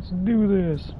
Let's do this.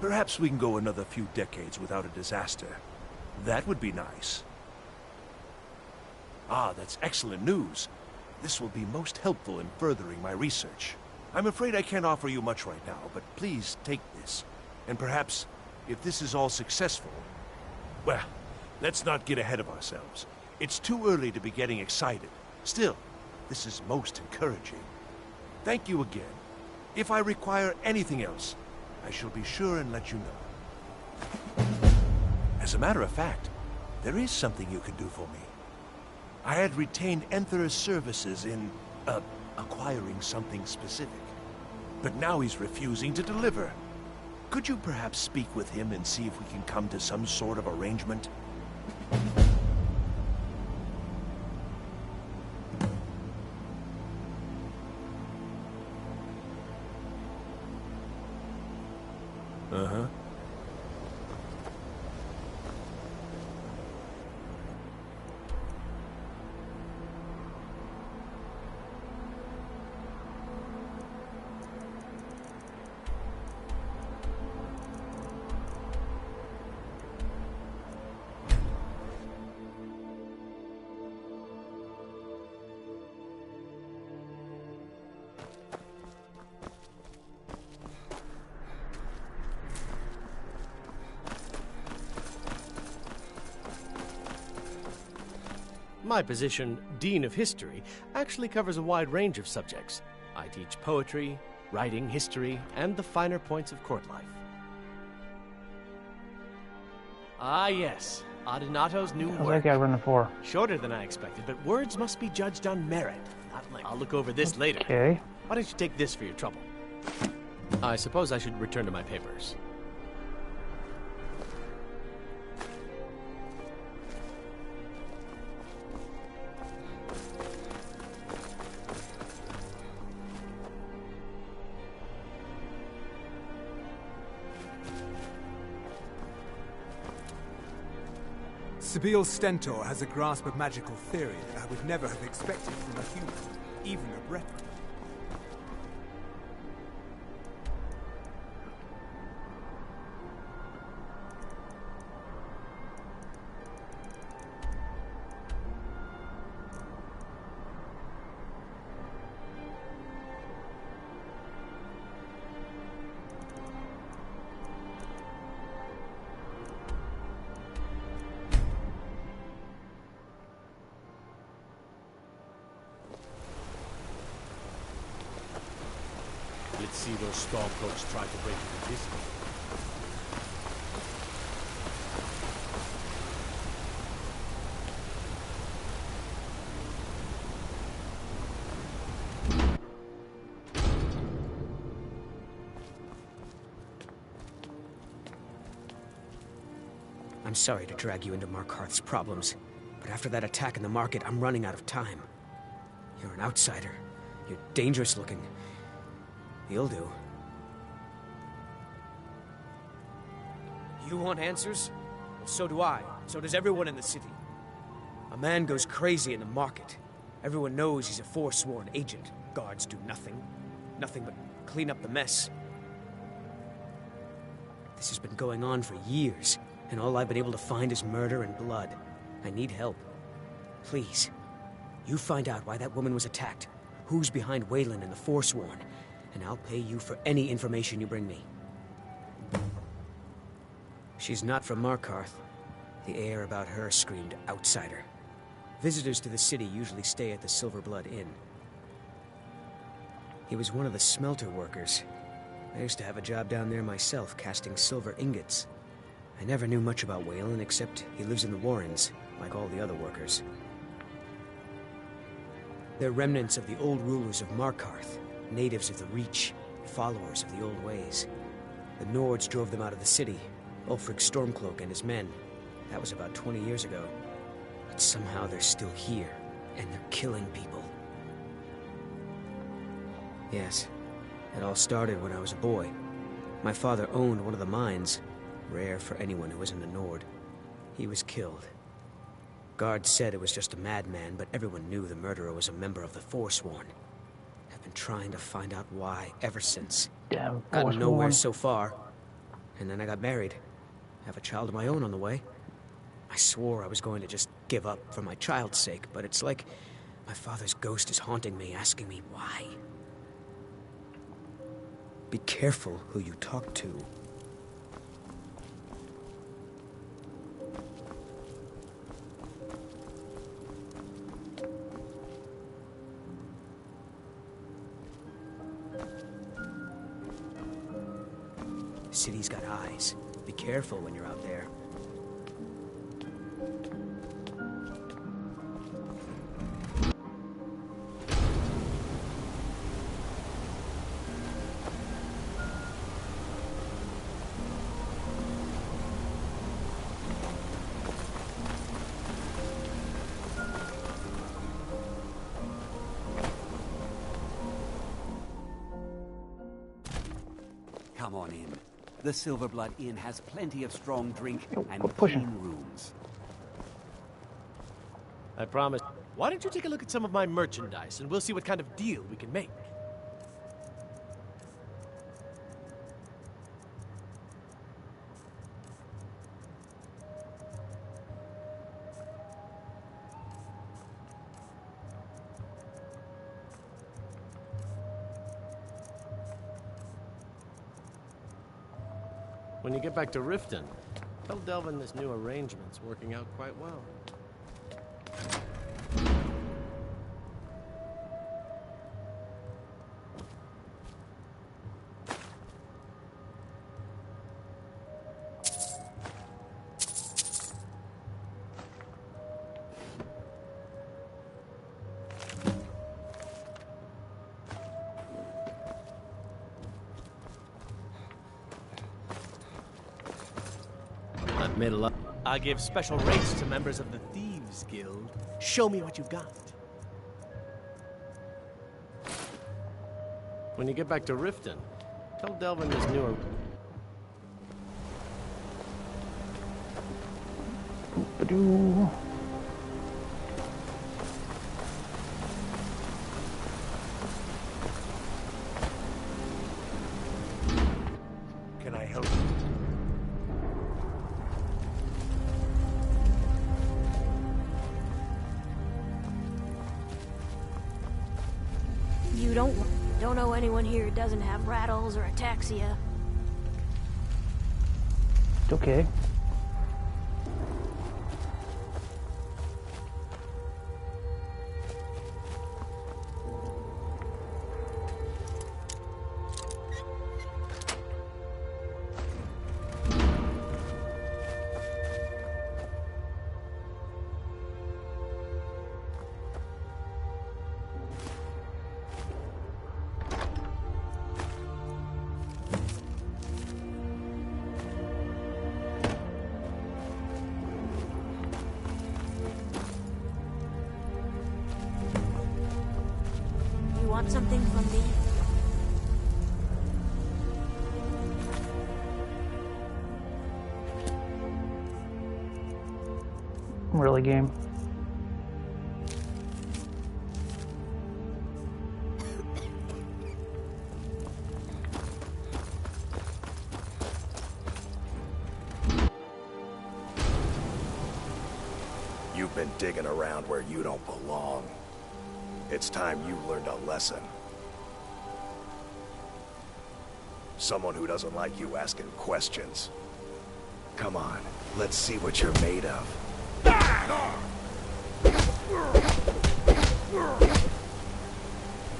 Perhaps we can go another few decades without a disaster. That would be nice. Ah, that's excellent news. This will be most helpful in furthering my research. I'm afraid I can't offer you much right now, but please take this. And perhaps, if this is all successful... Well, let's not get ahead of ourselves. It's too early to be getting excited. Still, this is most encouraging. Thank you again. If I require anything else, I shall be sure and let you know. As a matter of fact, there is something you can do for me. I had retained Enther's services in, acquiring something specific. But now he's refusing to deliver. Could you perhaps speak with him and see if we can come to some sort of arrangement? Uh-huh. My position, Dean of History, actually covers a wide range of subjects. I teach poetry, writing, history, and the finer points of court life. Ah, yes. Adenato's new How's work. that guy running for? Shorter than I expected, but words must be judged on merit. I'll look over this later. Okay. Why don't you take this for your trouble? I suppose I should return to my papers. Sabil Stentor has a grasp of magical theory that I would never have expected from a human, even a Breton. Let's see those stormcloaks try to break into this one. I'm sorry to drag you into Markarth's problems, but after that attack in the market, I'm running out of time. You're an outsider. You're dangerous looking. You'll do. You want answers? Well, so do I. So does everyone in the city. A man goes crazy in the market. Everyone knows he's a forsworn agent. Guards do nothing. Nothing but clean up the mess. This has been going on for years, and all I've been able to find is murder and blood. I need help. Please, you find out why that woman was attacked, who's behind Waylon and the Forsworn, and I'll pay you for any information you bring me. She's not from Markarth. The air about her screamed outsider. Visitors to the city usually stay at the Silver Blood Inn. He was one of the smelter workers. I used to have a job down there myself, casting silver ingots. I never knew much about Waylon, except he lives in the Warrens, like all the other workers. They're remnants of the old rulers of Markarth, natives of the Reach, followers of the old ways. The Nords drove them out of the city, Ulfric Stormcloak and his men. That was about 20 years ago. But somehow they're still here, and they're killing people. Yes, it all started when I was a boy. My father owned one of the mines, rare for anyone who isn't a Nord. He was killed. Guards said it was just a madman, but everyone knew the murderer was a member of the Forsworn. I've been trying to find out why ever since. Damn, Gotten nowhere Forsworn. so far. And then I got married. Have a child of my own on the way. I swore I was going to just give up for my child's sake, but it's like my father's ghost is haunting me, asking me why. Be careful who you talk to. The city's got eyes. Be careful when you're out there. Come on in. The Silver Blood Inn has plenty of strong drink and quit pushing. clean rooms. I promise. Why don't you take a look at some of my merchandise, and we'll see what kind of deal we can make. When you get back to Riften, tell Delvin this new arrangement's working out quite well. Made a lot. I give special rates to members of the Thieves Guild. Show me what you've got. When you get back to Riften, tell Delvin this newer... Boop-a-doo. Can I help you? You don't know anyone here who doesn't have rattles or ataxia. It's okay. Want something from me? Really, game? You've been digging around where you don't belong. It's time you learned a lesson. Someone who doesn't like you asking questions. Come on, let's see what you're made of.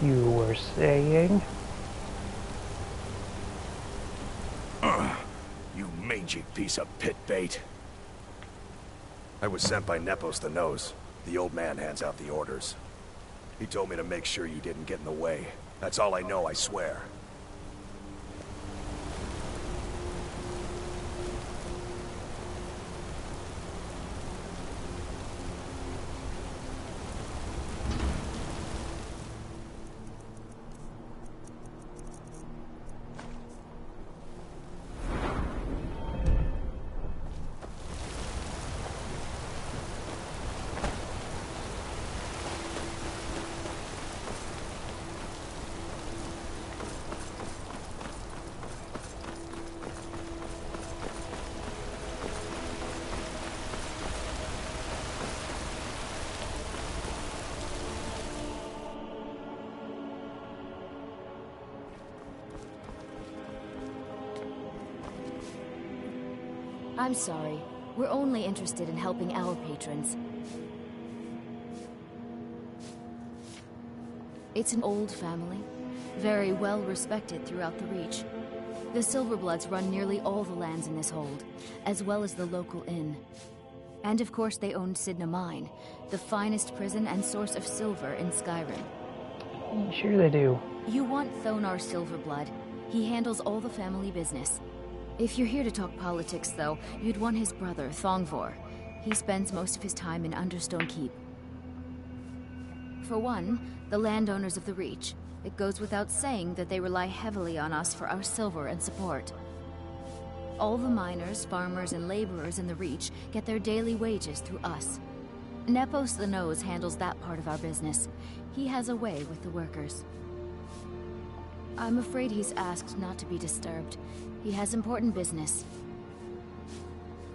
You were saying? You mangy piece of pit bait. I was sent by Nepos the Nose. The old man hands out the orders. He told me to make sure you didn't get in the way. That's all I know, I swear. I'm sorry. We're only interested in helping our patrons. It's an old family, very well respected throughout the Reach. The Silverbloods run nearly all the lands in this hold, as well as the local inn. And of course they own Sidna Mine, the finest prison and source of silver in Skyrim. Sure they do. You want Thonar Silverblood. He handles all the family business. If you're here to talk politics, though, you'd want his brother, Thongvor. He spends most of his time in Understone Keep. For one, the landowners of the Reach. It goes without saying that they rely heavily on us for our silver and support. All the miners, farmers, and laborers in the Reach get their daily wages through us. Nepos the Nose handles that part of our business. He has a way with the workers. I'm afraid he's asked not to be disturbed. He has important business.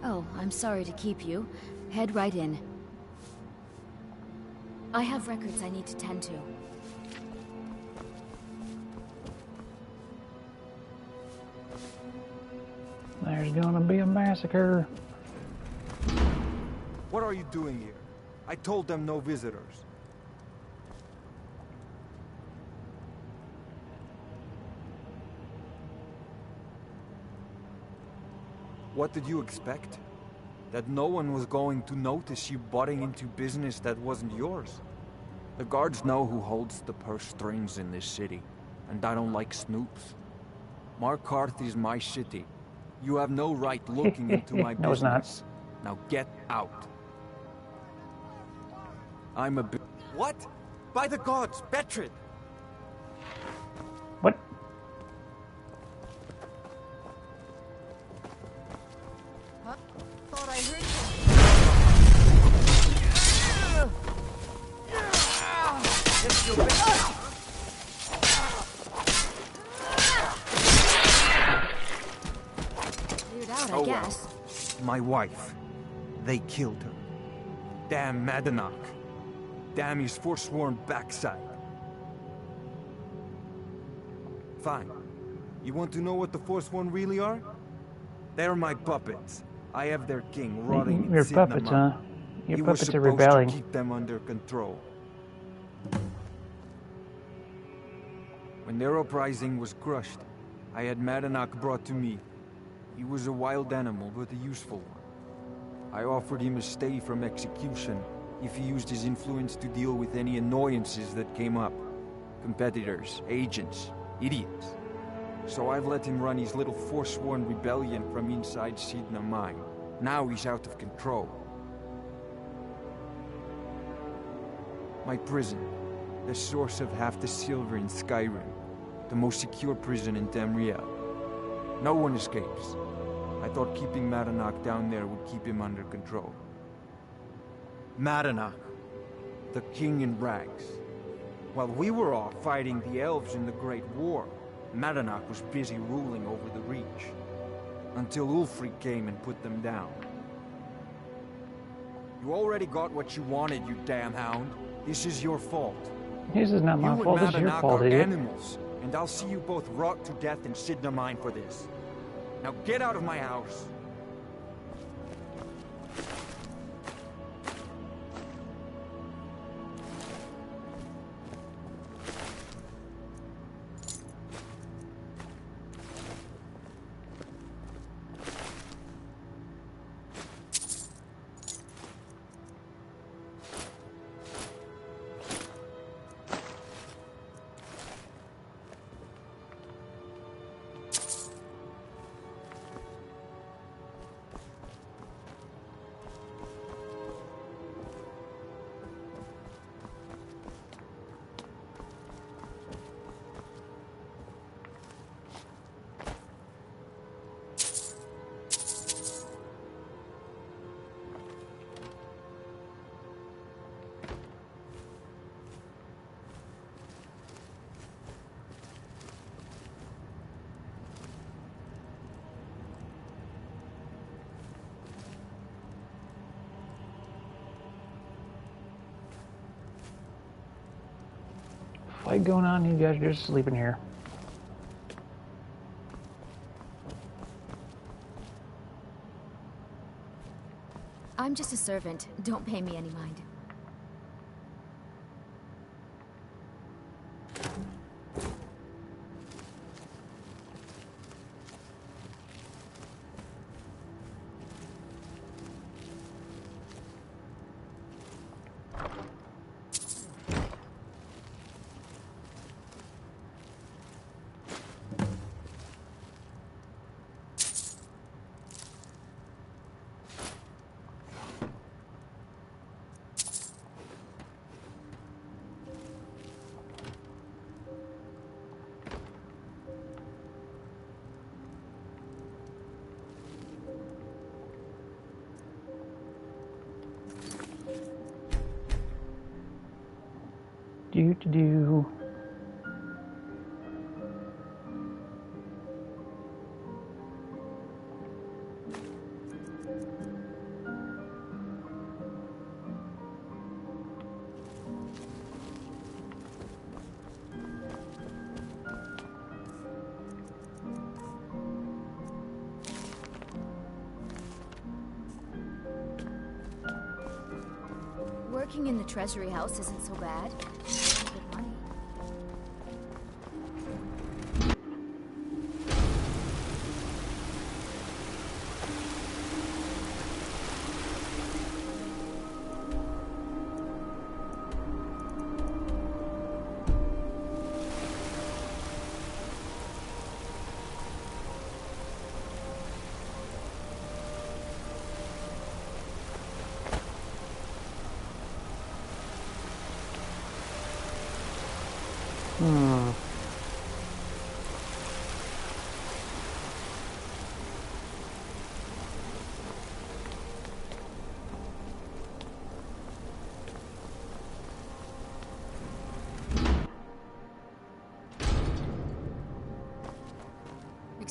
Oh, I'm sorry to keep you. Head right in. I have records I need to tend to. There's gonna be a massacre. What are you doing here? I told them no visitors. What did you expect? That no one was going to notice you butting into business that wasn't yours? The guards know who holds the purse strings in this city, and I don't like snoops. Markarth is my city. You have no right looking into my No, it's not. business. Now get out. I'm a What? By the gods, Betrid! What? Huh? Thought I heard something. Cleared out, I Oh, well. guess. My wife. They killed her. Damn Madanach. Damn his forsworn backside. Fine. You want to know what the Forsworn really are? They're my puppets. I have their king rotting in Your puppets, Sidnaman. huh? Your He was puppets are supposed rebelling. to keep them under control. When their uprising was crushed, I had Madanach brought to me. He was a wild animal, but a useful one. I offered him a stay from execution if he used his influence to deal with any annoyances that came up. Competitors, agents, idiots. So I've let him run his little forsworn rebellion from inside Sidna Mine. Now he's out of control. My prison, the source of half the silver in Skyrim, the most secure prison in Tamriel. No one escapes. I thought keeping Madanach down there would keep him under control. Madanach, the king in rags. While we were off fighting the elves in the Great War, Madanach was busy ruling over the Reach. Until Ulfric came and put them down. You already got what you wanted, you damn hound. This is your fault. This is not my fault, this is your Madanach fault, are idiot. animals, and I'll see you both rot to death in Sidna Mine for this. Now get out of my house. Fight going on, you guys are just sleeping here. I'm just a servant. Don't pay me any mind. Do. Working in the Treasury House isn't so bad. Good money.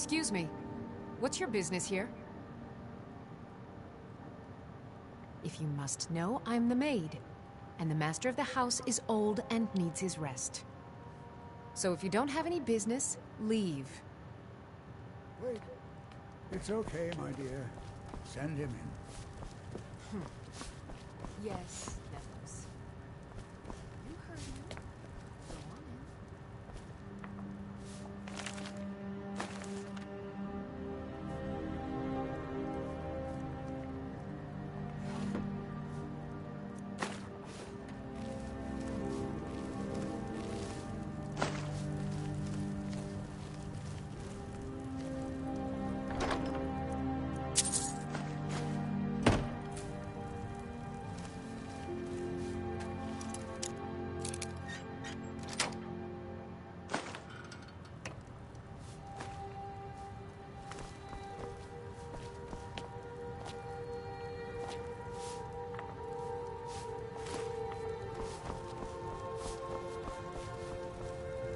Excuse me. What's your business here? If you must know, I'm the maid. And the master of the house is old and needs his rest. So if you don't have any business, leave. Wait. It's okay, my dear. Send him in. Yes, Nevos. You heard me. Go on in.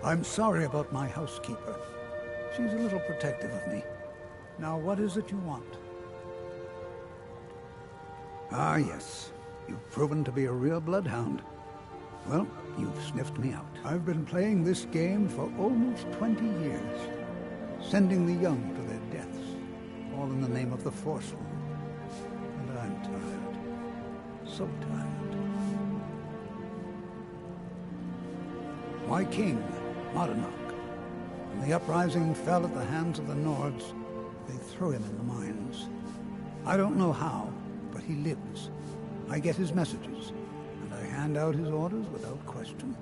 I'm sorry about my housekeeper. She's a little protective of me. Now, what is it you want? Ah, yes. You've proven to be a real bloodhound. Well, you've sniffed me out. I've been playing this game for almost 20 years, sending the young to their deaths, all in the name of the Forsworn. And I'm tired. So tired. My king, Madanach, when the uprising fell at the hands of the Nords, they threw him in the mines. I don't know how, but he lives. I get his messages, and I hand out his orders without question.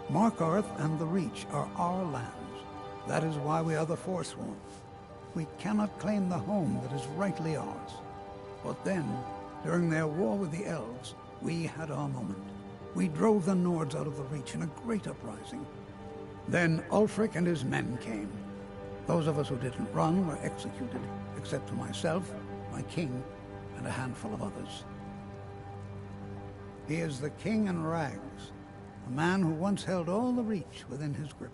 Markarth and the Reach are our lands. That is why we are the Forsworn. We cannot claim the home that is rightly ours. But then, during their war with the Elves, we had our moment. We drove the Nords out of the Reach in a great uprising. Then Ulfric and his men came. Those of us who didn't run were executed, except for myself, my king, and a handful of others. He is the king in rags, a man who once held all the Reach within his grip.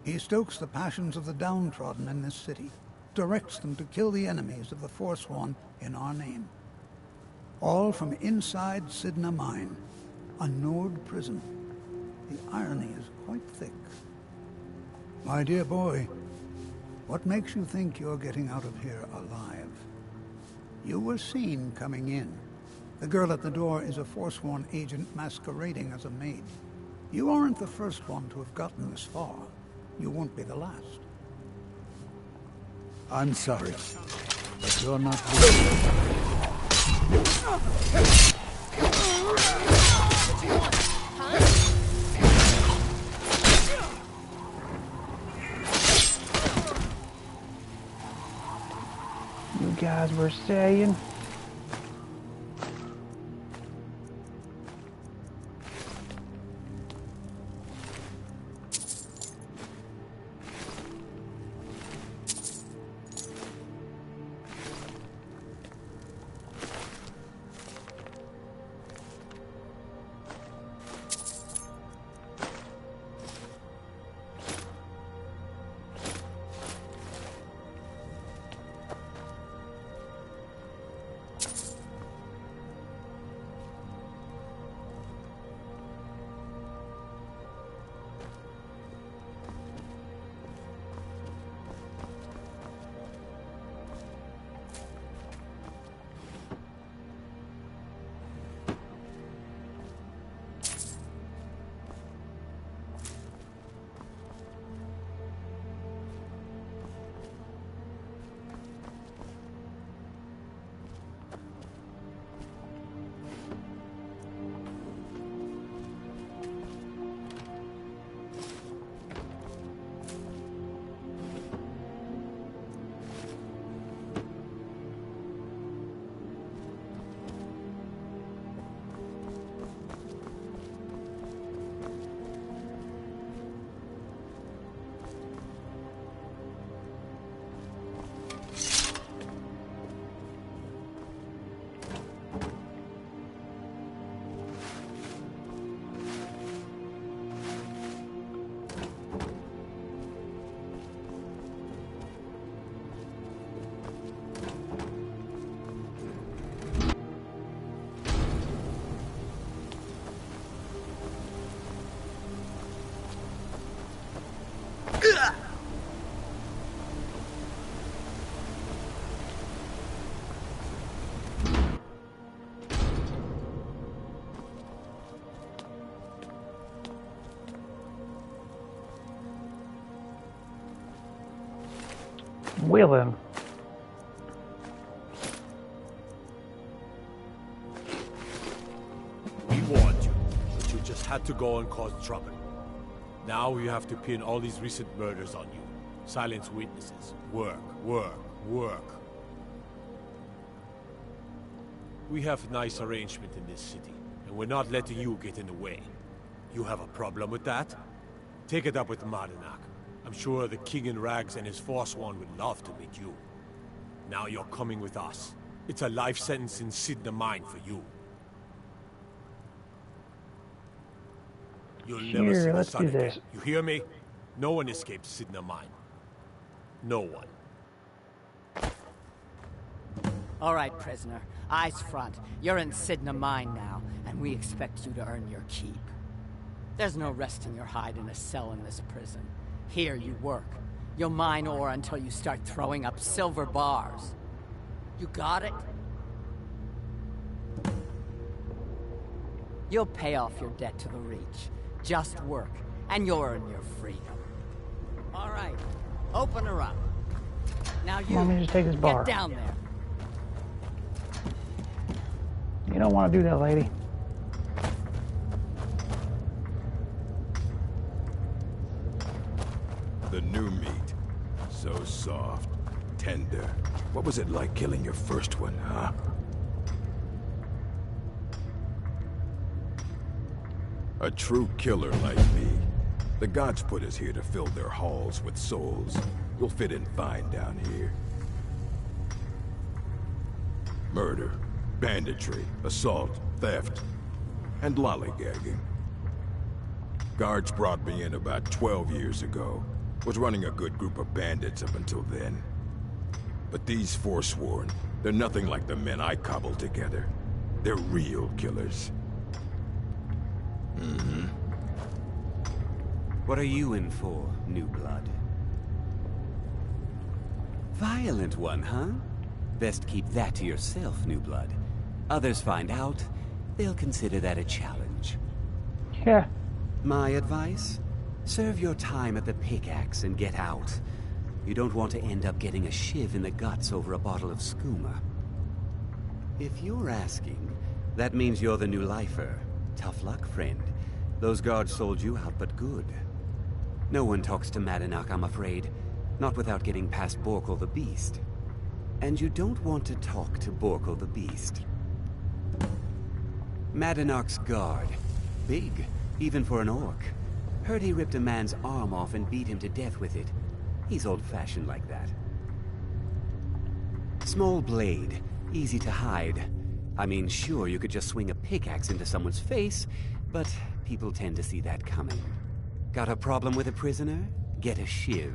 He stokes the passions of the downtrodden in this city, directs them to kill the enemies of the Forsworn in our name. All from inside Sidna Mine, a Nord prison. The irony is quite thick. My dear boy, what makes you think you're getting out of here alive? You were seen coming in. The girl at the door is a Forsworn agent masquerading as a maid. You aren't the first one to have gotten this far. You won't be the last. I'm sorry, but you're not You guys were saying? Willing. We warned you, but you just had to go and cause trouble. Now you have to pin all these recent murders on you. Silence witnesses. Work, work, work. We have a nice arrangement in this city, and we're not letting you get in the way. You have a problem with that? Take it up with Marinak. I'm sure the King in Rags and his Forsworn would love to meet you. Now you're coming with us. It's a life sentence in Sidna Mine for you. You'll never see the Let's sun do this. again. You hear me? No one escapes Sidna Mine. No one. All right, prisoner. Eyes front. You're in Sidna Mine now, and we expect you to earn your keep. There's no resting your hide in a cell in this prison. Here you work. You'll mine ore until you start throwing up silver bars. You got it? You'll pay off your debt to the Reach. Just work, and you'll earn your freedom. All right, open her up. Now you Want me to just take this bar? get down there. You don't want to do that, lady. The new meat. So soft, tender. What was it like killing your first one, huh? A true killer like me. The gods put us here to fill their halls with souls. You'll fit in fine down here. Murder, banditry, assault, theft, and lollygagging. Guards brought me in about 12 years ago. Was running a good group of bandits up until then. But these Forsworn, they're nothing like the men I cobbled together. They're real killers. Mm-hmm. What are you in for, New Blood? Violent one, huh? Best keep that to yourself, New Blood. Others find out, they'll consider that a challenge. Yeah. My advice? Serve your time at the pickaxe and get out. You don't want to end up getting a shiv in the guts over a bottle of skooma. If you're asking, that means you're the new lifer. Tough luck, friend. Those guards sold you out, but good. No one talks to Marinak, I'm afraid. Not without getting past Borkul the Beast. And you don't want to talk to Borkul the Beast. Madanak's guard. Big, even for an orc. Heard he ripped a man's arm off and beat him to death with it. He's old-fashioned like that. Small blade, easy to hide. I mean, sure, you could just swing a pickaxe into someone's face, but people tend to see that coming. Got a problem with a prisoner? Get a shiv.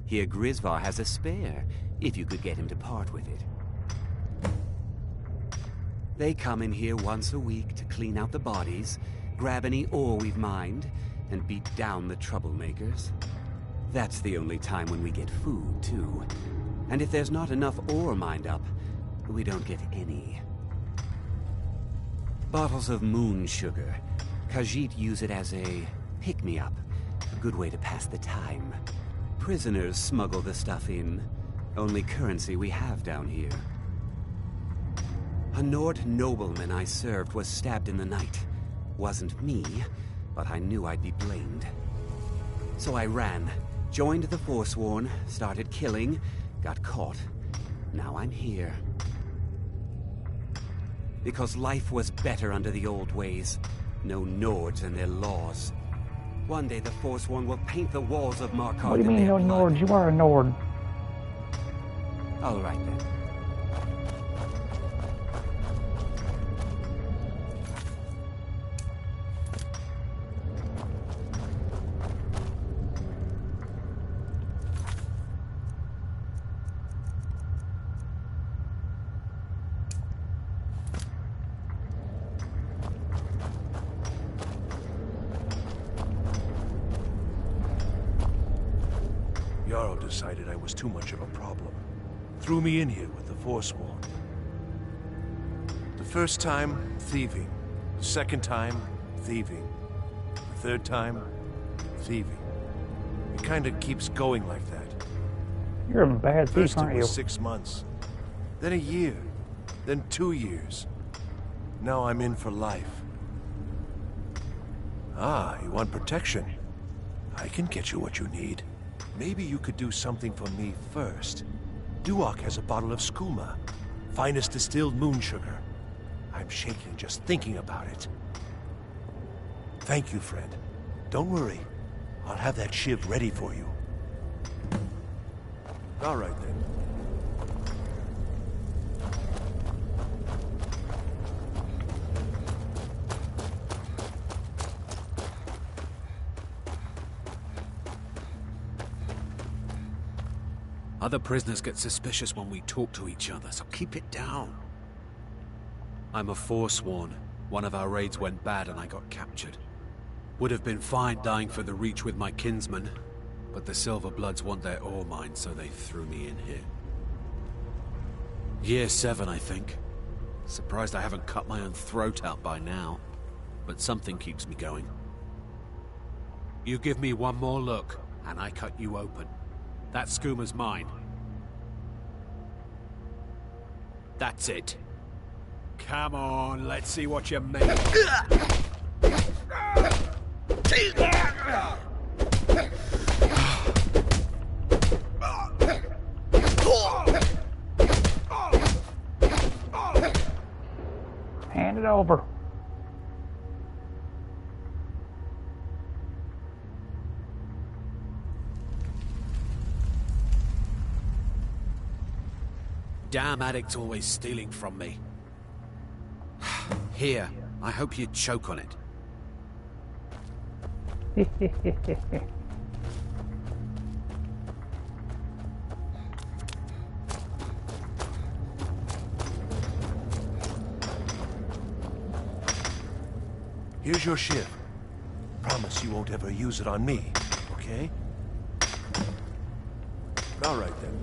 Here Grisvar has a spare, if you could get him to part with it. They come in here once a week to clean out the bodies, grab any ore we've mined, and beat down the troublemakers. That's the only time when we get food, too. And if there's not enough ore mined up, we don't get any. Bottles of moon sugar. Khajiit use it as a pick-me-up. A good way to pass the time. Prisoners smuggle the stuff in. Only currency we have down here. A Nord nobleman I served was stabbed in the night. Wasn't me, but I knew I'd be blamed. So I ran, joined the Forsworn, started killing, got caught. Now I'm here. Because life was better under the old ways. No Nords and their laws. One day the Forsworn will paint the walls of Markarth. What do you mean no Nord? You are a Nord. All right then. Jarl decided I was too much of a problem. Threw me in here with the Forsworn. The first time, thieving. The second time, thieving. The third time, thieving. It kinda keeps going like that. You're a bad thief, First it aren't you? was 6 months, then a year, then 2 years. Now I'm in for life. Ah, you want protection? I can get you what you need. Maybe you could do something for me first. Duok has a bottle of skooma, finest distilled moon sugar. I'm shaking just thinking about it. Thank you, friend. Don't worry. I'll have that shiv ready for you. All right, then. Other prisoners get suspicious when we talk to each other, so keep it down. I'm a Forsworn. One of our raids went bad and I got captured. Would have been fine dying for the Reach with my kinsmen, but the Silver Bloods want their ore mine, so they threw me in here. Year 7, I think. Surprised I haven't cut my own throat out by now, but something keeps me going. You give me one more look, and I cut you open. That skooma's mine. That's it. Come on, let's see what you make. Hand it over. Damn addict's always stealing from me. Here, I hope you choke on it. Here's your shiv. Promise you won't ever use it on me, okay? All right, then.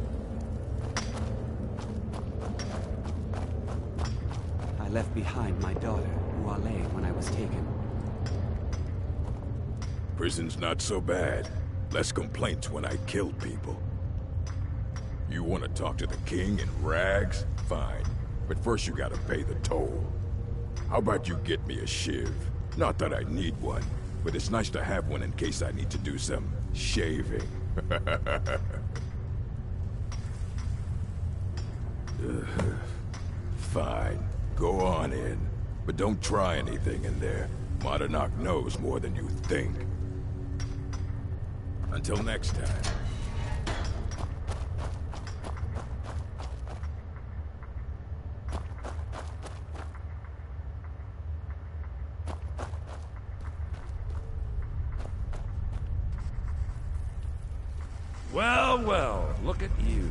I left behind my daughter, Wale, when I was taken. Prison's not so bad. Less complaints when I killed people. You want to talk to the king in rags? Fine. But first you gotta pay the toll. How about you get me a shiv? Not that I need one, but it's nice to have one in case I need to do some shaving. Fine. Go on in. But don't try anything in there. Monadnock knows more than you think. Until next time. Well, well, look at you.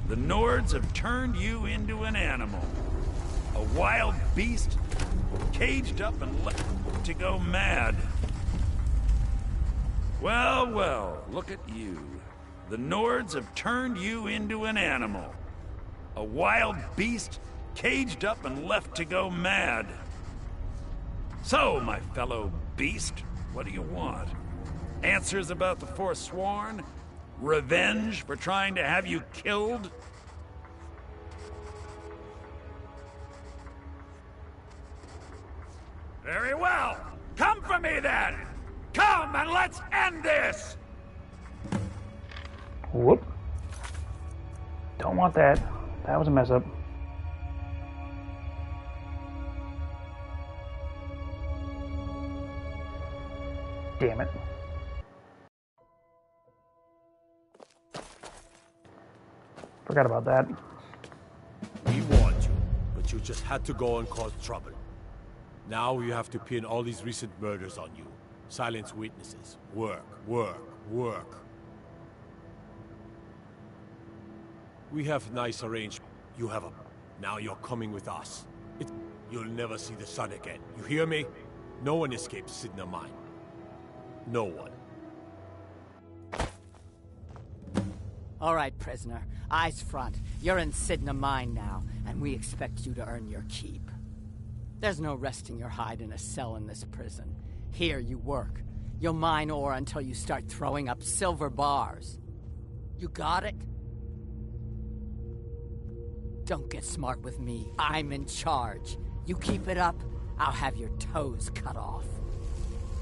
The Nords have turned you into an animal. A wild beast, caged up and left to go mad. Well, well, look at you. The Nords have turned you into an animal. A wild beast, caged up and left to go mad. So, my fellow beast, what do you want? Answers about the Forsworn? Revenge for trying to have you killed? Very well. Come for me then! Come and let's end this! Whoop. Don't want that. That was a mess up. Damn it. Forgot about that. We warned you, but you just had to go and cause trouble. Now you have to pin all these recent murders on you. Silence witnesses. Work, work, work. We have nice arrangement. You have a... Now you're coming with us. You'll never see the sun again. You hear me? No one escapes Sidna Mine. No one. All right, prisoner. Eyes front. You're in Sidna Mine now, and we expect you to earn your keep. There's no resting your hide in a cell in this prison. Here you work. You'll mine ore until you start throwing up silver bars. You got it? Don't get smart with me. I'm in charge. You keep it up, I'll have your toes cut off.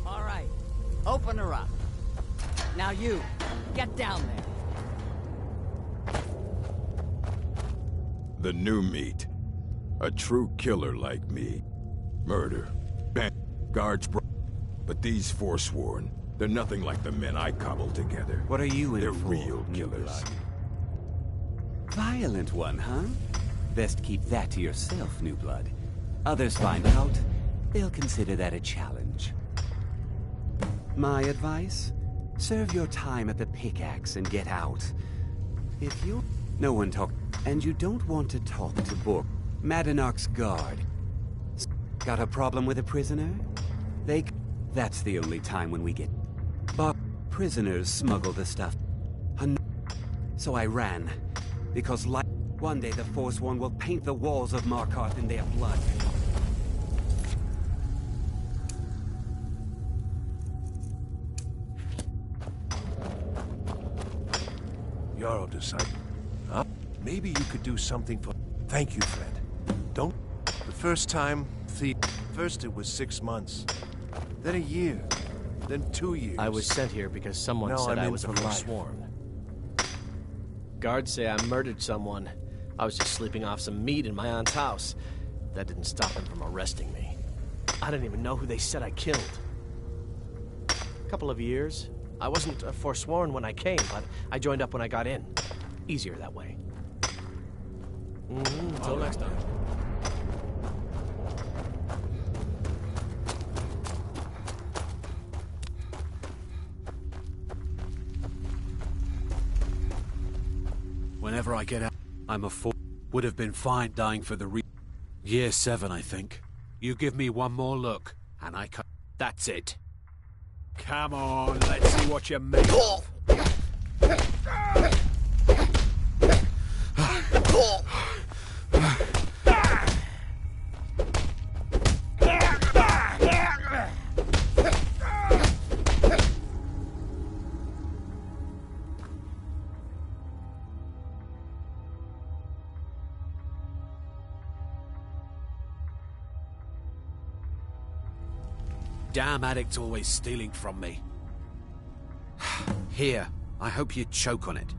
All right, open her up. Now you, get down there. The new meat. A true killer like me. Murder. Guards but these Forsworn, they're nothing like the men I cobbled together. What are you in They're for, real new killers. blood? Violent one, huh? Best keep that to yourself, new blood. Others find out, they'll consider that a challenge. My advice? Serve your time at the pickaxe and get out. If you... No one talk... And you don't want to talk to Bork. Madanach's guard. Got a problem with a prisoner? That's the only time when we get... But prisoners smuggle the stuff. So I ran. Because like... One day the Forsworn will paint the walls of Markarth in their blood. Jarl decided. Huh? Maybe you could do something for... Thank you, friend. Don't... The first time, First it was 6 months. Then a year. Then 2 years. I was sent here because someone said I was a Forsworn. Guards say I murdered someone. I was just sleeping off some meat in my aunt's house. That didn't stop them from arresting me. I didn't even know who they said I killed. A couple of years. I wasn't a Forsworn when I came, but I joined up when I got in. Easier that way. Until next time. Whenever I get out, I'm a fool. Would have been fine dying for the Year 7, I think. You give me one more look, and I can... That's it. Come on, let's see what you're made of. Damn addict's always stealing from me. Here, I hope you choke on it.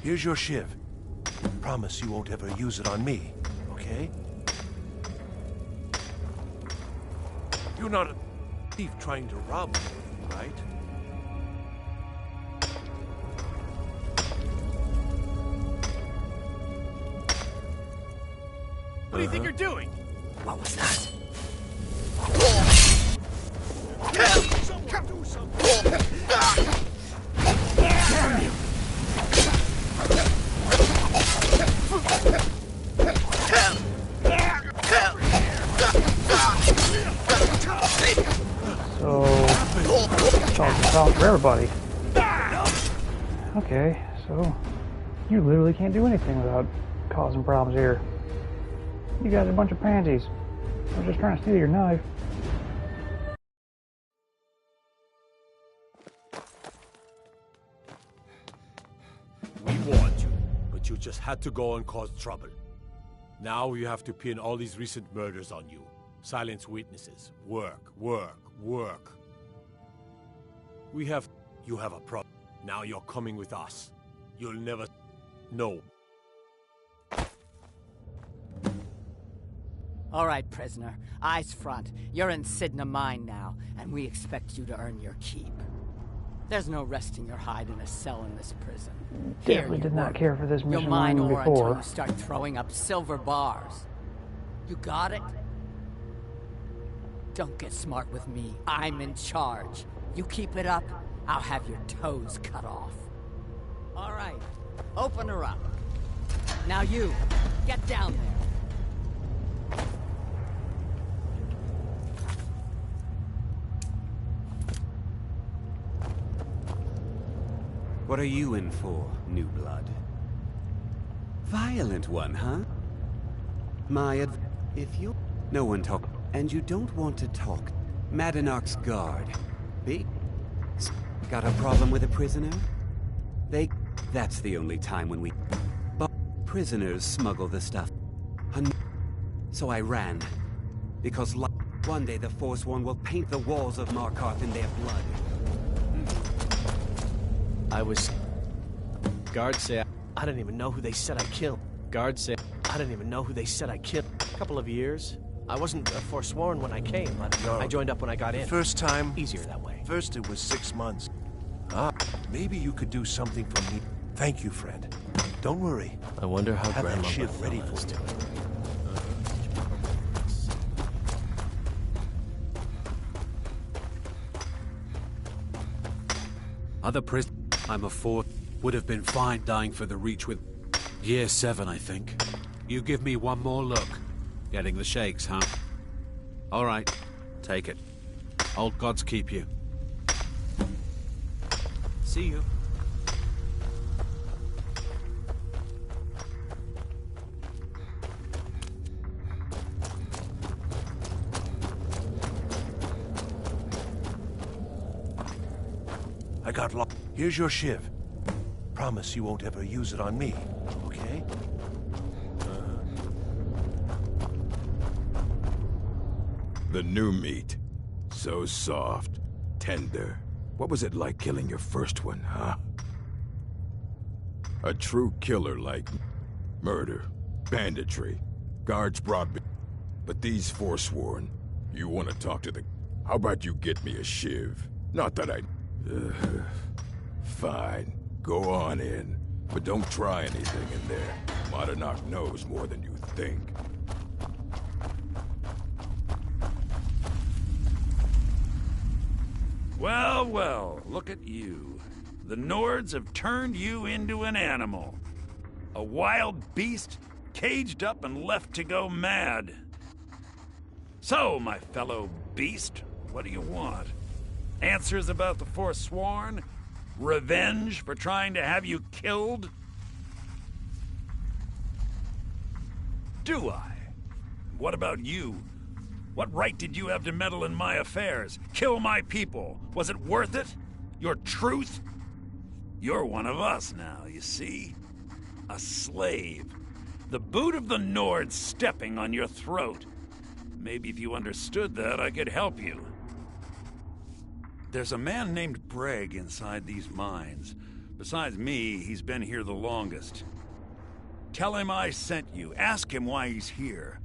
Here's your shiv. Promise you won't ever use it on me, okay? You're not a thief trying to rob me, right? What do you think you're doing? What was that? Someone do something! Damn you! So, solve the problem for everybody. Okay, so you literally can't do anything without causing problems here. You guys are a bunch of pansies. I was just trying to steal your knife. We warned you, but you just had to go and cause trouble. Now you have to pin all these recent murders on you. Silence witnesses. Work, work, work. You have a problem. Now you're coming with us. You'll never... No. All right, prisoner. Eyes front. You're in Sidna Mine now, and we expect you to earn your keep. There's no resting your hide in a cell in this prison. Definitely did not care for this mission You'll mine line ore until before. you start throwing up silver bars. You got it? Don't get smart with me. I'm in charge. You keep it up, I'll have your toes cut off. All right, open her up. Now you, get down there. What are you in for, new blood? Violent one, huh? If you... No one talk. And you don't want to talk. Madanach's guard. Be? Got a problem with a prisoner? That's the only time when we... But prisoners smuggle the stuff. So I ran. Because one day the Forsworn will paint the walls of Markarth in their blood. Guards say I don't even know who they said I killed. Guards say I don't even know who they said I killed. A couple of years. I wasn't Forsworn when I came, but I joined up when I got in. First time... Easier that way. First it was 6 months. Maybe you could do something for me. Thank you, friend. Don't worry. I wonder how Have that Grandma shiv ready for is you. doing. Other prisoners I'm a fourth would have been fine dying for the Reach with... Year 7, I think. You give me one more look. Getting the shakes, huh? All right. Take it. Old gods keep you. See you. I got lost. Here's your shiv. Promise you won't ever use it on me, okay? The new meat. So soft, tender. What was it like killing your first one, huh? A true killer like murder, banditry. Guards brought me... But these Forsworn, you want to talk to the... How about you get me a shiv? Not that I... Fine. Go on in. But don't try anything in there. Madanach knows more than you think. Well, well, look at you. The Nords have turned you into an animal. A wild beast, caged up and left to go mad. So, my fellow beast, what do you want? Answers about the Forsworn? Revenge for trying to have you killed? Do I? What about you? What right did you have to meddle in my affairs? Kill my people? Was it worth it? Your truth? You're one of us now, you see? A slave. The boot of the Nords stepping on your throat. Maybe if you understood that, I could help you. There's a man named Breg inside these mines. Besides me, he's been here the longest. Tell him I sent you. Ask him why he's here.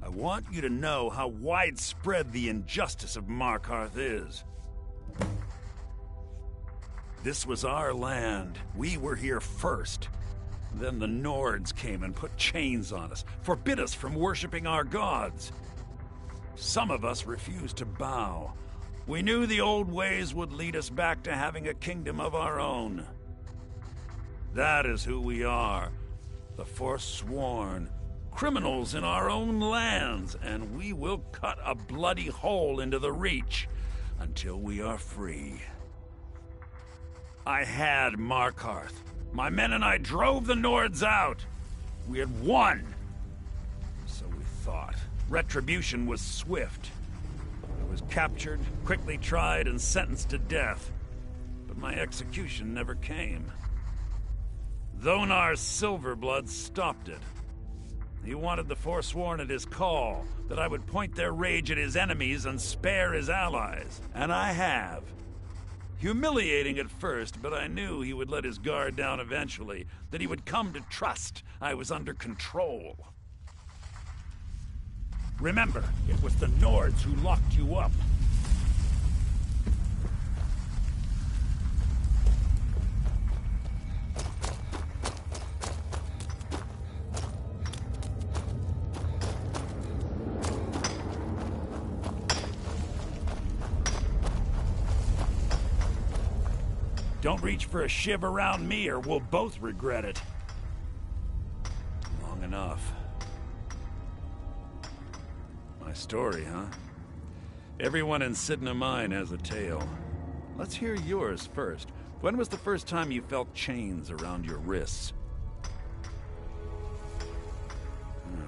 I want you to know how widespread the injustice of Markarth is. This was our land. We were here first. Then the Nords came and put chains on us, forbid us from worshipping our gods. Some of us refused to bow. We knew the old ways would lead us back to having a kingdom of our own. That is who we are. The Forsworn. Criminals in our own lands, and we will cut a bloody hole into the Reach until we are free. I had Markarth. My men and I drove the Nords out. We had won. So we thought. Retribution was swift. I was captured, quickly tried, and sentenced to death. But my execution never came. Thonar's Silverblood stopped it. He wanted the Forsworn at his call, that I would point their rage at his enemies and spare his allies. And I have. Humiliating at first, but I knew he would let his guard down eventually, that he would come to trust I was under control. Remember, it was the Nords who locked you up. Don't reach for a shiv around me or we'll both regret it. Long enough. My story, huh? Everyone in Sidna Mine has a tale. Let's hear yours first. When was the first time you felt chains around your wrists?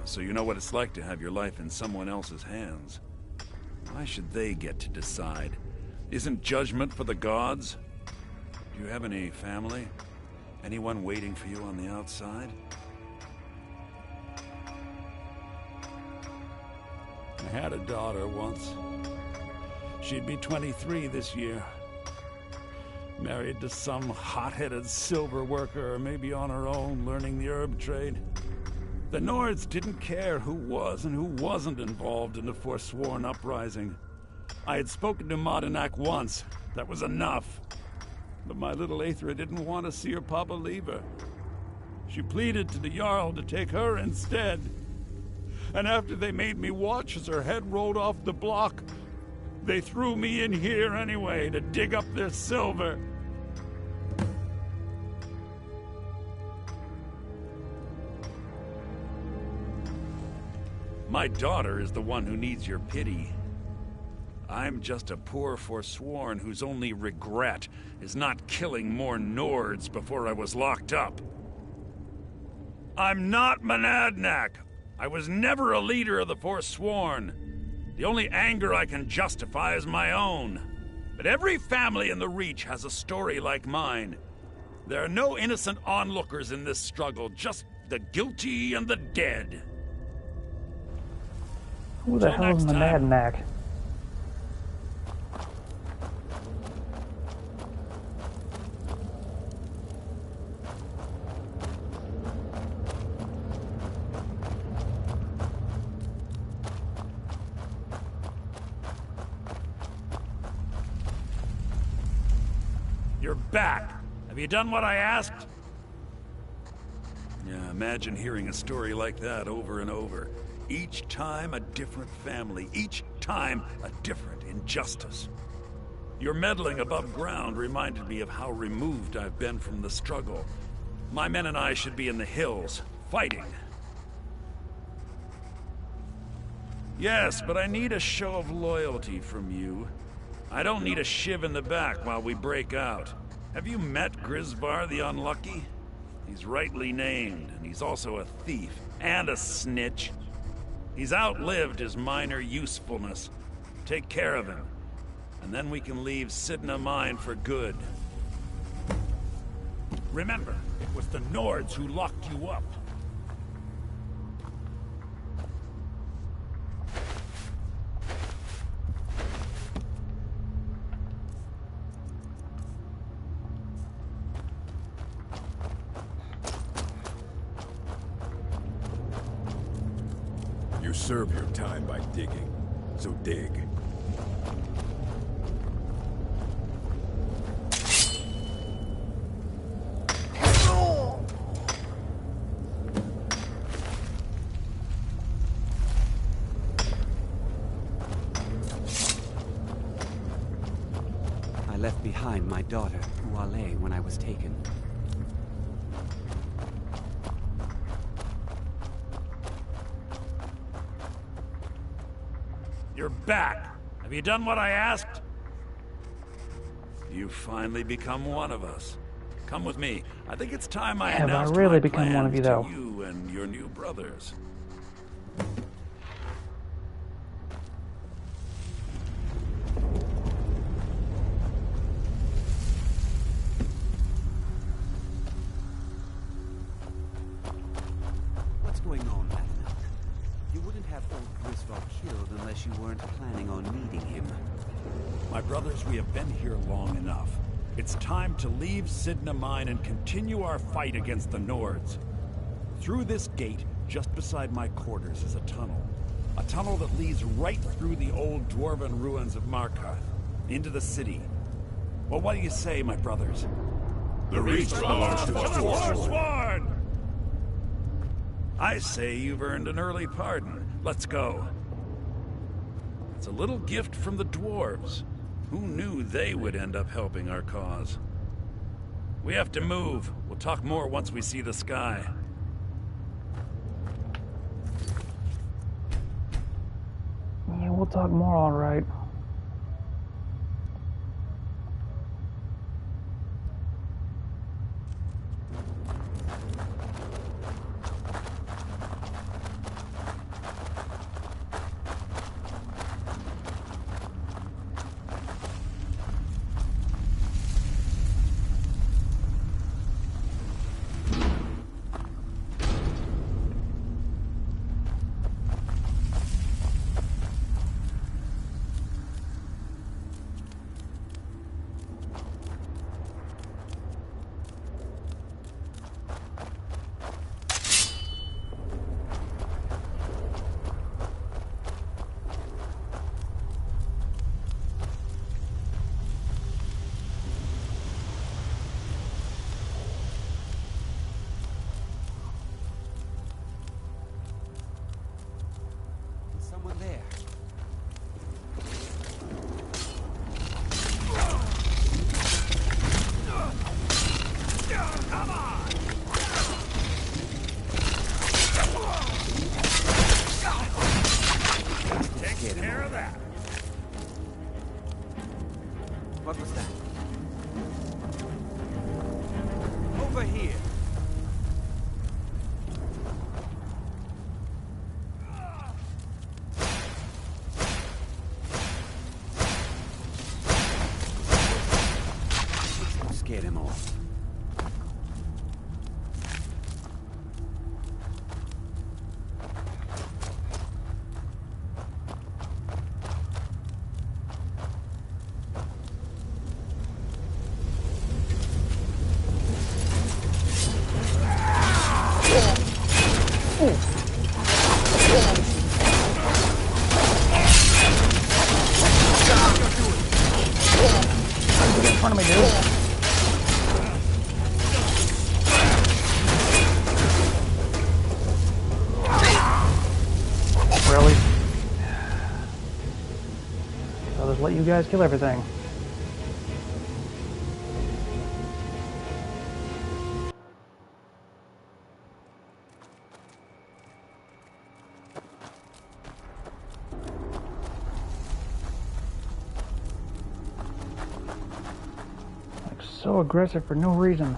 So you know what it's like to have your life in someone else's hands. Why should they get to decide? Isn't judgment for the gods? Do you have any family? Anyone waiting for you on the outside? I had a daughter once. She'd be 23 this year. Married to some hot-headed silver worker, or maybe on her own, learning the herb trade. The Nords didn't care who was and who wasn't involved in the Forsworn uprising. I had spoken to Madanak once. That was enough. But my little Aethra didn't want to see her papa leave her. She pleaded to the Jarl to take her instead. And after they made me watch as her head rolled off the block, they threw me in here anyway to dig up their silver. My daughter is the one who needs your pity. I'm just a poor Forsworn whose only regret is not killing more Nords before I was locked up. I'm not Monadnack. I was never a leader of the Forsworn. The only anger I can justify is my own. But every family in the Reach has a story like mine. There are no innocent onlookers in this struggle, just the guilty and the dead. Who the hell is Monadnack? You're back. Have you done what I asked? Yeah, imagine hearing a story like that over and over. Each time a different family, each time a different injustice. Your meddling above ground reminded me of how removed I've been from the struggle. My men and I should be in the hills, fighting. Yes, but I need a show of loyalty from you. I don't need a shiv in the back while we break out. Have you met Grisvar the Unlucky? He's rightly named, and he's also a thief and a snitch. He's outlived his minor usefulness. Take care of him, and then we can leave Sidna Mine for good. Remember, it was the Nords who locked you up. You serve your time by digging, so dig. I left behind my daughter, Uale, when I was taken. You're back. Have you done what I asked? You've finally become one of us. Come with me. I think it's time I announced Have I really my become one of you, plans though? to you and your new brothers. What's going on, Madeline? You wouldn't have old Grisvar killed unless you weren't planning on meeting him. My brothers, we have been here long enough. It's time to leave Sidna Mine and continue our fight against the Nords. Through this gate, just beside my quarters, is a tunnel. A tunnel that leads right through the old dwarven ruins of Markarth, into the city. Well, what do you say, my brothers? The Reach belongs to the Forsworn! I say you've earned an early pardon. Let's go. It's a little gift from the dwarves. Who knew they would end up helping our cause? We have to move. We'll talk more once we see the sky. Yeah, we'll talk more, all right. Get in front of me, dude. Really? I'll just let you guys kill everything. Like, so aggressive for no reason.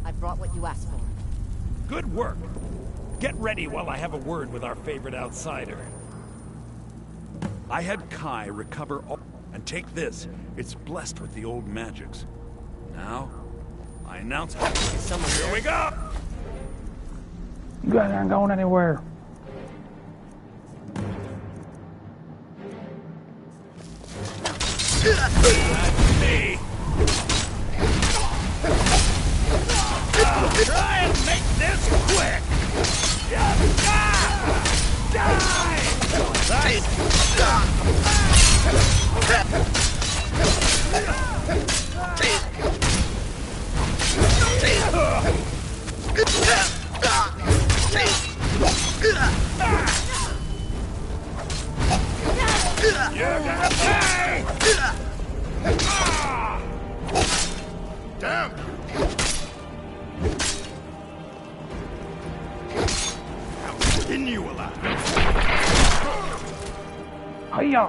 I brought what you asked for. Good work. Get ready while I have a word with our favorite outsider. I had Kai recover all... And take this. It's blessed with the old magics. Now, I announce it. Here we go! You guys aren't going anywhere. That's me! Try and make this quick! Die! You're gonna pay! Damn! How skin you alive? Hiya!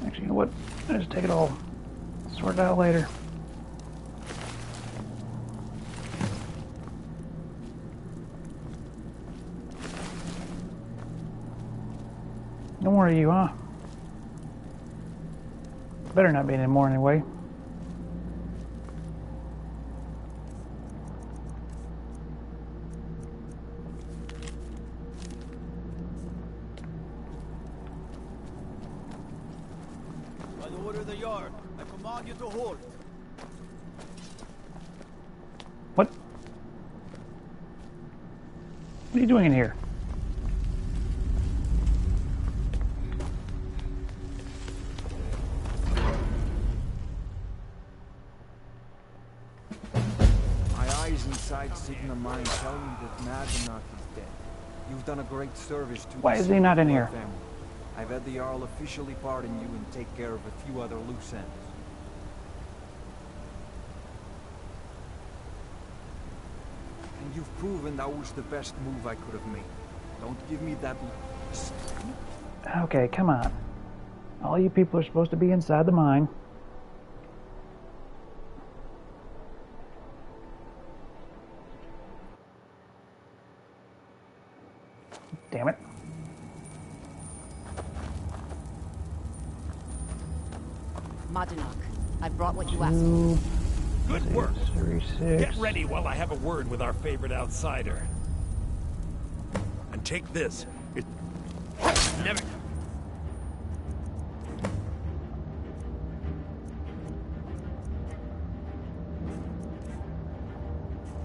Actually, you know what? I'll just take it all. Sort it out later. No more of you, huh? Better not be anymore anyway. By the order of the Yard, I command you to halt. What? What are you doing in here? inside Signa Mine tell me that Madanach is dead. You've done a great service to Why the is he not in here? family. I've had the Jarl officially pardon you and take care of a few other loose ends. And you've proven that was the best move I could have made. Don't give me that look. Okay, come on. All you people are supposed to be inside the mine. Damn it. Madanach, I brought what you asked for. Good work. 36. Get ready while I have a word with our favorite outsider. And take this. It... Never...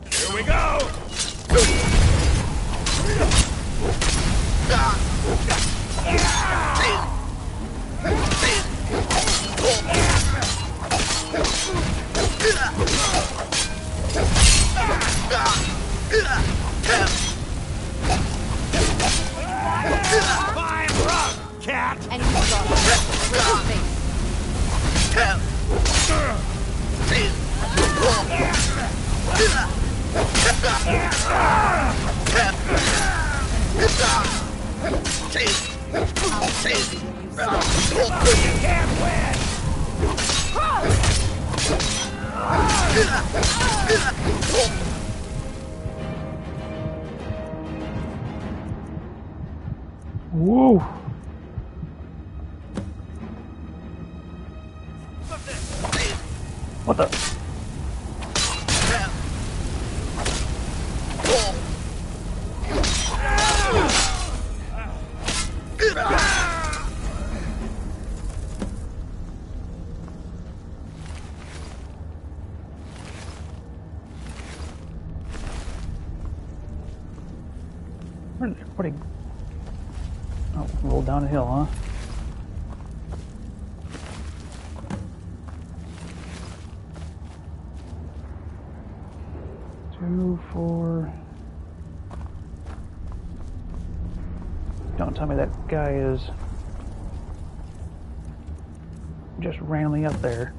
Here we go! Fine rough, cat! And you got You can't win! Whoa! What the? What are you? Oh, roll down a hill, huh? Two, four. Don't tell me that guy is just randomly up there.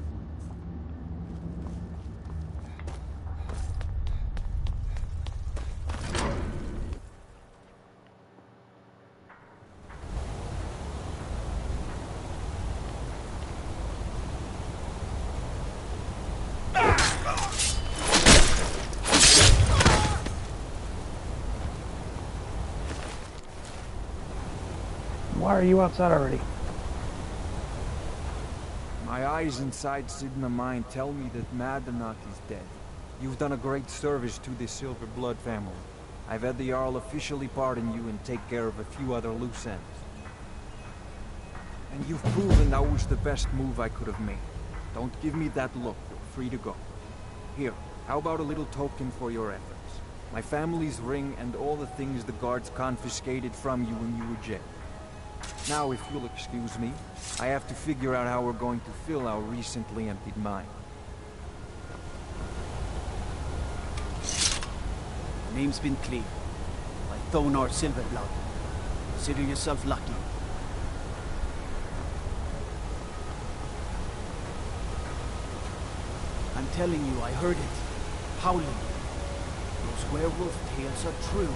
Why are you outside already? My eyes inside Signa Mine tell me that Madanach is dead. You've done a great service to the Silver Blood family. I've had the Jarl officially pardon you and take care of a few other loose ends. And you've proven that was the best move I could have made. Don't give me that look. You're free to go. Here, how about a little token for your efforts? My family's ring and all the things the guards confiscated from you when you were jailed. Now, if you'll excuse me, I have to figure out how we're going to fill our recently emptied mine. Name's been cleared by Thane Silverblood. Consider yourself lucky. I'm telling you, I heard it. Howling. Those werewolf tales are true.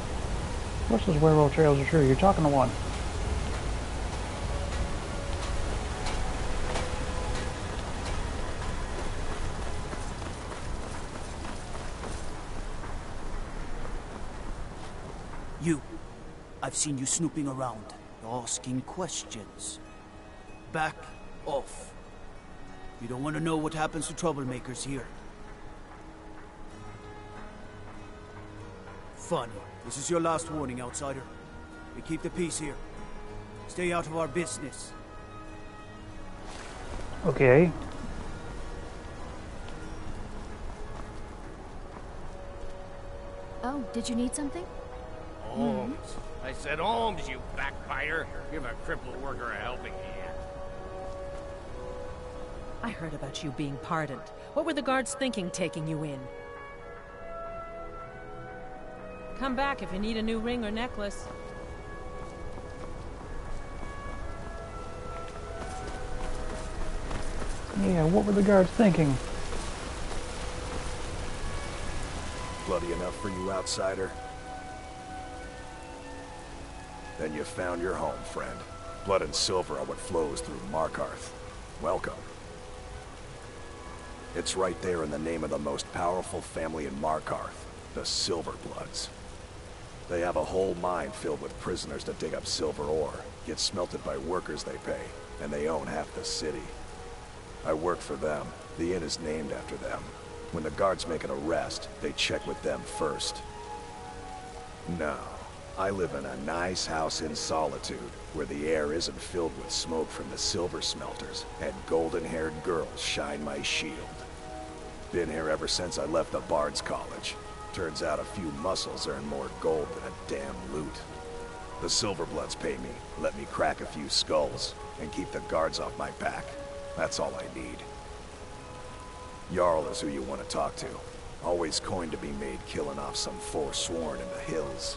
What's those werewolf tales are true? You're talking to one. You. I've seen you snooping around, asking questions. Back off. You don't want to know what happens to troublemakers here. Funny. This is your last warning, outsider. We keep the peace here. Stay out of our business. Okay. Oh, did you need something? Holmes. I said Holmes, you backbiter. Give a crippled worker a helping hand. I heard about you being pardoned. What were the guards thinking taking you in? Come back if you need a new ring or necklace. Yeah, what were the guards thinking? Bloody enough for you, outsider? Then you found your home, friend. Blood and silver are what flows through Markarth. Welcome. It's right there in the name of the most powerful family in Markarth, the Silverbloods. They have a whole mine filled with prisoners to dig up silver ore, get smelted by workers they pay, and they own half the city. I work for them. The inn is named after them. When the guards make an arrest, they check with them first. No, I live in a nice house in solitude, where the air isn't filled with smoke from the silver smelters, and golden-haired girls shine my shield. Been here ever since I left the Bard's College. Turns out a few muscles earn more gold than a damn loot. The Silverbloods pay me, let me crack a few skulls, and keep the guards off my back. That's all I need. Jarl is who you want to talk to. Always coin to be made killing off some forsworn in the hills.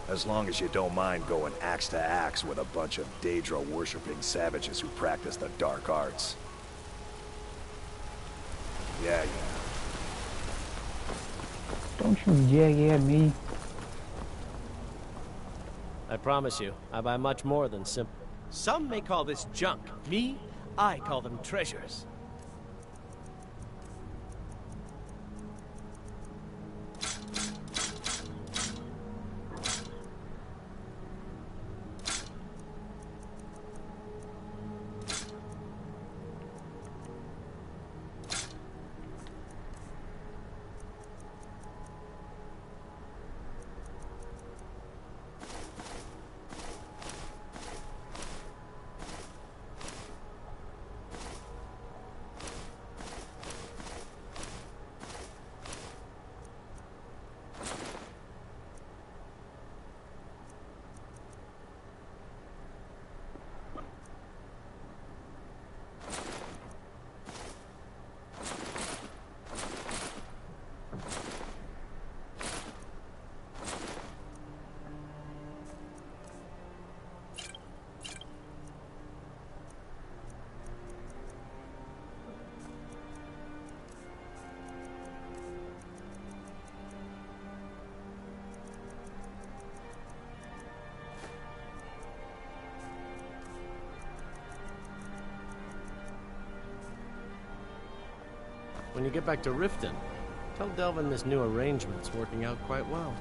As long as you don't mind going axe to axe with a bunch of Daedra-worshipping savages who practice the dark arts. Yeah. Don't you yeah me. I promise you, I buy much more than simple. Some may call this junk. Me, I call them treasures. When you get back to Riften, tell Delvin this new arrangement's working out quite well.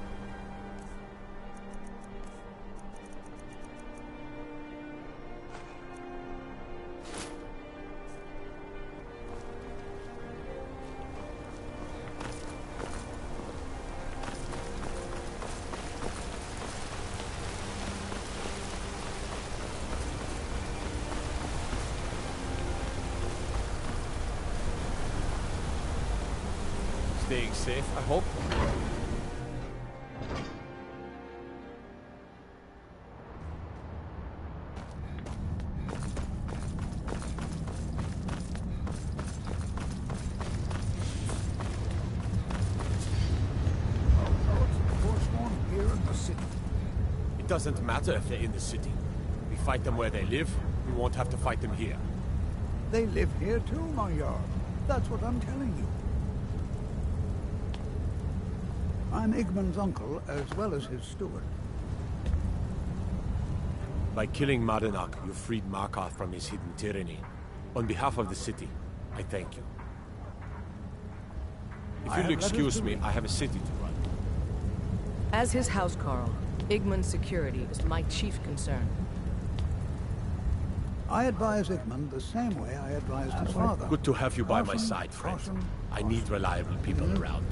Staying safe, I hope. It doesn't matter if they're in the city. We fight them where they live, we won't have to fight them here. They live here too, my Jarl. That's what I'm telling you. I'm Igmund's uncle, as well as his steward. By killing Madanach, you freed Markarth from his hidden tyranny. On behalf of the city, I thank you. If you'll excuse me, I have a city to run. As his housecarl, Igmund's security is my chief concern. I advise Igmund the same way I advised his father. Good to have you by my side, friend. I need reliable people around.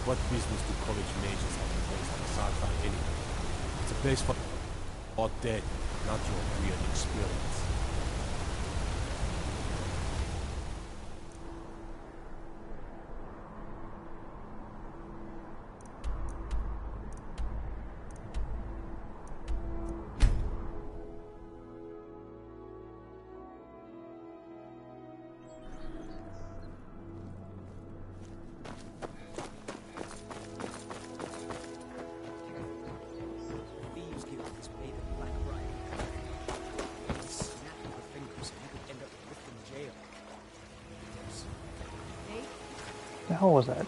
What business do college majors have a place like Sci-Fi anyway? It's a place for all dead, not your weird experience. The hell was that?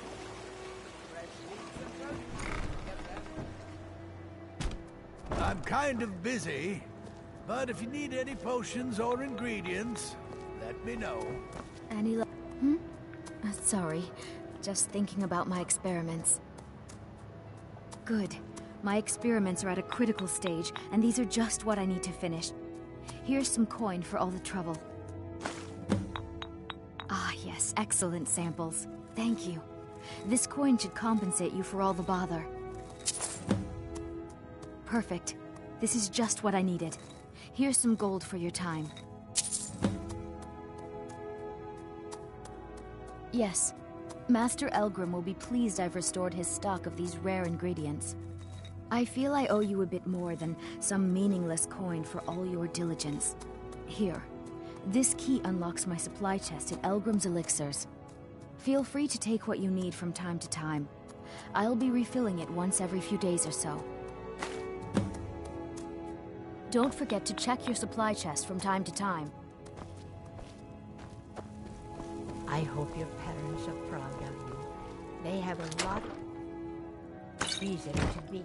I'm kind of busy, but if you need any potions or ingredients, let me know. Any sorry. Just thinking about my experiments. Good. My experiments are at a critical stage, and these are just what I need to finish. Here's some coin for all the trouble. Ah, yes. Excellent samples. Thank you. This coin should compensate you for all the bother. Perfect. This is just what I needed. Here's some gold for your time. Yes. Master Elgrim will be pleased I've restored his stock of these rare ingredients. I feel I owe you a bit more than some meaningless coin for all your diligence. Here. This key unlocks my supply chest at Elgrim's Elixirs. Feel free to take what you need from time to time. I'll be refilling it once every few days or so. Don't forget to check your supply chest from time to time. I hope your parents are proud of you. They have a lot of reason to be.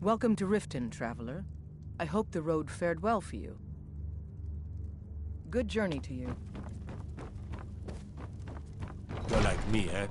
Welcome to Riften, traveler. I hope the road fared well for you. Good journey to you. You're like me, eh?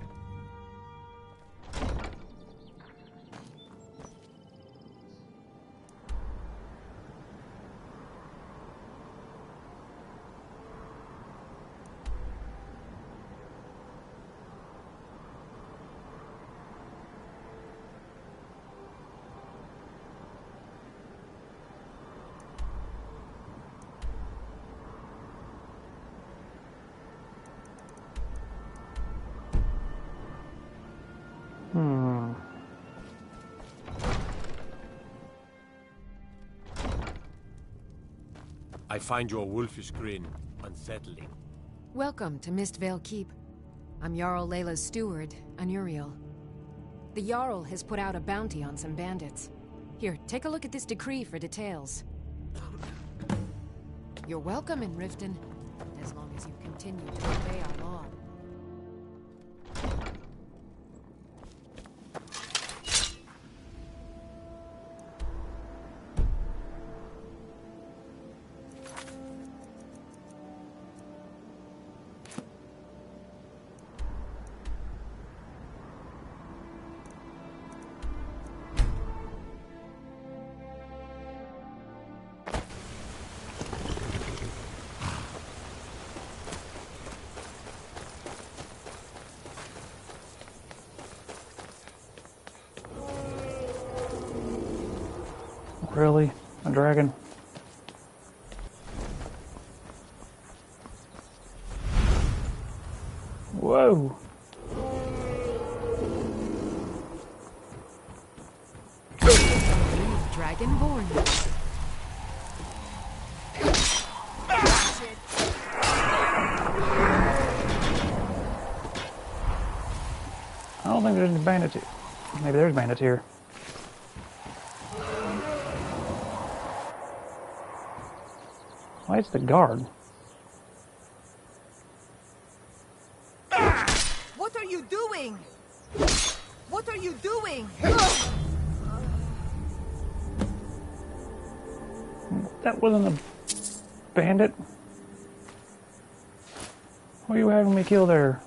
I find your wolfish grin unsettling. Welcome to Mistvale Keep. I'm Jarl Layla's steward, Anuriel. The Jarl has put out a bounty on some bandits. Here, take a look at this decree for details. You're welcome in Riften, as long as you continue to obey our law. Really? A dragon. Whoa. Dragonborn. I don't think there's any bandits here. Maybe there's bandits here. Why is the guard? What are you doing? What are you doing? That wasn't a bandit. What are you having me kill there?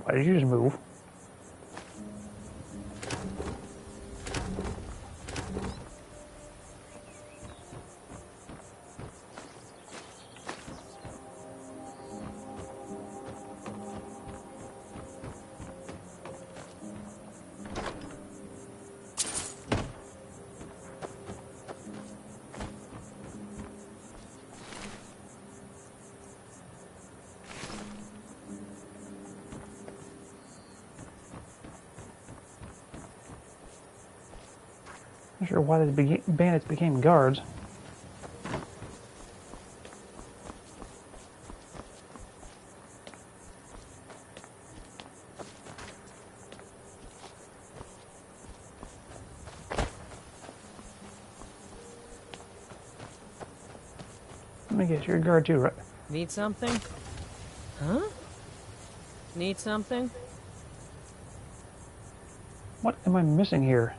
Why did you just move? Not sure why the bandits became guards. Let me guess, you're a guard too, right? Need something? Huh? Need something? What am I missing here?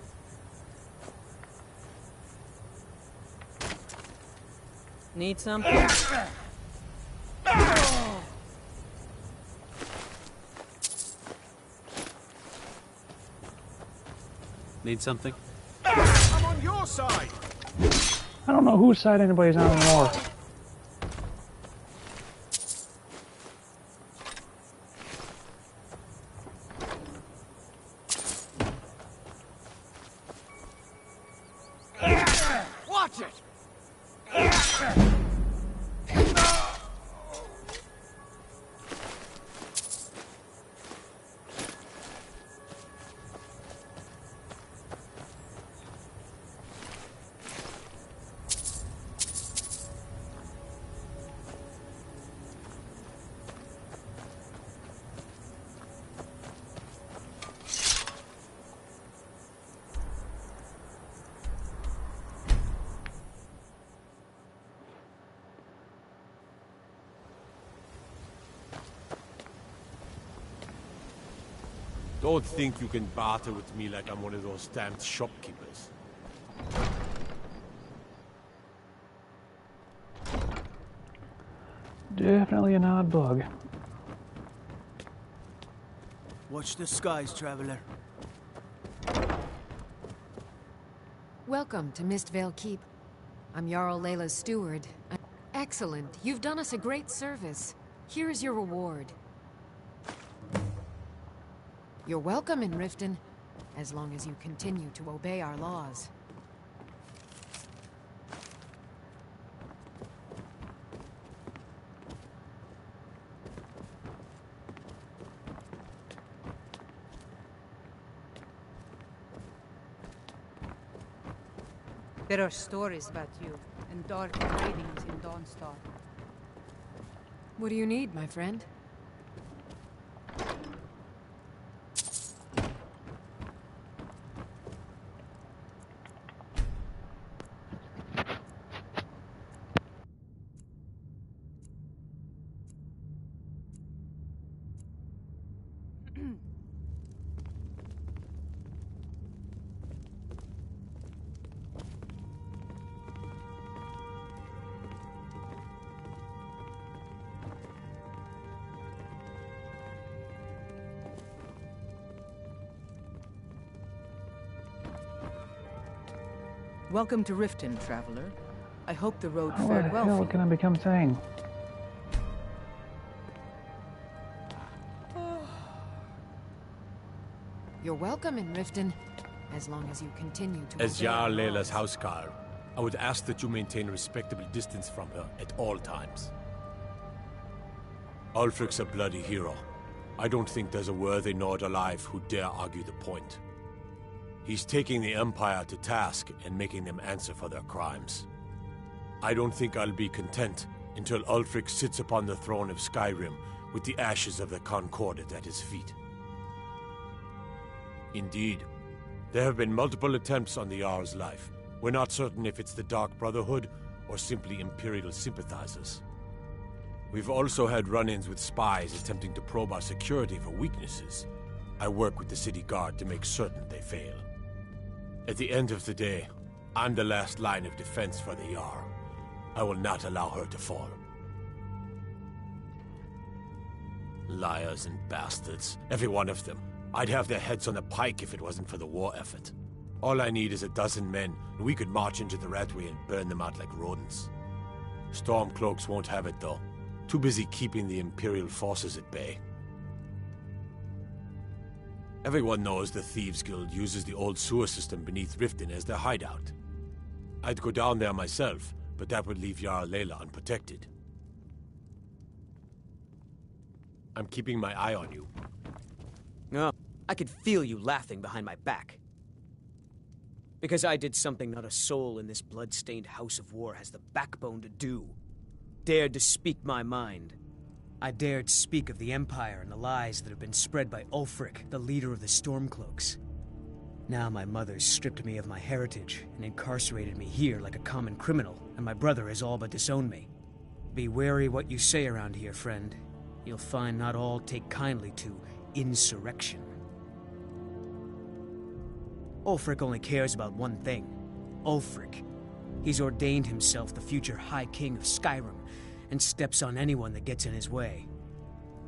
Need something? Need something? I'm on your side. I don't know whose side anybody's on anymore. Watch it. Don't think you can barter with me like I'm one of those damned shopkeepers. Definitely an odd bug. Watch the skies, traveler. Welcome to Mistvale Keep. I'm Jarl Layla's steward. Excellent. You've done us a great service. Here is your reward. You're welcome in Riften, as long as you continue to obey our laws. There are stories about you, and dark tidings in Dawnstar. What do you need, my friend? Welcome to Riften, traveler. I hope the road How the fared well hell for you. can I become Thane? You're welcome in Riften, as long as you continue to As obey our Jarl Layla's laws. housecarl, I would ask that you maintain a respectable distance from her at all times. Ulfric's a bloody hero. I don't think there's a worthy Nord alive who dare argue the point. He's taking the Empire to task and making them answer for their crimes. I don't think I'll be content until Ulfric sits upon the throne of Skyrim with the ashes of the Concordat at his feet. Indeed, there have been multiple attempts on the Jarl's life. We're not certain if it's the Dark Brotherhood or simply Imperial sympathizers. We've also had run-ins with spies attempting to probe our security for weaknesses. I work with the city guard to make certain they fail. At the end of the day, I'm the last line of defense for the Jarl. I will not allow her to fall. Liars and bastards, every one of them. I'd have their heads on a pike if it wasn't for the war effort. All I need is a dozen men, and we could march into the Ratway and burn them out like rodents. Stormcloaks won't have it, though. Too busy keeping the Imperial forces at bay. Everyone knows the Thieves Guild uses the old sewer system beneath Riften as their hideout. I'd go down there myself, but that would leave Jarl Layla unprotected. I'm keeping my eye on you. Oh, I could feel you laughing behind my back. Because I did something not a soul in this blood-stained house of war has the backbone to do. Dared to speak my mind. I dared speak of the Empire and the lies that have been spread by Ulfric, the leader of the Stormcloaks. Now my mother's stripped me of my heritage and incarcerated me here like a common criminal, and my brother has all but disowned me. Be wary what you say around here, friend. You'll find not all take kindly to insurrection. Ulfric only cares about one thing. Ulfric. He's ordained himself the future High King of Skyrim, and steps on anyone that gets in his way.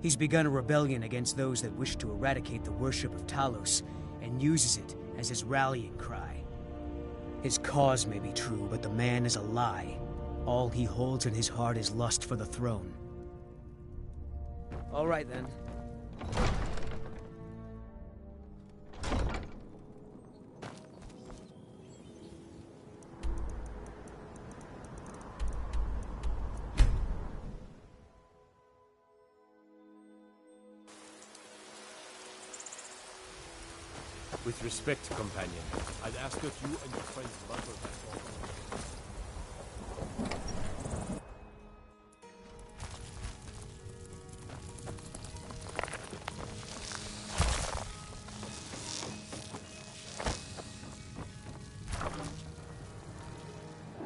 He's begun a rebellion against those that wish to eradicate the worship of Talos, and uses it as his rallying cry. His cause may be true, but the man is a lie. All he holds in his heart is lust for the throne. All right, then. With respect, companion, I'd ask that you and your friends muzzle that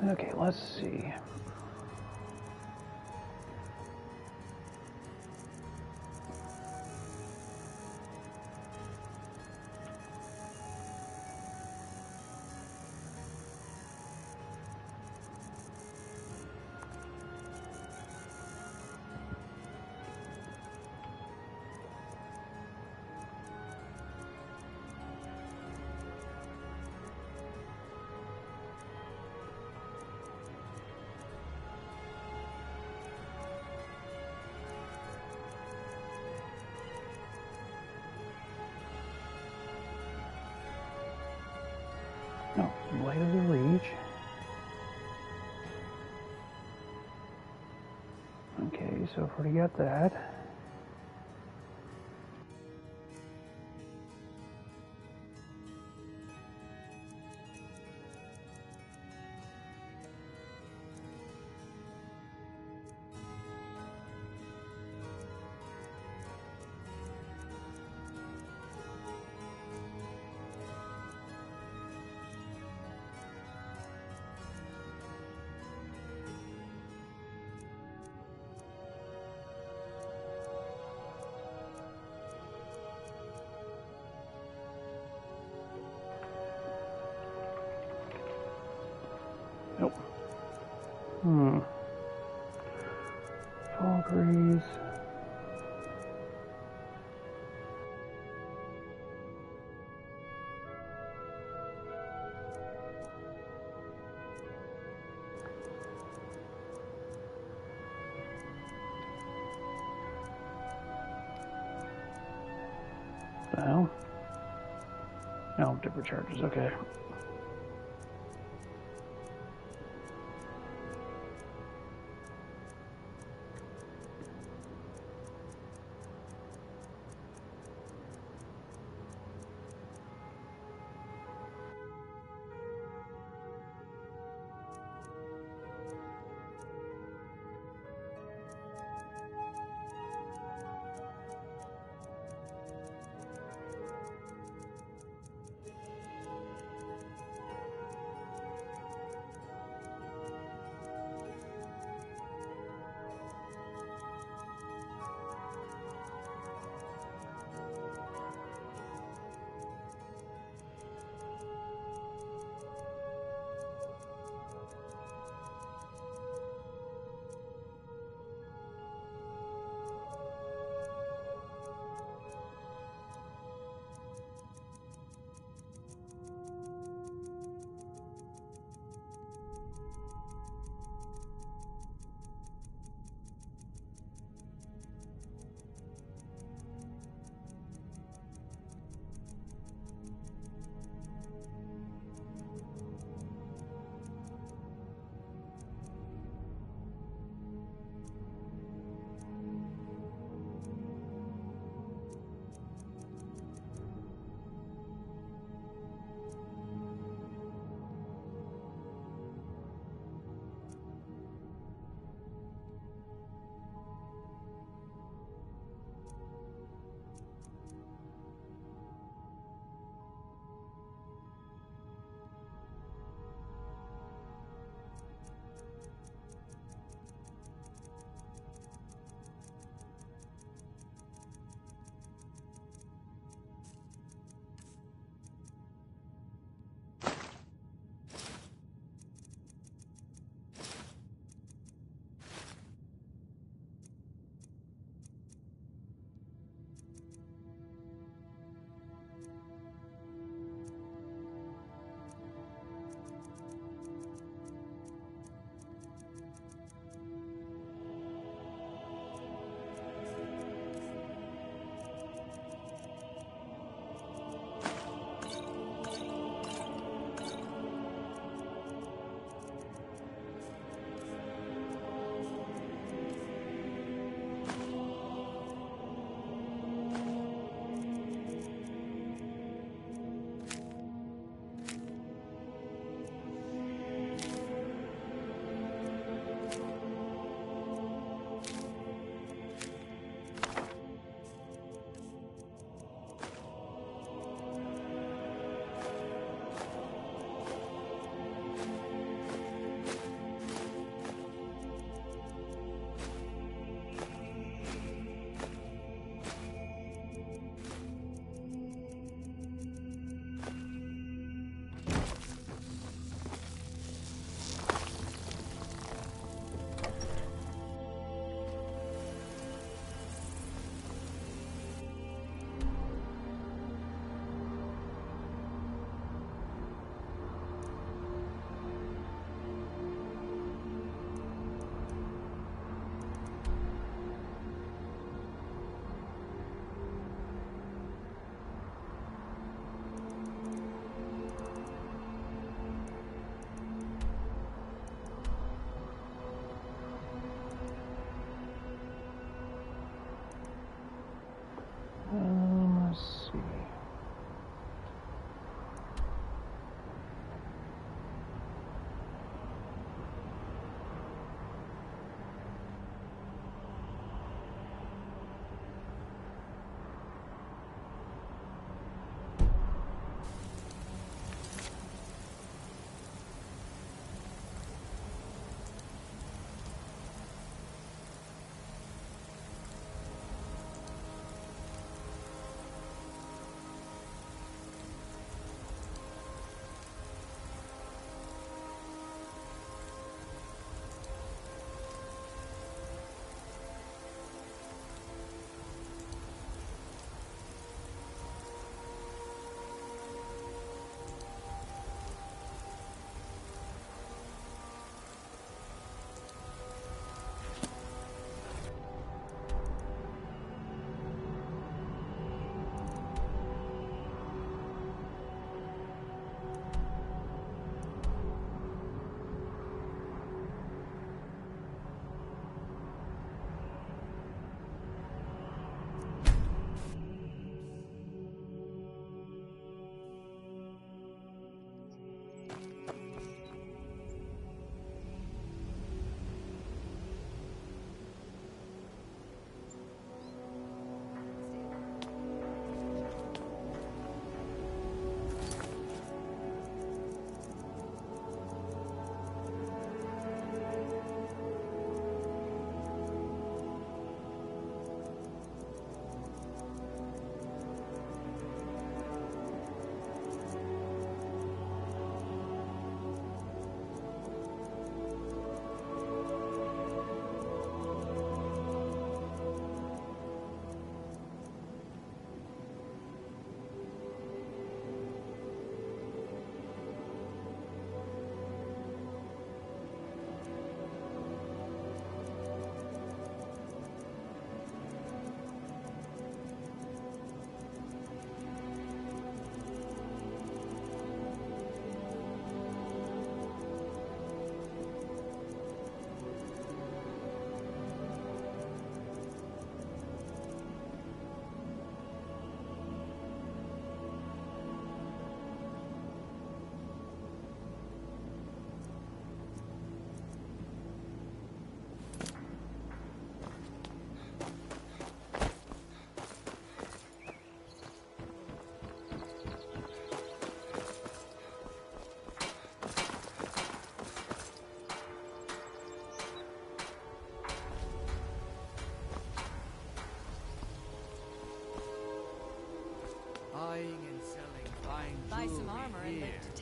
all. Okay, let's see. No, Blade of the Reach. Okay, so I've already got that. Nope. Falkreys. Well. No, different charges, okay.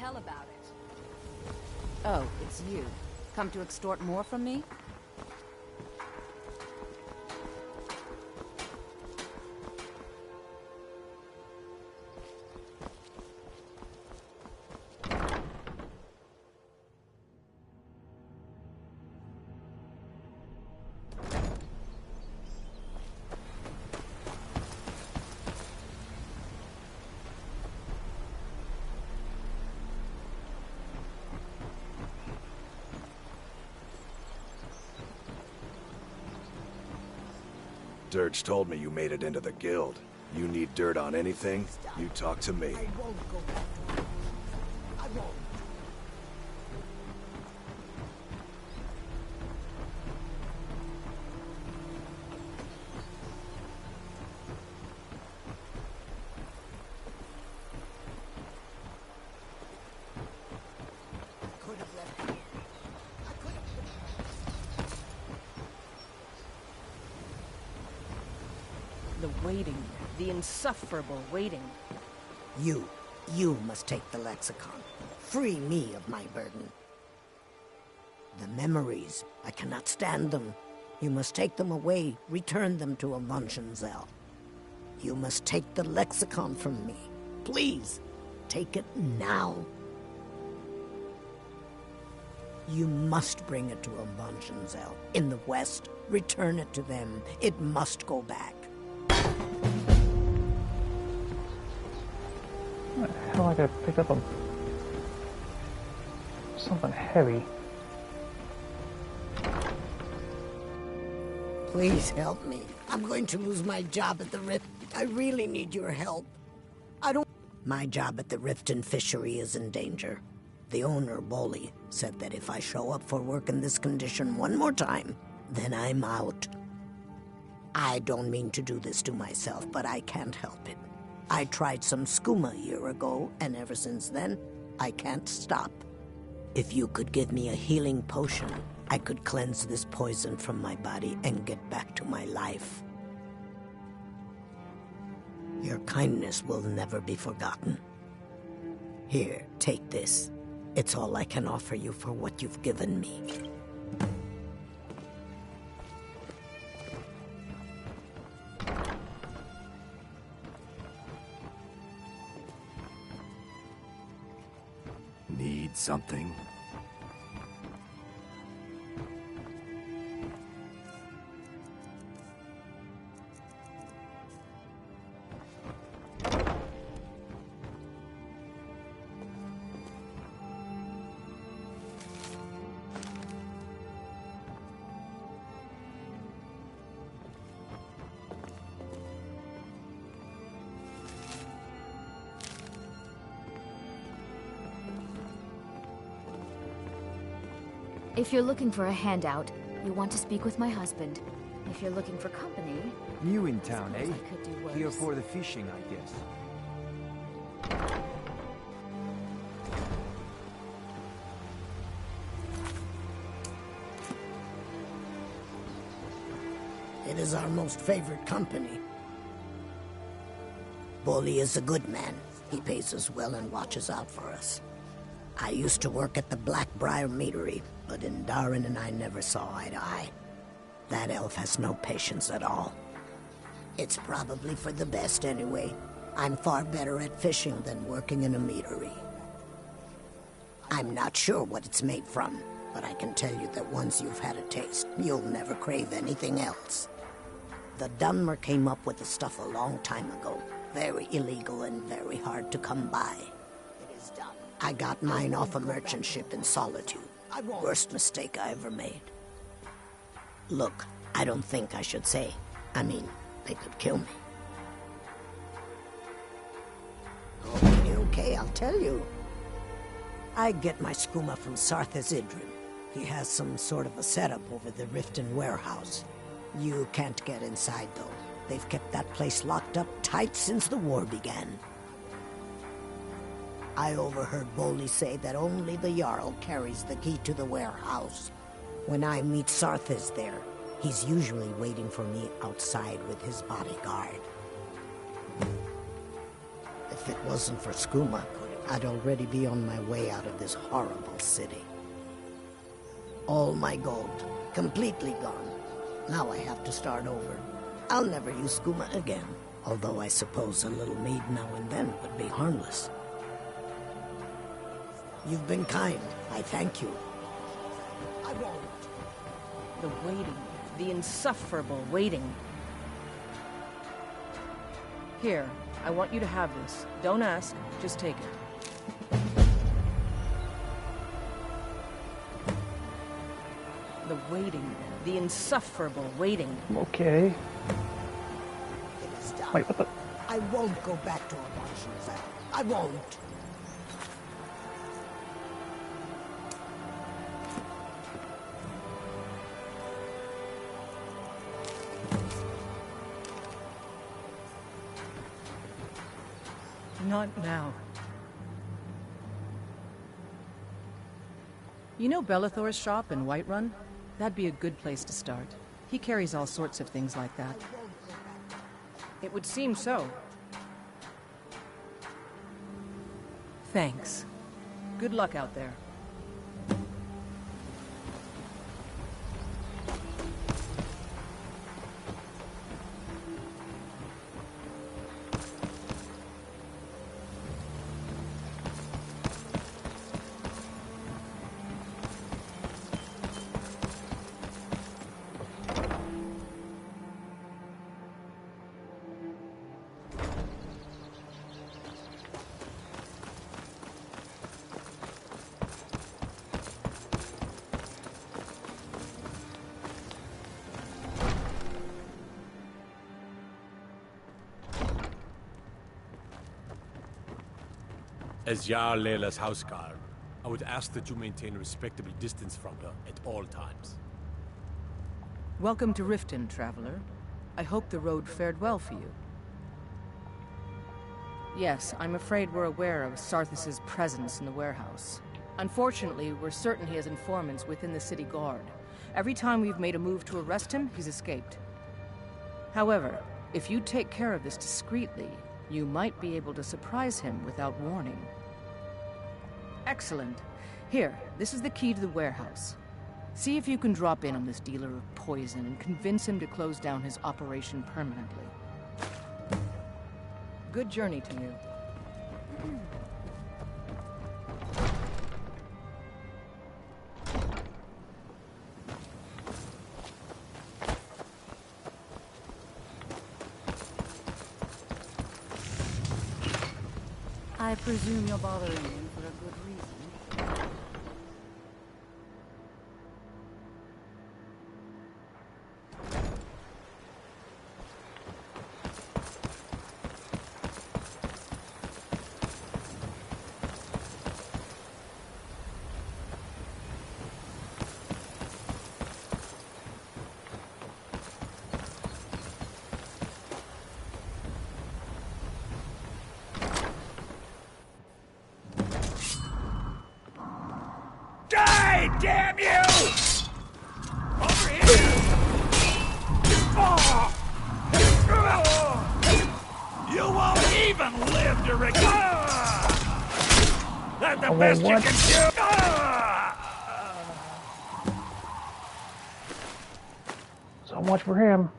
tell about it. Oh, it's you. Come to extort more from me? Dirge told me you made it into the guild. You need dirt on anything, you talk to me. I won't go back to it. I won't. The waiting. The insufferable waiting. You must take the lexicon. Free me of my burden. The memories, I cannot stand them. You must take them away, return them to Avonshenzell. You must take the lexicon from me. Please, take it now. You must bring it to Avonshenzell. In the west, return it to them. It must go back. I feel like I picked up something heavy. Please help me. I'm going to lose my job at the Rift. I really need your help. My job at the Riften Fishery is in danger. The owner, Bolly, said that if I show up for work in this condition one more time, then I'm out. I don't mean to do this to myself, but I can't help it. I tried some skooma a year ago, and ever since then, I can't stop. If you could give me a healing potion, I could cleanse this poison from my body and get back to my life. Your kindness will never be forgotten. Here, take this. It's all I can offer you for what you've given me. Need something? If you're looking for a handout, you want to speak with my husband. If you're looking for company... New in town, eh? I could do worse. Here for the fishing, I guess. It is our most favored company. Bolly is a good man. He pays us well and watches out for us. I used to work at the Blackbriar Meadery, but Indaren and I never saw eye to eye. That elf has no patience at all. It's probably for the best anyway. I'm far better at fishing than working in a meadery. I'm not sure what it's made from, but I can tell you that once you've had a taste, you'll never crave anything else. The Dunmer came up with the stuff a long time ago. Very illegal and very hard to come by. It is done. I got mine off a merchant ship in Solitude. Worst mistake I ever made. Look, I don't think I should say. I mean, they could kill me. Okay, I'll tell you. I get my skooma from Sarthas Idrin. He has some sort of a setup over the Riften warehouse. You can't get inside, though. They've kept that place locked up tight since the war began. I overheard Bolly say that only the Jarl carries the key to the warehouse. When I meet Sarthas there, he's usually waiting for me outside with his bodyguard. If it wasn't for skooma, I'd already be on my way out of this horrible city. All my gold, completely gone. Now I have to start over. I'll never use skooma again, although I suppose a little mead now and then would be harmless. You've been kind. I thank you. I won't. The waiting. The insufferable waiting. Here, I want you to have this. Don't ask, just take it. The waiting. The insufferable waiting. Okay. It is done. Wait, what the? I won't go back to abortions. I won't. Not now. You know Bellathor's shop in Whiterun? That'd be a good place to start. He carries all sorts of things like that. It would seem so. Thanks. Good luck out there. As Jarl Layla's houseguard, I would ask that you maintain a respectable distance from her at all times. Welcome to Riften, traveler. I hope the road fared well for you. Yes, I'm afraid we're aware of Sarthis' presence in the warehouse. Unfortunately, we're certain he has informants within the city guard. Every time we've made a move to arrest him, he's escaped. However, if you take care of this discreetly, you might be able to surprise him without warning. Excellent. Here, this is the key to the warehouse. See if you can drop in on this dealer of poison and convince him to close down his operation permanently. Good journey to you. I presume you're bothering him for a good reason. Damn you! Over here! You won't even live to recover! That's the best you can do! So much for him.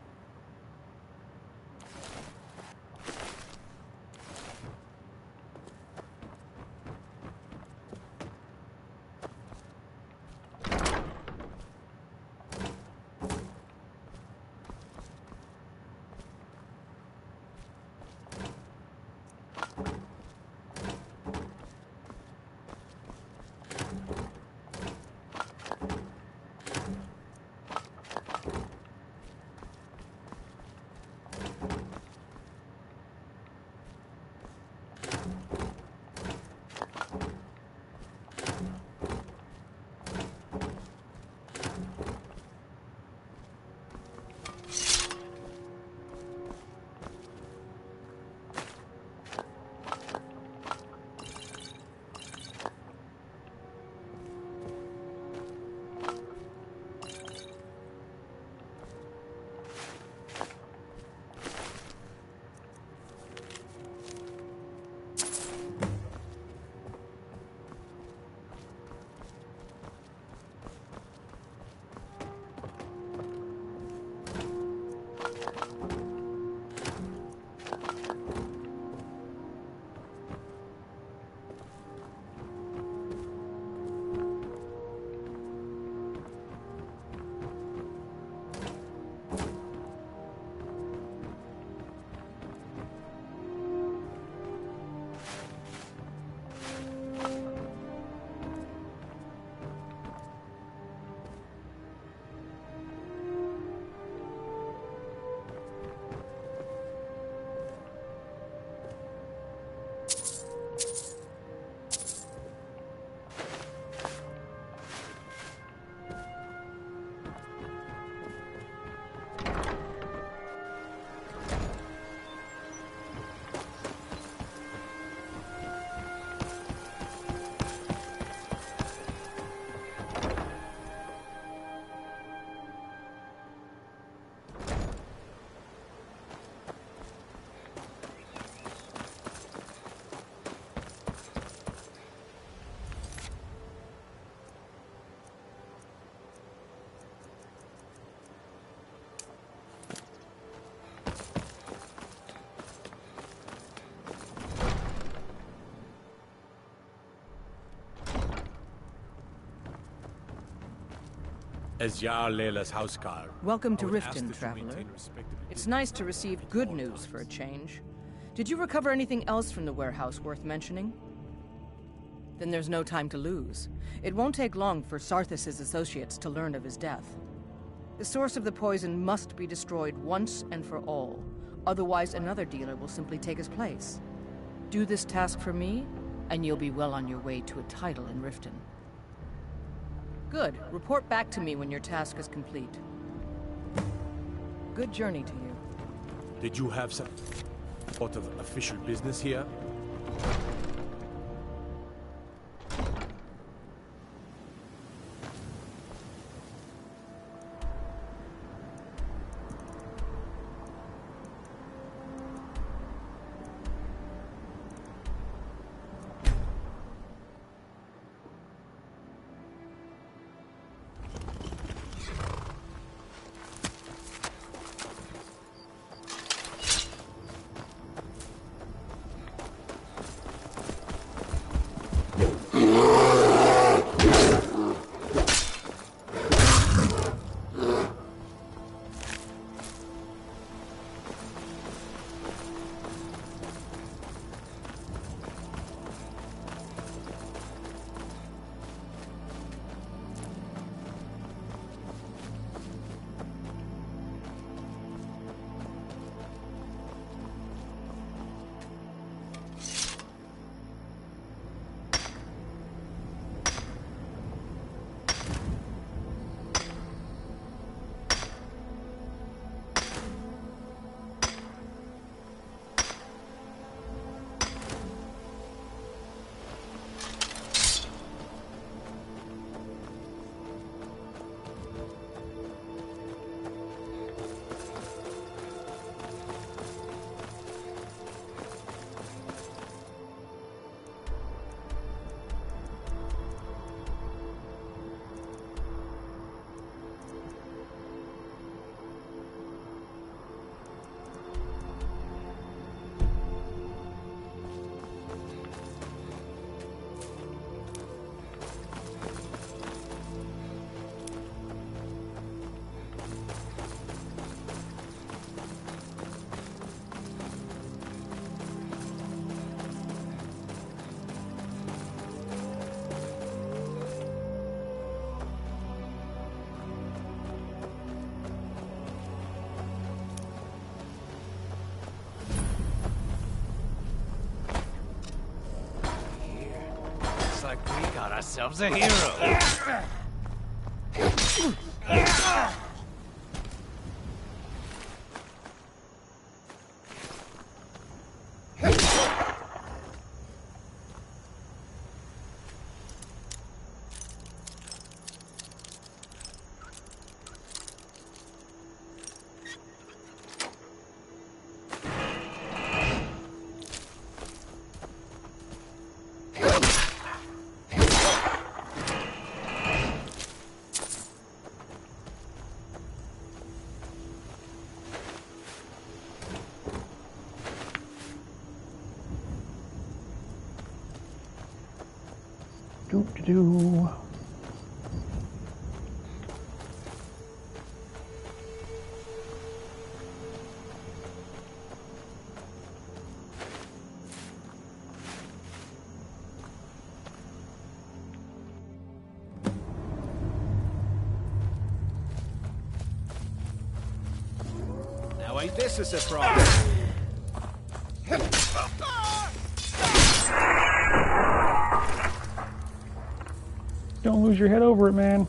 As Jarl Layla's houseguard. Welcome to I would ask Riften, that you traveler. maintain respectability. It's nice to receive good news for a change. Did you recover anything else from the warehouse worth mentioning? Then there's no time to lose. It won't take long for Sarthis' associates to learn of his death. The source of the poison must be destroyed once and for all. Otherwise, another dealer will simply take his place. Do this task for me, and you'll be well on your way to a title in Riften. Good. Report back to me when your task is complete. Good journey to you. Did you have some sort of official business here? Like we got ourselves a hero. Do-do-do. Now ain't this a surprise? Don't lose your head over it, man.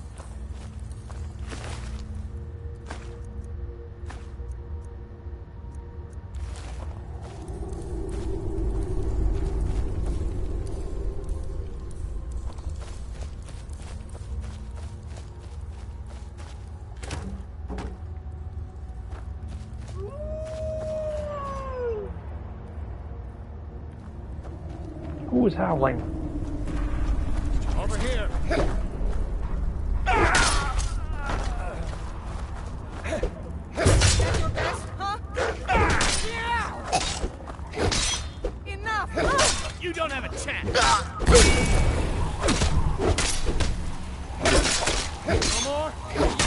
Who is howling? Over here. Enough! You don't have a chance. No more?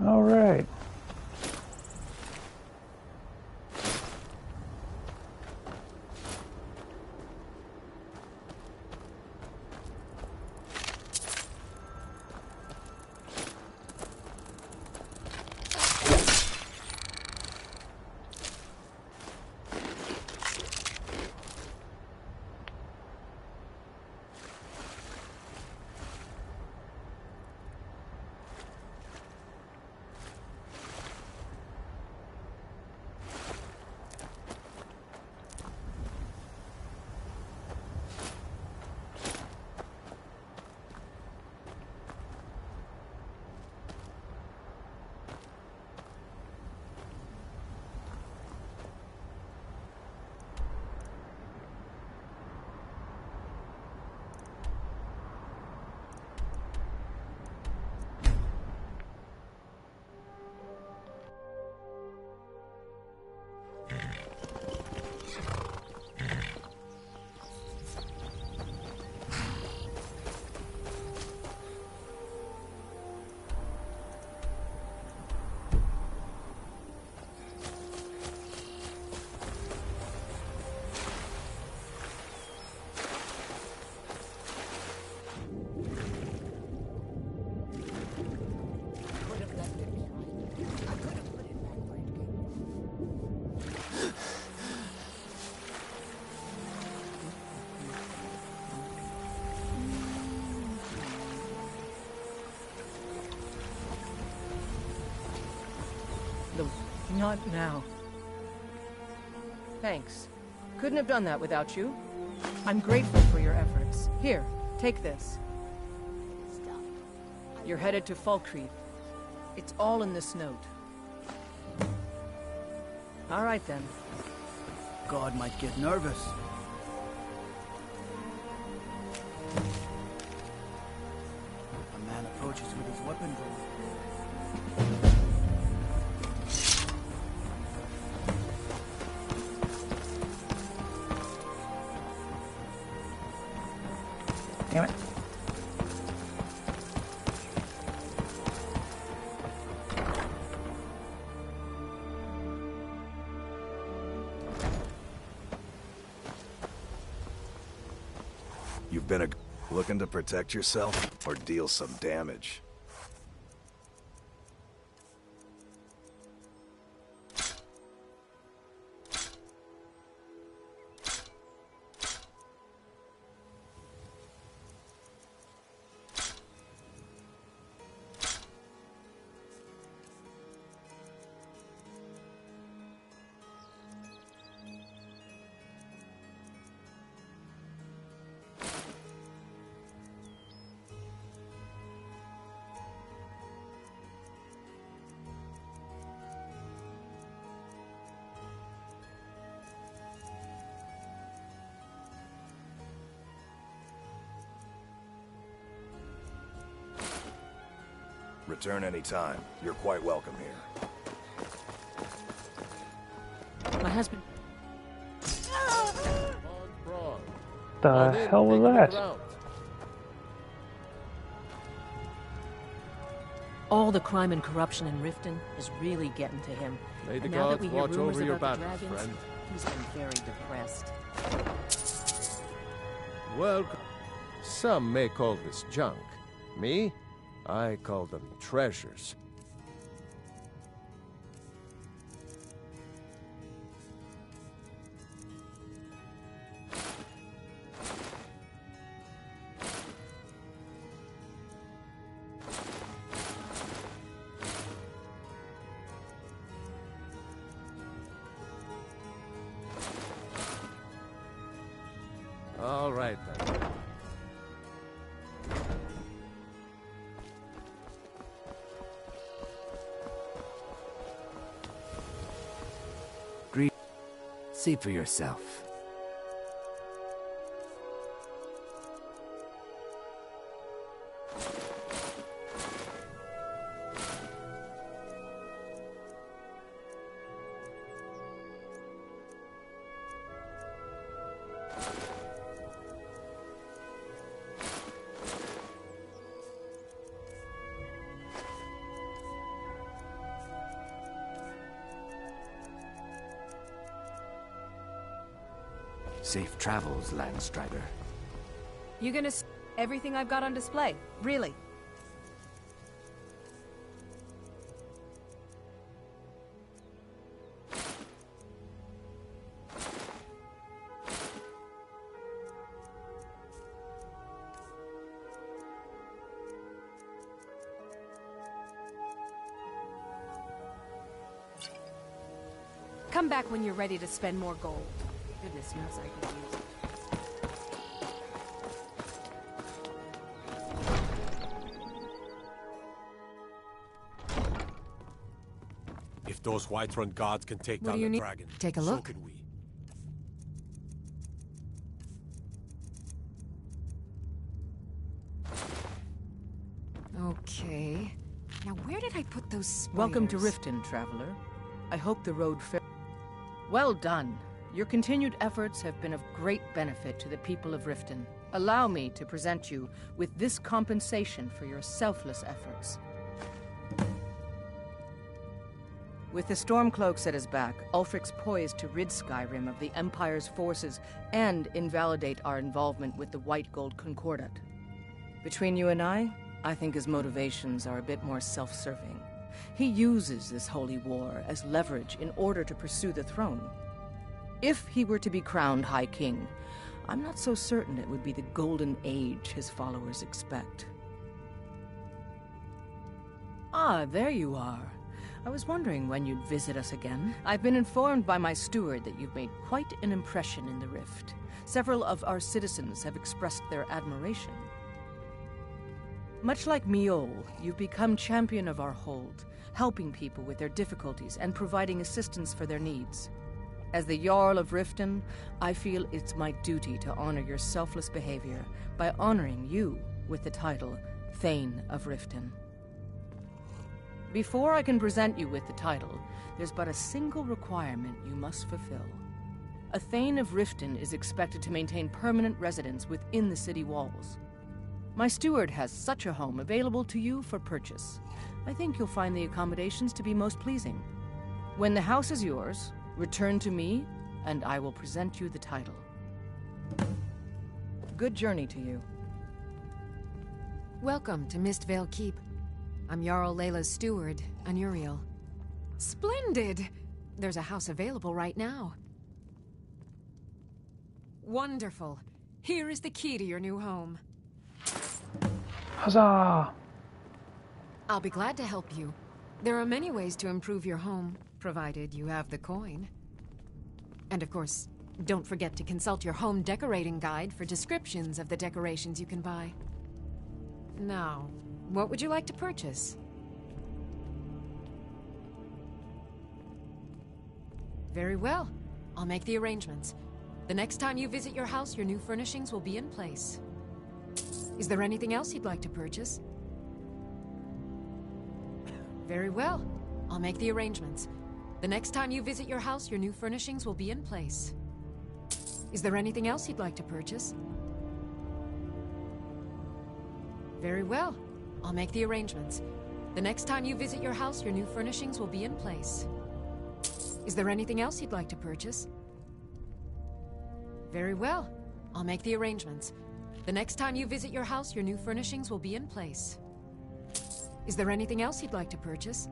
All right. Not now. Thanks. Couldn't have done that without you. I'm grateful for your efforts. Here, take this. You're headed to Falkreath. It's all in this note. All right, then. God might get nervous. A man approaches with his weapon drawn. Damn it. You've been looking to protect yourself or deal some damage? Return anytime. You're quite welcome here. My husband... The hell was that? All the crime and corruption in Riften is really getting to him. May the And now that gods we hear watch rumors over your about the battles, dragons, friend. he's been very depressed. Well, some may call this junk. Me? I call them treasures. All right, then. See for yourself. Safe travels, Landstrider. You gonna everything I've got on display? Really? Come back when you're ready to spend more gold. Goodness knows I could use it. If those Whiterun guards can take down the dragon, Take a so look. can we. Okay. Now where did I put those spiders? Welcome to Riften, traveler. I hope the road Well done. Your continued efforts have been of great benefit to the people of Riften. Allow me to present you with this compensation for your selfless efforts. With the Stormcloaks at his back, Ulfric's poised to rid Skyrim of the Empire's forces and invalidate our involvement with the White Gold Concordat. Between you and I think his motivations are a bit more self-serving. He uses this holy war as leverage in order to pursue the throne. If he were to be crowned High King, I'm not so certain it would be the golden age his followers expect. Ah, there you are. I was wondering when you'd visit us again. I've been informed by my steward that you've made quite an impression in the Rift. Several of our citizens have expressed their admiration. Much like Miol, you've become champion of our hold, helping people with their difficulties and providing assistance for their needs. As the Jarl of Riften, I feel it's my duty to honor your selfless behavior by honoring you with the title Thane of Riften. Before I can present you with the title, there's but a single requirement you must fulfill. A Thane of Riften is expected to maintain permanent residence within the city walls. My steward has such a home available to you for purchase. I think you'll find the accommodations to be most pleasing. When the house is yours, return to me, and I will present you the title. Good journey to you. Welcome to Mistvale Keep. I'm Jarl Layla's steward, Anuriel. Splendid! There's a house available right now. Wonderful. Here is the key to your new home. Huzzah! I'll be glad to help you. There are many ways to improve your home, provided you have the coin. And of course, don't forget to consult your home decorating guide for descriptions of the decorations you can buy. Now, what would you like to purchase? Very well. I'll make the arrangements. The next time you visit your house, your new furnishings will be in place. Is there anything else you'd like to purchase? Very well. I'll make the arrangements. The next time you visit your house, your new furnishings will be in place. Is there anything else you'd like to purchase? Very well. I'll make the arrangements. The next time you visit your house, your new furnishings will be in place. Is there anything else you'd like to purchase? Very well. I'll make the arrangements. The next time you visit your house, your new furnishings will be in place. Is there anything else you'd like to purchase?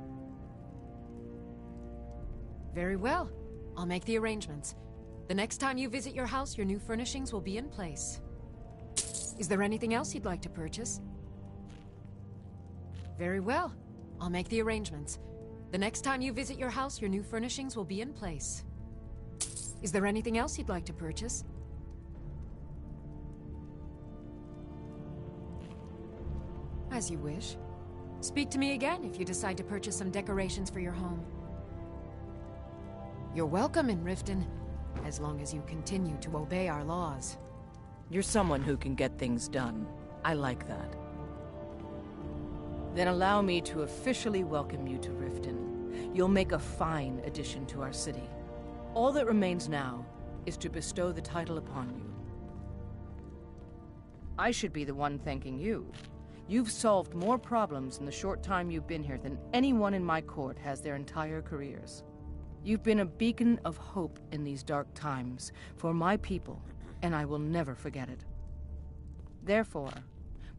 Very well. I'll make the arrangements. The next time you visit your house, your new furnishings will be in place. Is there anything else you'd like to purchase? Very well. I'll make the arrangements. The next time you visit your house, your new furnishings will be in place. Is there anything else you'd like to purchase? As you wish. Speak to me again if you decide to purchase some decorations for your home. You're welcome in Riften, as long as you continue to obey our laws. You're someone who can get things done. I like that. Then allow me to officially welcome you to Riften. You'll make a fine addition to our city. All that remains now is to bestow the title upon you. I should be the one thanking you. You've solved more problems in the short time you've been here than anyone in my court has their entire careers. You've been a beacon of hope in these dark times for my people, and I will never forget it. Therefore,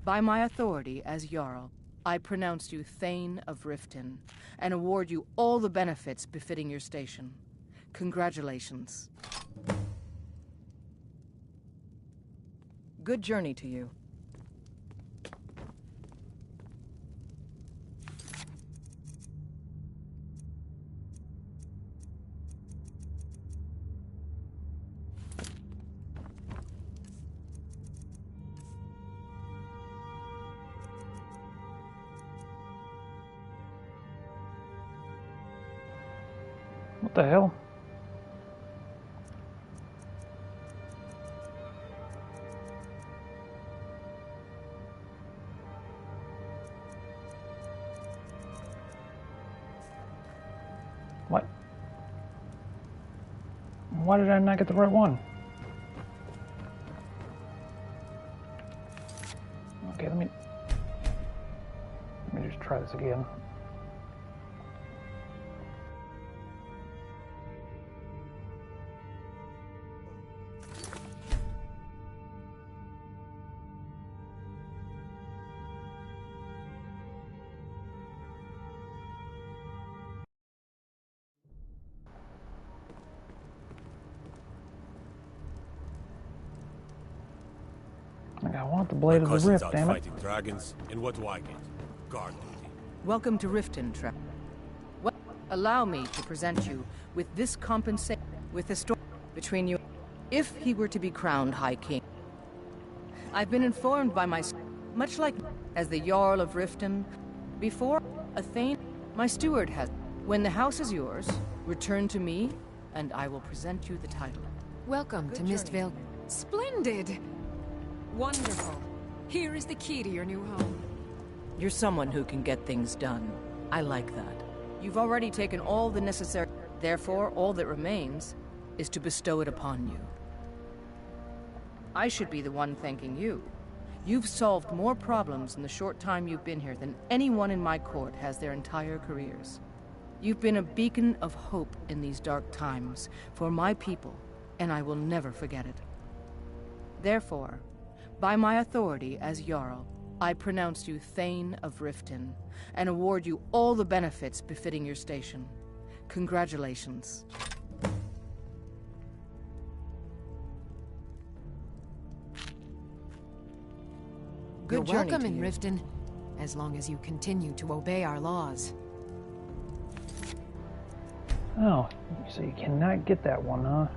by my authority as Jarl, I pronounce you Thane of Riften, and award you all the benefits befitting your station. Congratulations. Good journey to you. What the hell? What? Why did I not get the right one? Okay, let me just try this again. I want the blade of the rift, out damn it. fighting dragons, and what do I get? Guard duty. Welcome to Riften, allow me to present you with this compensation, with the story between you, if he were to be crowned High King. I've been informed by my, much like as the Jarl of Riften, before a Thane, my steward has. When the house is yours, return to me, and I will present you the title. Welcome to Mistvale. Splendid! Wonderful. Here is the key to your new home. You're someone who can get things done. I like that. You've already taken all the necessary... Therefore, all that remains is to bestow it upon you. I should be the one thanking you. You've solved more problems in the short time you've been here than anyone in my court has their entire careers. You've been a beacon of hope in these dark times for my people, and I will never forget it. Therefore, by my authority as Jarl, I pronounce you Thane of Riften, and award you all the benefits befitting your station. Congratulations. You're Good journey welcome to in you. Riften, as long as you continue to obey our laws. Oh, so you cannot get that one, huh?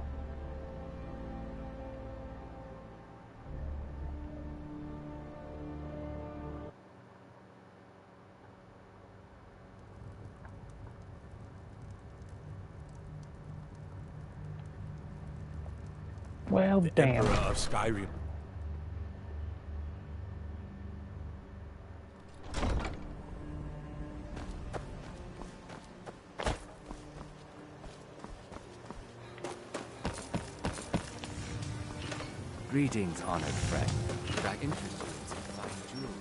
Well, damn. Emperor of Skyrim. Greetings, honored friend. Should I interest you in some fine jewels?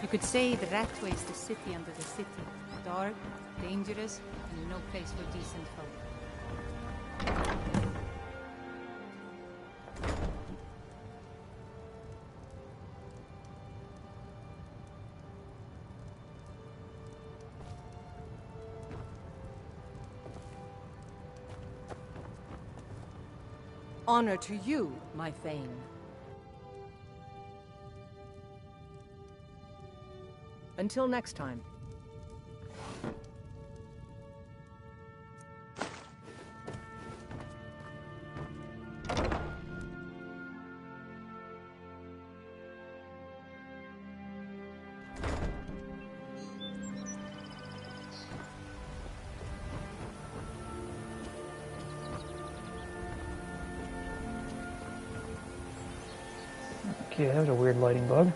You could say the Ratway is the city under the city. Dark, dangerous, and no place for decent folk. Honor to you, my Thane. Until next time. Okay, that was a weird lighting bug.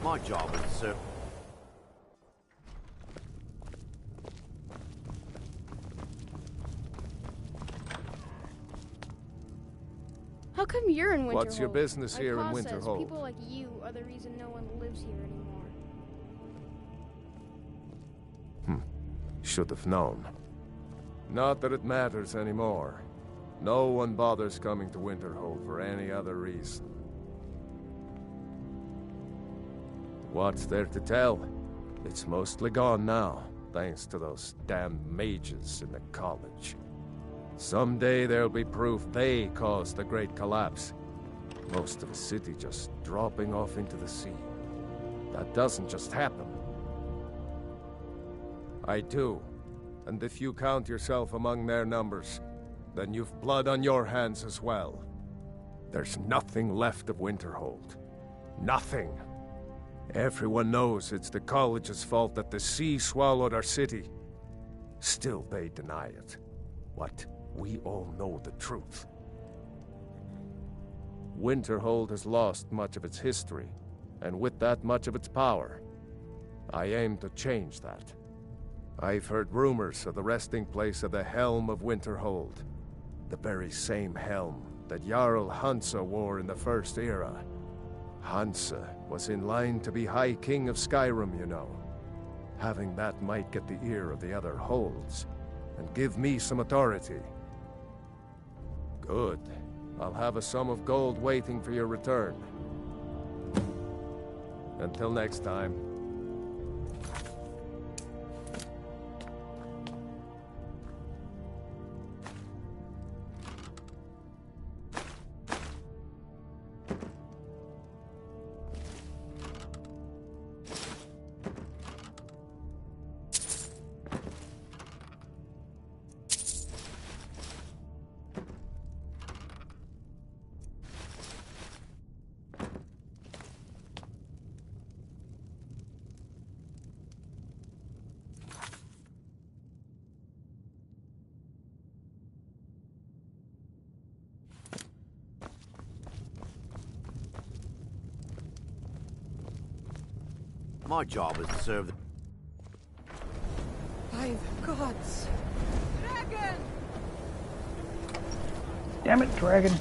My job is to serve. How come you're in Winterhold? What's your business here in My pa says Winterhold? people like you are the reason no one lives here anymore. Should have known. Not that it matters anymore. No one bothers coming to Winterhold for any other reason. What's there to tell? It's mostly gone now, thanks to those damn mages in the college. Someday there'll be proof they caused the Great Collapse. Most of the city just dropping off into the sea. That doesn't just happen. I do. And if you count yourself among their numbers, then you've blood on your hands as well. There's nothing left of Winterhold. Nothing. Everyone knows it's the college's fault that the sea swallowed our city. Still they deny it. What? We all know the truth. Winterhold has lost much of its history, and with that much of its power. I aim to change that. I've heard rumors of the resting place of the Helm of Winterhold. The very same helm that Jarl Hansa wore in the First Era. Hansa was in line to be High King of Skyrim, you know. Having that might get the ear of the other holds, and give me some authority. Good. I'll have a sum of gold waiting for your return. Until next time. My job is to serve the... By the gods! Dragon! Damn it, dragon.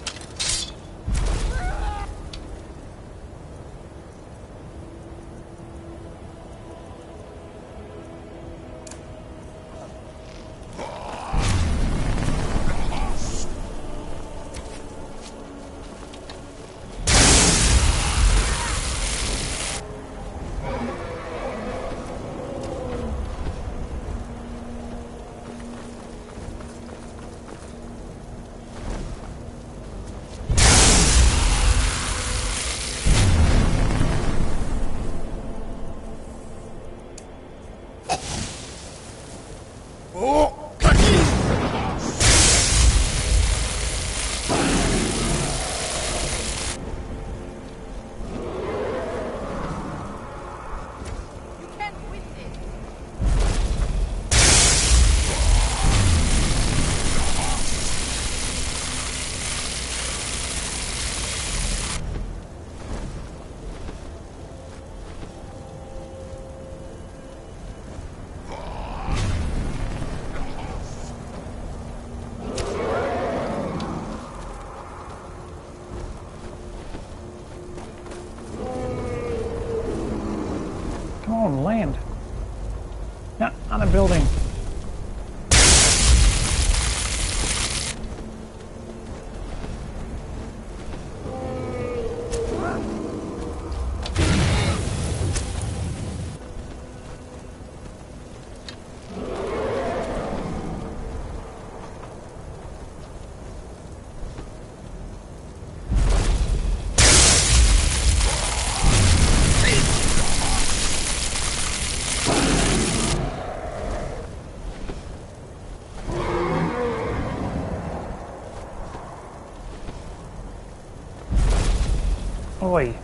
Land. Not on a building. Oi.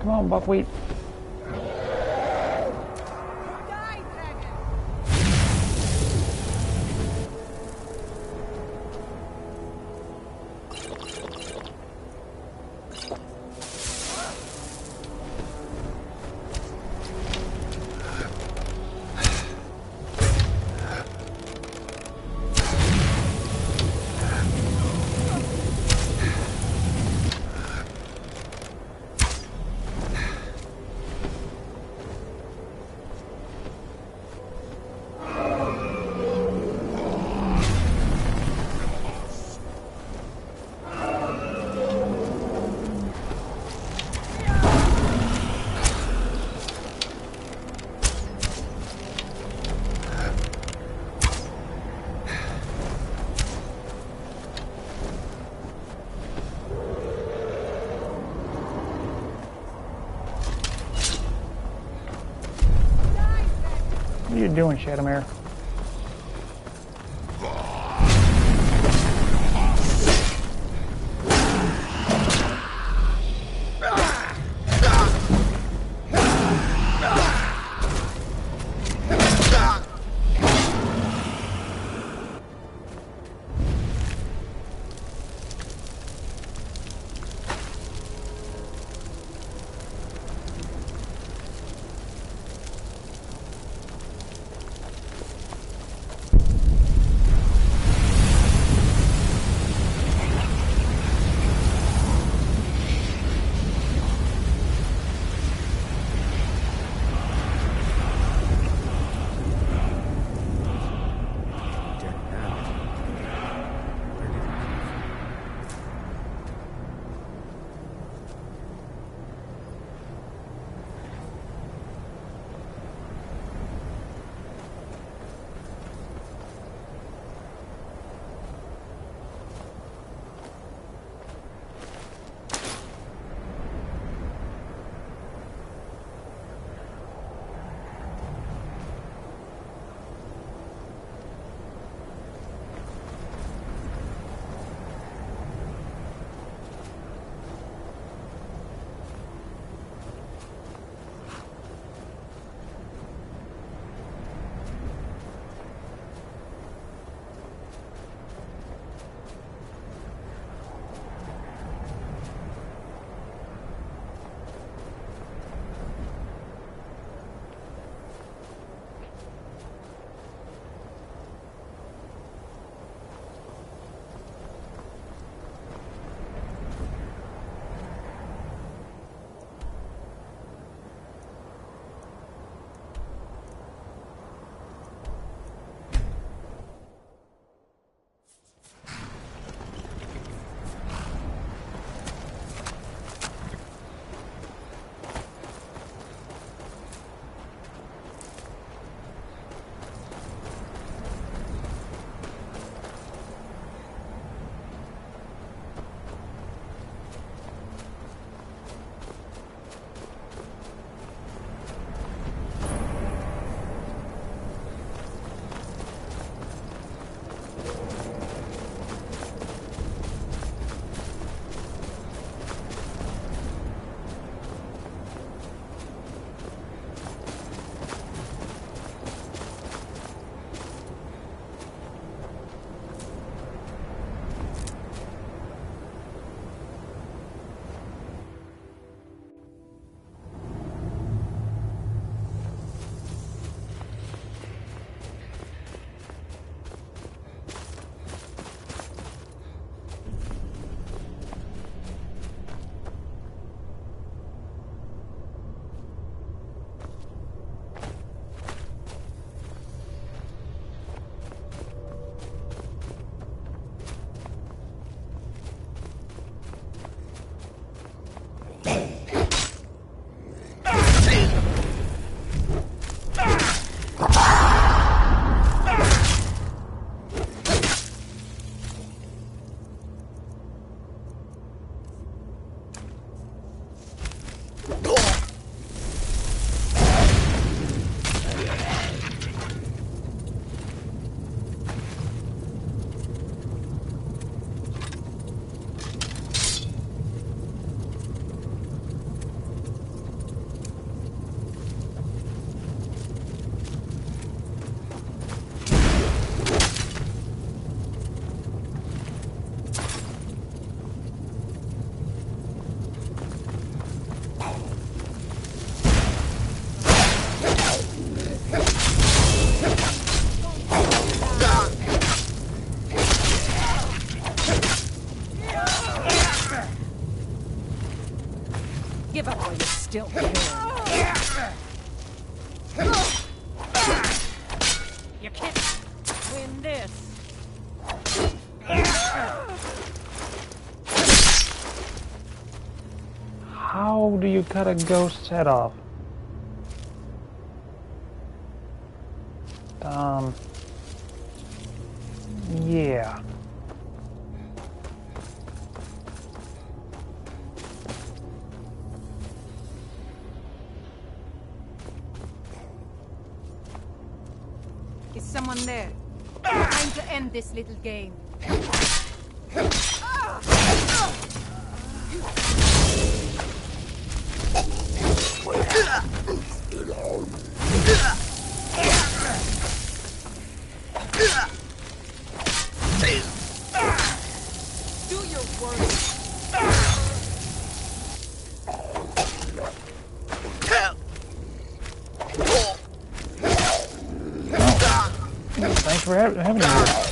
Come on, buckwheat. What are you doing, Shadowmere? Give up while you're still here. You can't win this. How do you cut a ghost's head off? Yeah. Is someone there? Time to end this little game. Do your work. Thanks for having me here.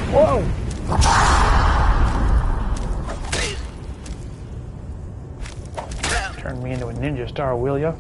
Whoa! Turn me into a ninja star, will ya?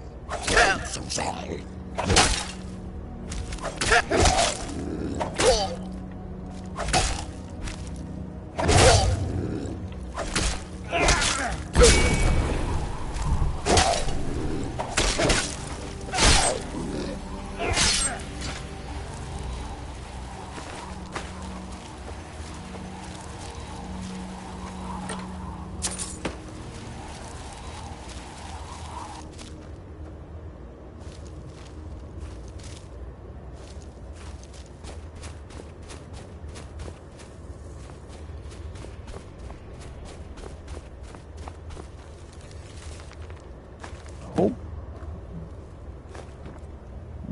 Oh.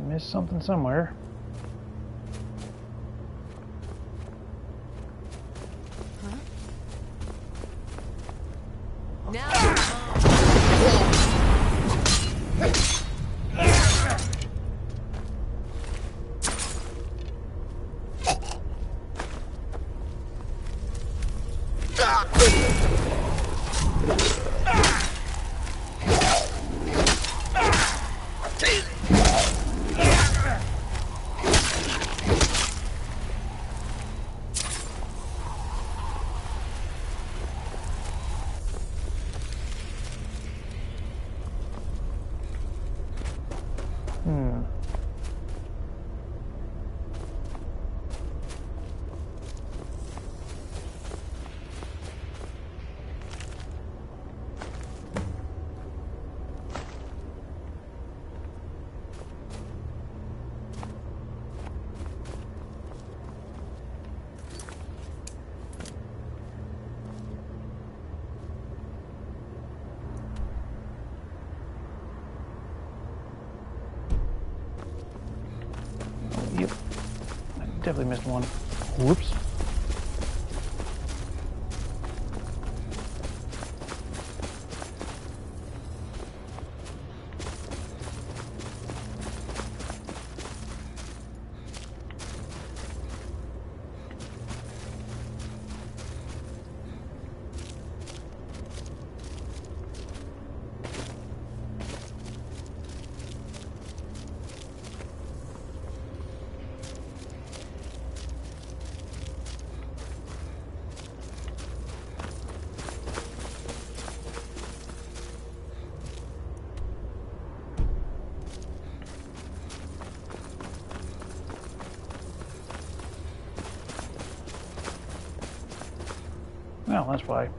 Missed something somewhere. Definitely missed one. Whoops. Well, that's why.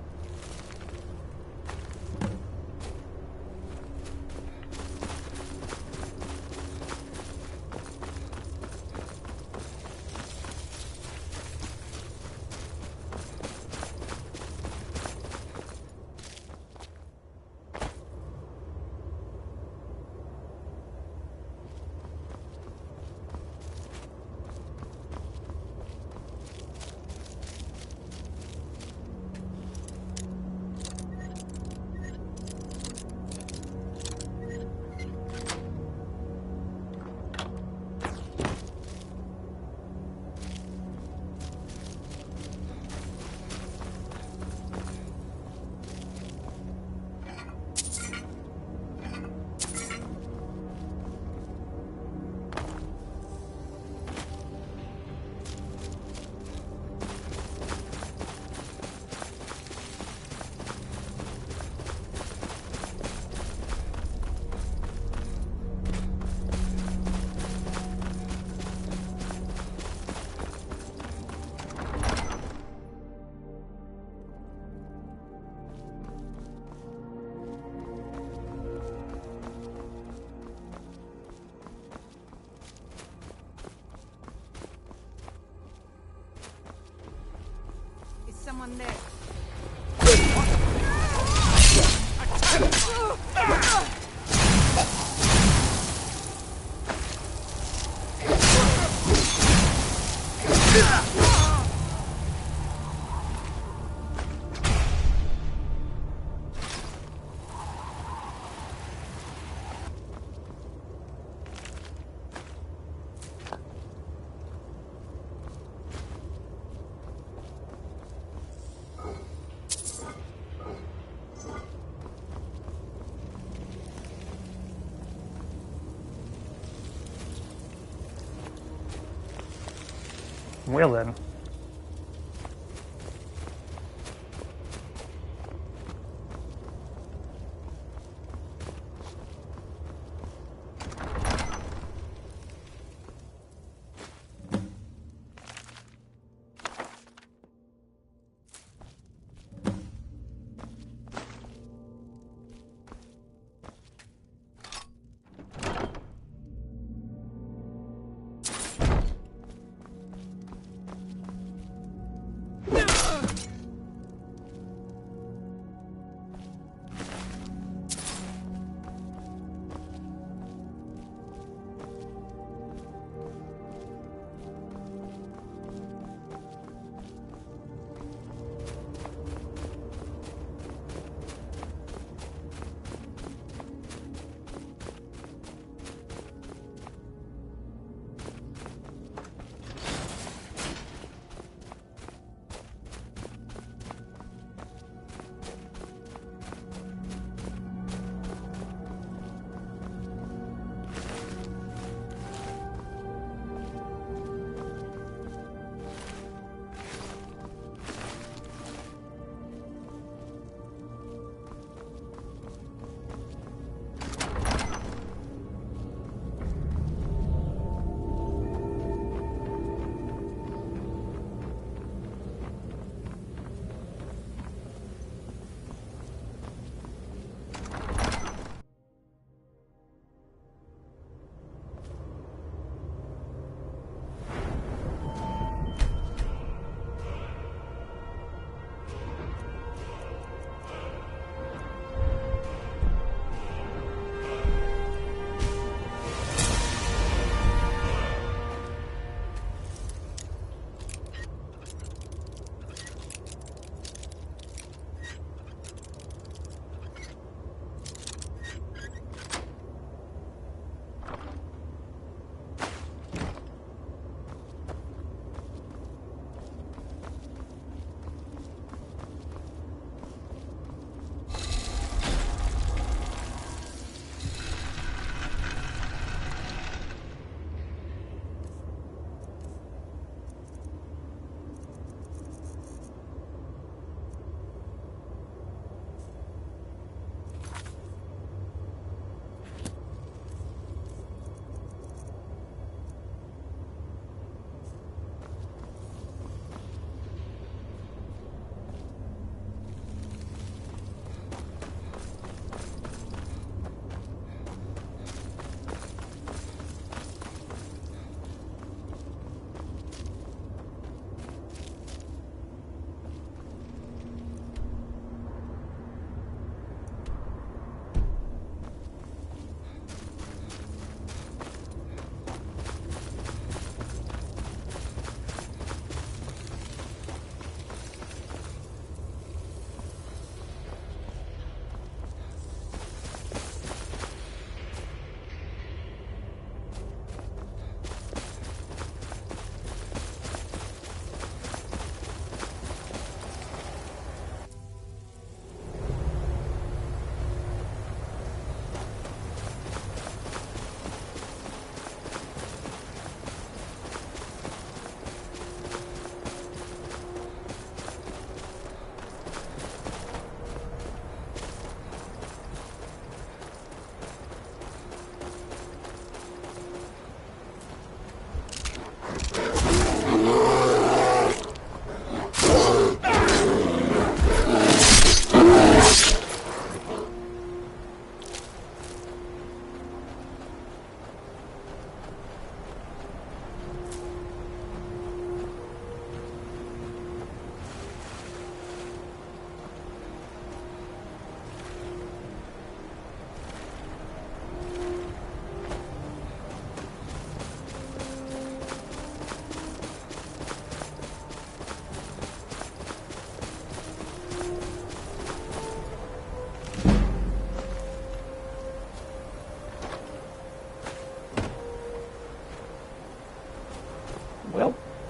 Someone there. Well then.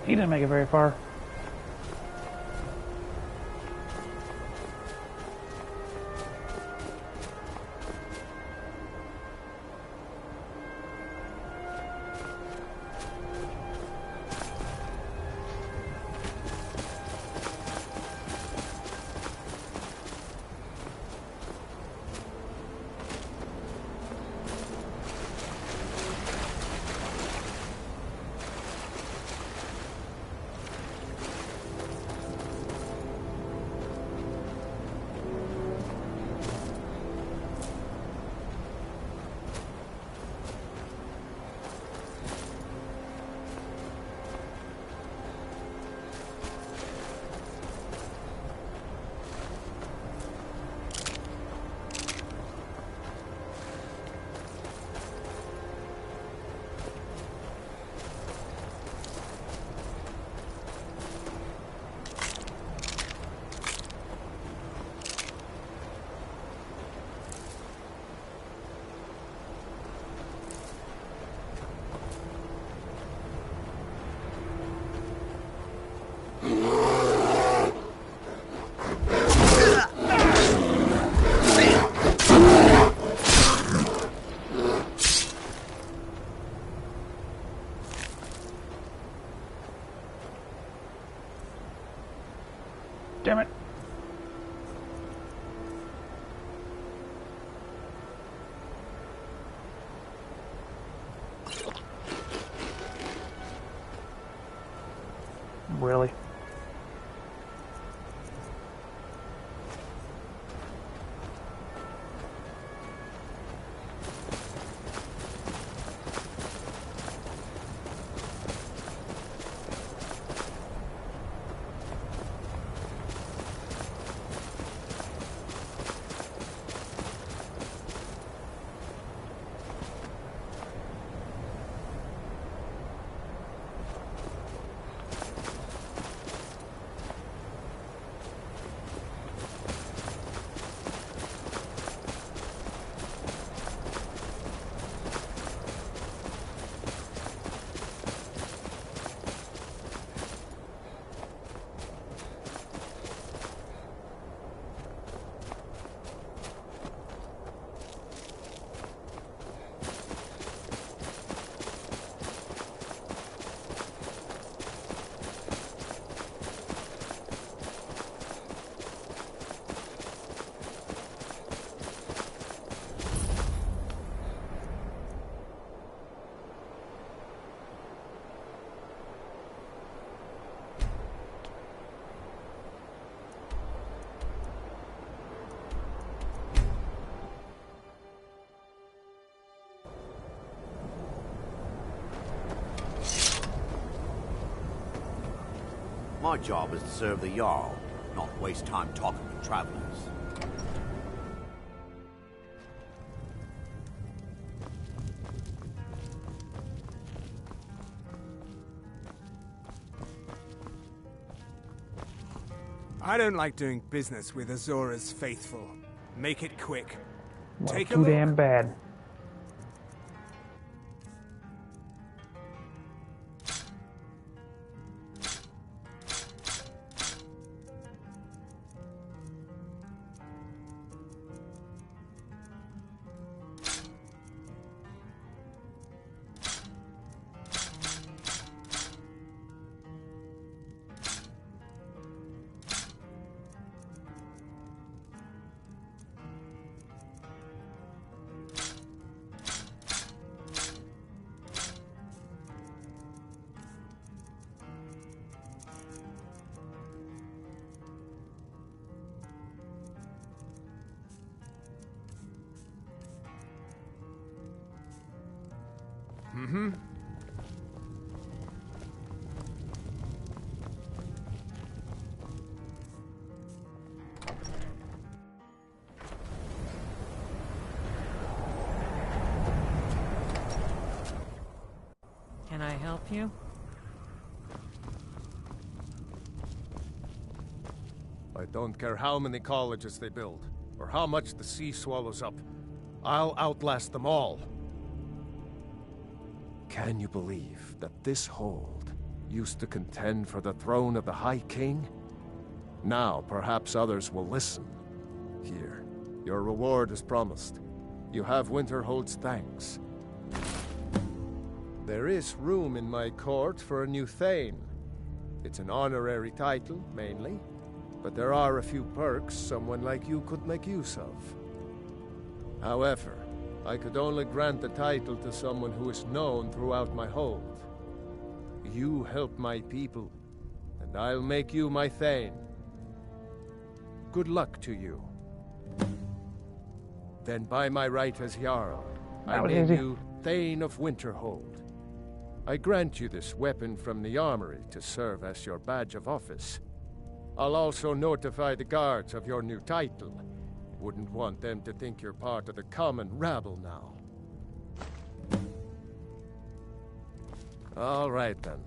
He didn't make it very far. Damn it. Really? My job is to serve the Jarl, not waste time talking to travelers. I don't like doing business with Azora's faithful. Make it quick. Well, Take a too look. damn bad. Mm-hmm. Can I help you? I don't care how many colleges they build, or how much the sea swallows up. I'll outlast them all. Can you believe that this hold used to contend for the throne of the High King? Now, perhaps others will listen. Here, your reward is promised. You have Winterhold's thanks. There is room in my court for a new Thane. It's an honorary title, mainly, but there are a few perks someone like you could make use of. However, I could only grant the title to someone who is known throughout my hold. You help my people, and I'll make you my Thane. Good luck to you. Then by my right as Jarl, I name you Thane of Winterhold. I grant you this weapon from the armory to serve as your badge of office. I'll also notify the guards of your new title. Wouldn't want them to think you're part of the common rabble now. All right then.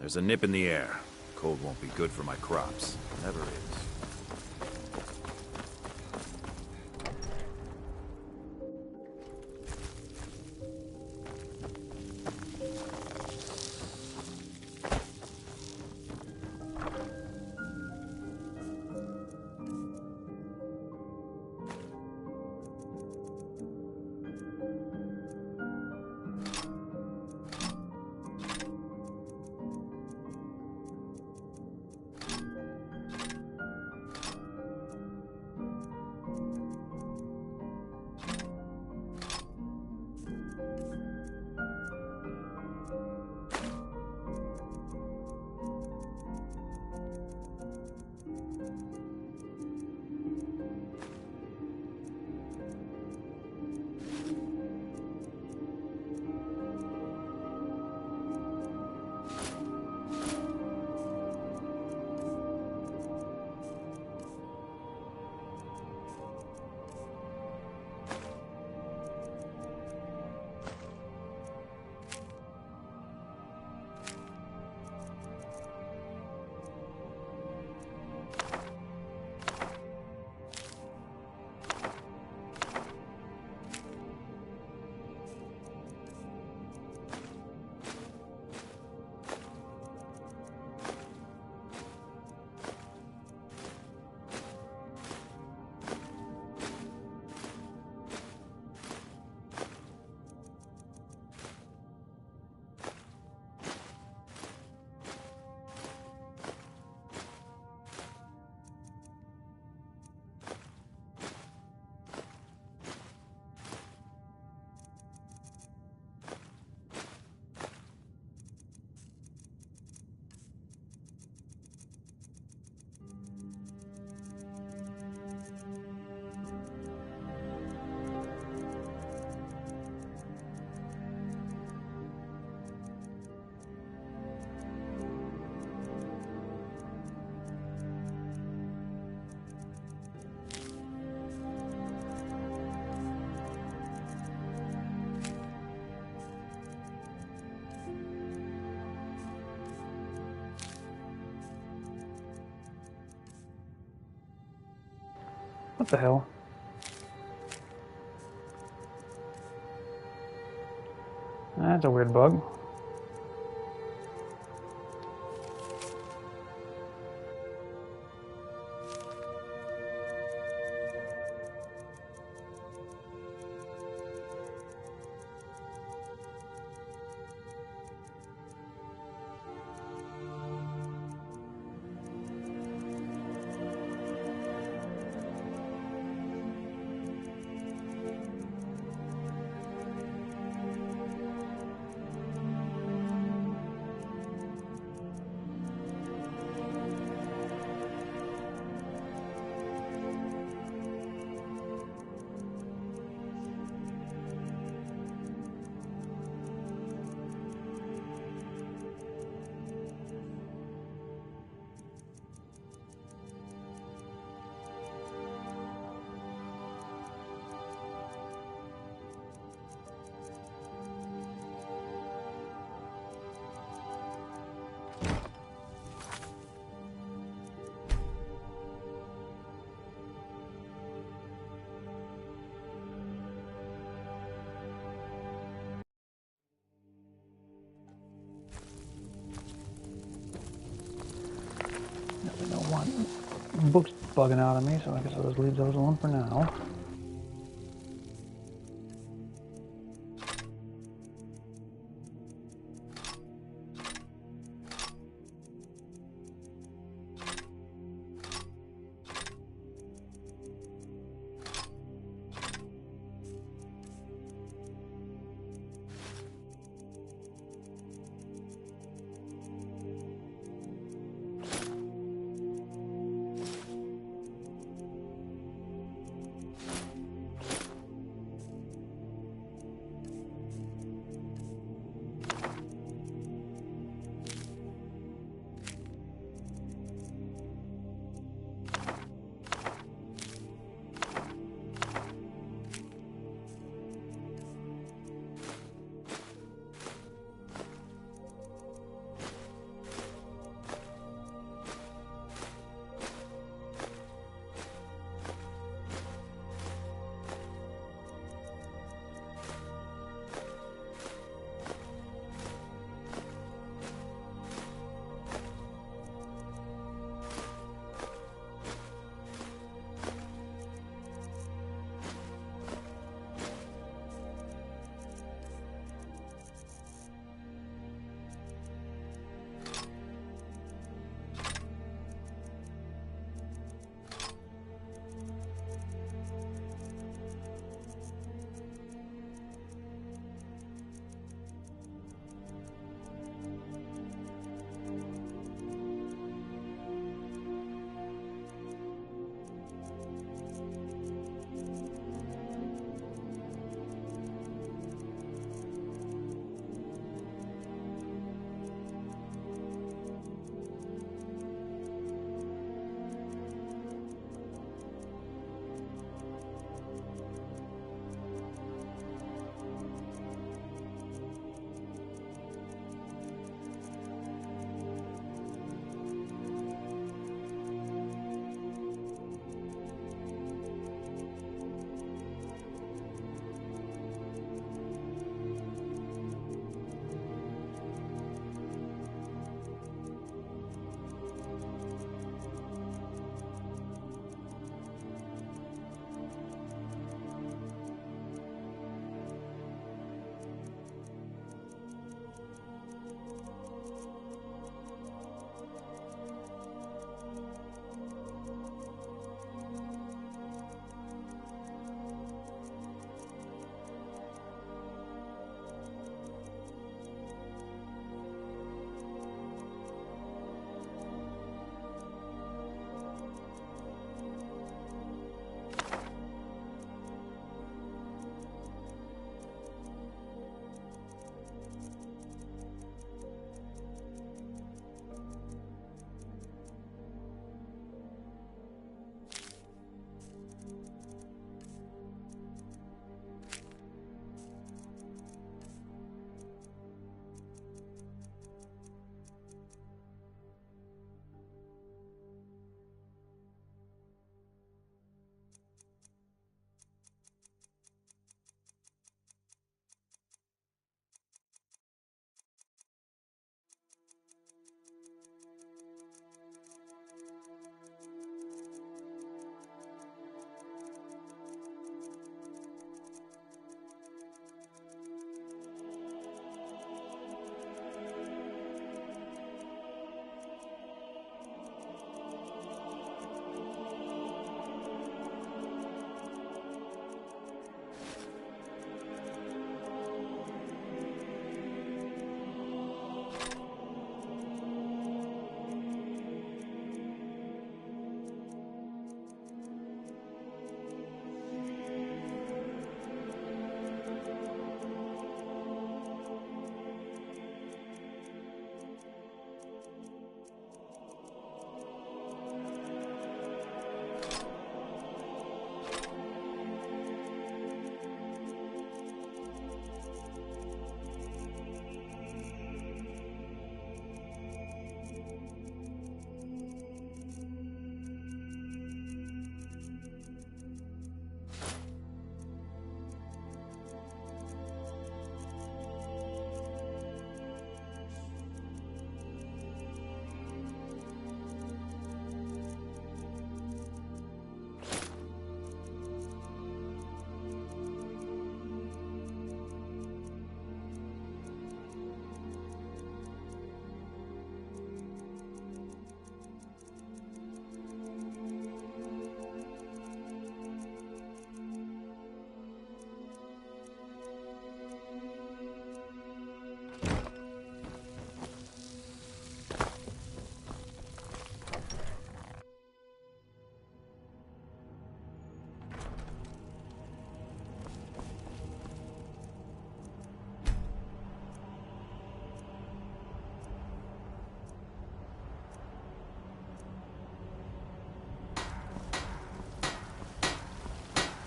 There's a nip in the air. Cold won't be good for my crops. Never is. What the hell? That's a weird bug. Book's bugging out on me, so I guess I'll just leave those alone for now.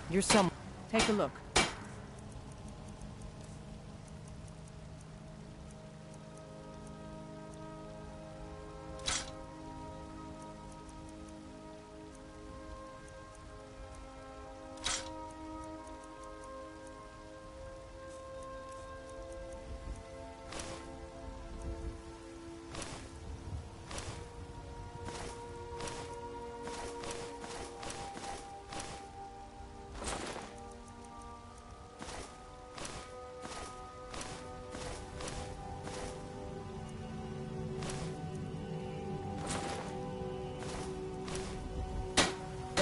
You're some... Take a look.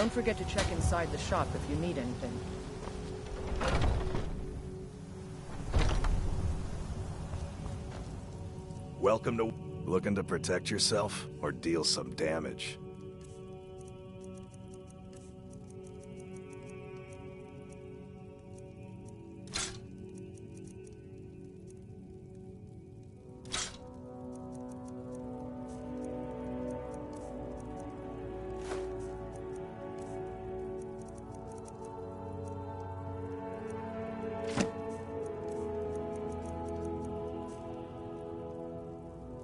Don't forget to check inside the shop if you need anything. Welcome to... Looking to protect yourself or deal some damage?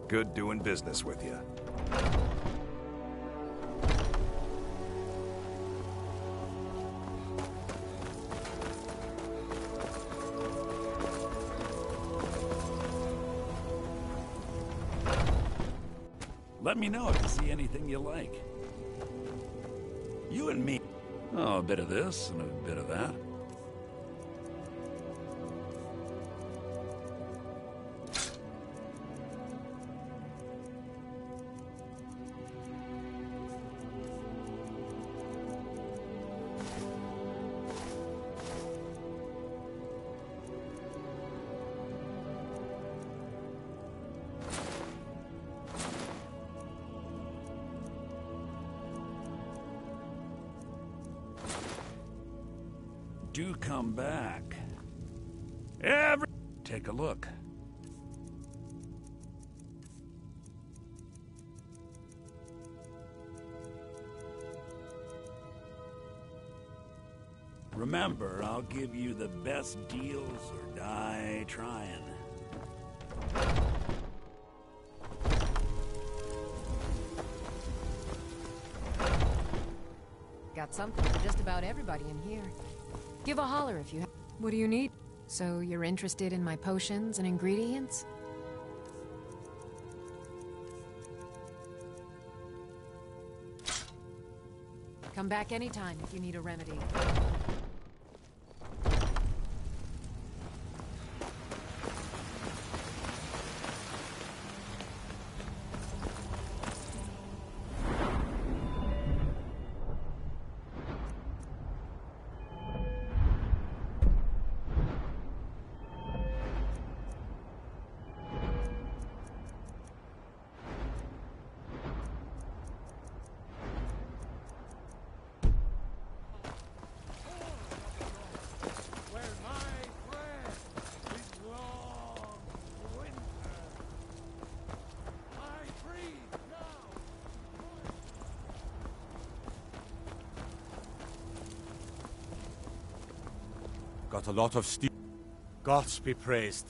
Good doing business with you. Let me know if you see anything you like. You and me. Oh, a bit of this and a bit of that. Do come back. Take a look. Remember, I'll give you the best deals or die trying. Got something for just about everybody in here. Give a holler if you have... What do you need? So you're interested in my potions and ingredients? Come back anytime if you need a remedy. Got a lot of steel. Gods be praised.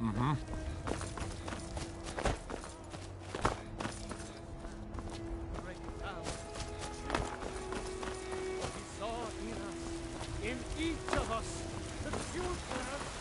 Mm-hmm. In each of us, the future of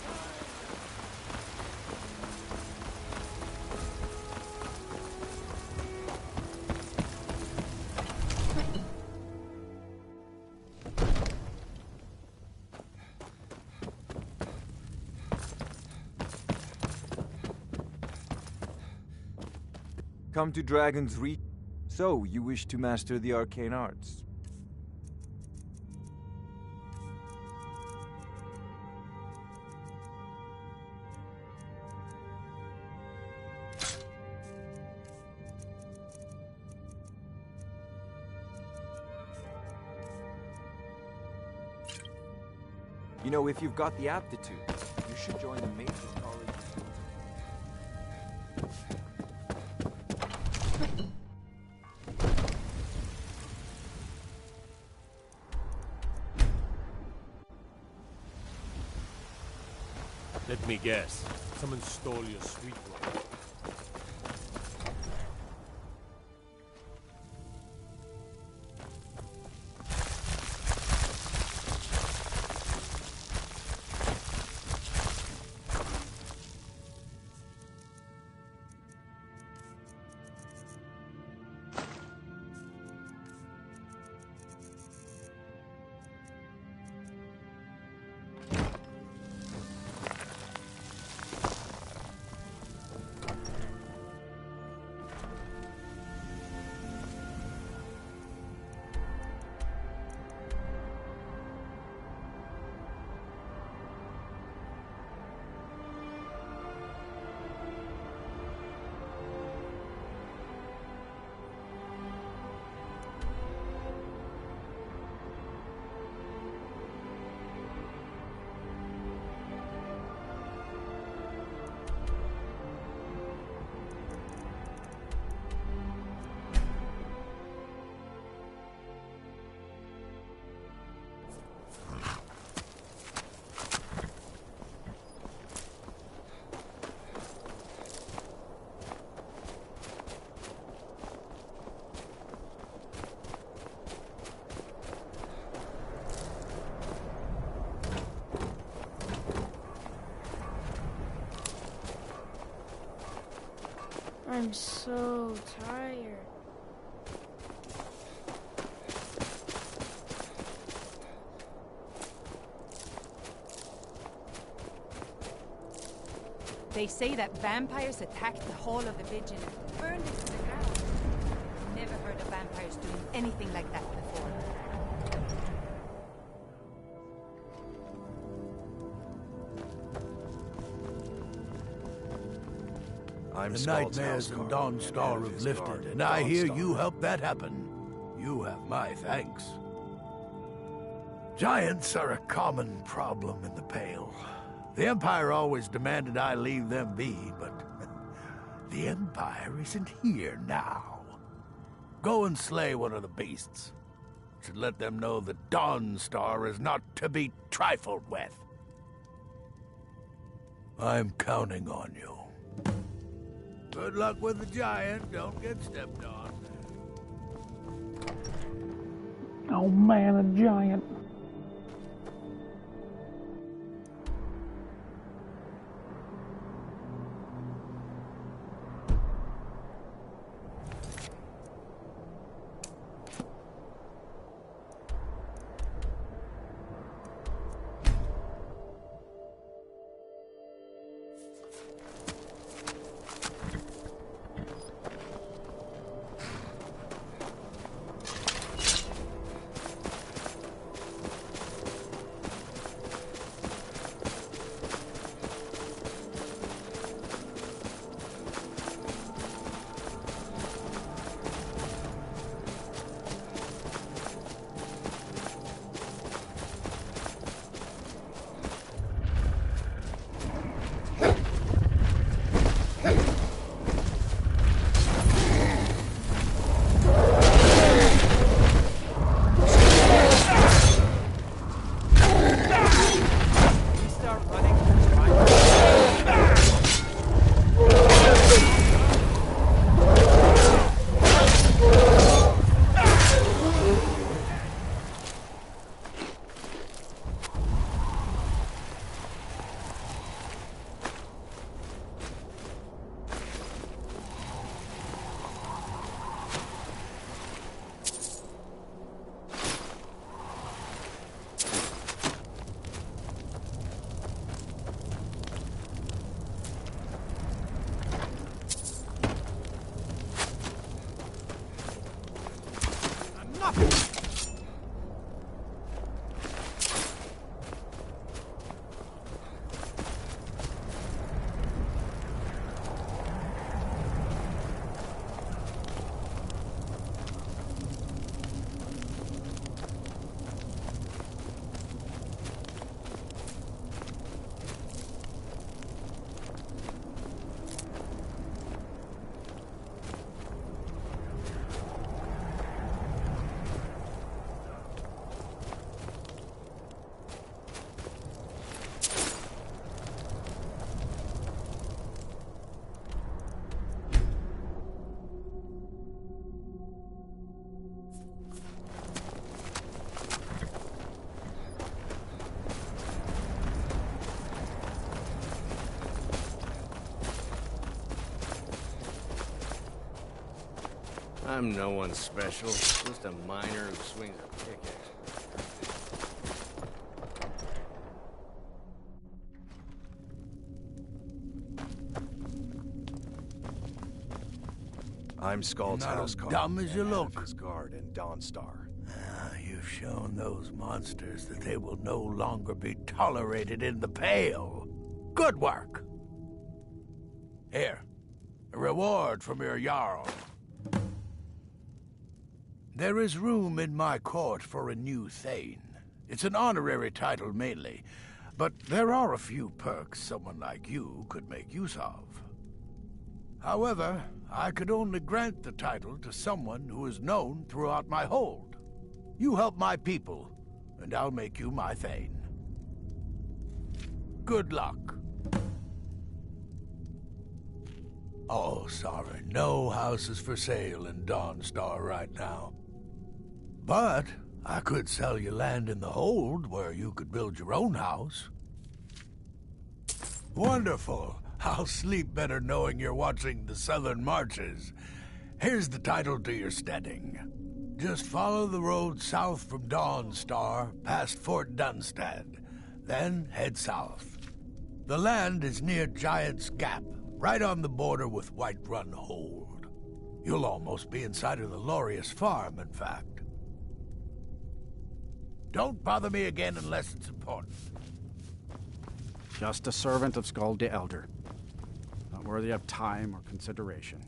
Come to Dragon's Reach. So, you wish to master the arcane arts? You know, if you've got the aptitude, you should join the major college. Let me guess. Someone stole your sweet roll. I'm so tired. They say that vampires attacked the Hall of the Vigil and burned it to the ground. Never heard of vampires doing anything like that before. The nightmares in Dawnstar have lifted, and I hear you helped that happen. You have my thanks. Giants are a common problem in the Pale. The Empire always demanded I leave them be, but the Empire isn't here now. Go and slay one of the beasts. Should let them know that Dawnstar is not to be trifled with. I'm counting on you. Good luck with the giant. Don't get stepped on. Oh man, a giant. I'm no one special. Just a miner who swings a pickaxe. I'm Scald's Not house as call. dumb as you and head look. of his guard and Dawnstar. You've shown those monsters that they will no longer be tolerated in the Pale. Good work. Here, a reward from your Jarl. There is room in my court for a new Thane. It's an honorary title mainly, but there are a few perks someone like you could make use of. However, I could only grant the title to someone who is known throughout my hold. You help my people, and I'll make you my Thane. Good luck. Oh, sorry, no houses for sale in Dawnstar right now. But I could sell you land in the hold where you could build your own house. Wonderful. I'll sleep better knowing you're watching the Southern Marches. Here's the title to your steading. Just follow the road south from Dawnstar, past Fort Dunstad. Then head south. The land is near Giant's Gap, right on the border with Whiterun Hold. You'll almost be inside of the Laureus farm, in fact. Don't bother me again unless it's important. Just a servant of Skald the Elder. Not worthy of time or consideration.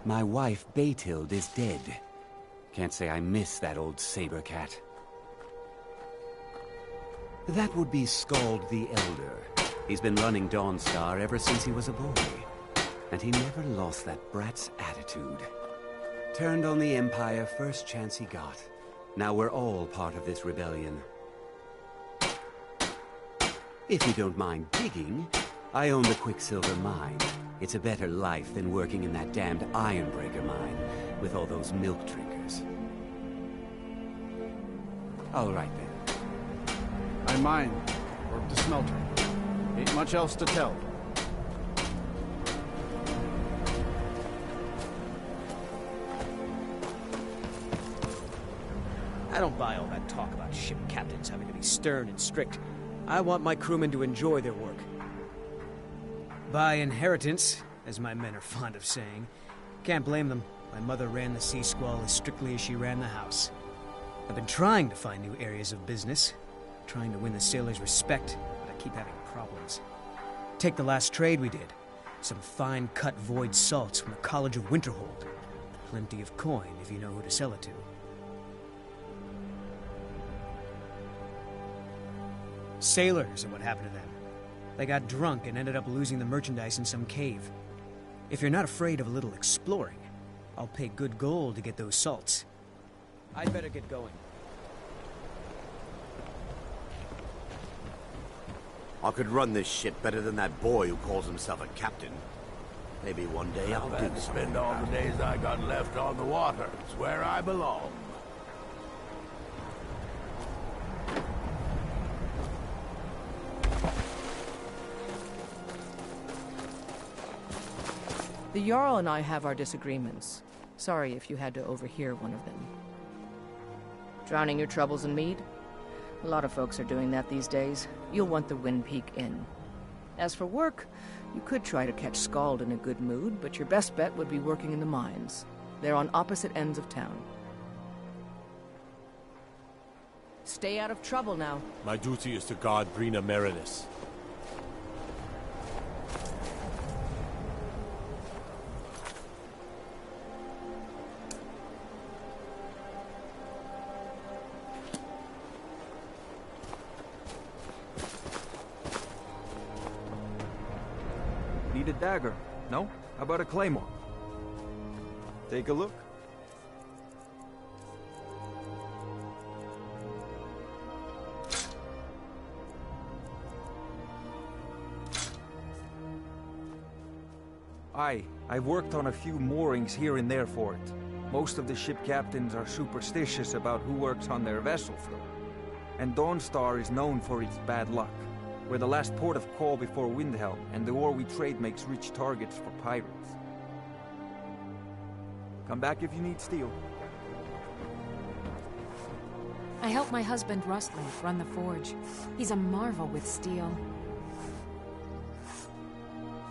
My wife, Beethild, is dead. Can't say I miss that old saber cat. That would be Skald the Elder. He's been running Dawnstar ever since he was a boy. And he never lost that brat's attitude. Turned on the Empire first chance he got. Now we're all part of this rebellion. If you don't mind digging, I own the Quicksilver Mine. It's a better life than working in that damned Ironbreaker mine with all those milk drinkers. All right then. I mine, work the smelter. Ain't much else to tell. I don't buy all that talk about ship captains having to be stern and strict. I want my crewmen to enjoy their work. By inheritance, as my men are fond of saying. Can't blame them. My mother ran the Sea Squall as strictly as she ran the house. I've been trying to find new areas of business, trying to win the sailors' respect, but I keep having problems. Take the last trade we did. Some fine-cut void salts from the College of Winterhold. Plenty of coin if you know who to sell it to. Sailors are what happened to them. They got drunk and ended up losing the merchandise in some cave. If you're not afraid of a little exploring, I'll pay good gold to get those salts. I'd better get going. I could run this shit better than that boy who calls himself a captain. Maybe one day I'll do something. Spend all the days I got left on the water. It's where I belong. The Jarl and I have our disagreements. Sorry if you had to overhear one of them. Drowning your troubles in mead? A lot of folks are doing that these days. You'll want the Wind Peak Inn. As for work, you could try to catch Skald in a good mood, but your best bet would be working in the mines. They're on opposite ends of town. Stay out of trouble now. My duty is to guard Brina Meredith. Need a dagger? No? How about a claymore? Take a look. I've worked on a few moorings here and there for it. Most of the ship captains are superstitious about who works on their vessels, though. And Dawnstar is known for its bad luck. We're the last port of call before Windhelm, and the ore we trade makes rich targets for pirates. Come back if you need steel. I help my husband Rustleaf run the forge. He's a marvel with steel.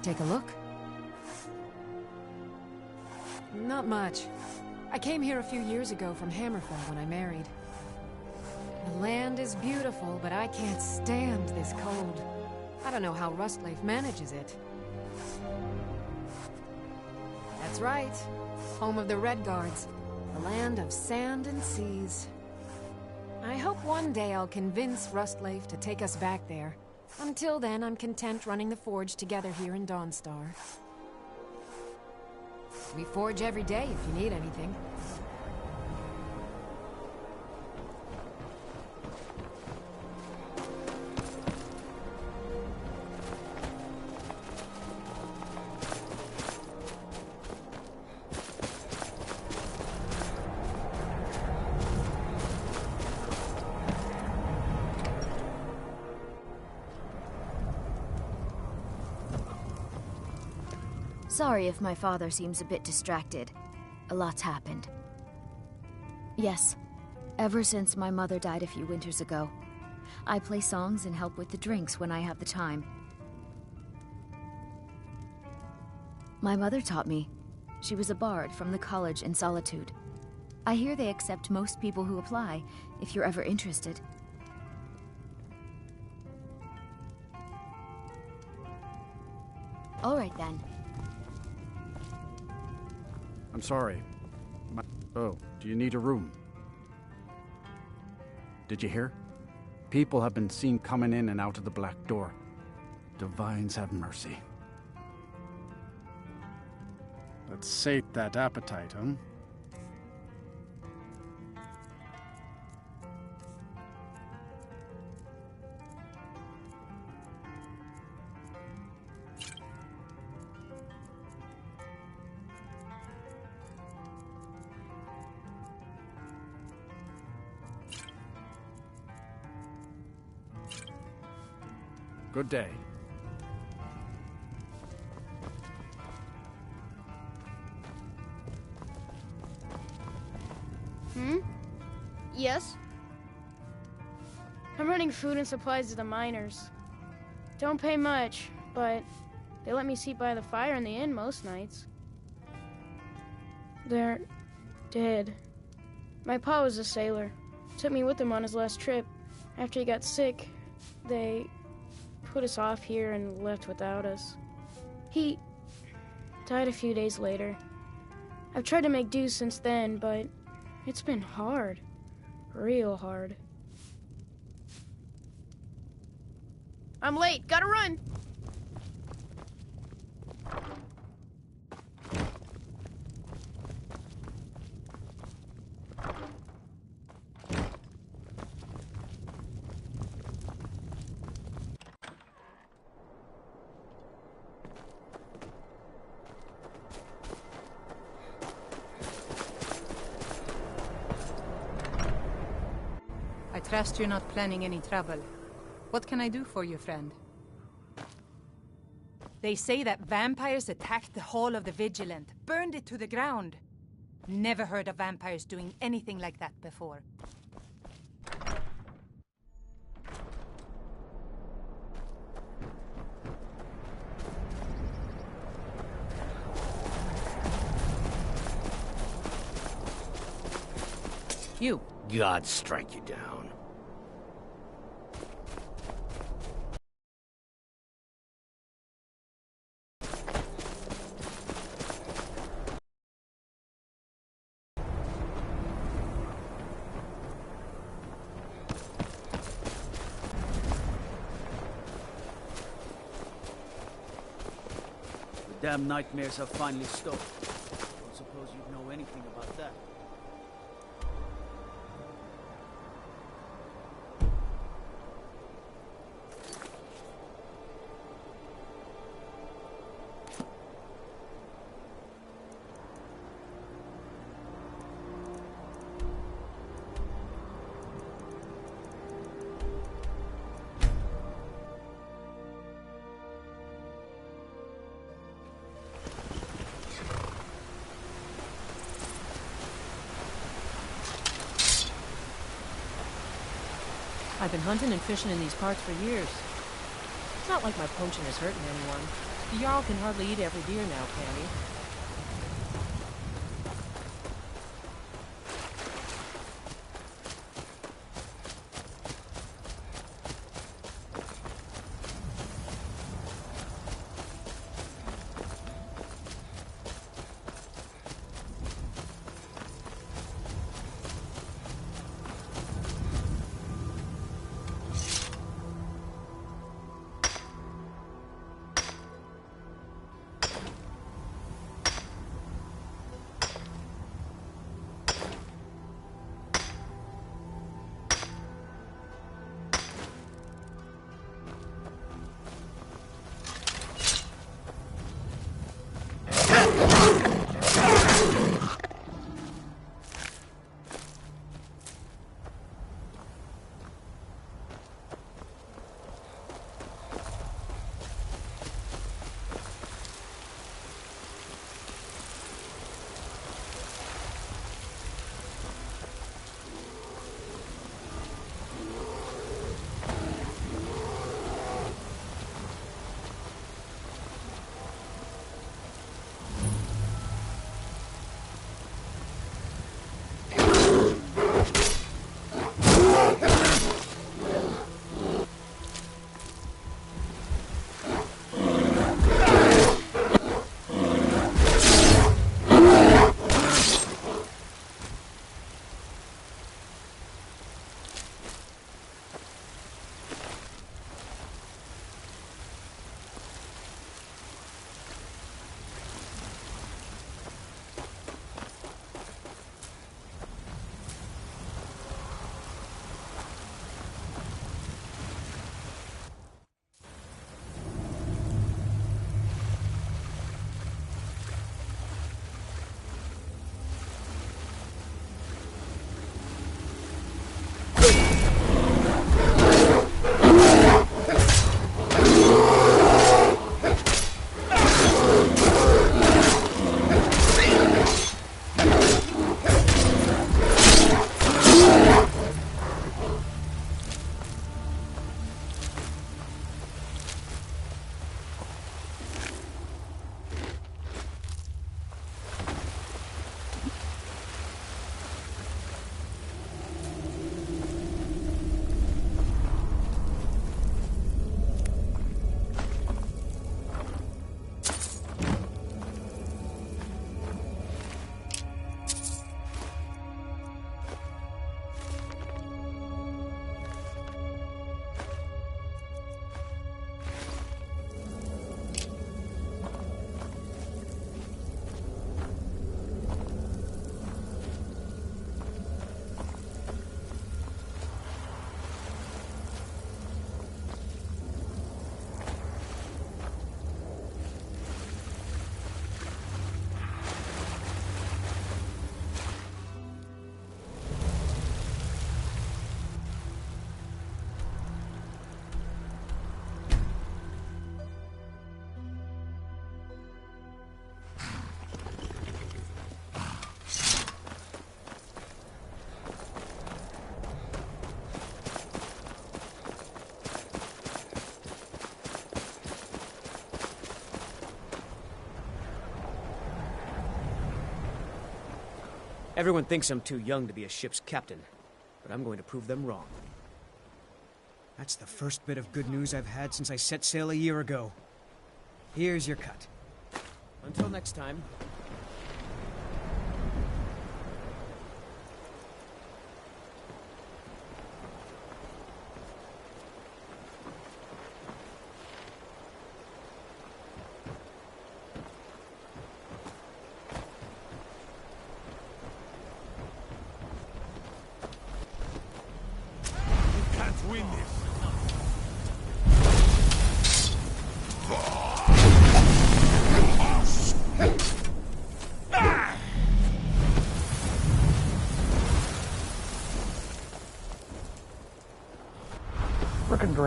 Take a look. Not much. I came here a few years ago from Hammerfell when I married. The land is beautiful, but I can't stand this cold. I don't know how Rustleaf manages it. That's right. Home of the Red Guards. The land of sand and seas. I hope one day I'll convince Rustleaf to take us back there. Until then, I'm content running the forge together here in Dawnstar. We forge every day if you need anything. Sorry if my father seems a bit distracted. A lot's happened. Yes, ever since my mother died a few winters ago. I play songs and help with the drinks when I have the time. My mother taught me. She was a bard from the college in Solitude. I hear they accept most people who apply, if you're ever interested. All right then. I'm sorry. Oh, do you need a room? Did you hear? People have been seen coming in and out of the black door. Divines have mercy. Let's sate that appetite, huh? Good day. Yes? I'm running food and supplies to the miners. Don't pay much, but they let me sleep by the fire in the inn most nights. They're dead. My pa was a sailor. Took me with him on his last trip. After he got sick, they put us off here and left without us. He died a few days later. I've tried to make do since then, but it's been hard. Real hard. I'm late. Gotta run! I trust you're not planning any trouble. What can I do for you, friend? They say that vampires attacked the Hall of the Vigilant, burned it to the ground. Never heard of vampires doing anything like that before. You. God strike you down. Damn nightmares have finally stopped. Don't suppose you'd know anything about that. I've been hunting and fishing in these parts for years. It's not like my poaching is hurting anyone. The Jarl can hardly eat every deer now, can he? Everyone thinks I'm too young to be a ship's captain, but I'm going to prove them wrong. That's the first bit of good news I've had since I set sail a year ago. Here's your cut. Until next time.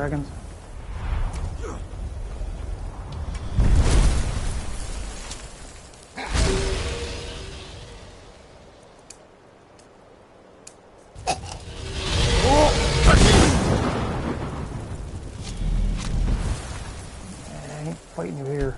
dragons. I ain't fighting you here.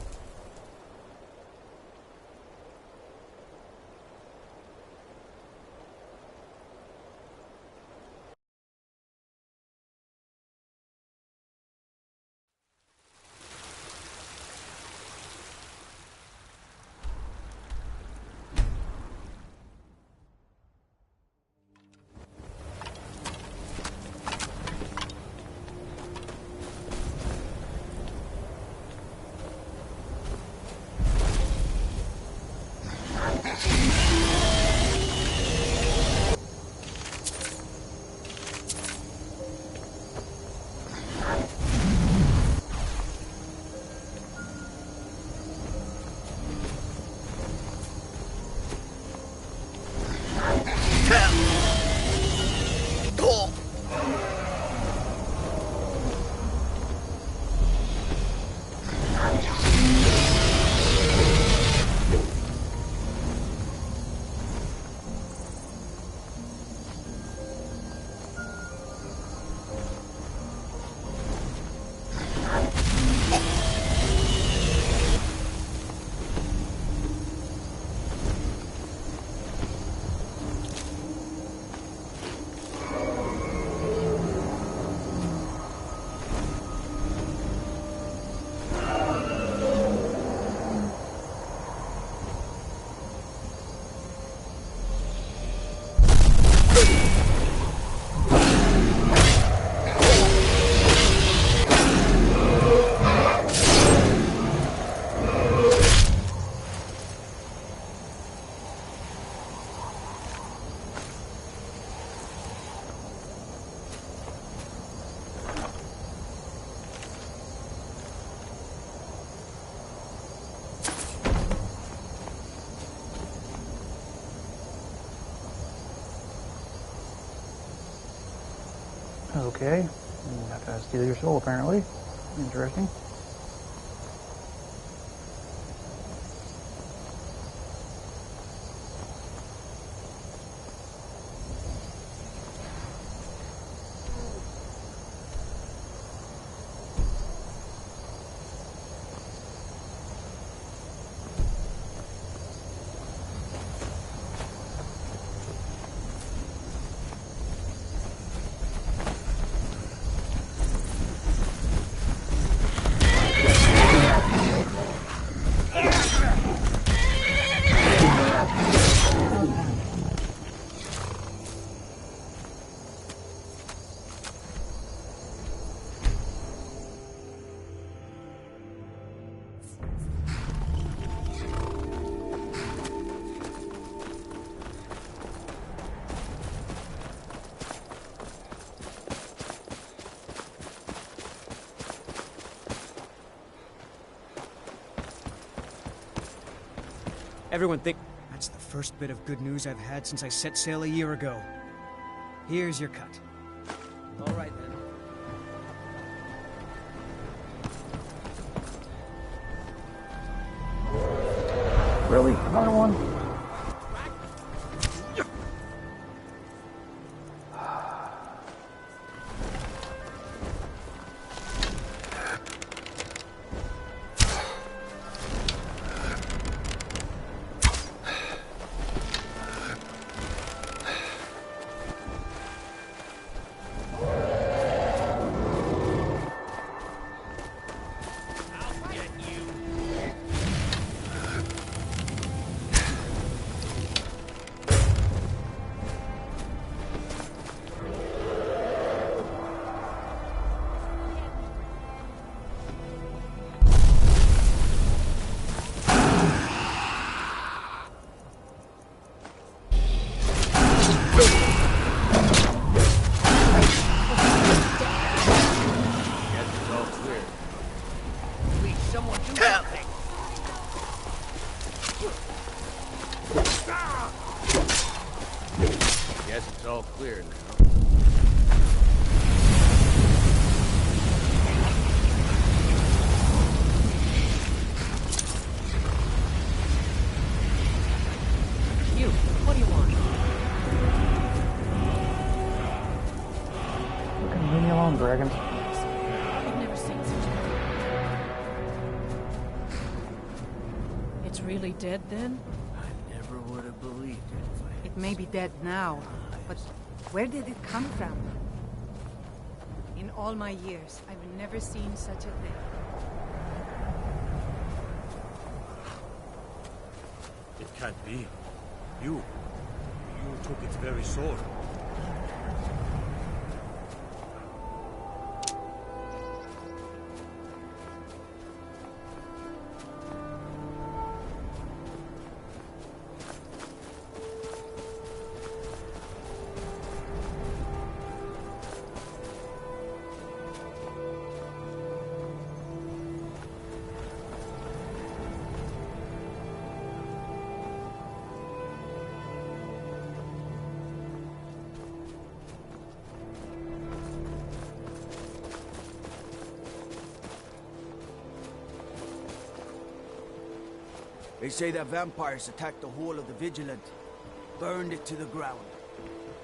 Okay, you have to steal your soul apparently. Interesting. Everyone think that's the first bit of good news I've had since I set sail a year ago. Here's your cut. All right, then. Really? Another one? Guess it's all clear now. dragons. I've never seen such a thing. It's really dead then? I never would have believed it. It may be dead now, but where did it come from? In all my years, I've never seen such a thing. It can't be. You took its very soul. They say that vampires attacked the whole of the Vigilant, burned it to the ground.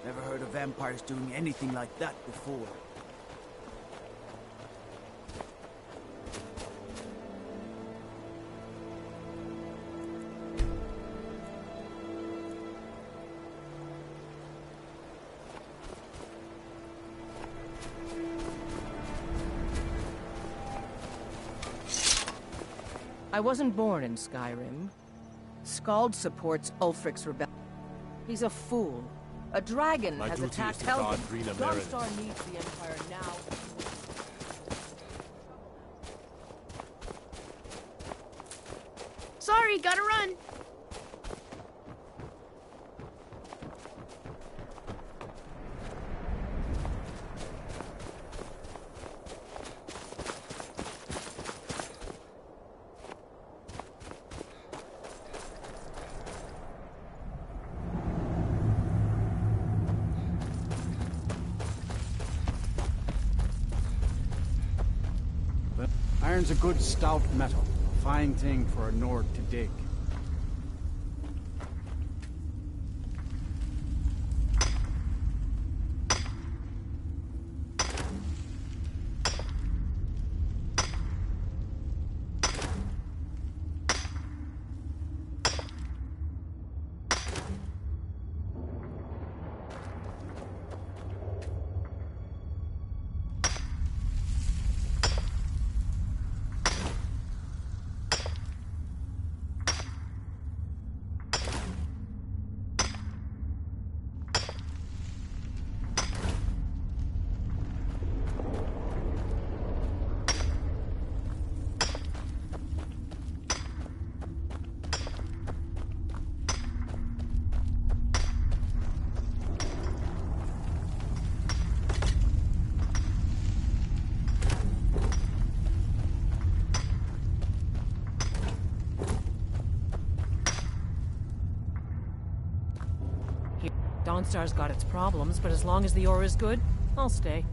Never heard of vampires doing anything like that before. I wasn't born in Skyrim. Skald supports Ulfric's rebellion. He's a fool. A dragon My has duty attacked is to guard Helgen. Rena Merrin. Dawnstar needs the Empire now. Sorry, gotta run. Iron's a good stout metal. A fine thing for a Nord to dig. Dawnstar's got its problems, but as long as the ore is good, I'll stay.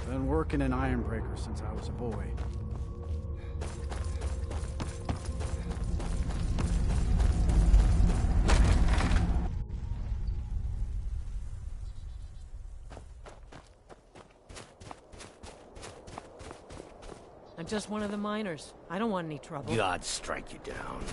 Been working in Ironbreaker since I was a boy. I'm just one of the miners. I don't want any trouble. God strike you down.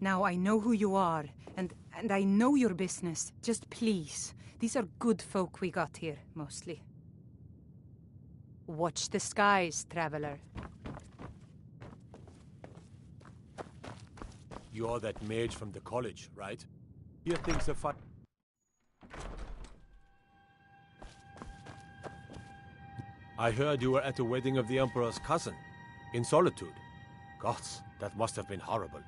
Now I know who you are, and I know your business. Just please, these are good folk we got here, mostly. Watch the skies, traveler. You're that mage from the college, right? Here things are fun. I heard you were at the wedding of the Emperor's cousin, in Solitude. Gods, that must have been horrible.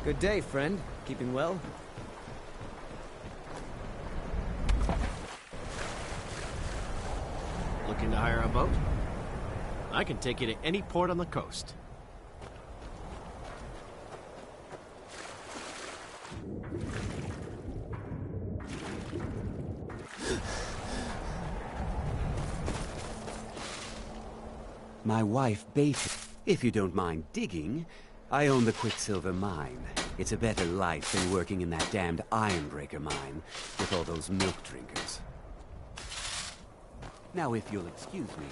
Good day, friend. Keeping well? Looking to hire a boat? I can take you to any port on the coast. My wife baited. If you don't mind digging, I own the Quicksilver mine. It's a better life than working in that damned Ironbreaker mine with all those milk drinkers. Now, if you'll excuse me.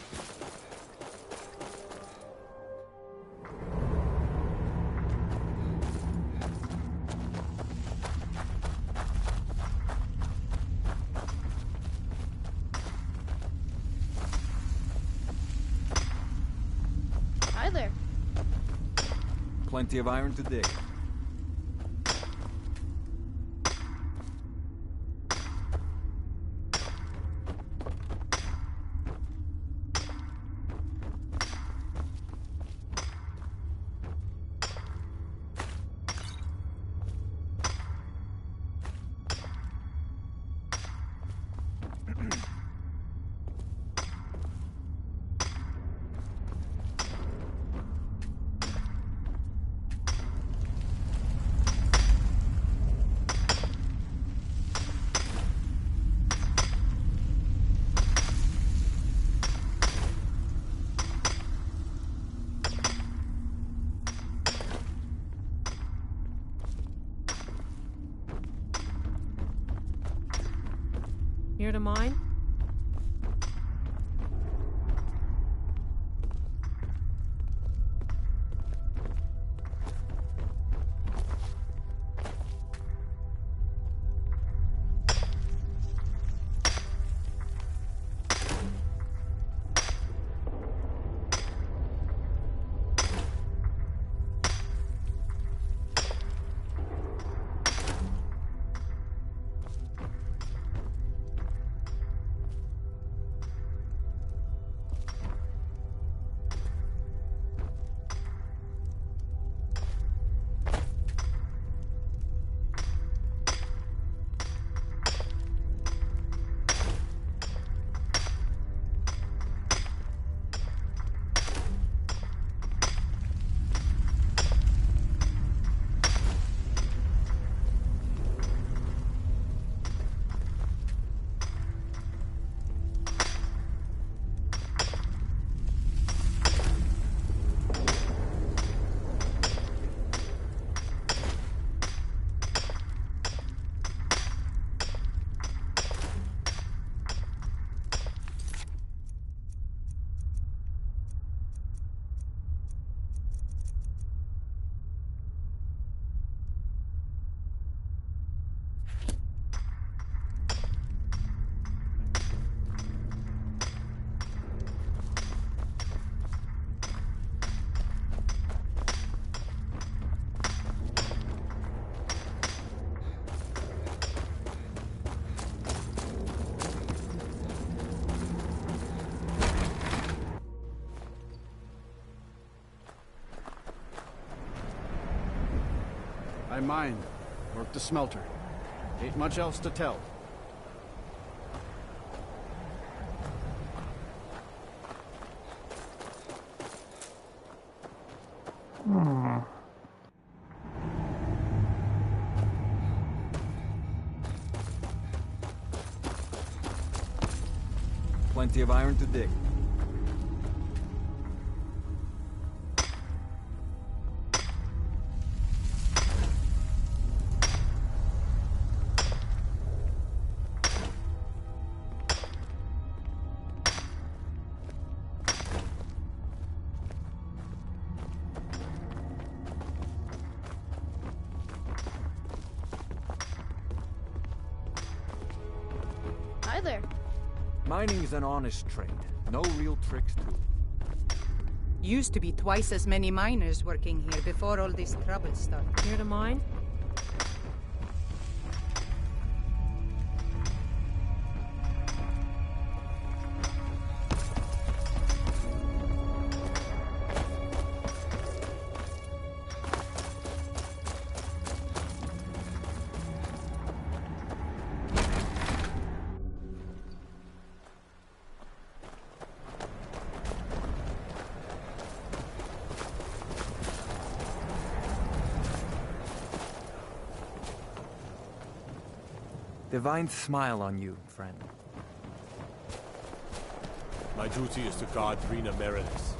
Hi there. Plenty of iron to dig. Here to mine? I mined, worked the smelter. Ain't much else to tell. Plenty of iron to dig. Hi there. Mining is an honest trade. No real tricks to it. Used to be twice as many miners working here before all this trouble started. Here to mine? Divine smile on you, friend. My duty is to guard Rena Meredith.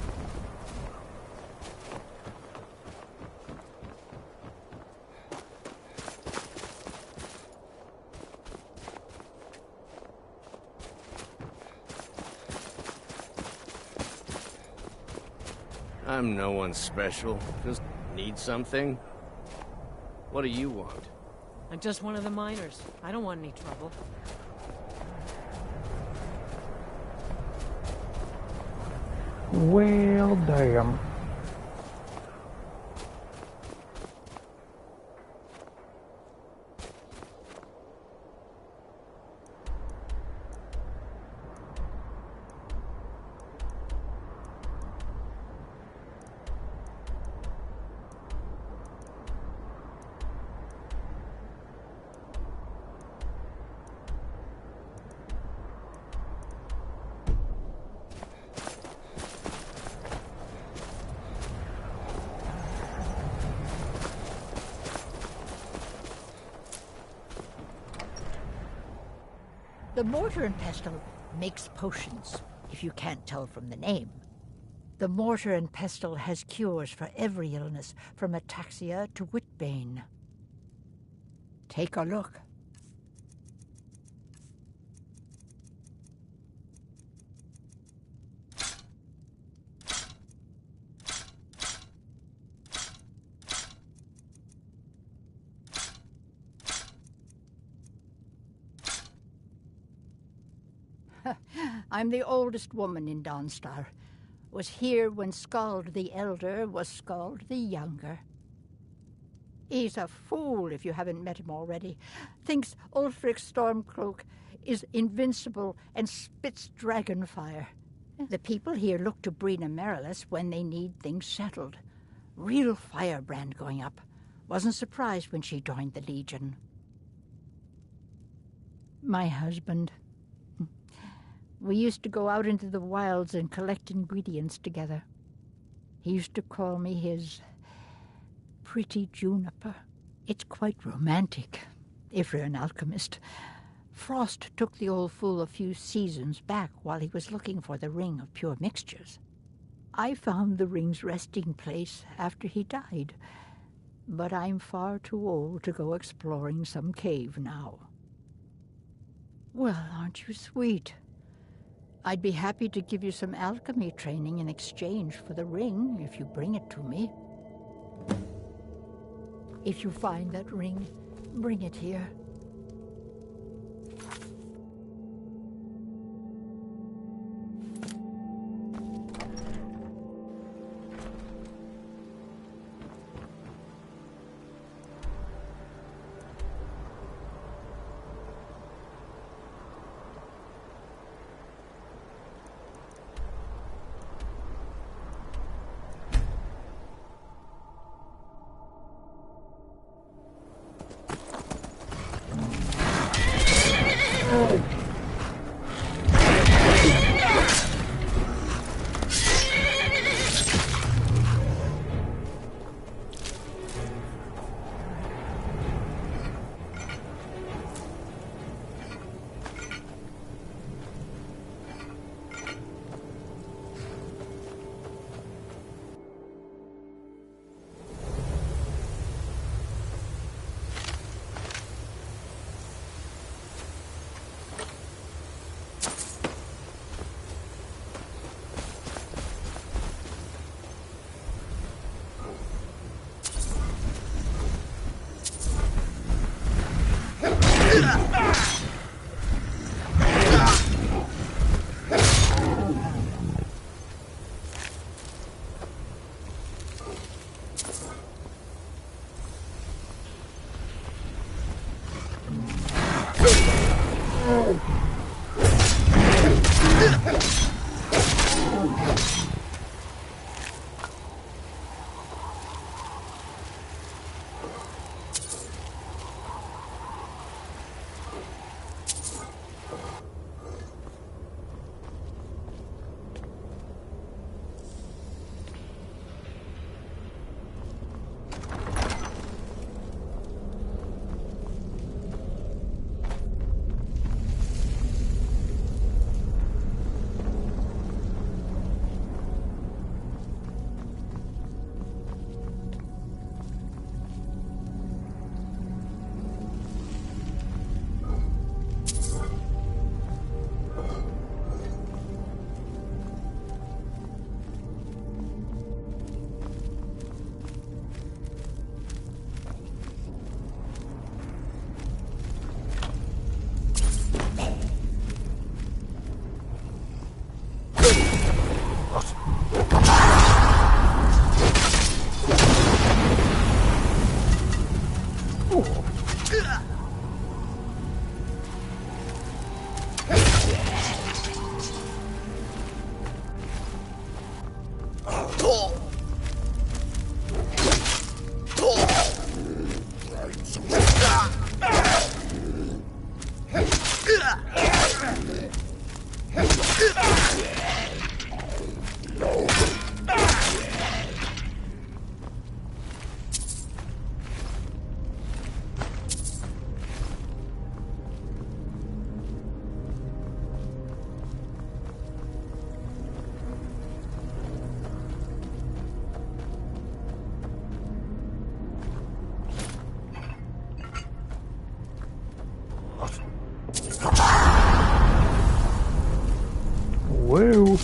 I'm no one special. Just need something. What do you want? I'm just one of the miners. I don't want any trouble. Well, damn. The mortar and pestle makes potions, if you can't tell from the name. The mortar and pestle has cures for every illness, from ataxia to whitbane. Take a look. I'm the oldest woman in Dawnstar. Was here when Skald the Elder was Skald the Younger. He's a fool if you haven't met him already. Thinks Ulfric Stormcloak is invincible and spits dragon fire. The people here look to Brina Merilis when they need things settled. Real firebrand going up. Wasn't surprised when she joined the Legion. My husband. We used to go out into the wilds and collect ingredients together. He used to call me his pretty juniper. It's quite romantic, if you're an alchemist. Frost took the old fool a few seasons back while he was looking for the ring of pure mixtures. I found the ring's resting place after he died, but I'm far too old to go exploring some cave now. Well, aren't you sweet? I'd be happy to give you some alchemy training in exchange for the ring if you bring it to me. If you find that ring, bring it here. Whoa.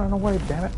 running away, damn it.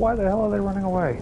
Why the hell are they running away?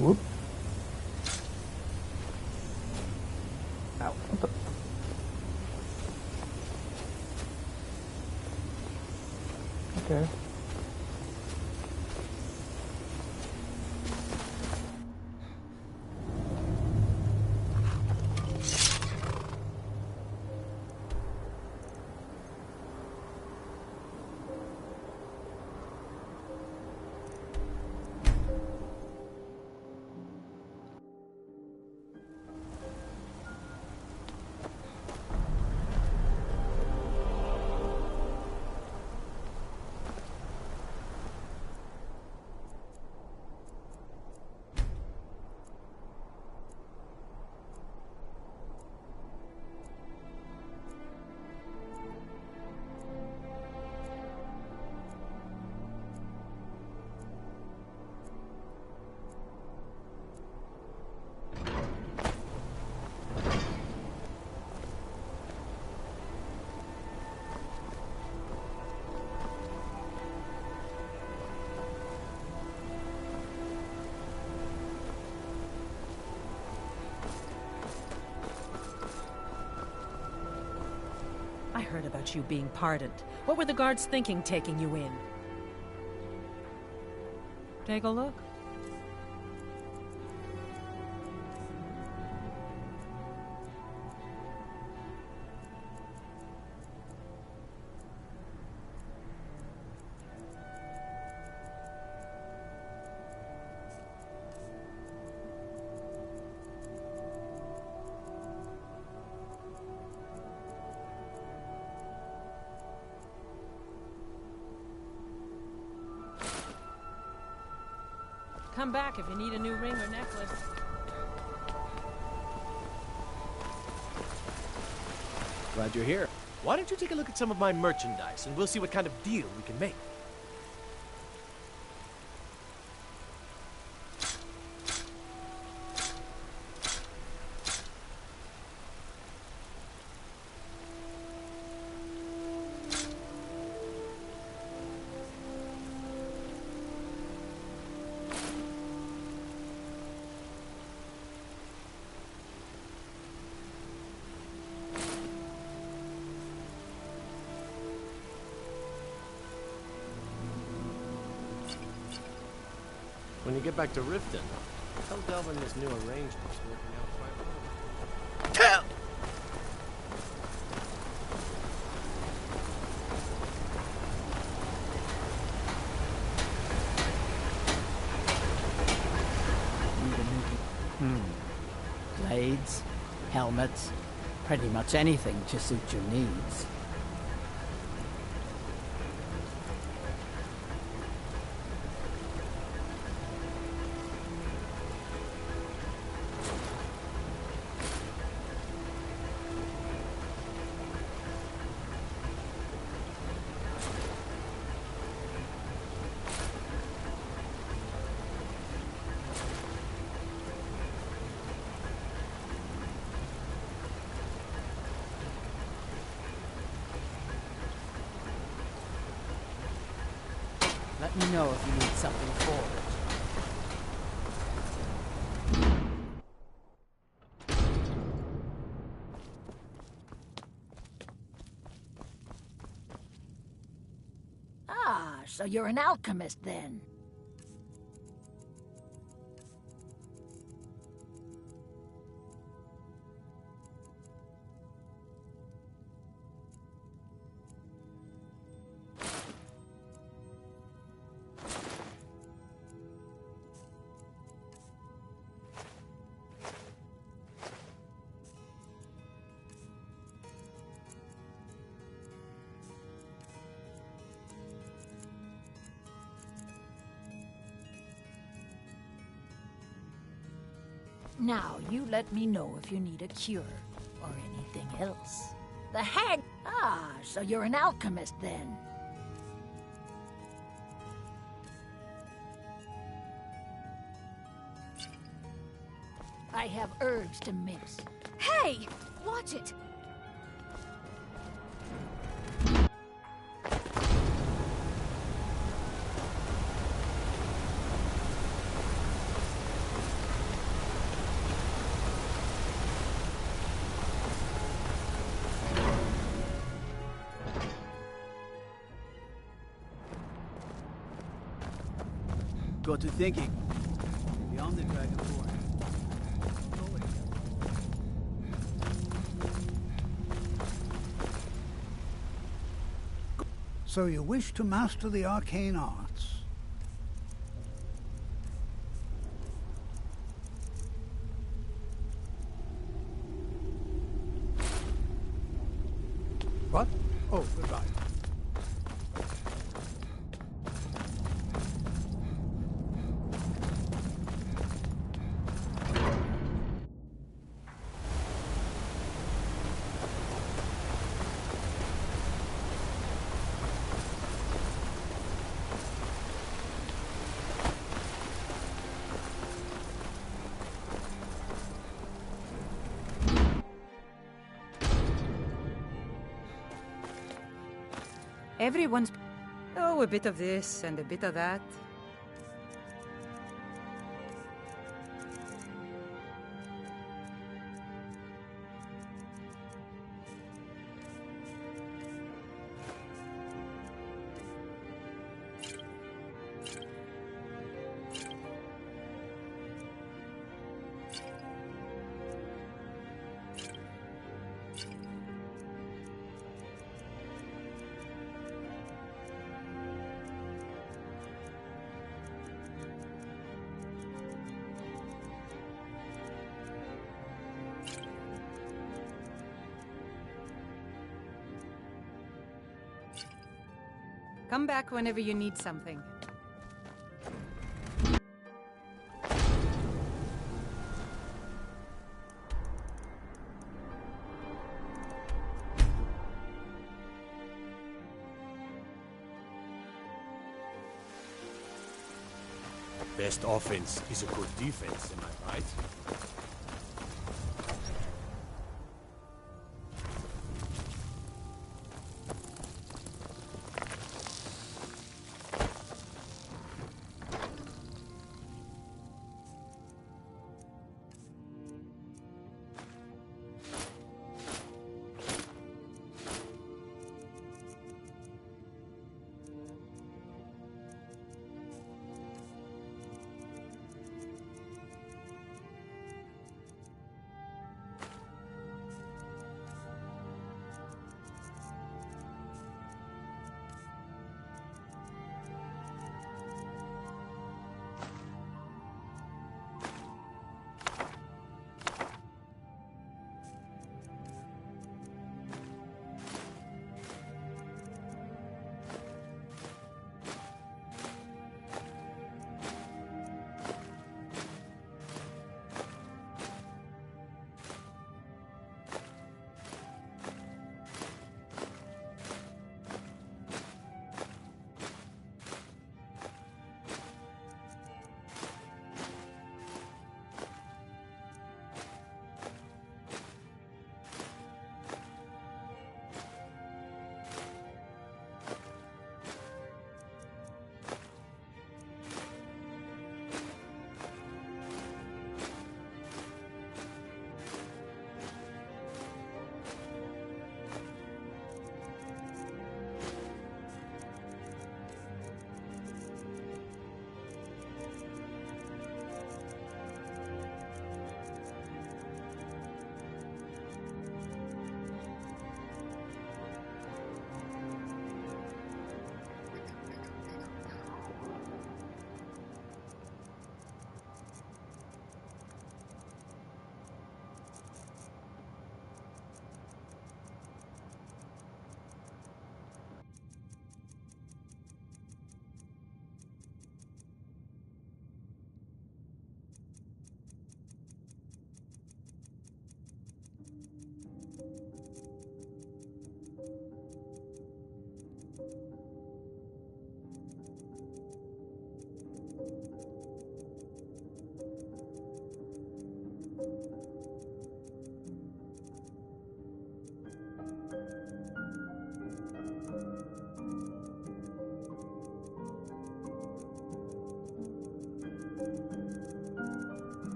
Whoop. Ow, what the? Okay. I heard about you being pardoned. What were the guards thinking taking you in? Take a look. Come back if you need a new ring or necklace. Glad you're here. Why don't you take a look at some of my merchandise, and we'll see what kind of deal we can make. When you get back to Riften, tell Delvin this new arrangement's working out quite well. Tell! Blades, helmets, pretty much anything to suit your needs. Let me know if you need something forward. Ah, so you're an alchemist then. Now, you let me know if you need a cure or anything else. The hag... Ah, so you're an alchemist then. I have herbs to mix. Hey! Watch it! got to thinking. Beyond the Dragonborn. So you wish to master the arcane arts? What? Oh, goodbye. Everyone's... Oh, a bit of this and a bit of that. Come back whenever you need something. Best offense is a good defense, am I right?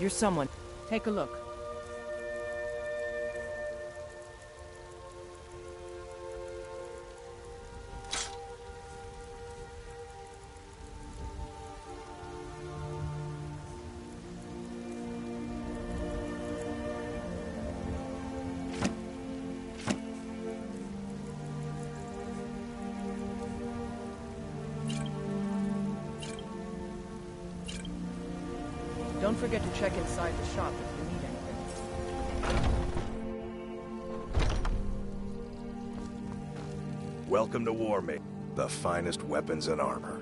You're someone. Take a look. Don't forget to check inside the shop if you need anything. Welcome to Warmate, the finest weapons and armor.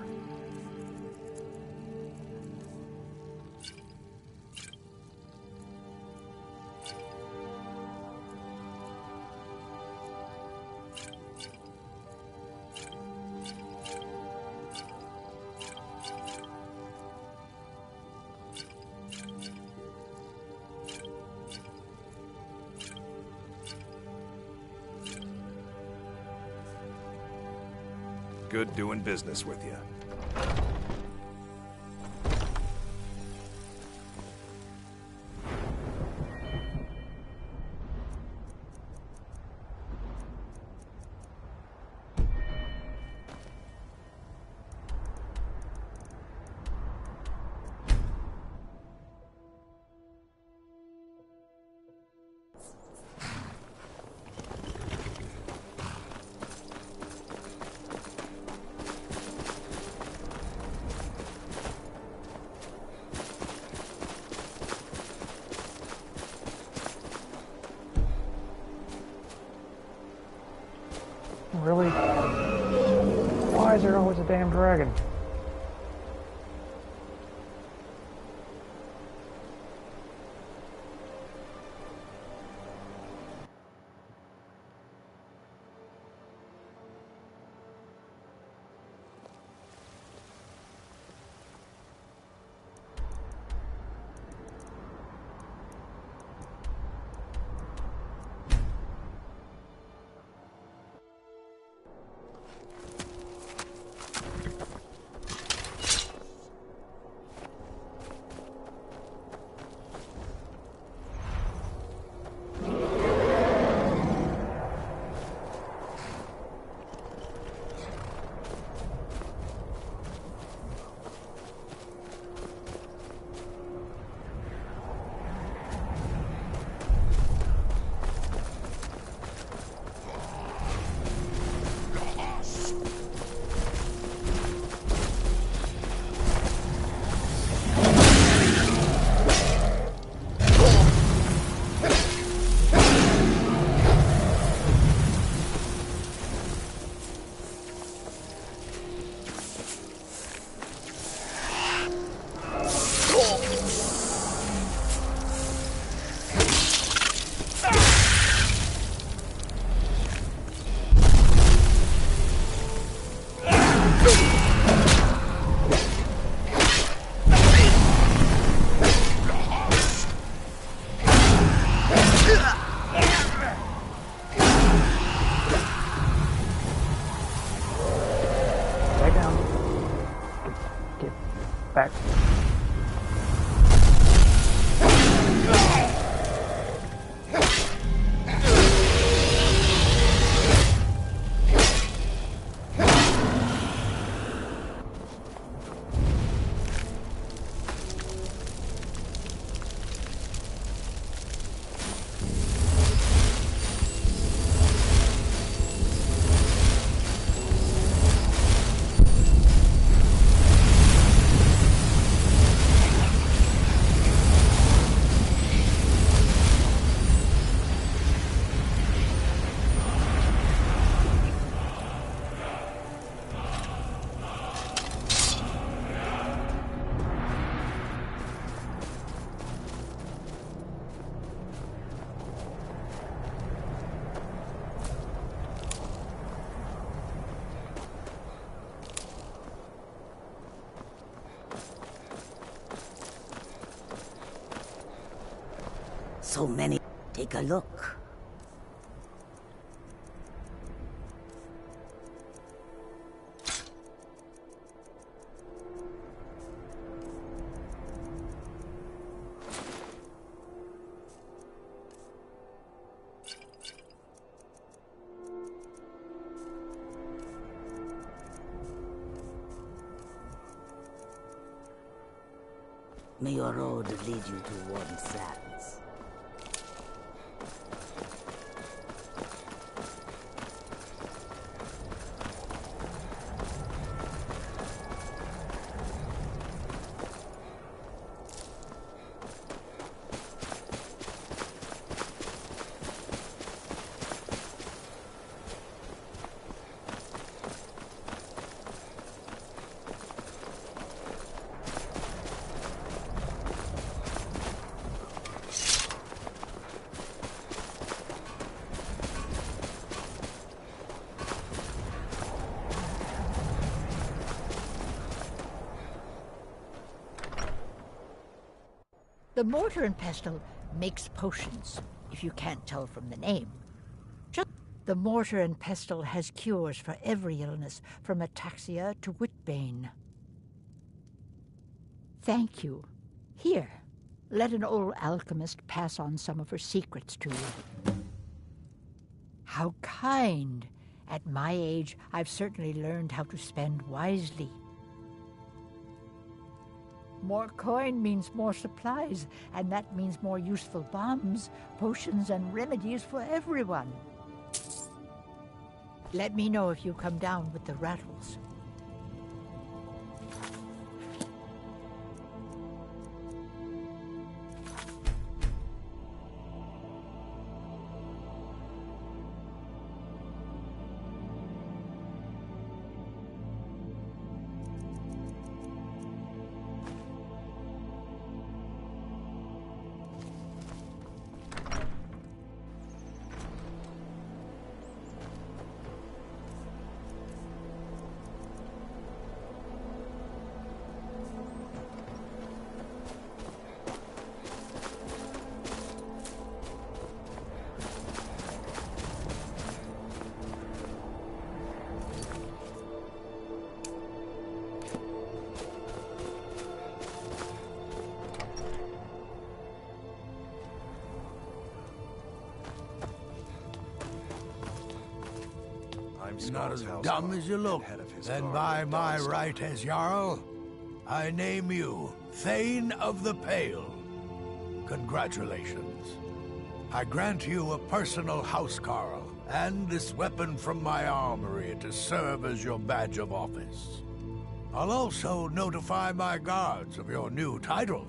Good doing business with you. Really? Why is there always a damn dragon? Back. So many. Take a look. May your road lead you to warm sands. The mortar and pestle makes potions, if you can't tell from the name. The mortar and pestle has cures for every illness, from ataxia to whitbane. Thank you. Here, let an old alchemist pass on some of her secrets to you. How kind! At my age, I've certainly learned how to spend wisely. More coin means more supplies, and that means more useful bombs, potions, and remedies for everyone. Let me know if you come down with the rattles. Not as dumb as you look. Then by my right as Jarl, I name you Thane of the Pale. Congratulations. I grant you a personal housecarl, and this weapon from my armory to serve as your badge of office. I'll also notify my guards of your new title.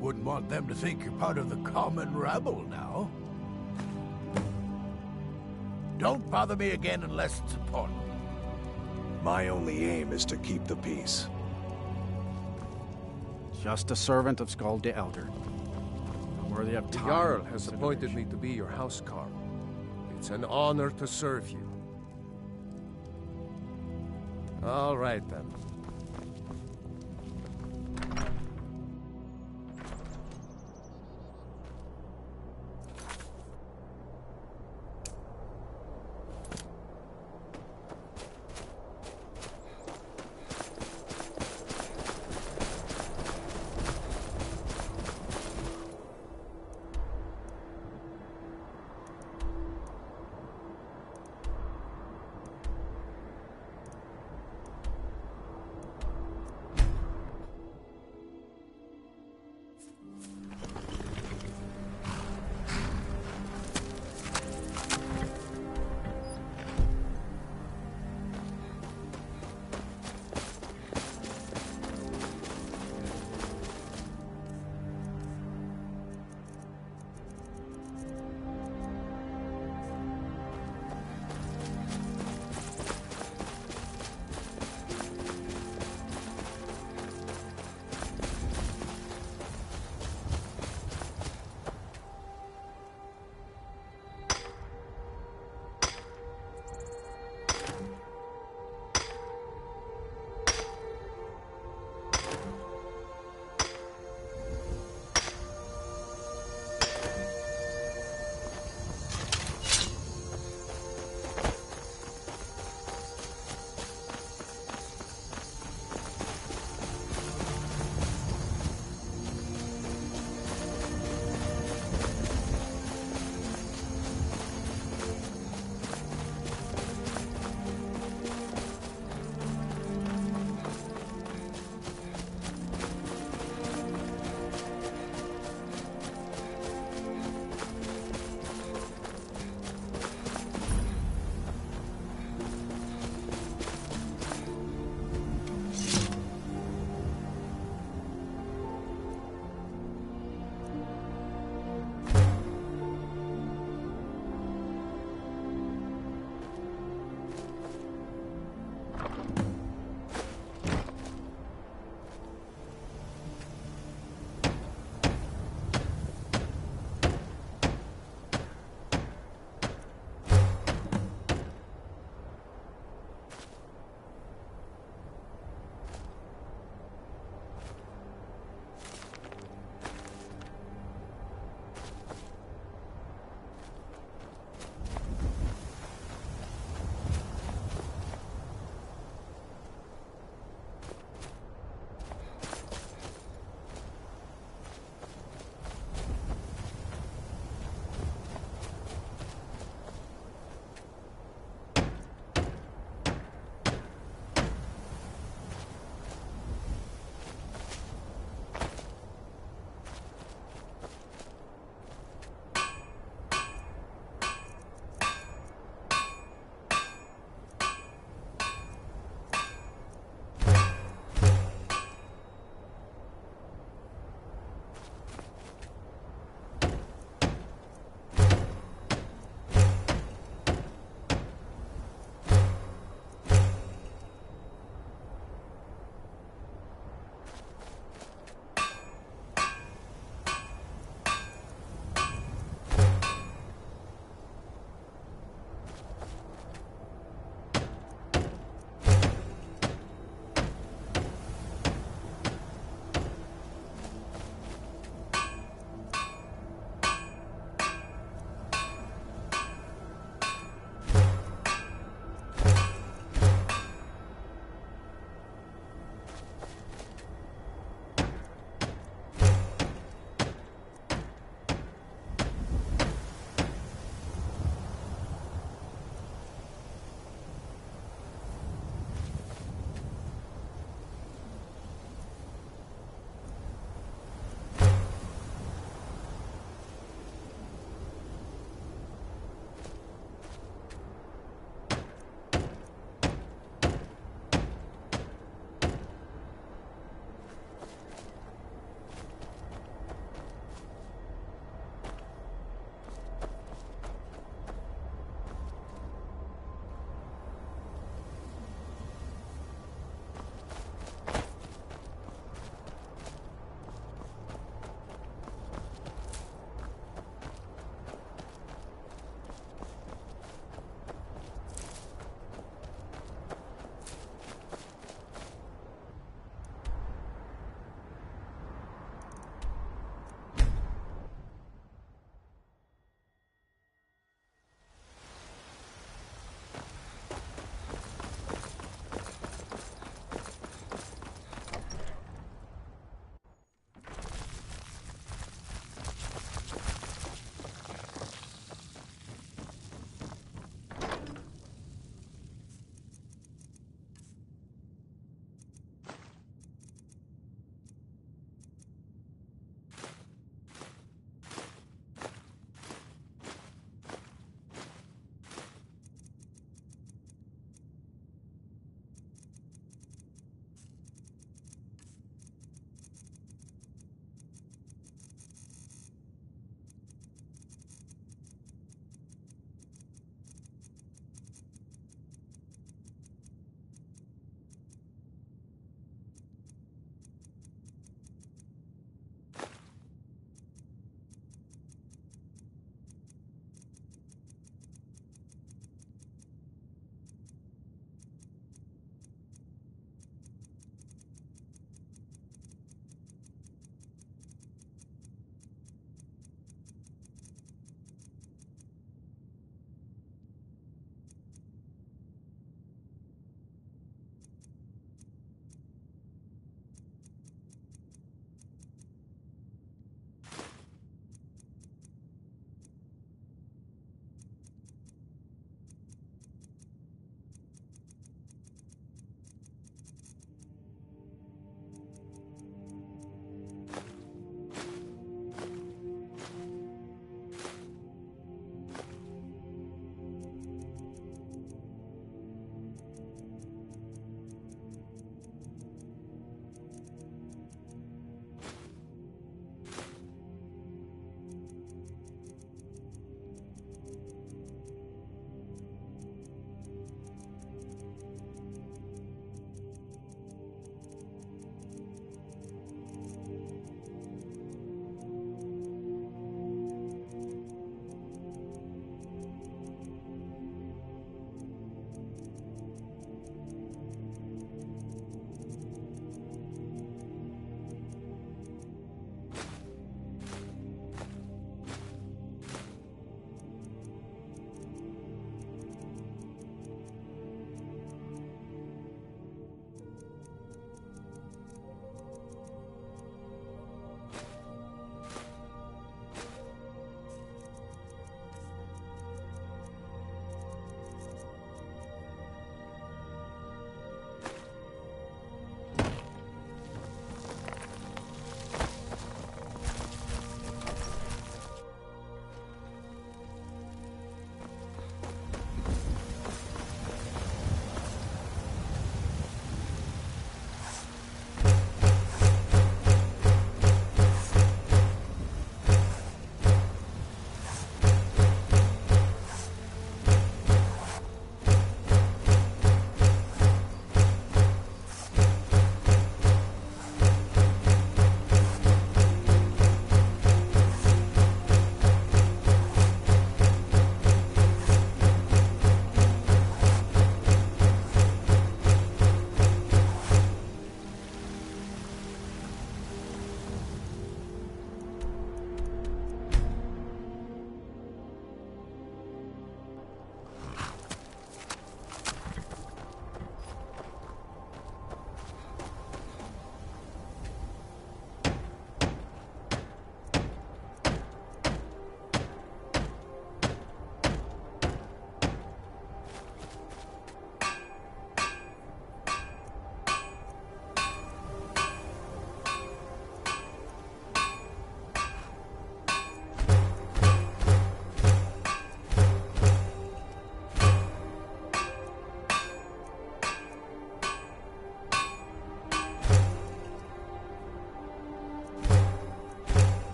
Wouldn't want them to think you're part of the common rabble now. Don't bother me again unless it's important. My only aim is to keep the peace. Just a servant of Skald the Elder. Worthy of The time. Jarl has appointed me to be your housecarl. It's an honor to serve you. All right, then.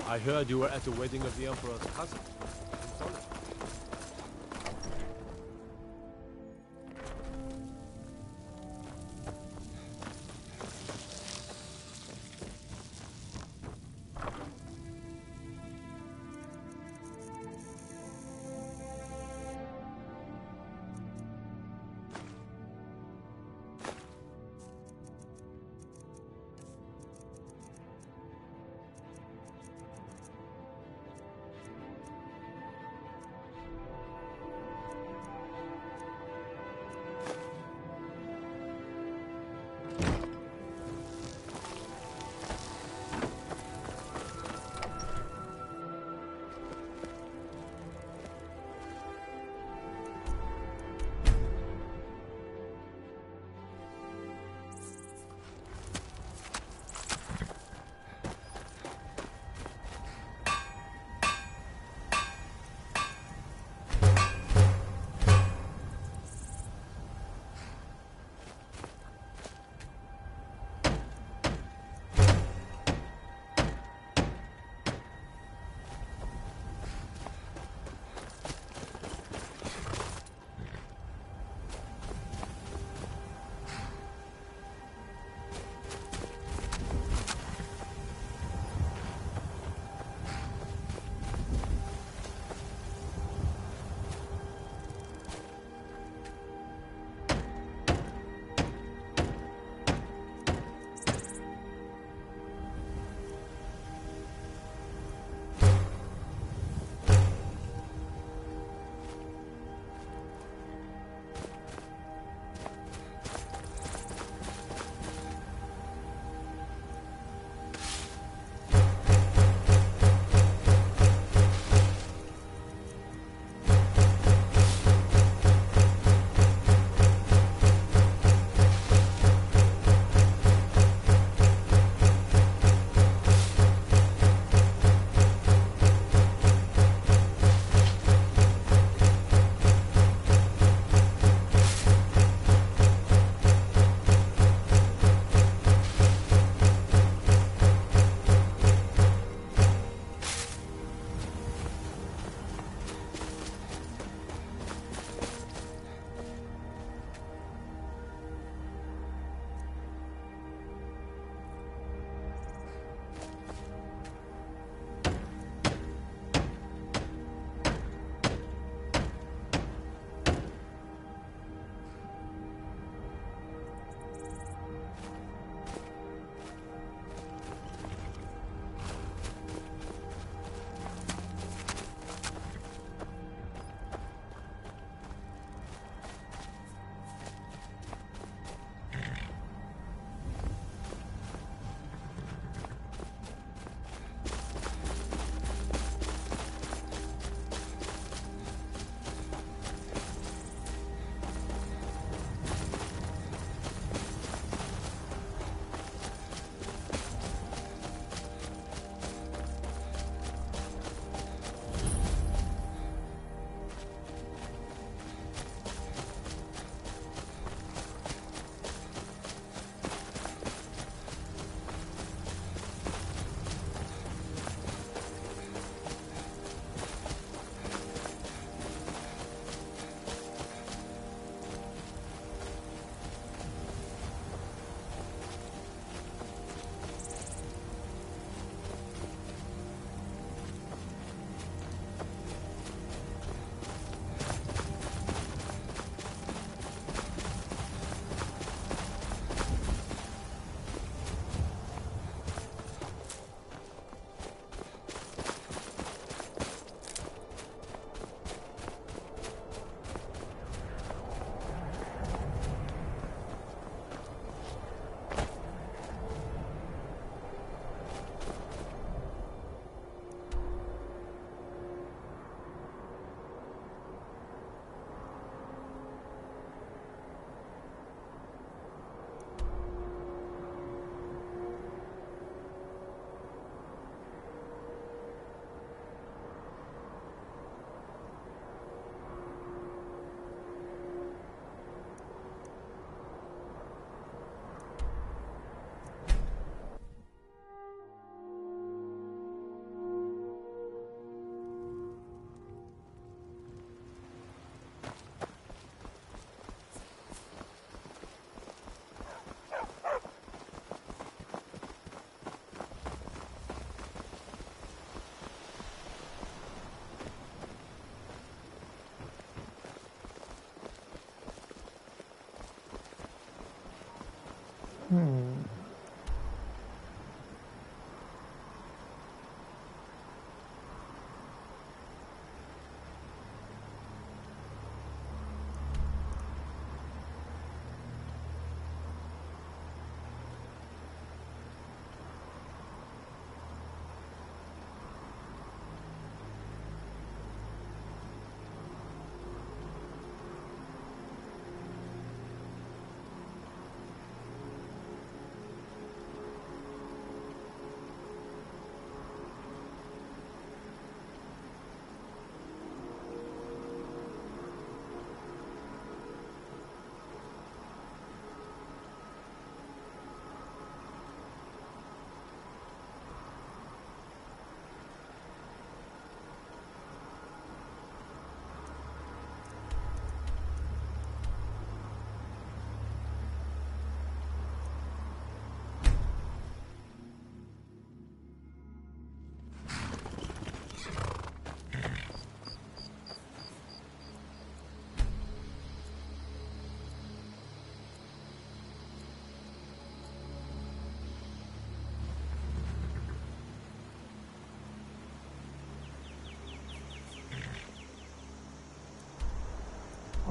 I heard you were at the wedding of the Emperor's cousin.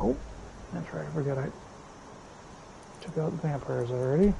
Oh, that's right. I forgot I took out vampires already.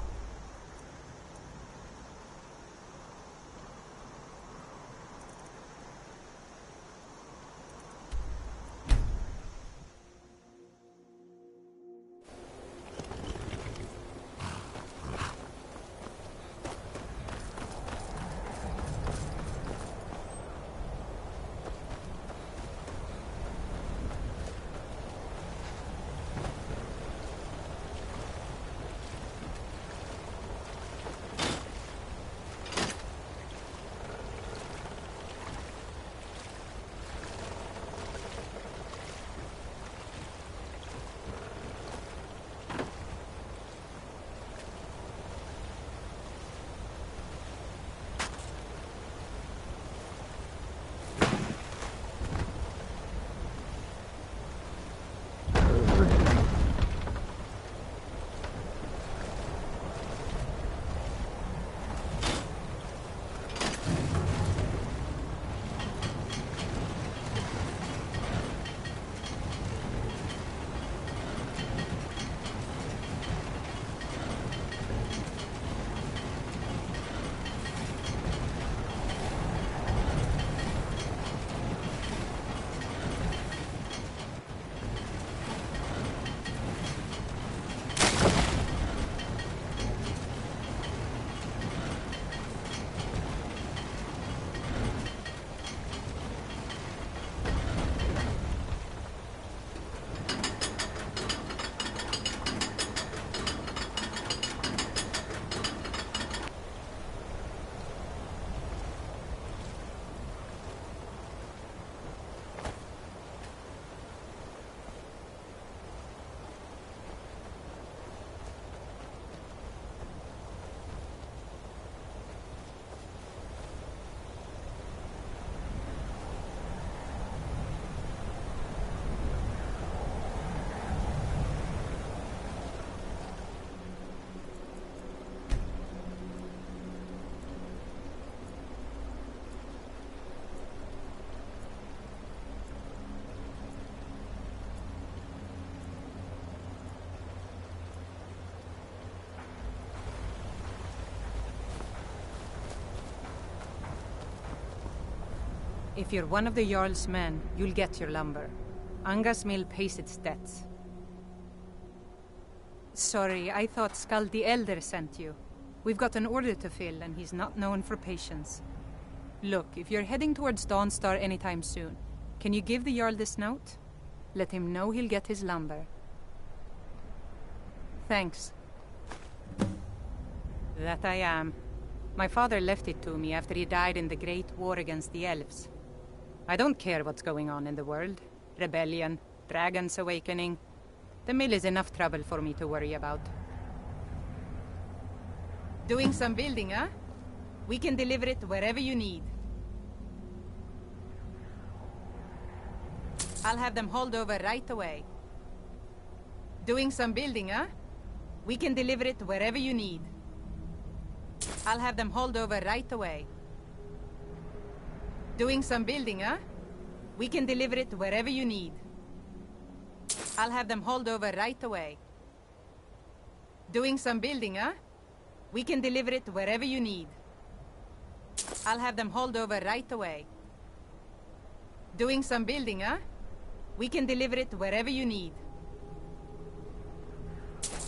If you're one of the Jarl's men, you'll get your lumber. Anga's mill pays its debts. Sorry, I thought Skald the Elder sent you. We've got an order to fill, and he's not known for patience. Look, if you're heading towards Dawnstar anytime soon, can you give the Jarl this note? Let him know he'll get his lumber. Thanks. That I am. My father left it to me after he died in the Great War against the elves. I don't care what's going on in the world. Rebellion, dragons awakening. The mill is enough trouble for me to worry about. Doing some building, huh? We can deliver it wherever you need. I'll have them hauled over right away. Doing some building, huh? We can deliver it wherever you need. I'll have them hauled over right away. Doing some building, huh? We can deliver it wherever you need. I'll have them hauled over right away. Doing some building, huh? We can deliver it wherever you need. I'll have them hauled over right away. Doing some building, huh? We can deliver it wherever you need.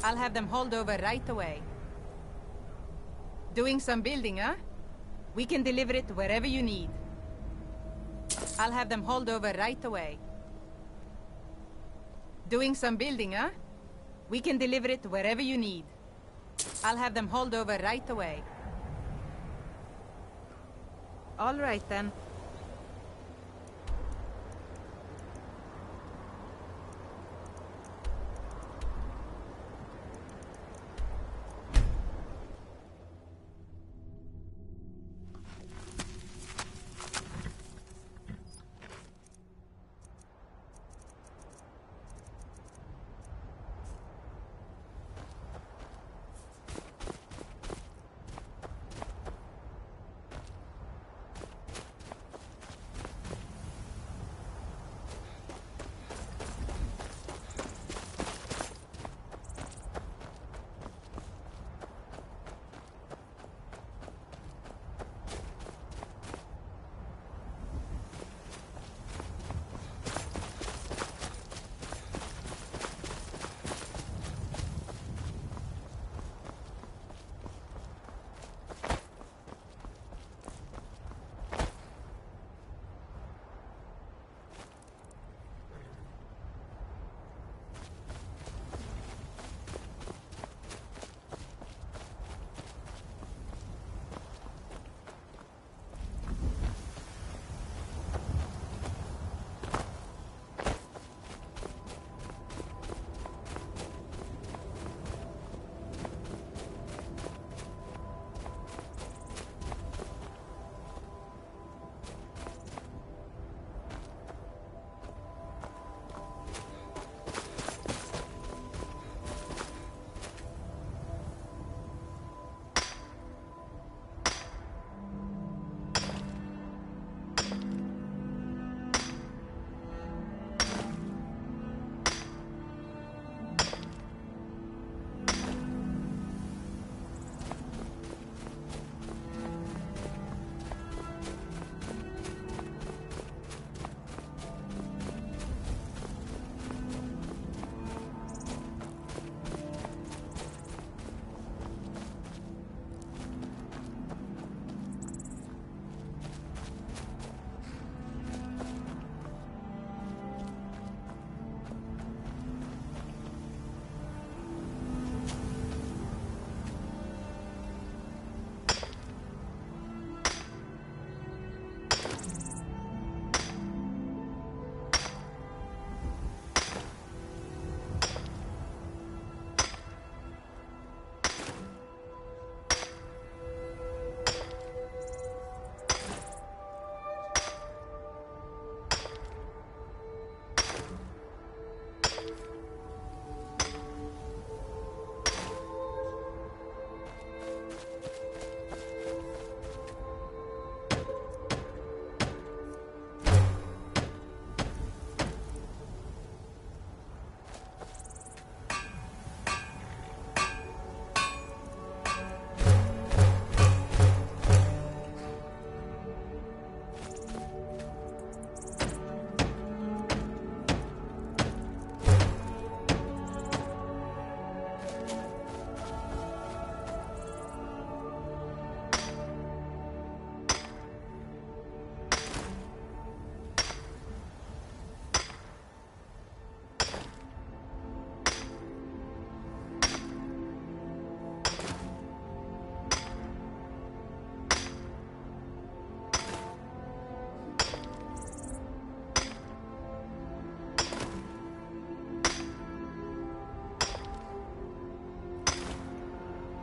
I'll have them hauled over right away. Doing some building, huh? We can deliver it wherever you need. I'll have them hauled over right away. Doing some building, huh? We can deliver it wherever you need. I'll have them hauled over right away. All right, then.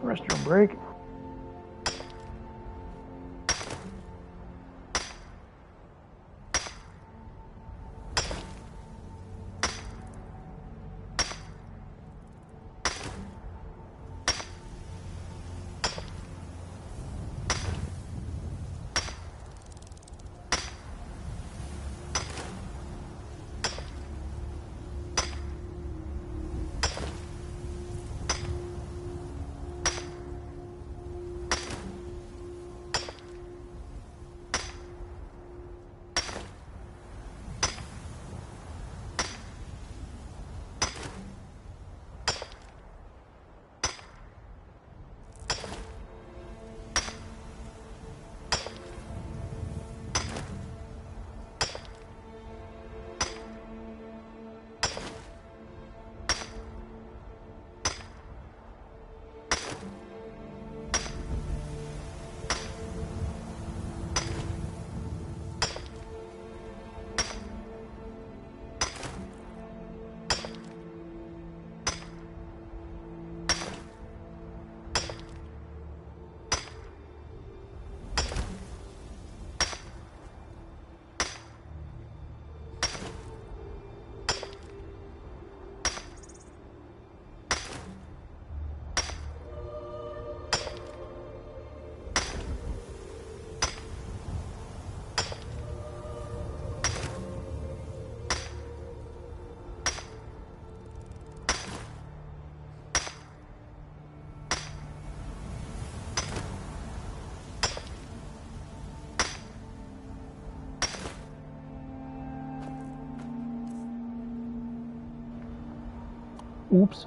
Restroom break. Oops.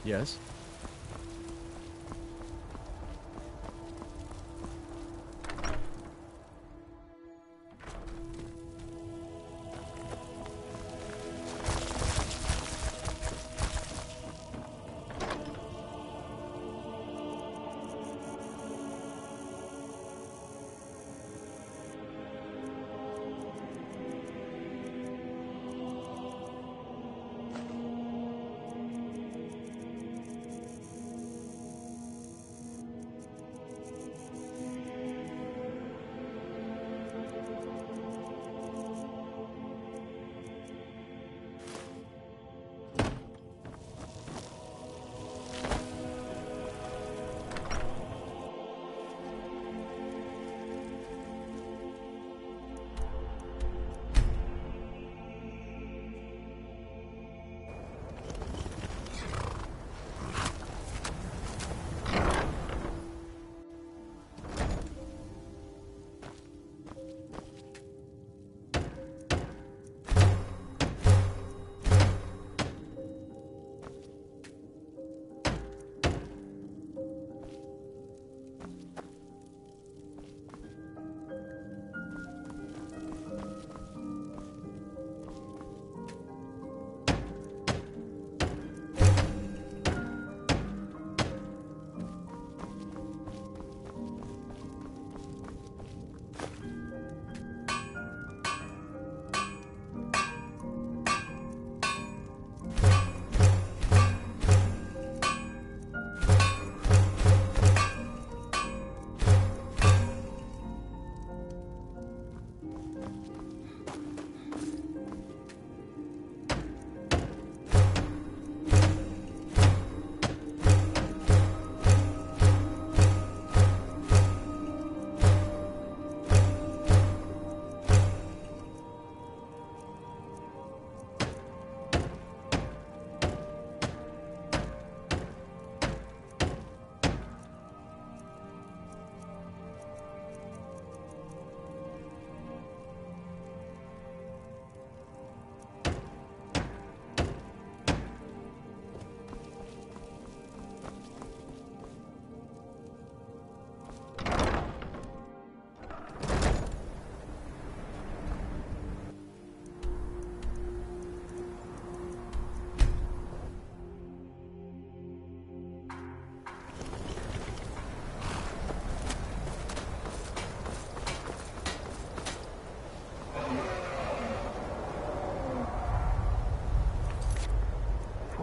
Yes?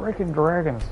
Freaking dragons.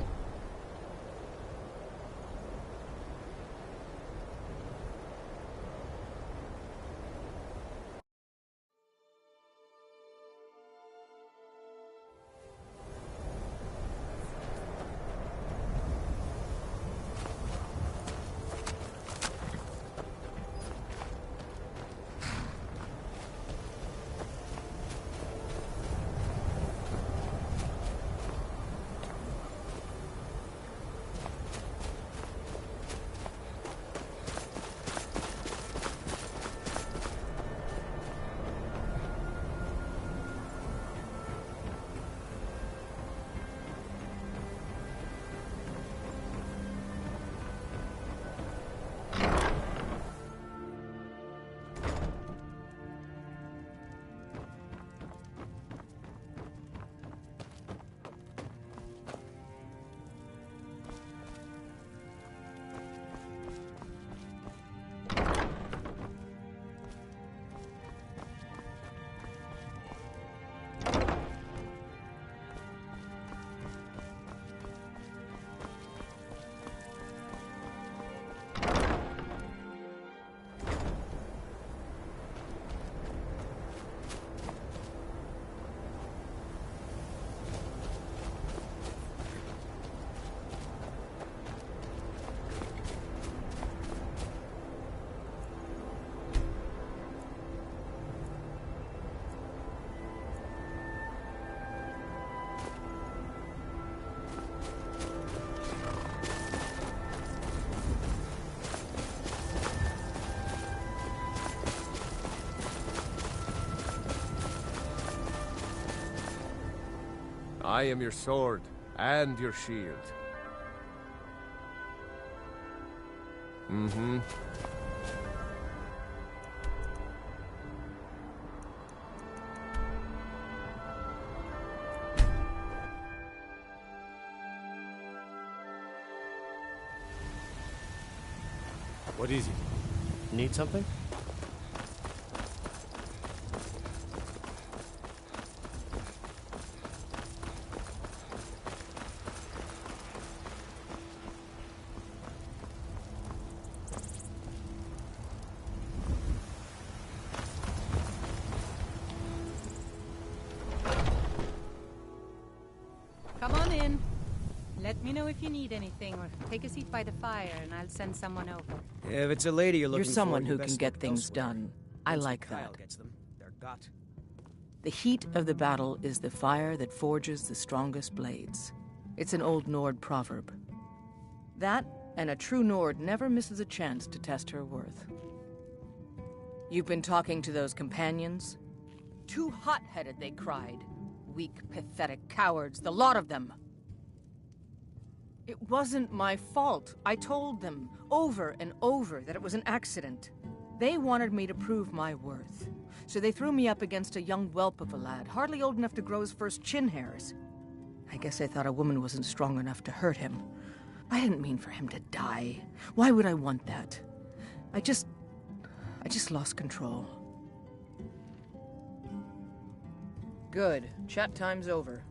I am your sword and your shield. Mm-hmm. What is it? Need something? Come on in. Let me know if you need anything, or take a seat by the fire, and I'll send someone over. If it's a lady you're looking You're for, someone you who best can get look things elsewhere. done. I Once like Kyle that. gets them, they're got. The heat of the battle is the fire that forges the strongest blades. It's an old Nord proverb. That, and a true Nord never misses a chance to test her worth. You've been talking to those companions? Too hot-headed, they cried. Weak, pathetic cowards, the lot of them. It wasn't my fault. I told them, over and over, that it was an accident. They wanted me to prove my worth. So they threw me up against a young whelp of a lad, hardly old enough to grow his first chin hairs. I guess they thought a woman wasn't strong enough to hurt him. I didn't mean for him to die. Why would I want that? I just lost control. Good. Chat time's over.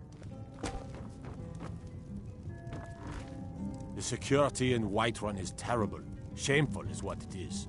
The security in Whiterun is terrible. Shameful is what it is.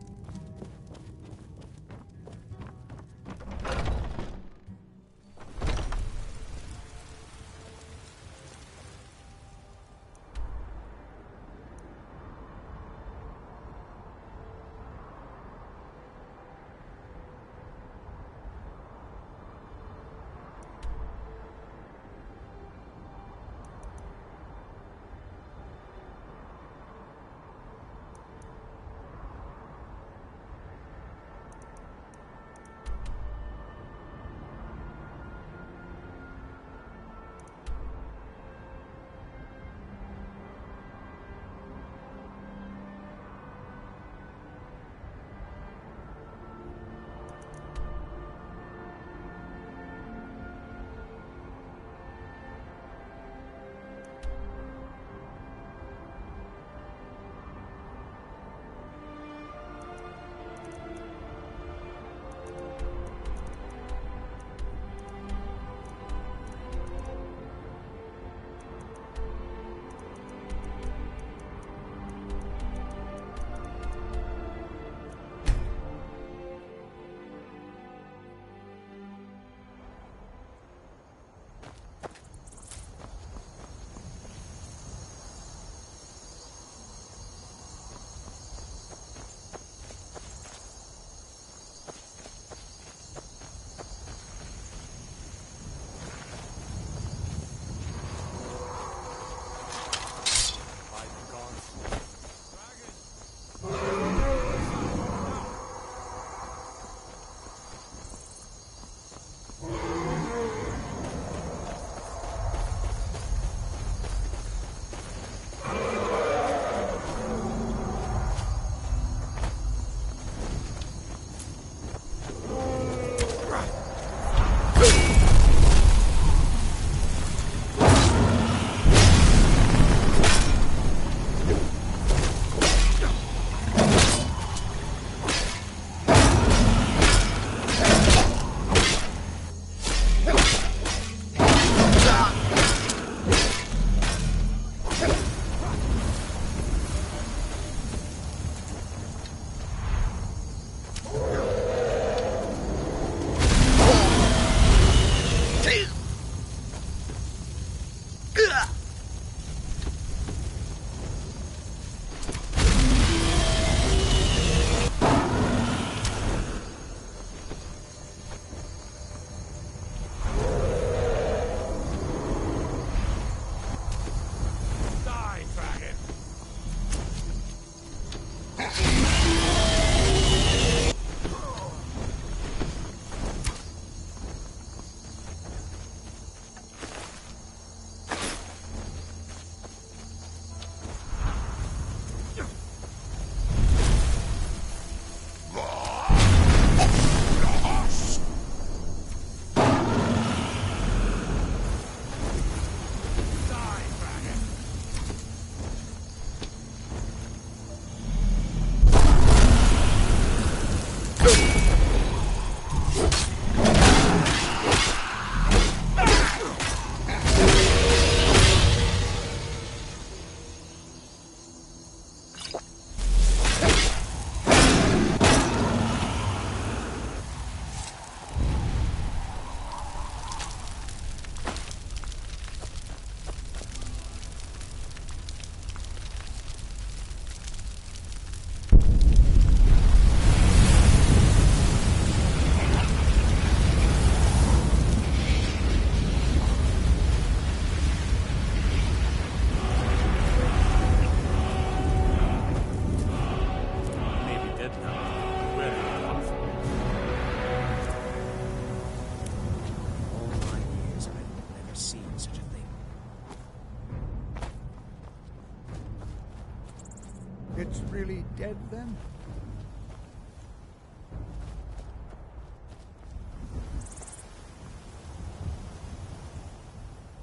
It's really dead, then?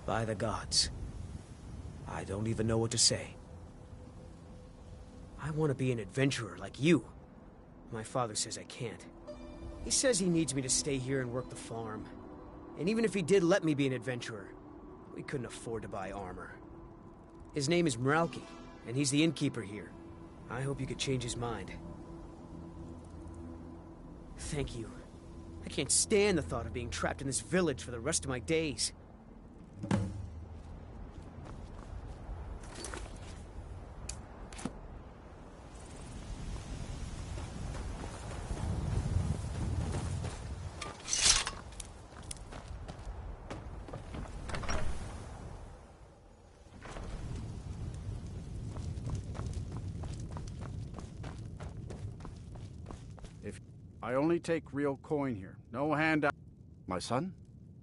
By the gods. I don't even know what to say. I want to be an adventurer like you. My father says I can't. He says he needs me to stay here and work the farm. And even if he did let me be an adventurer, we couldn't afford to buy armor. His name is Mralki, and he's the innkeeper here. I hope you could change his mind. Thank you. I can't stand the thought of being trapped in this village for the rest of my days. I only take real coin here. No handout. My son?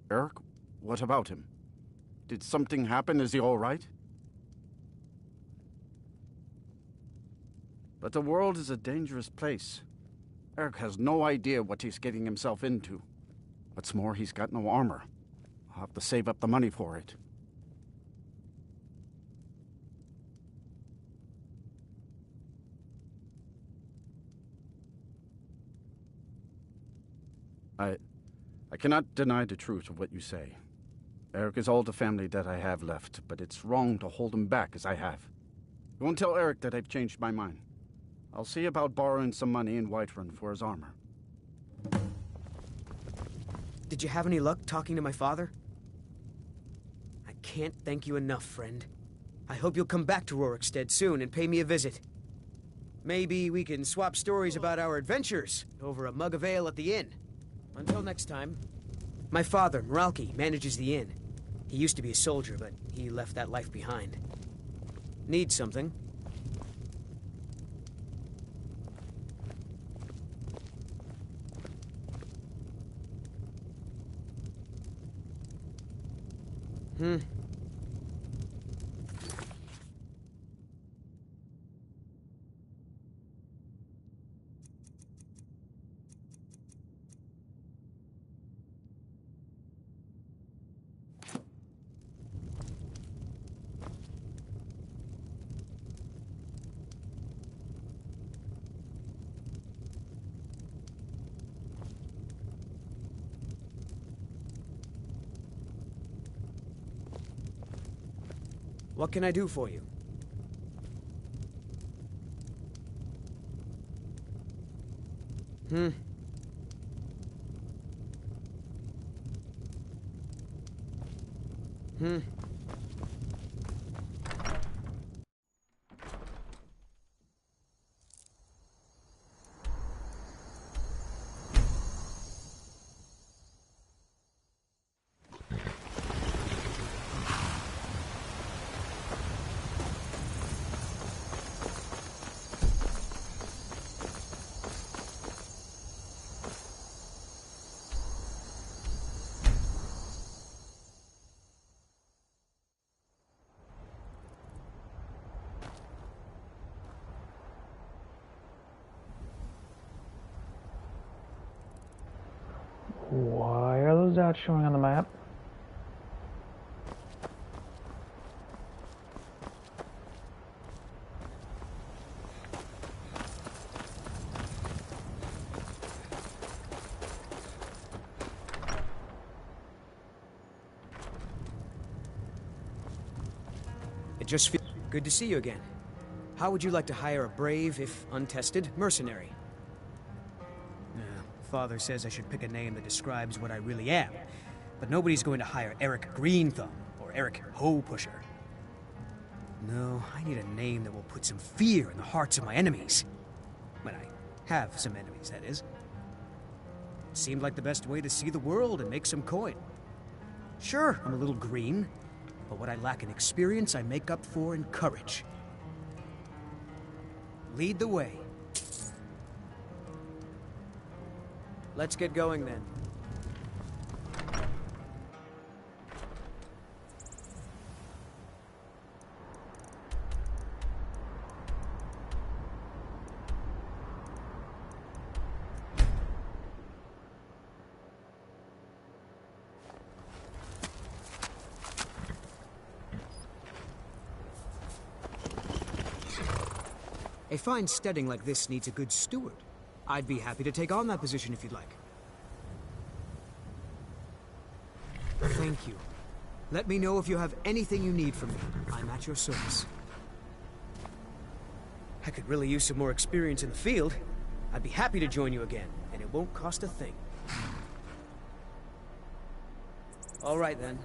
Eric? What about him? Did something happen? Is he all right? But the world is a dangerous place. Eric has no idea what he's getting himself into. What's more, he's got no armor. I'll have to save up the money for it. I cannot deny the truth of what you say. Eric is all the family that I have left, but it's wrong to hold him back as I have. Go and tell Eric that I've changed my mind. I'll see about borrowing some money in Whiterun for his armor. Did you have any luck talking to my father? I can't thank you enough, friend. I hope you'll come back to Rorikstead soon and pay me a visit. Maybe we can swap stories about our adventures over a mug of ale at the inn. Until next time. My father, Mralki, manages the inn. He used to be a soldier, but he left that life behind. Need something? What can I do for you? Why are those dots showing on the map? It just feels good to see you again. How would you like to hire a brave, if untested, mercenary? Father says I should pick a name that describes what I really am, but nobody's going to hire Eric Greenthumb or Eric Hoe Pusher. No, I need a name that will put some fear in the hearts of my enemies. When I have some enemies, that is. It seemed like the best way to see the world and make some coin. Sure, I'm a little green, but what I lack in experience, I make up for in courage. Lead the way. Let's get going then. A fine steading like this needs a good steward. I'd be happy to take on that position if you'd like. Thank you. Let me know if you have anything you need from me. I'm at your service. I could really use some more experience in the field. I'd be happy to join you again, and it won't cost a thing. All right, then.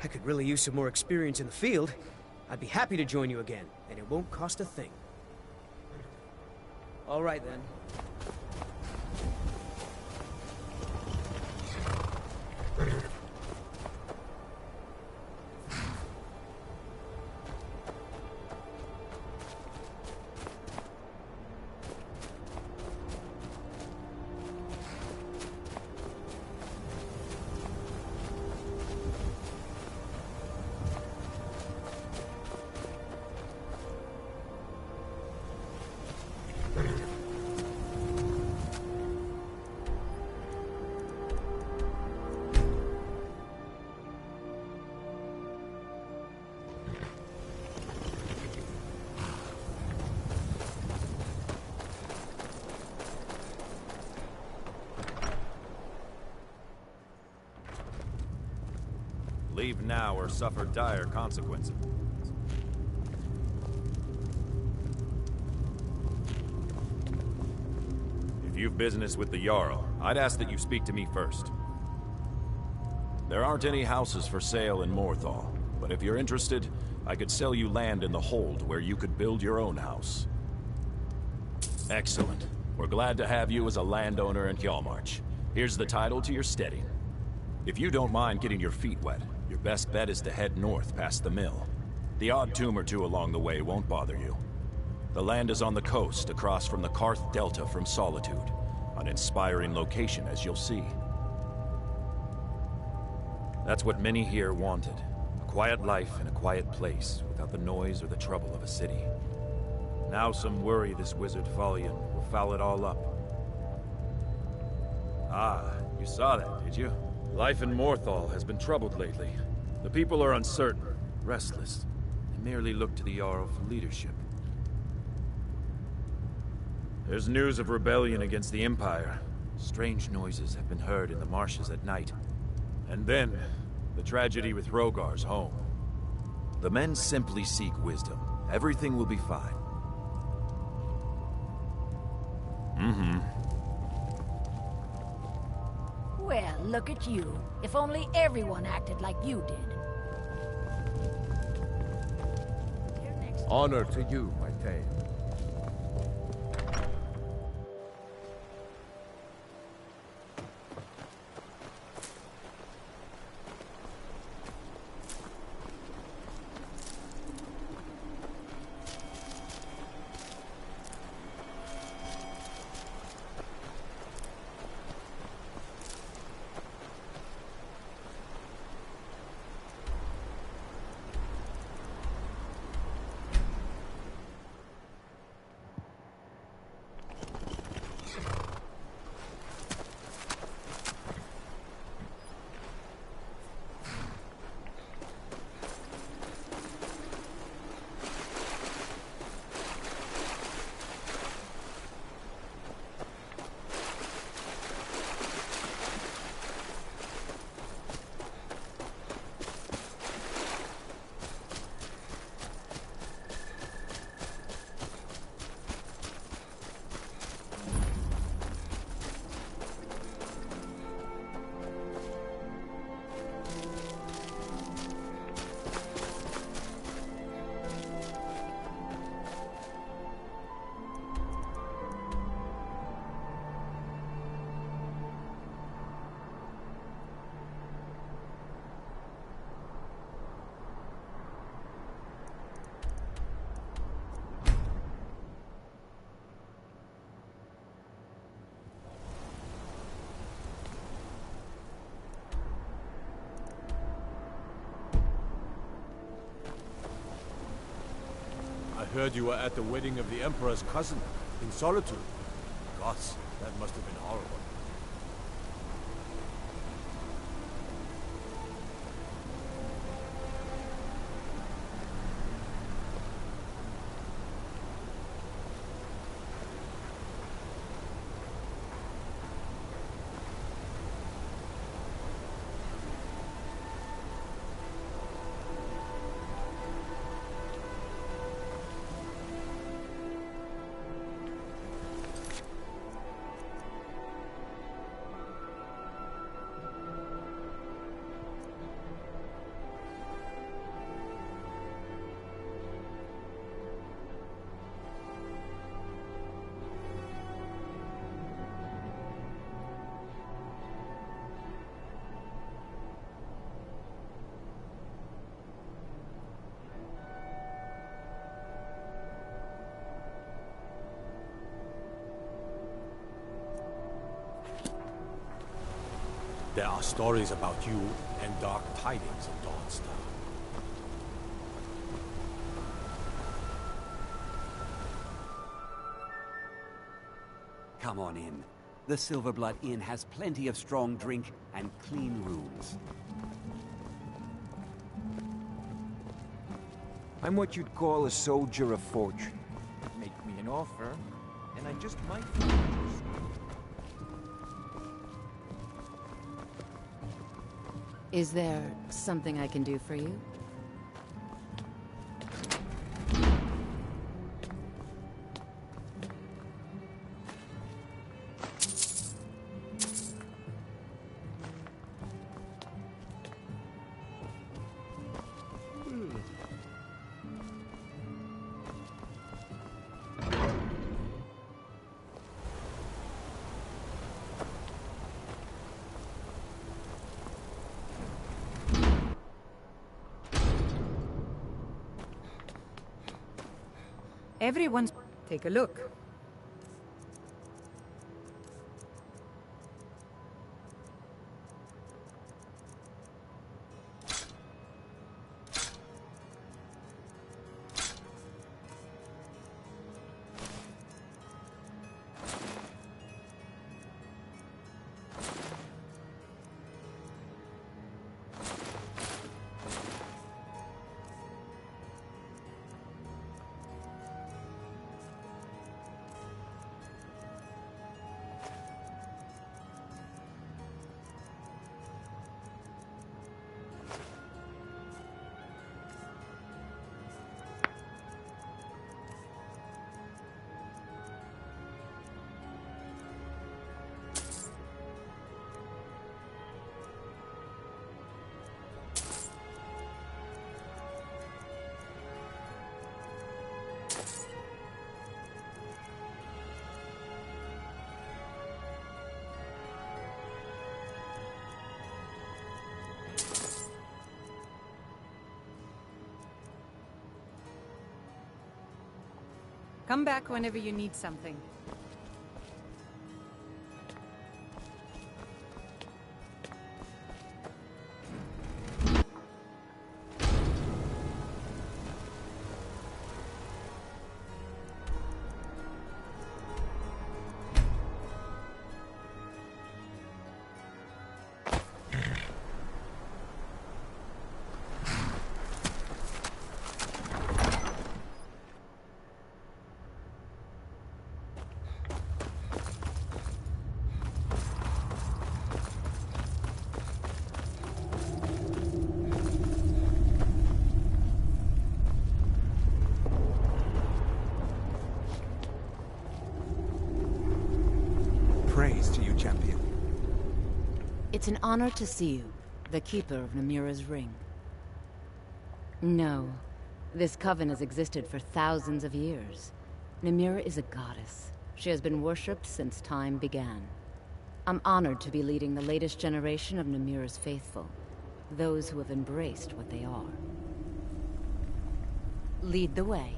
I could really use some more experience in the field. I'd be happy to join you again, and it won't cost a thing. All right, then. Leave now or suffer dire consequences. If you've business with the Jarl, I'd ask that you speak to me first. There aren't any houses for sale in Morthal, but if you're interested, I could sell you land in the Hold where you could build your own house. Excellent. We're glad to have you as a landowner in Hjalmarch. Here's the title to your steading. If you don't mind getting your feet wet, your best bet is to head north past the mill. The odd tomb or two along the way won't bother you. The land is on the coast, across from the Karth Delta from Solitude. An inspiring location, as you'll see. That's what many here wanted. A quiet life in a quiet place, without the noise or the trouble of a city. Now some worry this wizard Falion will foul it all up. Ah, you saw that, did you? Life in Morthal has been troubled lately. The people are uncertain, restless. They merely look to the Jarl for leadership. There's news of rebellion against the Empire. Strange noises have been heard in the marshes at night. And then, the tragedy with Rogar's home. The men simply seek wisdom. Everything will be fine. Well, look at you. If only everyone acted like you did. Honor to you, my Thane. heard you were at the wedding of the Emperor's cousin, in Solitude. Gods, that must have been horrible. There are stories about you and dark tidings of Dawnstar. Come on in. The Silverblood Inn has plenty of strong drink and clean rooms. I'm what you'd call a soldier of fortune. Make me an offer, and I just might... Is there something I can do for you? Everyone's... Take a look. Come back whenever you need something. Praise to you, champion. It's an honor to see you, the keeper of Namira's ring. No, this coven has existed for thousands of years. Namira is a goddess. She has been worshipped since time began. I'm honored to be leading the latest generation of Namira's faithful, those who have embraced what they are. Lead the way.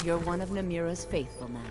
You're one of Namira's faithful now.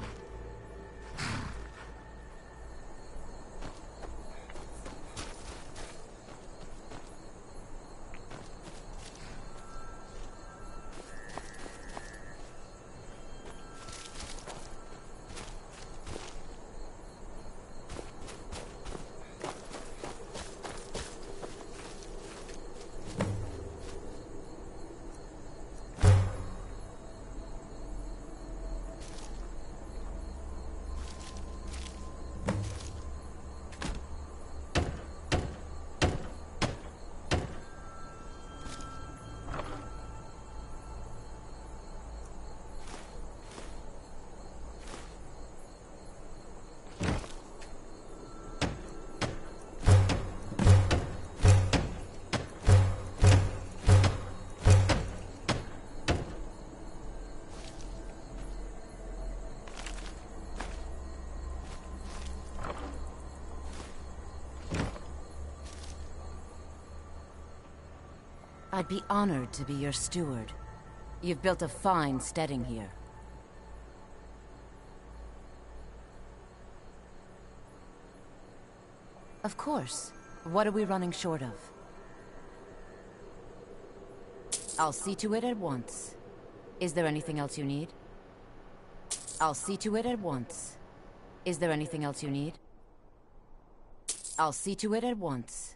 I'd be honored to be your steward. You've built a fine steading here. Of course. What are we running short of? I'll see to it at once. Is there anything else you need? I'll see to it at once. Is there anything else you need? I'll see to it at once.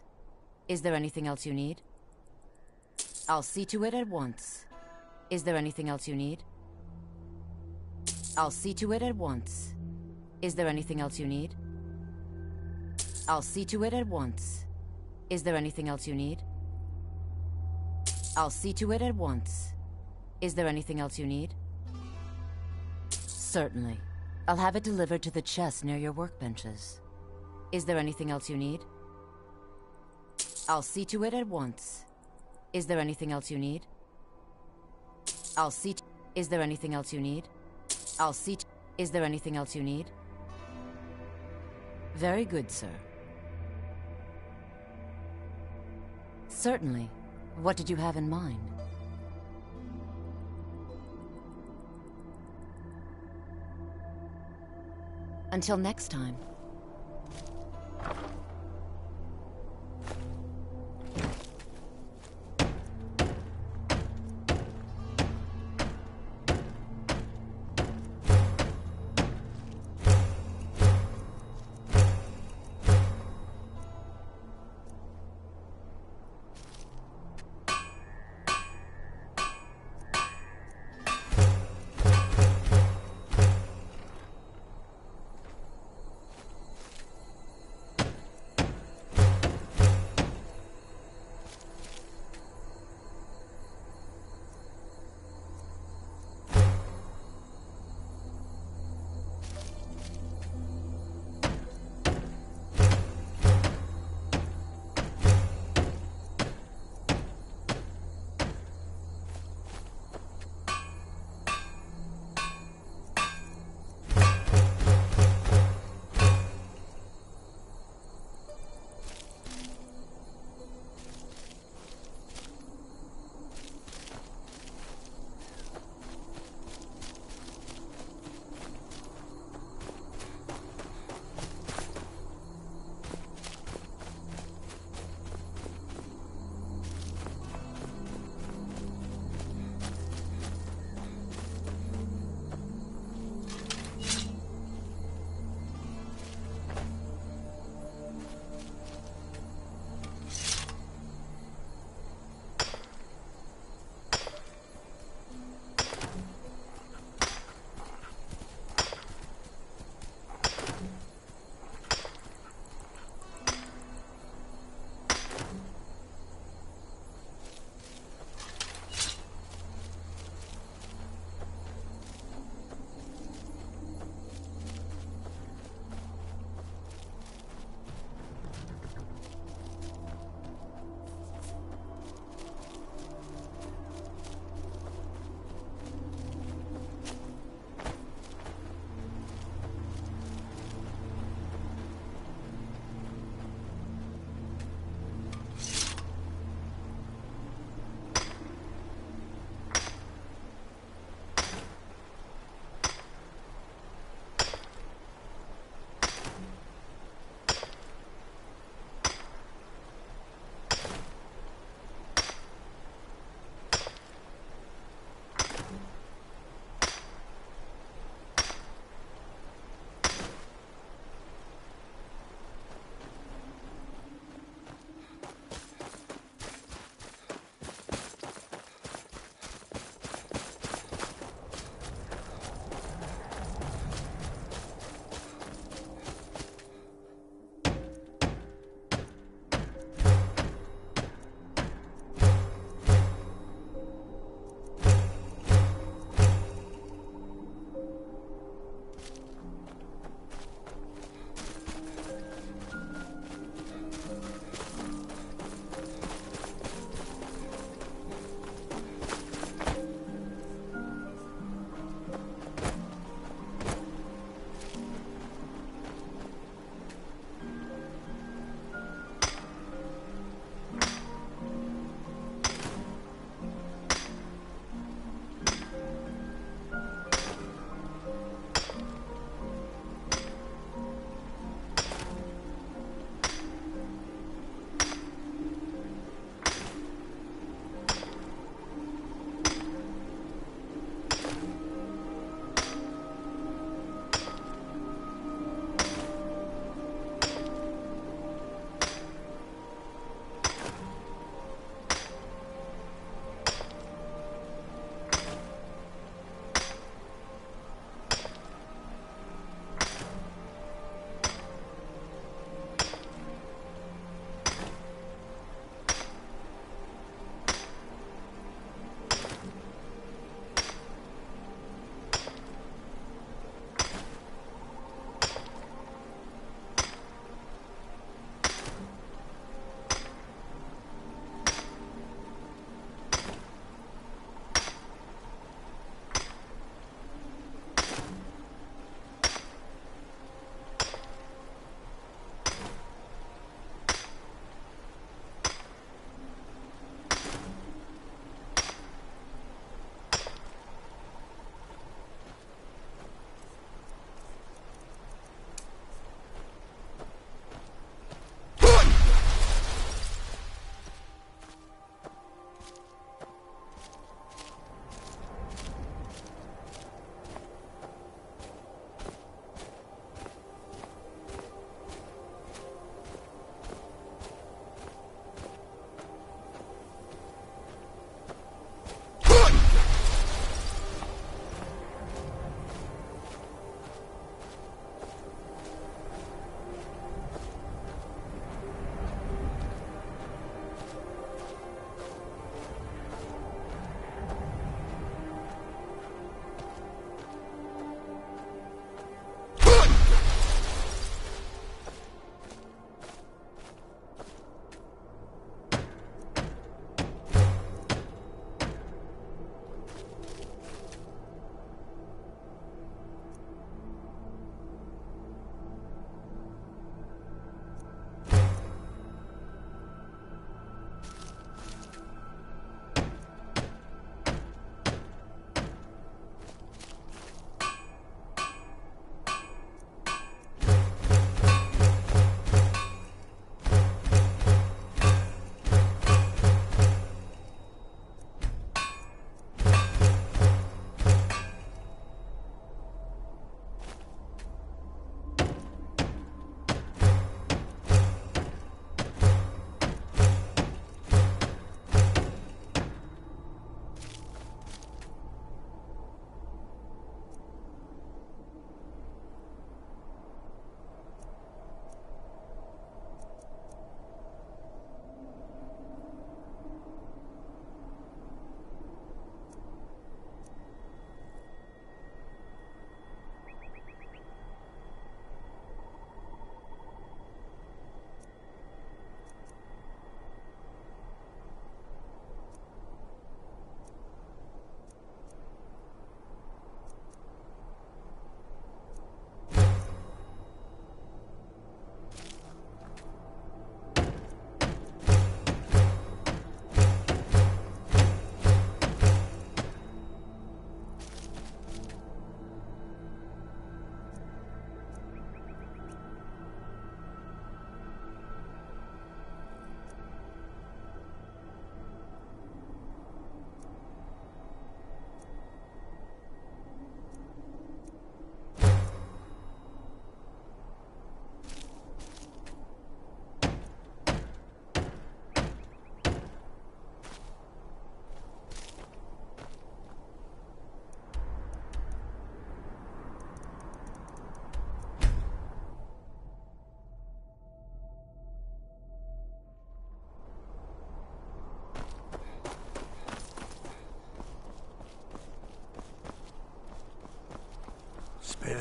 Is there anything else you need? I'll see to it at once. Is there anything else you need? I'll see to it at once. Is there anything else you need? I'll see to it at once. Is there anything else you need? I'll see to it at once. Is there anything else you need? Certainly. I'll have it delivered to the chest near your workbenches. Is there anything else you need? I'll see to it at once. Is there anything else you need? I'll see. Is there anything else you need? I'll see. Is there anything else you need? Very good, sir. Certainly. What did you have in mind? Until next time.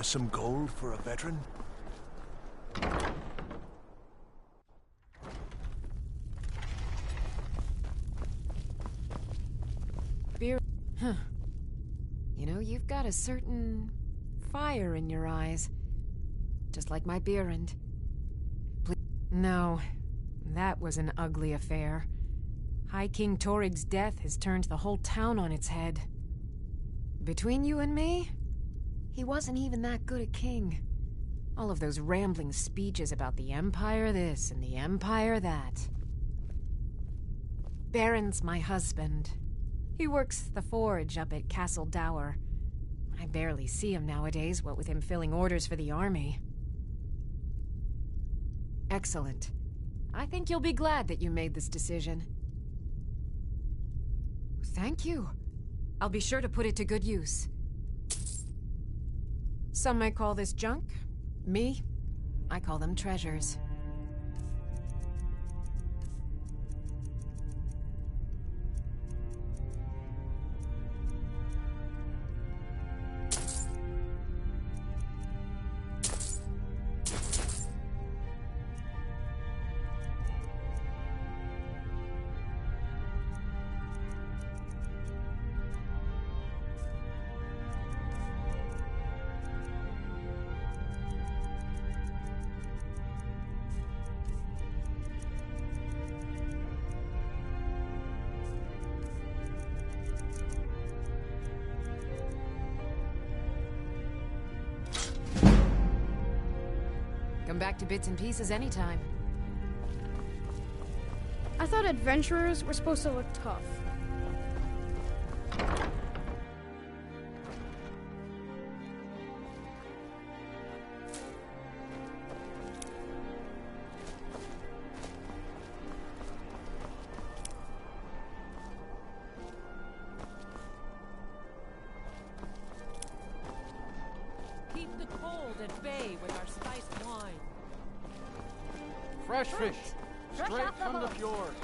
some gold for a veteran? Beer. Huh. You know, you've got a certain fire in your eyes. Just like my Beerend. No, that was an ugly affair. High King Torig's death has turned the whole town on its head. Between you and me, he wasn't even that good a king. All of those rambling speeches about the Empire this and the Empire that. Baron's my husband. He works the forge up at Castle Dower. I barely see him nowadays, what with him filling orders for the army. Excellent. I think you'll be glad that you made this decision. Thank you. I'll be sure to put it to good use. Some might call this junk. Me, I call them treasures. Come back to bits and pieces anytime. I thought adventurers were supposed to look tough. Keep the cold at bay with our spiced wine. Fresh fish, straight from the fjord.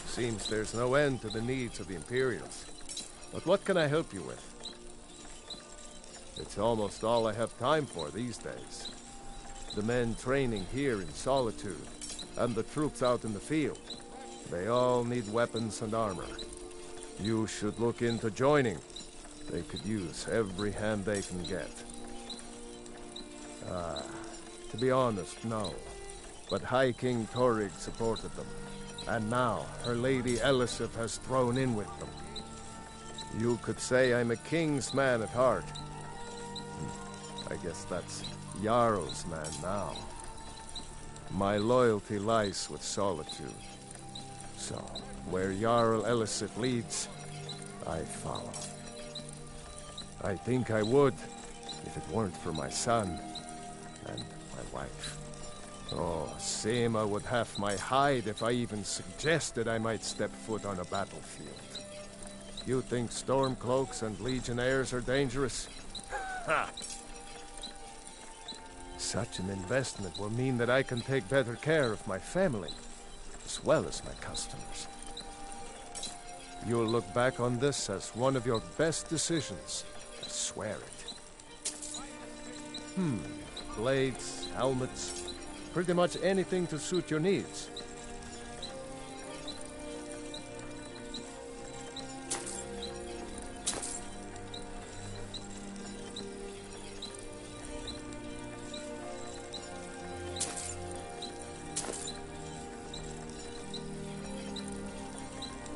Seems there's no end to the needs of the Imperials. But what can I help you with? It's almost all I have time for these days. The men training here in Solitude, and the troops out in the field. They all need weapons and armor. You should look into joining. They could use every hand they can get. To be honest, no. But High King Torig supported them. And now, her Lady Elisif has thrown in with them. You could say I'm a king's man at heart. I guess that's Jarl's man now. My loyalty lies with Solitude. So, where Jarl Elisif leads, I follow. I think I would, if it weren't for my son and my wife. Oh, Seema would have my hide if I even suggested I might step foot on a battlefield. You think Stormcloaks and Legionnaires are dangerous? Ha! Such an investment will mean that I can take better care of my family, as well as my customers. You'll look back on this as one of your best decisions. I swear it. Blades, helmets, pretty much anything to suit your needs.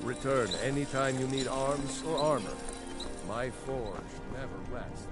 Return anytime you need arms or armor. My forge never rests.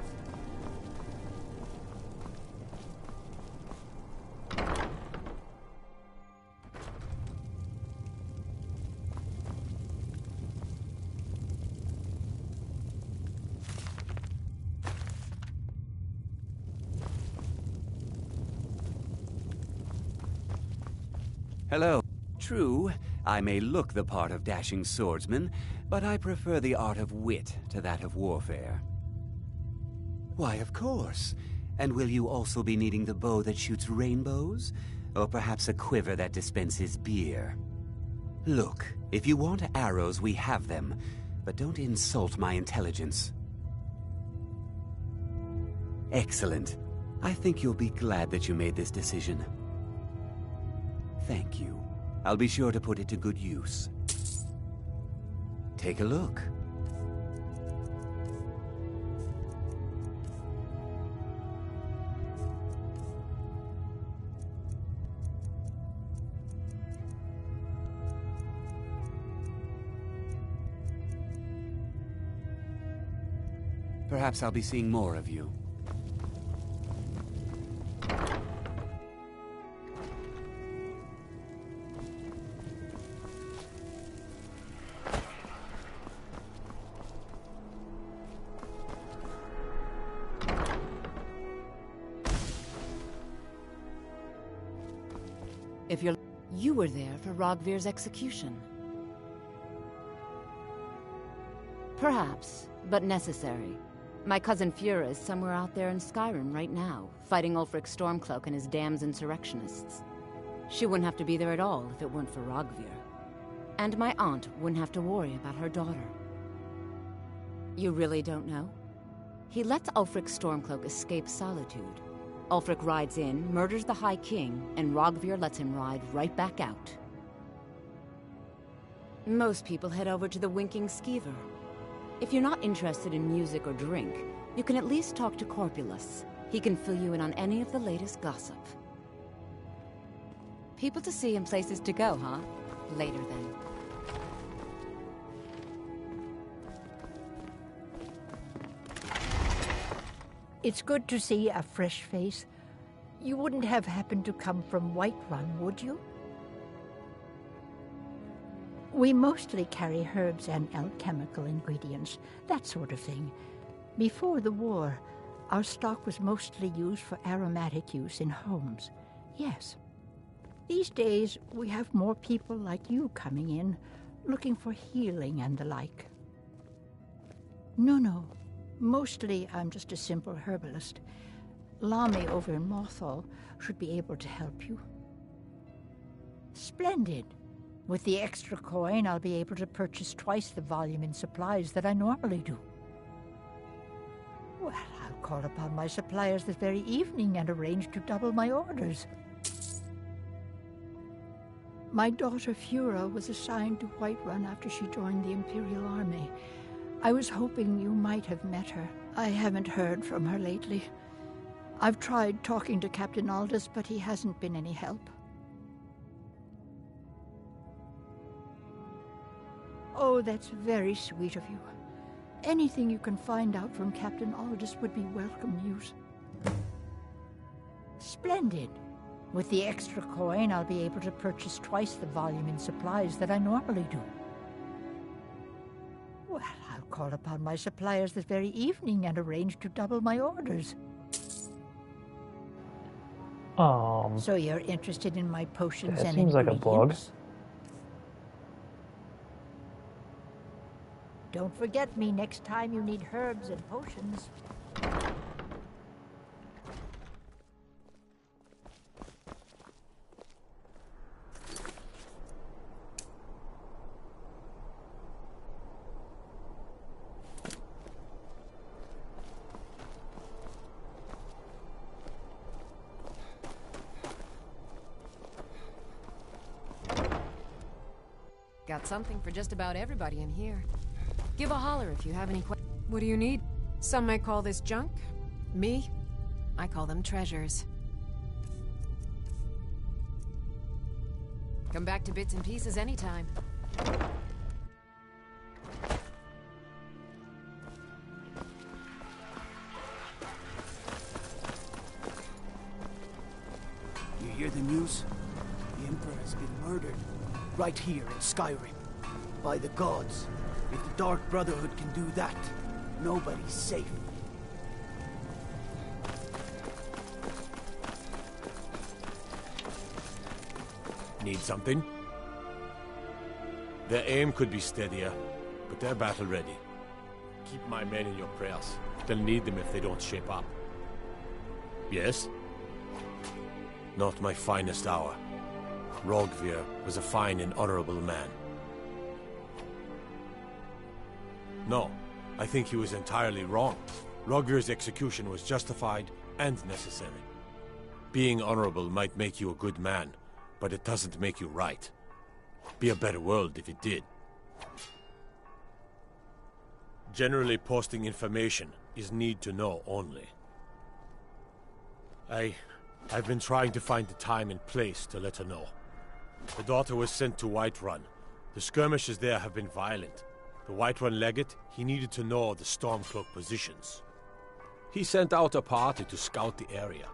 Hello. True, I may look the part of dashing swordsman, but I prefer the art of wit to that of warfare. Why, of course. And will you also be needing the bow that shoots rainbows? Or perhaps a quiver that dispenses beer? Look, if you want arrows, we have them. But don't insult my intelligence. Excellent. I think you'll be glad that you made this decision. Thank you. I'll be sure to put it to good use. Take a look. Perhaps I'll be seeing more of you. If you were there for Rogvir's execution. Perhaps, but necessary. My cousin Fura is somewhere out there in Skyrim right now, fighting Ulfric Stormcloak and his damned insurrectionists. She wouldn't have to be there at all if it weren't for Rogvir. And my aunt wouldn't have to worry about her daughter. You really don't know? He lets Ulfric Stormcloak escape Solitude. Ulfric rides in, murders the High King, and Rogvir lets him ride right back out. Most people head over to the Winking Skeever. If you're not interested in music or drink, you can at least talk to Corpulus. He can fill you in on any of the latest gossip. People to see and places to go, huh? Later then. It's good to see a fresh face. You wouldn't have happened to come from Whiterun, would you? We mostly carry herbs and alchemical ingredients, that sort of thing. Before the war, our stock was mostly used for aromatic use in homes. Yes. These days, we have more people like you coming in, looking for healing and the like. No. Mostly, I'm just a simple herbalist. Lami over in Mothall should be able to help you. Splendid. With the extra coin, I'll be able to purchase twice the volume in supplies that I normally do. Well, I'll call upon my suppliers this very evening and arrange to double my orders. My daughter Fura was assigned to Whiterun after she joined the Imperial Army. I was hoping you might have met her. I haven't heard from her lately. I've tried talking to Captain Aldous, but he hasn't been any help. Oh, that's very sweet of you. Anything you can find out from Captain Aldous would be welcome news. Splendid. With the extra coin, I'll be able to purchase twice the volume in supplies that I normally do. Well, I'll call upon my suppliers this very evening and arrange to double my orders. So you're interested in my potions and seems like a bug. Don't forget me next time you need herbs and potions. Got something for just about everybody in here. Give a holler if you have any questions. What do you need? Some might call this junk. Me? I call them treasures. Come back to bits and pieces anytime. You hear the news? The Emperor has been murdered. Right here in Skyrim. By the gods. If the Dark Brotherhood can do that, nobody's safe. Need something? Their aim could be steadier, but they're battle ready. Keep my men in your prayers. They'll need them if they don't shape up. Yes? Not my finest hour. Rogvir was a fine and honorable man. No, I think he was entirely wrong. Rogvir's execution was justified and necessary. Being honorable might make you a good man, but it doesn't make you right. Be a better world if it did. Generally posting information is need to know only. I've been trying to find the time and place to let her know. The daughter was sent to Whiterun. The skirmishes there have been violent. The Whiterun legate, he needed to know the Stormcloak positions. He sent out a party to scout the area.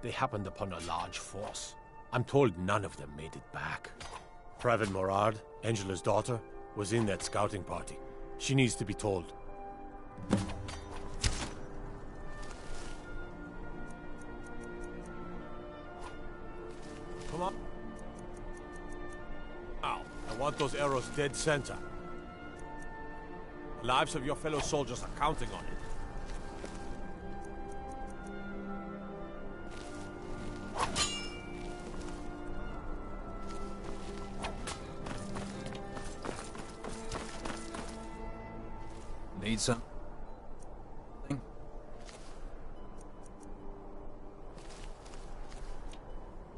They happened upon a large force. I'm told none of them made it back. Private Morard, Angela's daughter, was in that scouting party. She needs to be told. Come on. Now, I want those arrows dead center. The lives of your fellow soldiers are counting on it. Need some?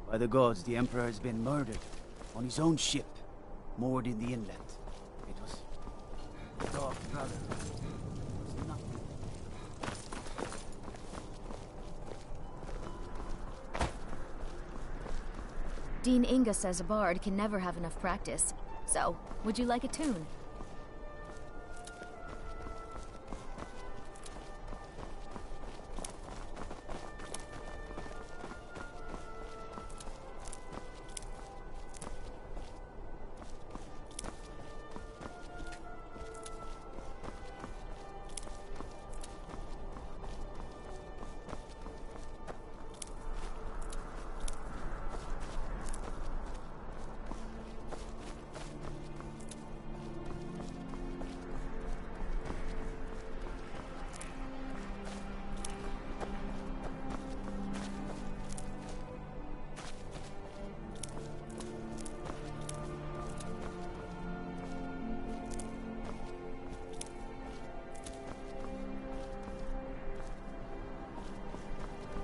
By the gods, the Emperor has been murdered. On his own ship. Moored in the inlet. It was... Oh, brother. It was nothing. Dean Inga says a bard can never have enough practice. So, would you like a tune?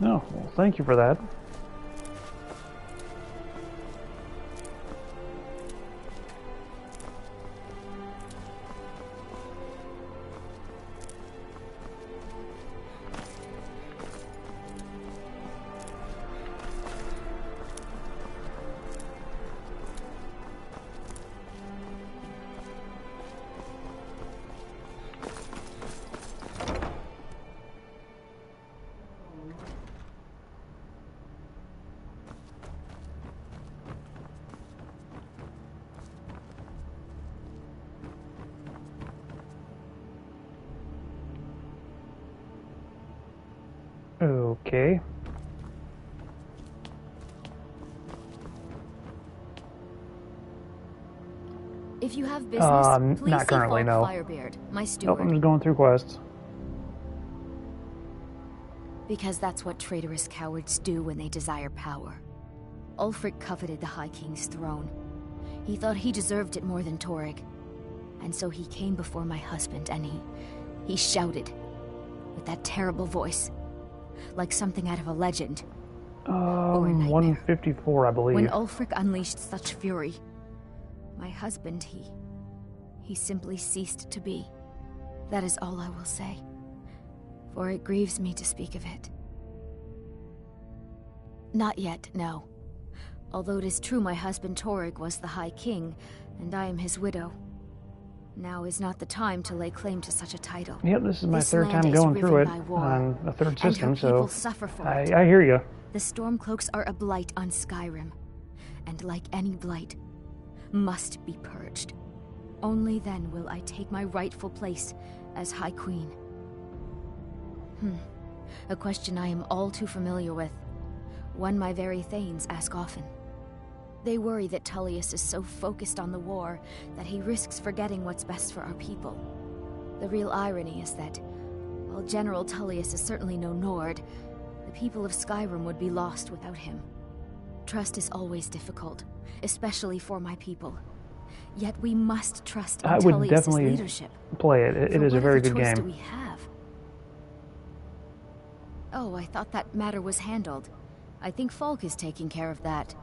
No, well, thank you for that. Okay. If you have business, please not currently, no. Firebeard, my Nope, steward. I'm just going through quests. Because that's what traitorous cowards do when they desire power. Ulfric coveted the High King's throne. He thought he deserved it more than Torrig. And so he came before my husband and he shouted with that terrible voice. Like something out of a legend. Or a nightmare. 154, I believe. When Ulfric unleashed such fury, my husband, he simply ceased to be. That is all I will say. For it grieves me to speak of it. Not yet, no. Although it is true my husband Torrig was the High King, and I am his widow. Now is not the time to lay claim to such a title. Yep, this is my third time going through it on a third system, so suffer for I hear you. The Stormcloaks are a blight on Skyrim, and like any blight, must be purged. Only then will I take my rightful place as High Queen. A question I am all too familiar with. One my very Thanes ask often. They worry that Tullius is so focused on the war that he risks forgetting what's best for our people. The real irony is that, while General Tullius is certainly no Nord, the people of Skyrim would be lost without him. Trust is always difficult, especially for my people. Yet we must trust in I would Tullius's definitely leadership. play it. It is a very good What other choice do game. we have? Oh, I thought that matter was handled. I think Falk is taking care of that.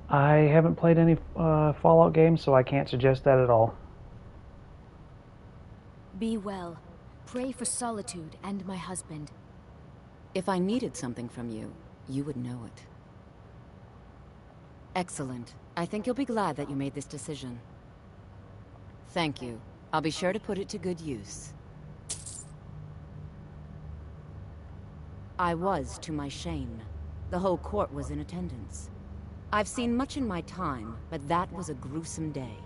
I haven't played any Fallout games, so I can't suggest that at all. Be well. Pray for Solitude and my husband. If I needed something from you, you would know it. Excellent. I think you'll be glad that you made this decision. Thank you. I'll be sure to put it to good use. I was, to my shame. The whole court was in attendance. I've seen much in my time, but that was a gruesome day.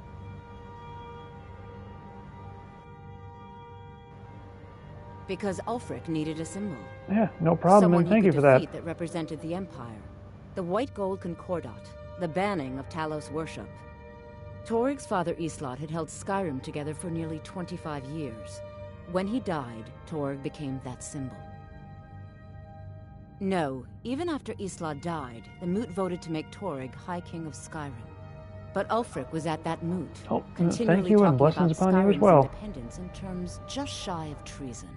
Because Ulfric needed a symbol. Yeah, no problem, and thank you for that. That represented the Empire. The white gold concordat, the banning of Talos worship. Toryg's father Islot had held Skyrim together for nearly 25 years. When he died, Toryg became that symbol. No, even after Islot died, the Moot voted to make Toryg High King of Skyrim. But Ulfric was at that Moot, continually thank you, and talking blessings about upon you as Skyrim's well. independence in terms just shy of treason.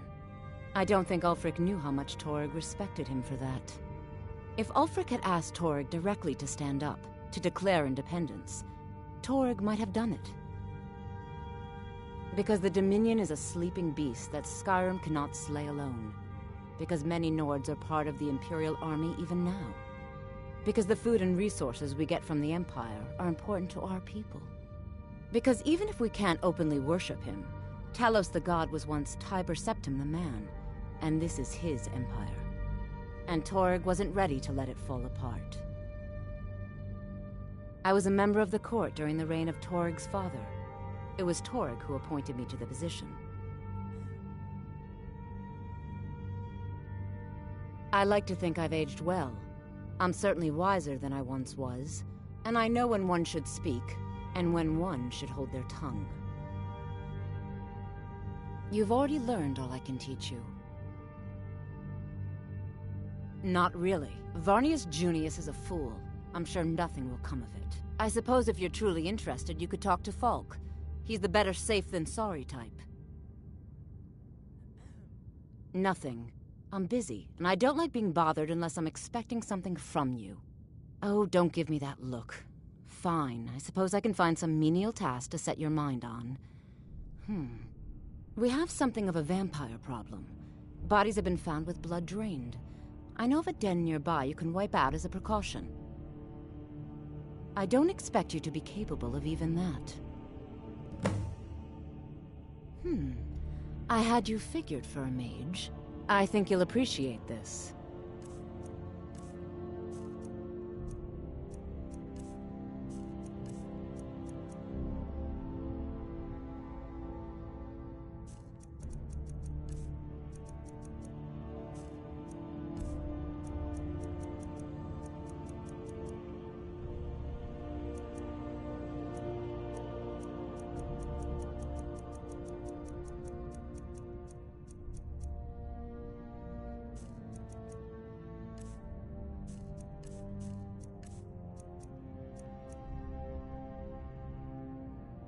I don't think Ulfric knew how much Toryg respected him for that. If Ulfric had asked Toryg directly to stand up, to declare independence, Toryg might have done it. Because the Dominion is a sleeping beast that Skyrim cannot slay alone. Because many Nords are part of the Imperial Army even now. Because the food and resources we get from the Empire are important to our people. Because even if we can't openly worship him, Talos the God was once Tiber Septim the man, and this is his empire. And Toryg wasn't ready to let it fall apart. I was a member of the court during the reign of Toryg's father. It was Toryg who appointed me to the position. I like to think I've aged well. I'm certainly wiser than I once was, and I know when one should speak, and when one should hold their tongue. You've already learned all I can teach you. Not really. Varnius Junius is a fool. I'm sure nothing will come of it. I suppose if you're truly interested, you could talk to Falk. He's the better safe than sorry type. Nothing. I'm busy, and I don't like being bothered unless I'm expecting something from you. Oh, don't give me that look. Fine, I suppose I can find some menial task to set your mind on. We have something of a vampire problem. Bodies have been found with blood drained. I know of a den nearby you can wipe out as a precaution. I don't expect you to be capable of even that. I had you figured for a mage. I think you'll appreciate this.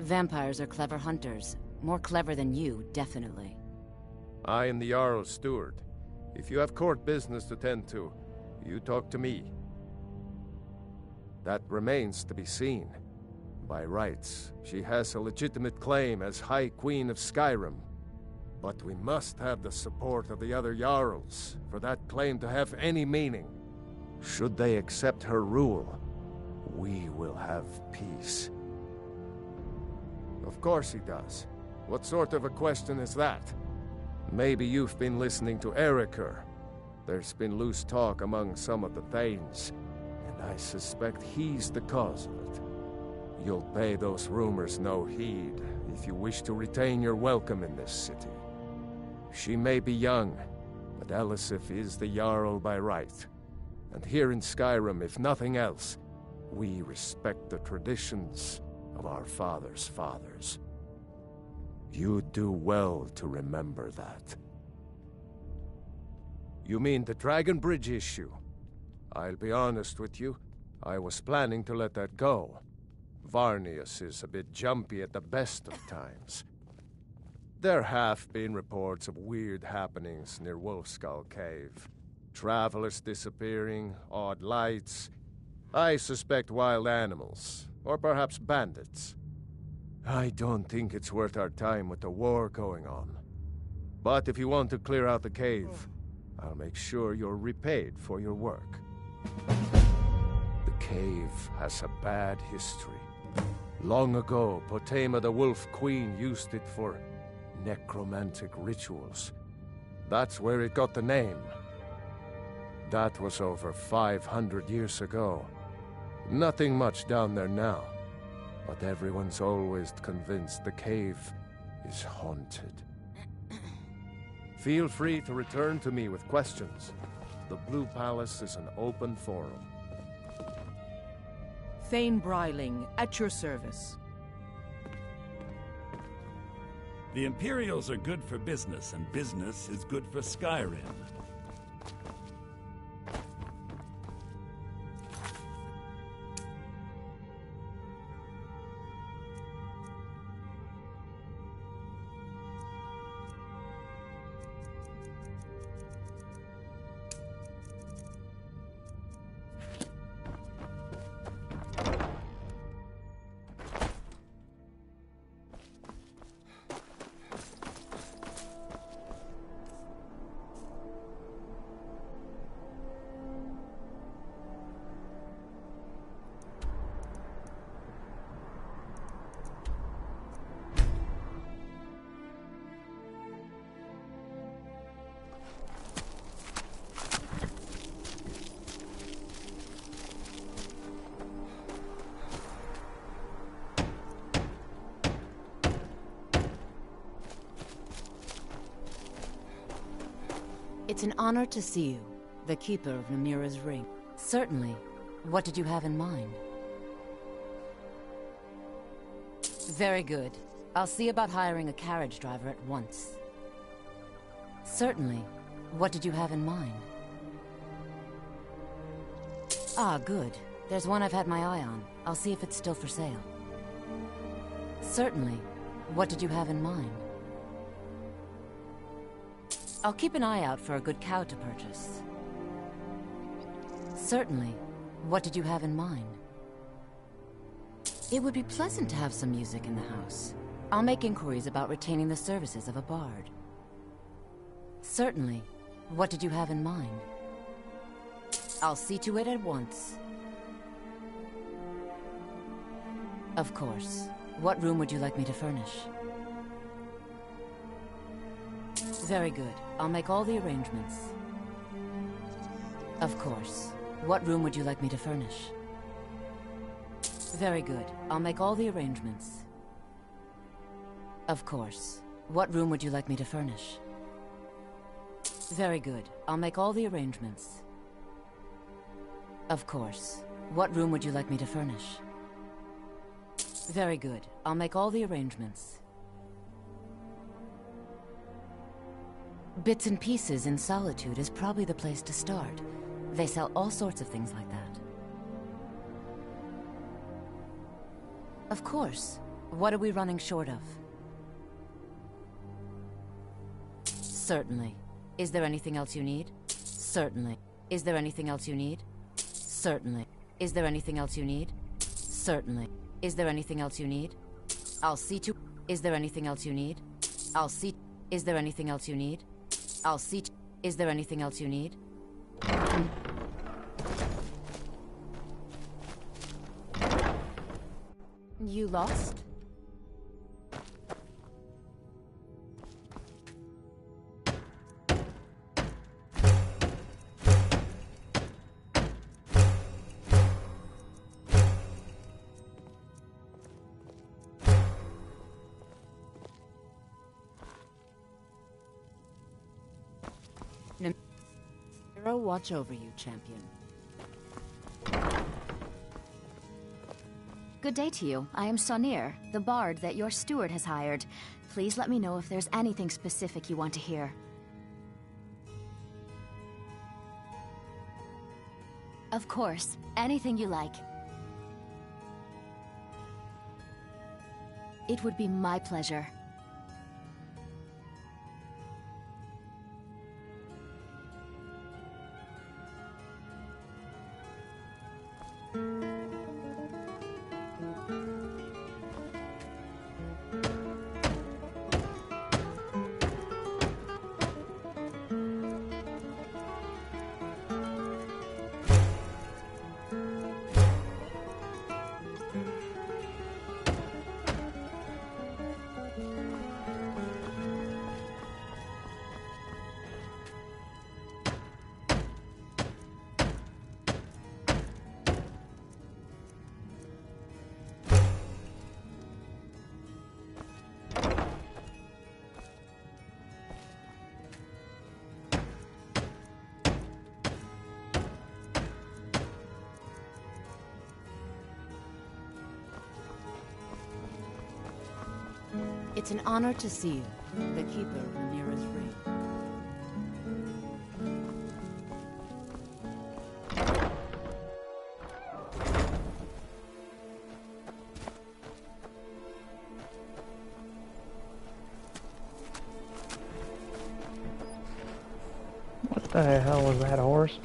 Vampires are clever hunters. More clever than you, definitely. I am the Jarl's steward. If you have court business to tend to, you talk to me. That remains to be seen. By rights, she has a legitimate claim as High Queen of Skyrim. But we must have the support of the other Jarls for that claim to have any meaning. Should they accept her rule, we will have peace. Of course he does. What sort of a question is that? Maybe you've been listening to Erikr. There's been loose talk among some of the Thanes, and I suspect he's the cause of it. You'll pay those rumors no heed if you wish to retain your welcome in this city. She may be young, but Elisif is the Jarl by right. And here in Skyrim, if nothing else, we respect the traditions of our fathers' fathers. You do well to remember that. You mean the Dragon Bridge issue? I'll be honest with you, I was planning to let that go. Varnius is a bit jumpy at the best of times. There have been reports of weird happenings near Wolfskull Cave. Travelers disappearing, odd lights. I suspect wild animals, or perhaps bandits. I don't think it's worth our time with the war going on. But if you want to clear out the cave, I'll make sure you're repaid for your work. The cave has a bad history. Long ago, Potema the Wolf Queen used it for necromantic rituals. That's where it got the name. That was over 500 years ago. Nothing much down there now, but everyone's always convinced the cave is haunted. Feel free to return to me with questions. The Blue Palace is an open forum. Thane Bryling, at your service. The Imperials are good for business, and business is good for Skyrim. It's an honor to see you, the keeper of Namira's ring. Certainly. What did you have in mind? Very good. I'll see about hiring a carriage driver at once. Certainly. What did you have in mind? Ah, good. There's one I've had my eye on. I'll see if it's still for sale. Certainly. What did you have in mind? I'll keep an eye out for a good cow to purchase. Certainly. What did you have in mind? It would be pleasant to have some music in the house. I'll make inquiries about retaining the services of a bard. Certainly. What did you have in mind? I'll see to it at once. Of course. What room would you like me to furnish? Very good. I'll make all the arrangements. Of course. What room would you like me to furnish? Very good. I'll make all the arrangements. Of course. What room would you like me to furnish? Very good. I'll make all the arrangements. Of course. What room would you like me to furnish? Very good. I'll make all the arrangements. Bits and Pieces in Solitude is probably the place to start. They sell all sorts of things like that. Of course. What are we running short of? Certainly. Is there anything else you need? Certainly. Is there anything else you need? Certainly. Is there anything else you need? Certainly. Is there anything else you need? I'll see to... Is there anything else you need? I'll see... Is there anything else you need? I'll see... Is there anything else you need? You lost? Namira, watch over you, champion. Good day to you. I am Sonir, the bard that your steward has hired. Please let me know if there's anything specific you want to hear. Of course. Anything you like. It would be my pleasure. It's an honor to see you, the Keeper of Namira's Ring. What the hell was that horse?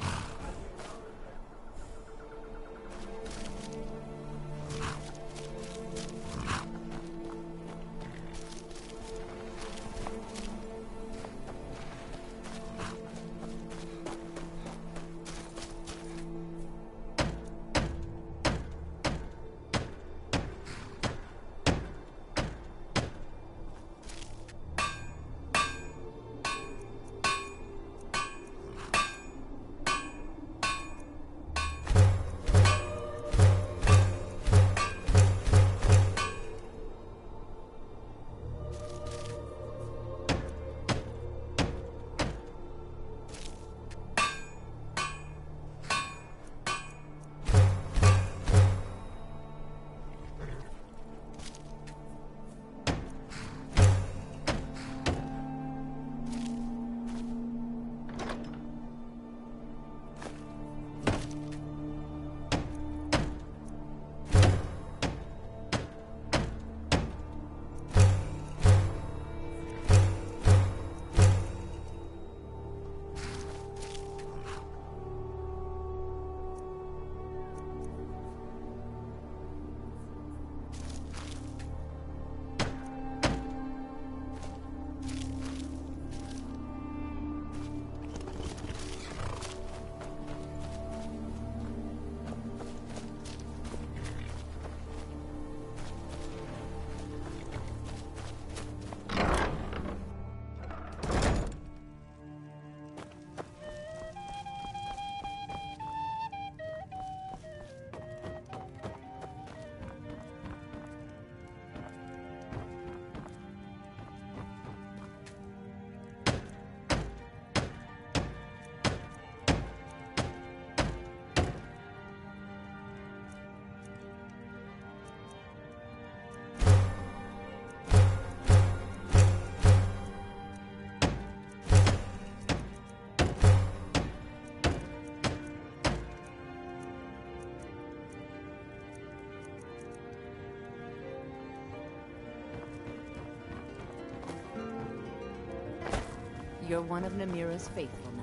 You're one of Namira's faithful now.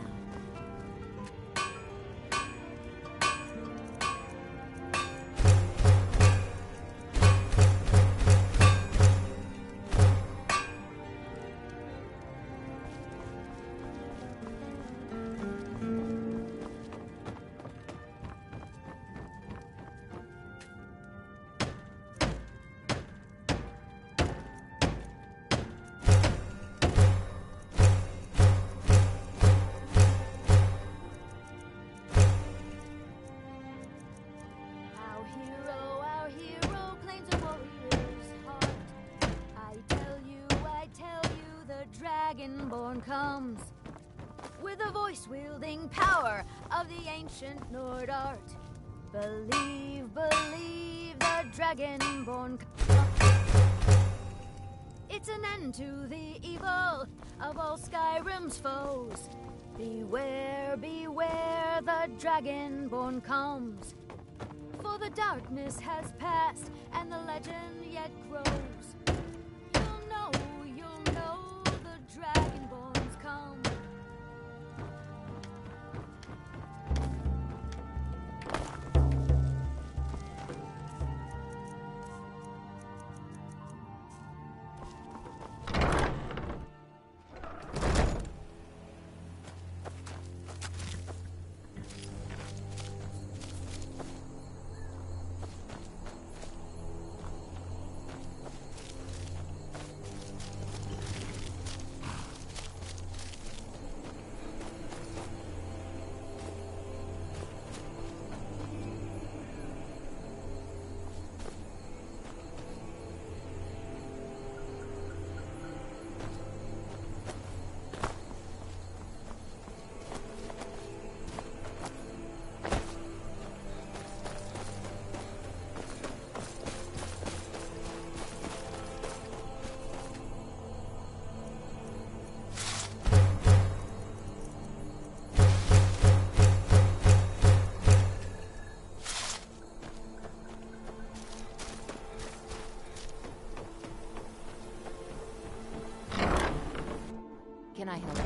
Our hero claims a warrior's heart. I tell you, the Dragonborn comes with the voice-wielding power of the ancient Nord art. Believe, the Dragonborn comes. It's an end to the evil of all Skyrim's foes. Beware, beware, the dragonborn comes. For the darkness has passed, and the legend yet grows. You'll know, the dragonborns come. Can I help?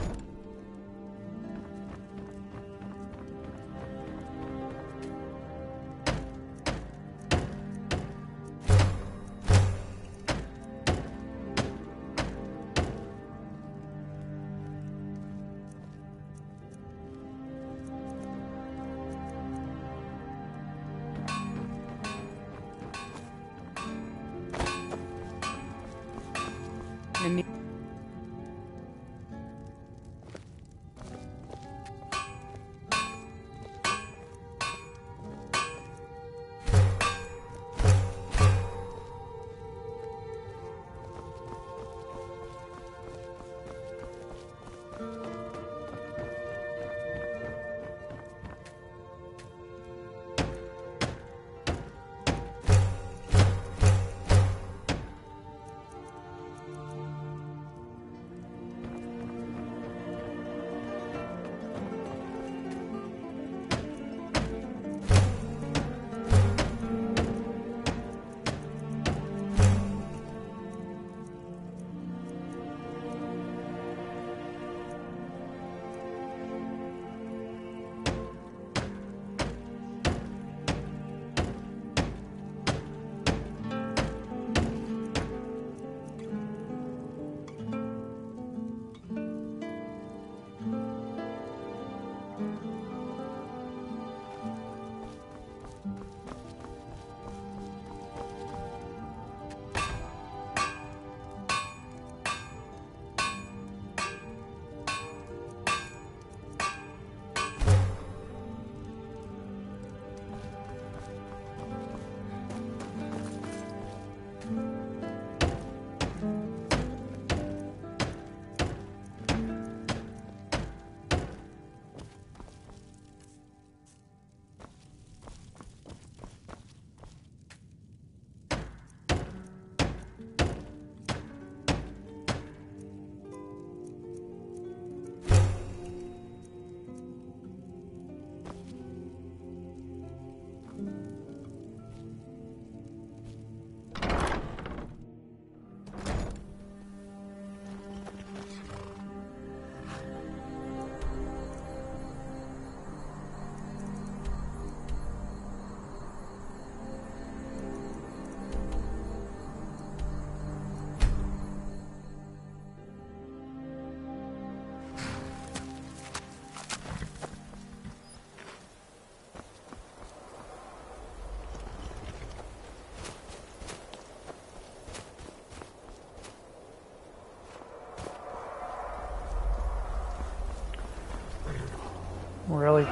Really?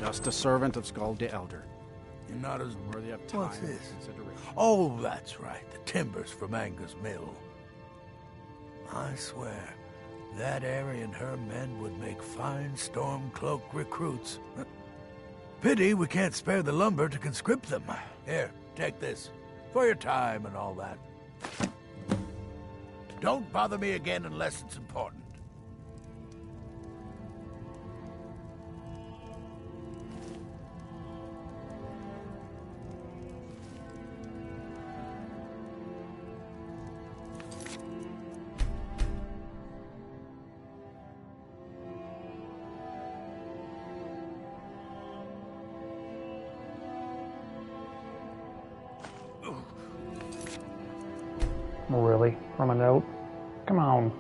Just a servant of Skull the Elder. You're not as worthy of time What's and this? consideration. Oh, that's right. The timbers from Angus Mill. I swear, that Aerie and her men would make fine Stormcloak recruits. Pity we can't spare the lumber to conscript them. Here, take this. For your time and all that. Don't bother me again unless it's important. Really? From a note? Come on.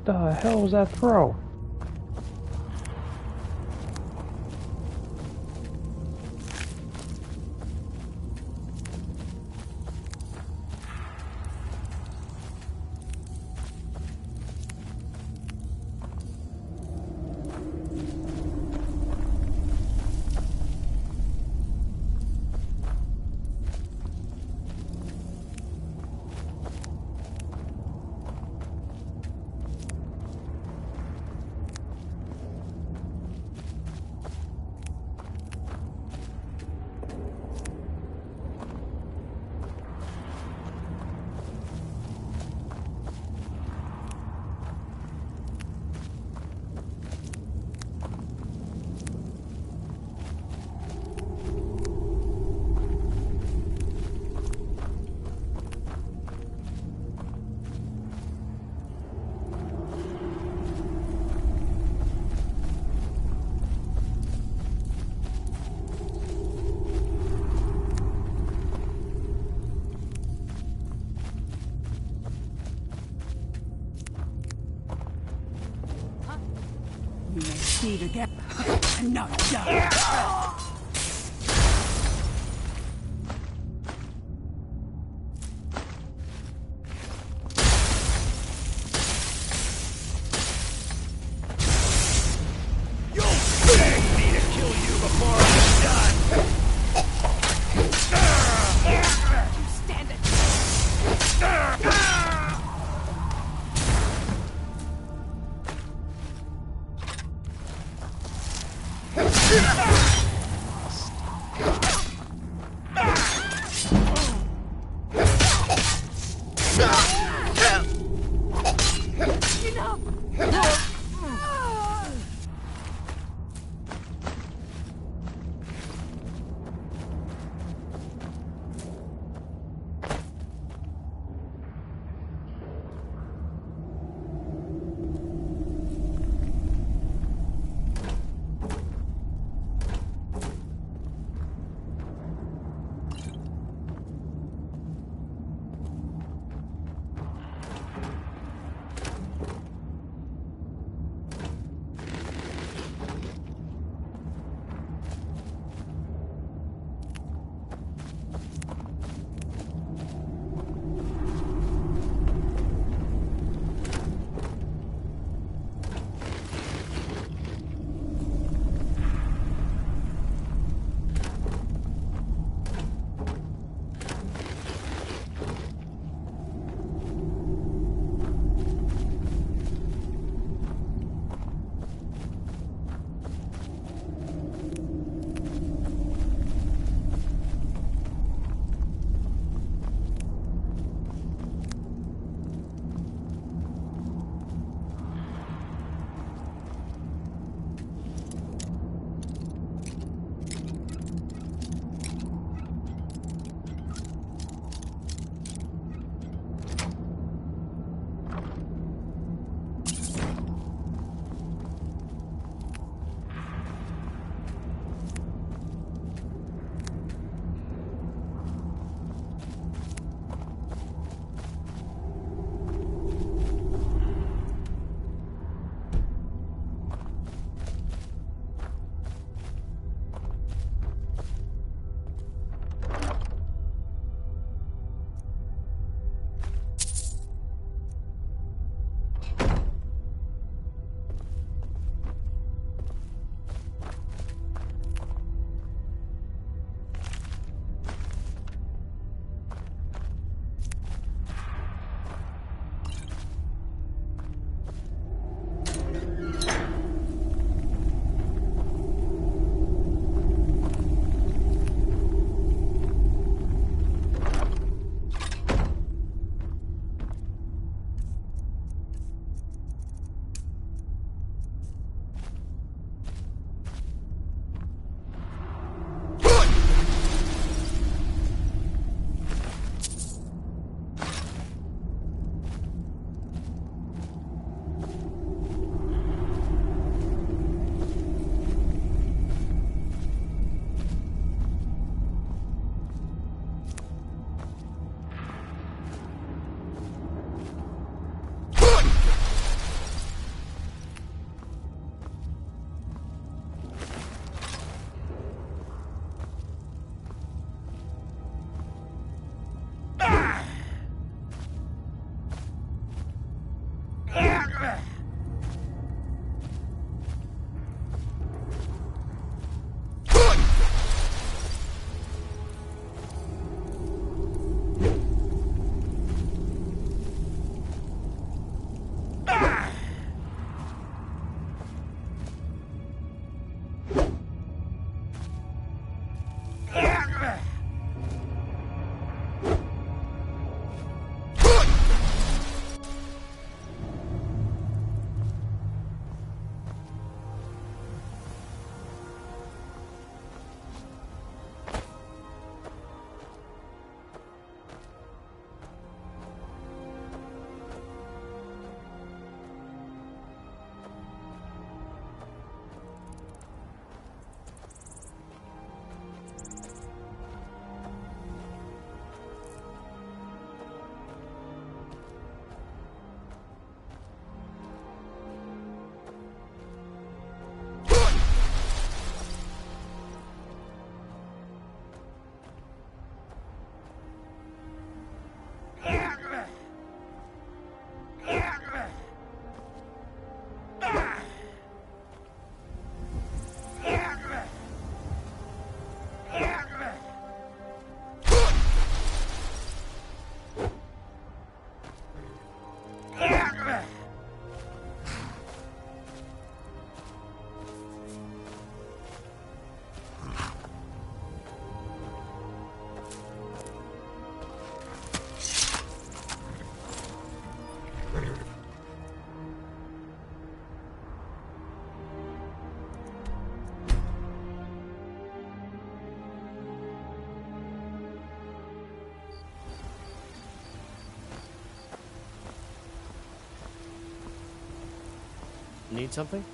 The hell was that throw? You may see it again. I'm not done. Need something?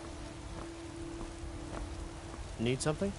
Need something?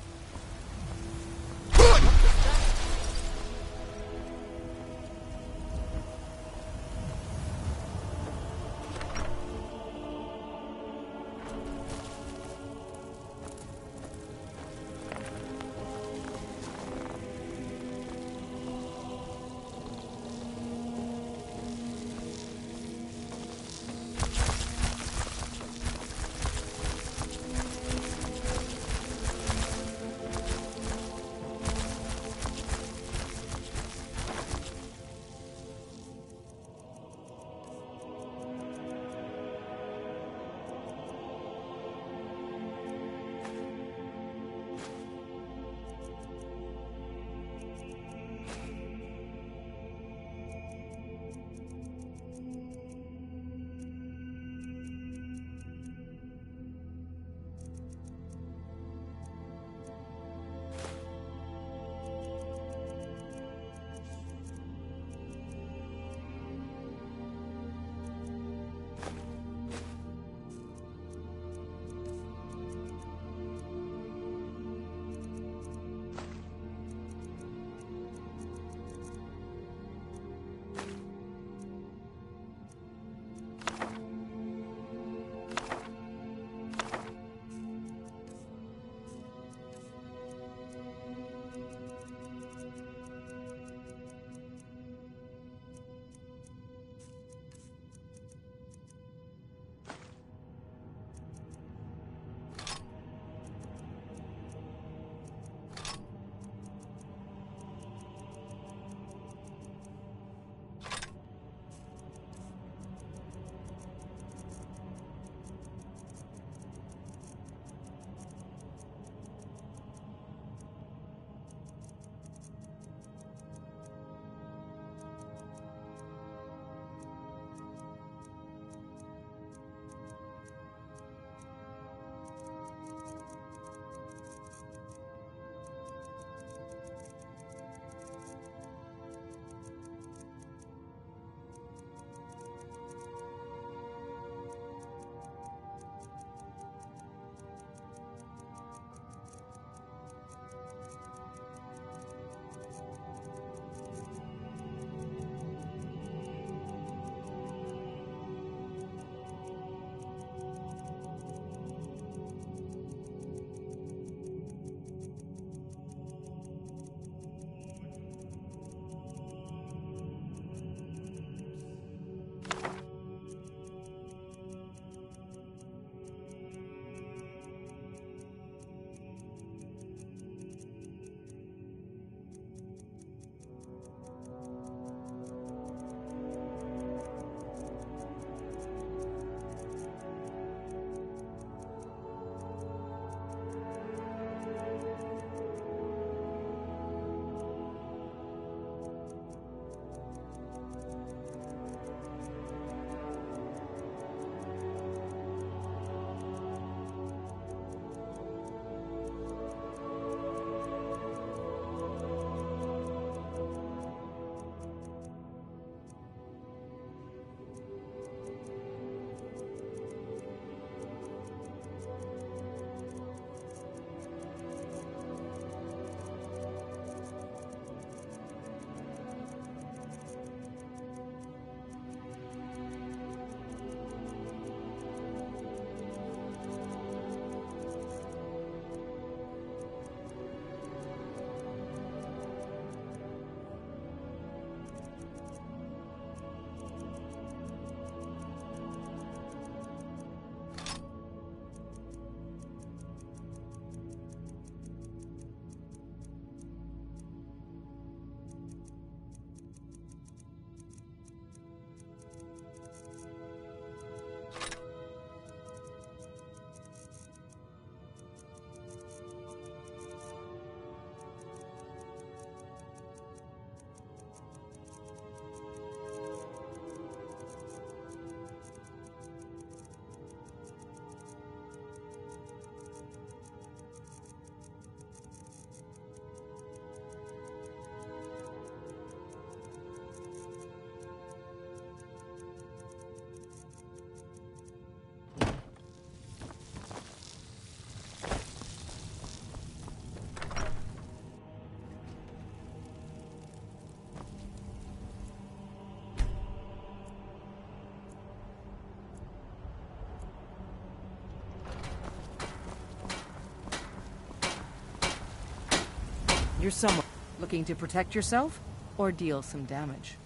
You're someone looking to protect yourself or deal some damage.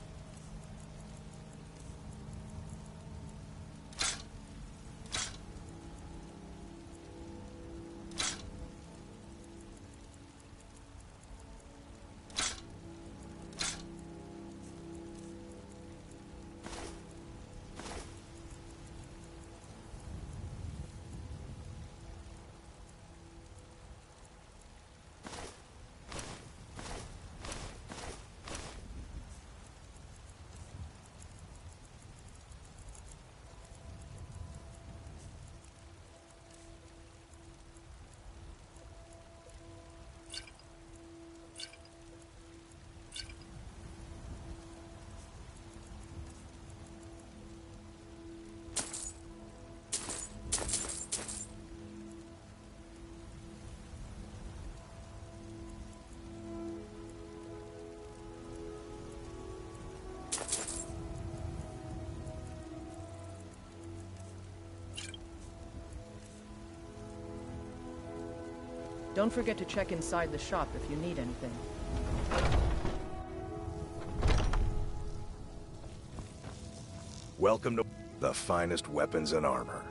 Don't forget to check inside the shop if you need anything. Welcome to the finest weapons and armor.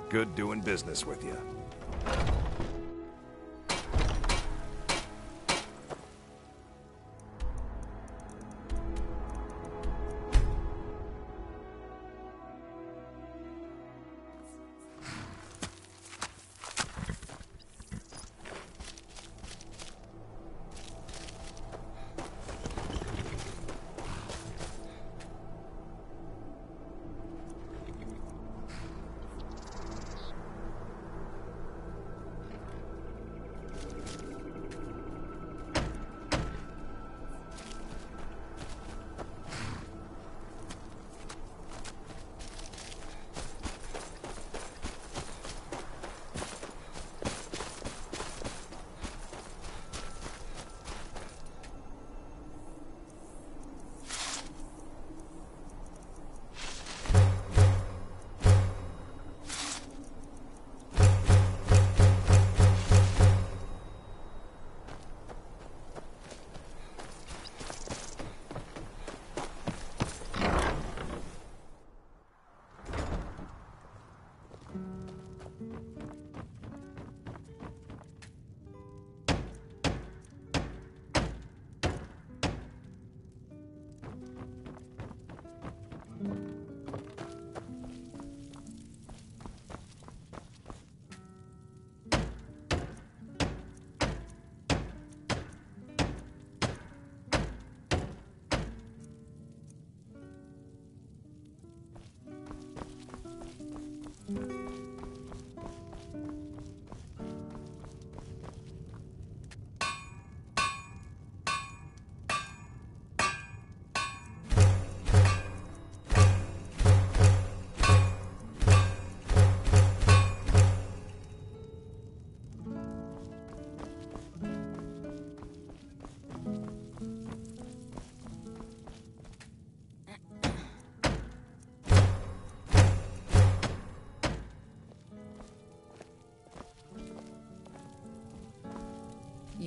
Good doing business with you.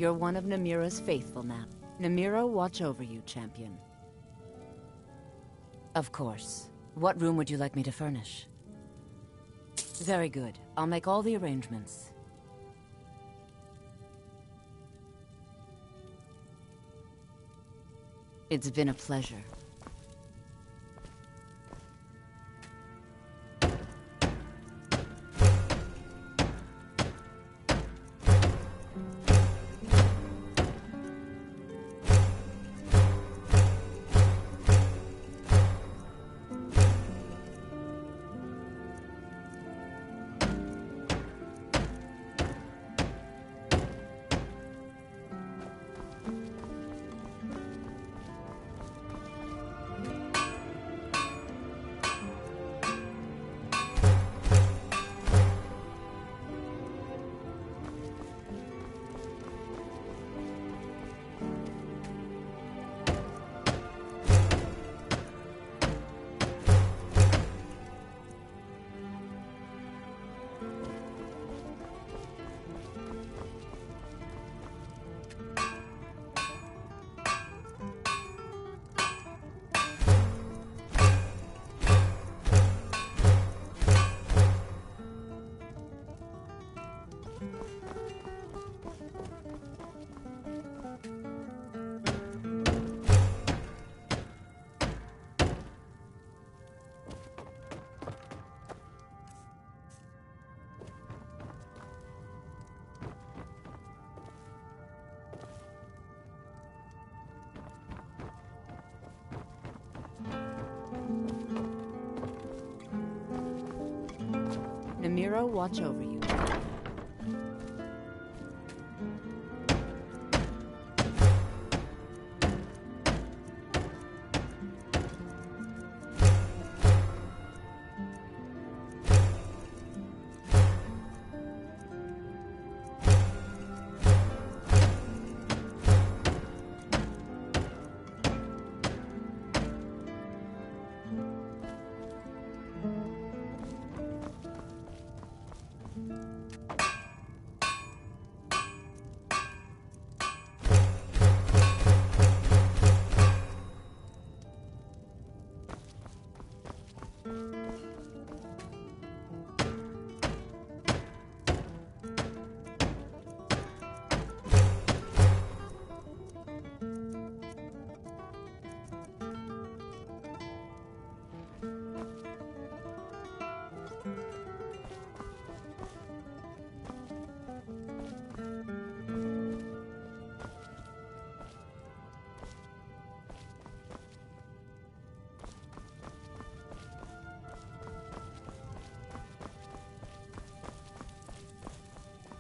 You're one of Namira's faithful now. Namira will watch over you, champion. Of course. What room would you like me to furnish? Very good. I'll make all the arrangements. It's been a pleasure. Namira watch over you.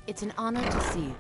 It's an honor to see you.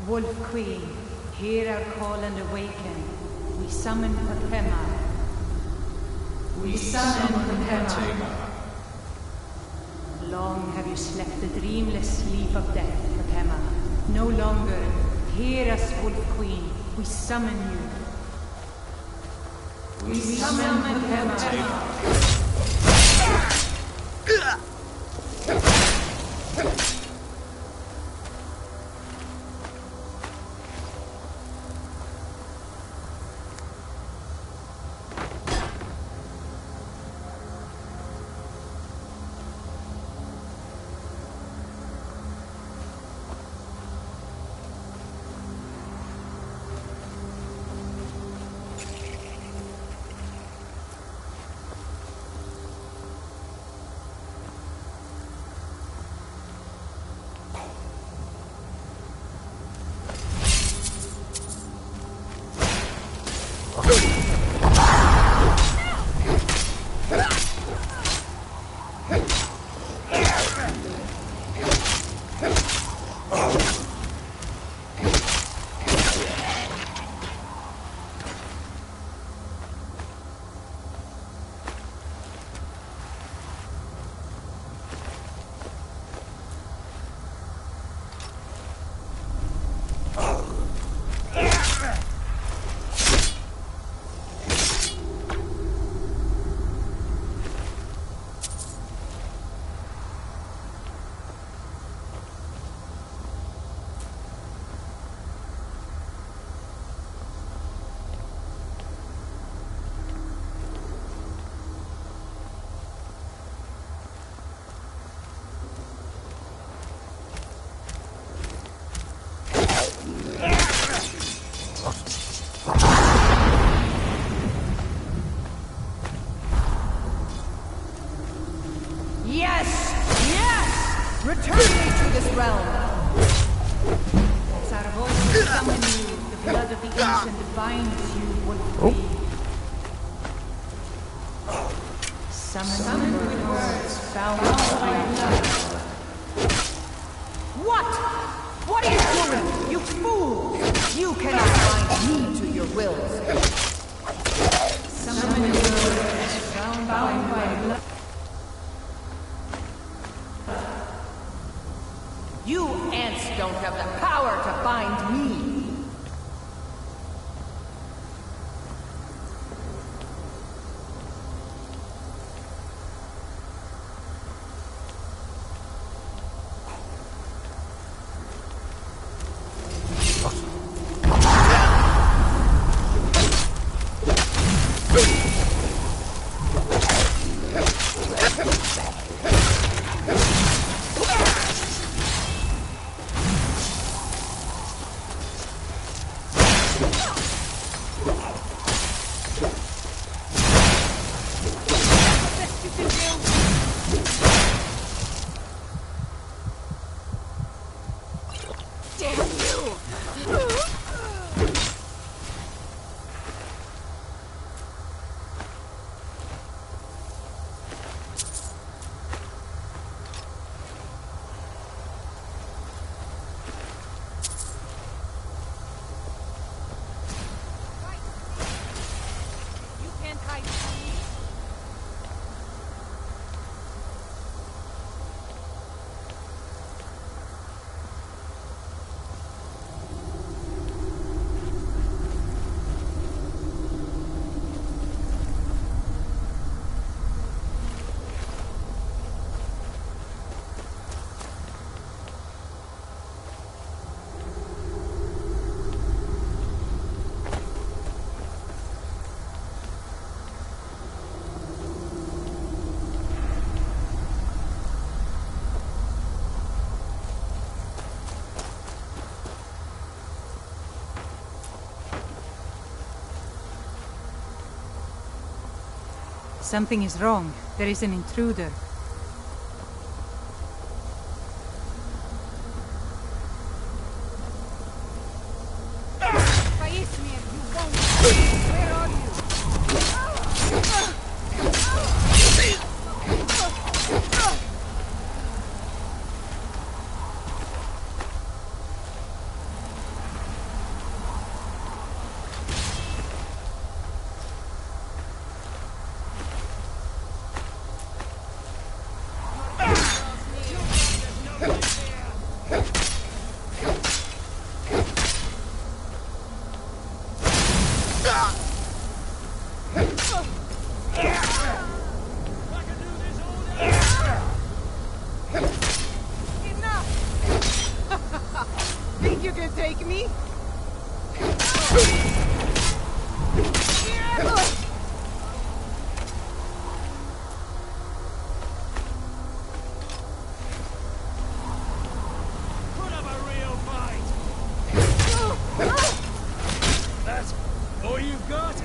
Wolf Queen, hear our call and awaken. We summon Patema. We summon Patema. Long have you slept the dreamless sleep of death, Patema. No longer. Hear us, Wolf Queen. We summon you. We summon Patema. Return me to this realm! As our voices summon you, the blood of the ancient binds you, Wolf Queen. Summoned with words found by blood. What? What are you doing, you fool? You cannot bind me to your wills. Summoned with words found by blood. You ants don't have the power to bind me! Something is wrong. There is an intruder. Where are you? got?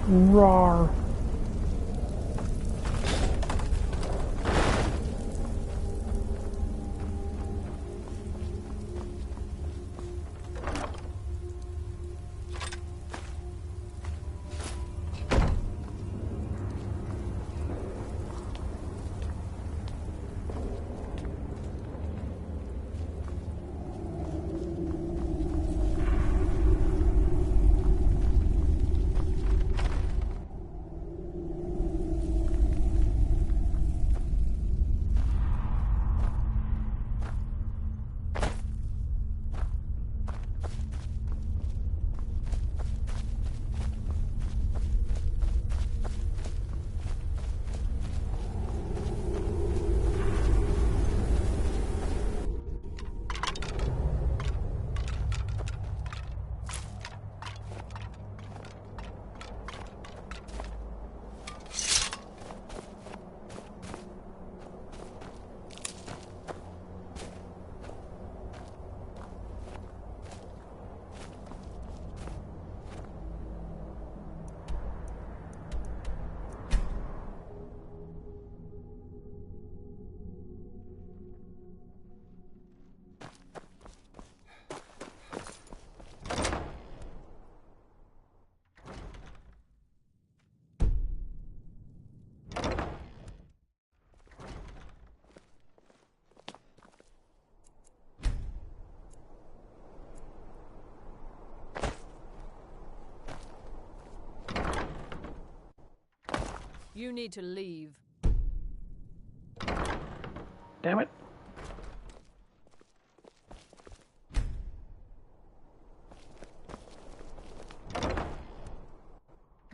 Rawr. You need to leave. Damn it.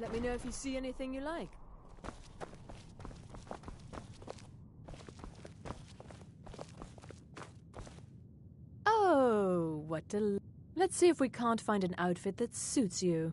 Let me know if you see anything you like. Oh, what a... Let's see if we can't find an outfit that suits you.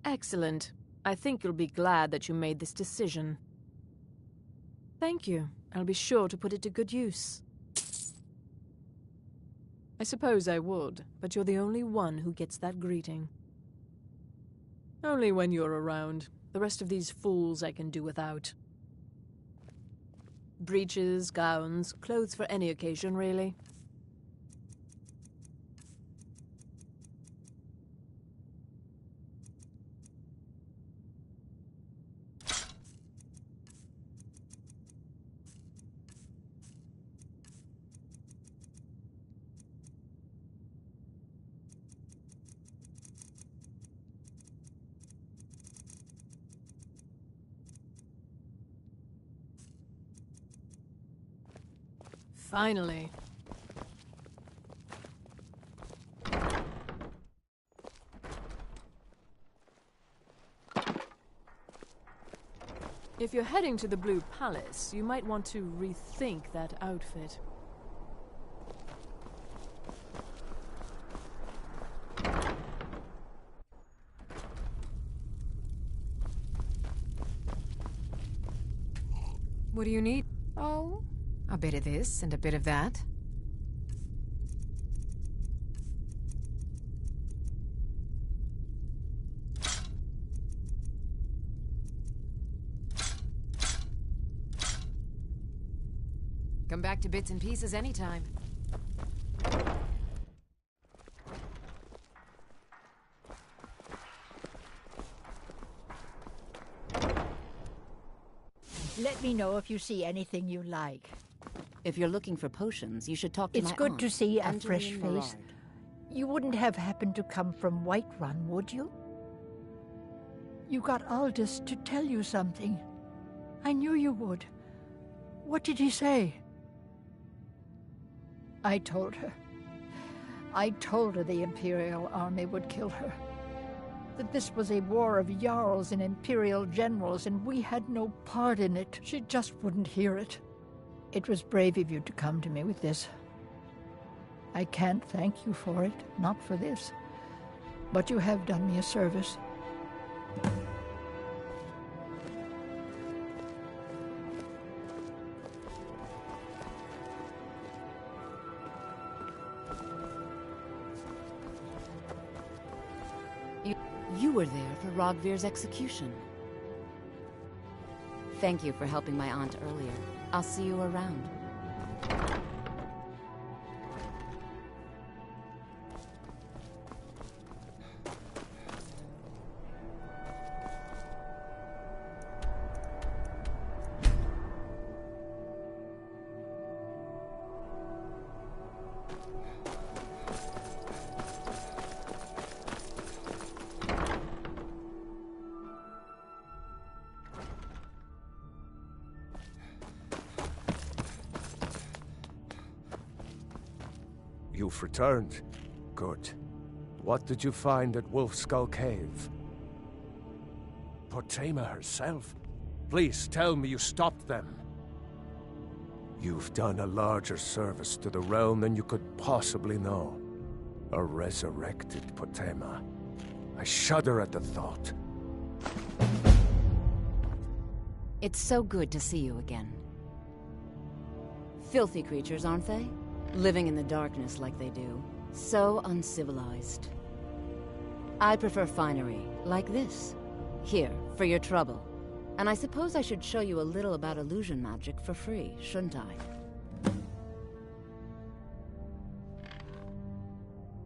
Excellent. I think you'll be glad that you made this decision. Thank you. I'll be sure to put it to good use. I suppose I would, but you're the only one who gets that greeting. Only when you're around. The rest of these fools I can do without. Breeches, gowns, clothes for any occasion, really. Finally. If you're heading to the Blue Palace, you might want to rethink that outfit. What do you need? Oh, a bit of this and a bit of that. Come back to bits and pieces anytime. Let me know if you see anything you like. If you're looking for potions, you should talk to It's my good aunt, to see a Angeline fresh face. Morard. You wouldn't have happened to come from Whiterun, would you? You got Aldous to tell you something. I knew you would. What did he say? I told her. I told her the Imperial army would kill her. That this was a war of Jarls and Imperial generals, and we had no part in it. She just wouldn't hear it. It was brave of you to come to me with this. I can't thank you for it, not for this. But you have done me a service. You were there for Rogvir's execution. Thank you for helping my aunt earlier. I'll see you around. You've returned. Good. What did you find at Wolf Skull Cave? Potema herself? Please tell me you stopped them. You've done a larger service to the realm than you could possibly know. A resurrected Potema. I shudder at the thought. It's so good to see you again. Filthy creatures, aren't they? Living in the darkness like they do. So uncivilized. I prefer finery, like this. Here, for your trouble. And I suppose I should show you a little about illusion magic for free, shouldn't I?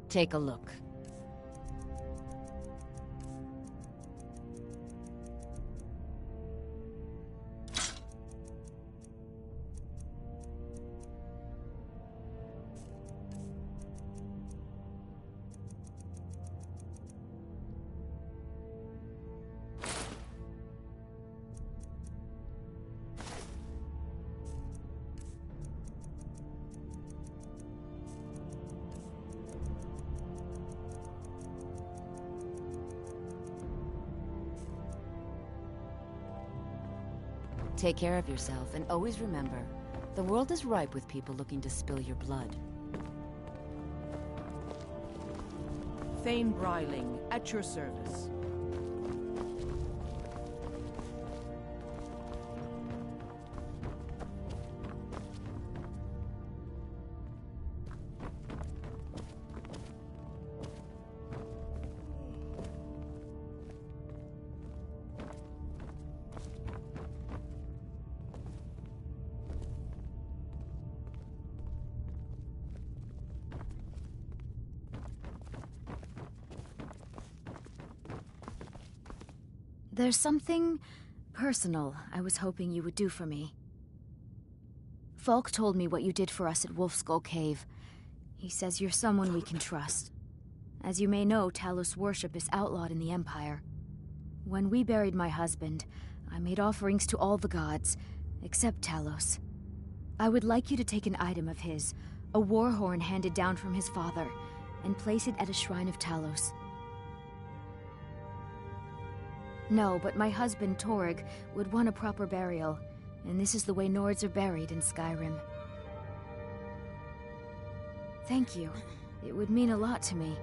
Take a look. Take care of yourself, and always remember, the world is ripe with people looking to spill your blood. Thane Bryling, at your service. There's something personal I was hoping you would do for me. Falk told me what you did for us at Wolfskull Cave. He says you're someone we can trust. As you may know, Talos worship is outlawed in the Empire. When we buried my husband, I made offerings to all the gods, except Talos. I would like you to take an item of his, a war horn handed down from his father, and place it at a shrine of Talos. No, but my husband, Torg, would want a proper burial, and this is the way Nords are buried in Skyrim. Thank you. It would mean a lot to me.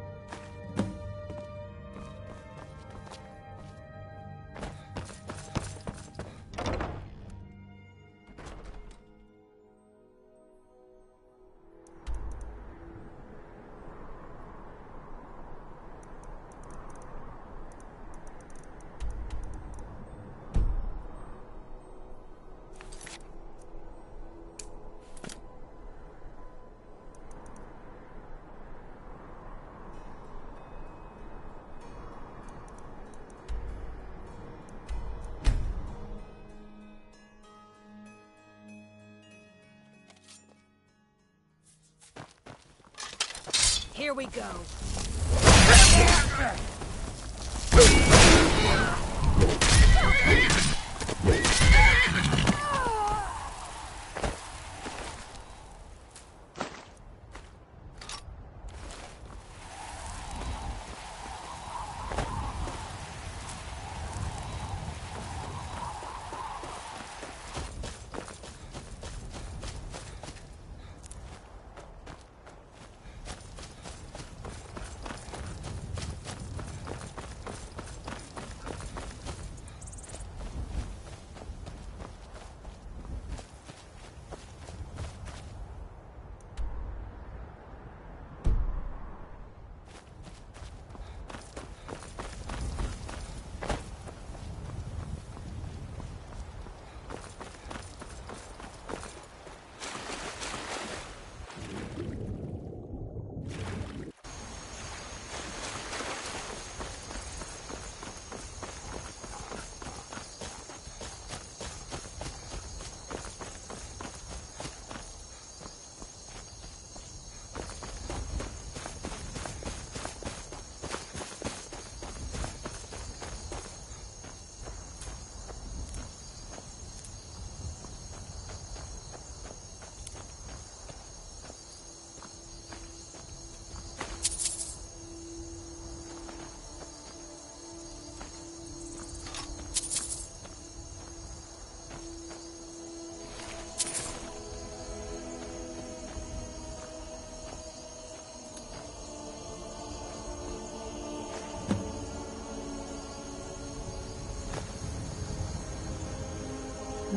Here we go.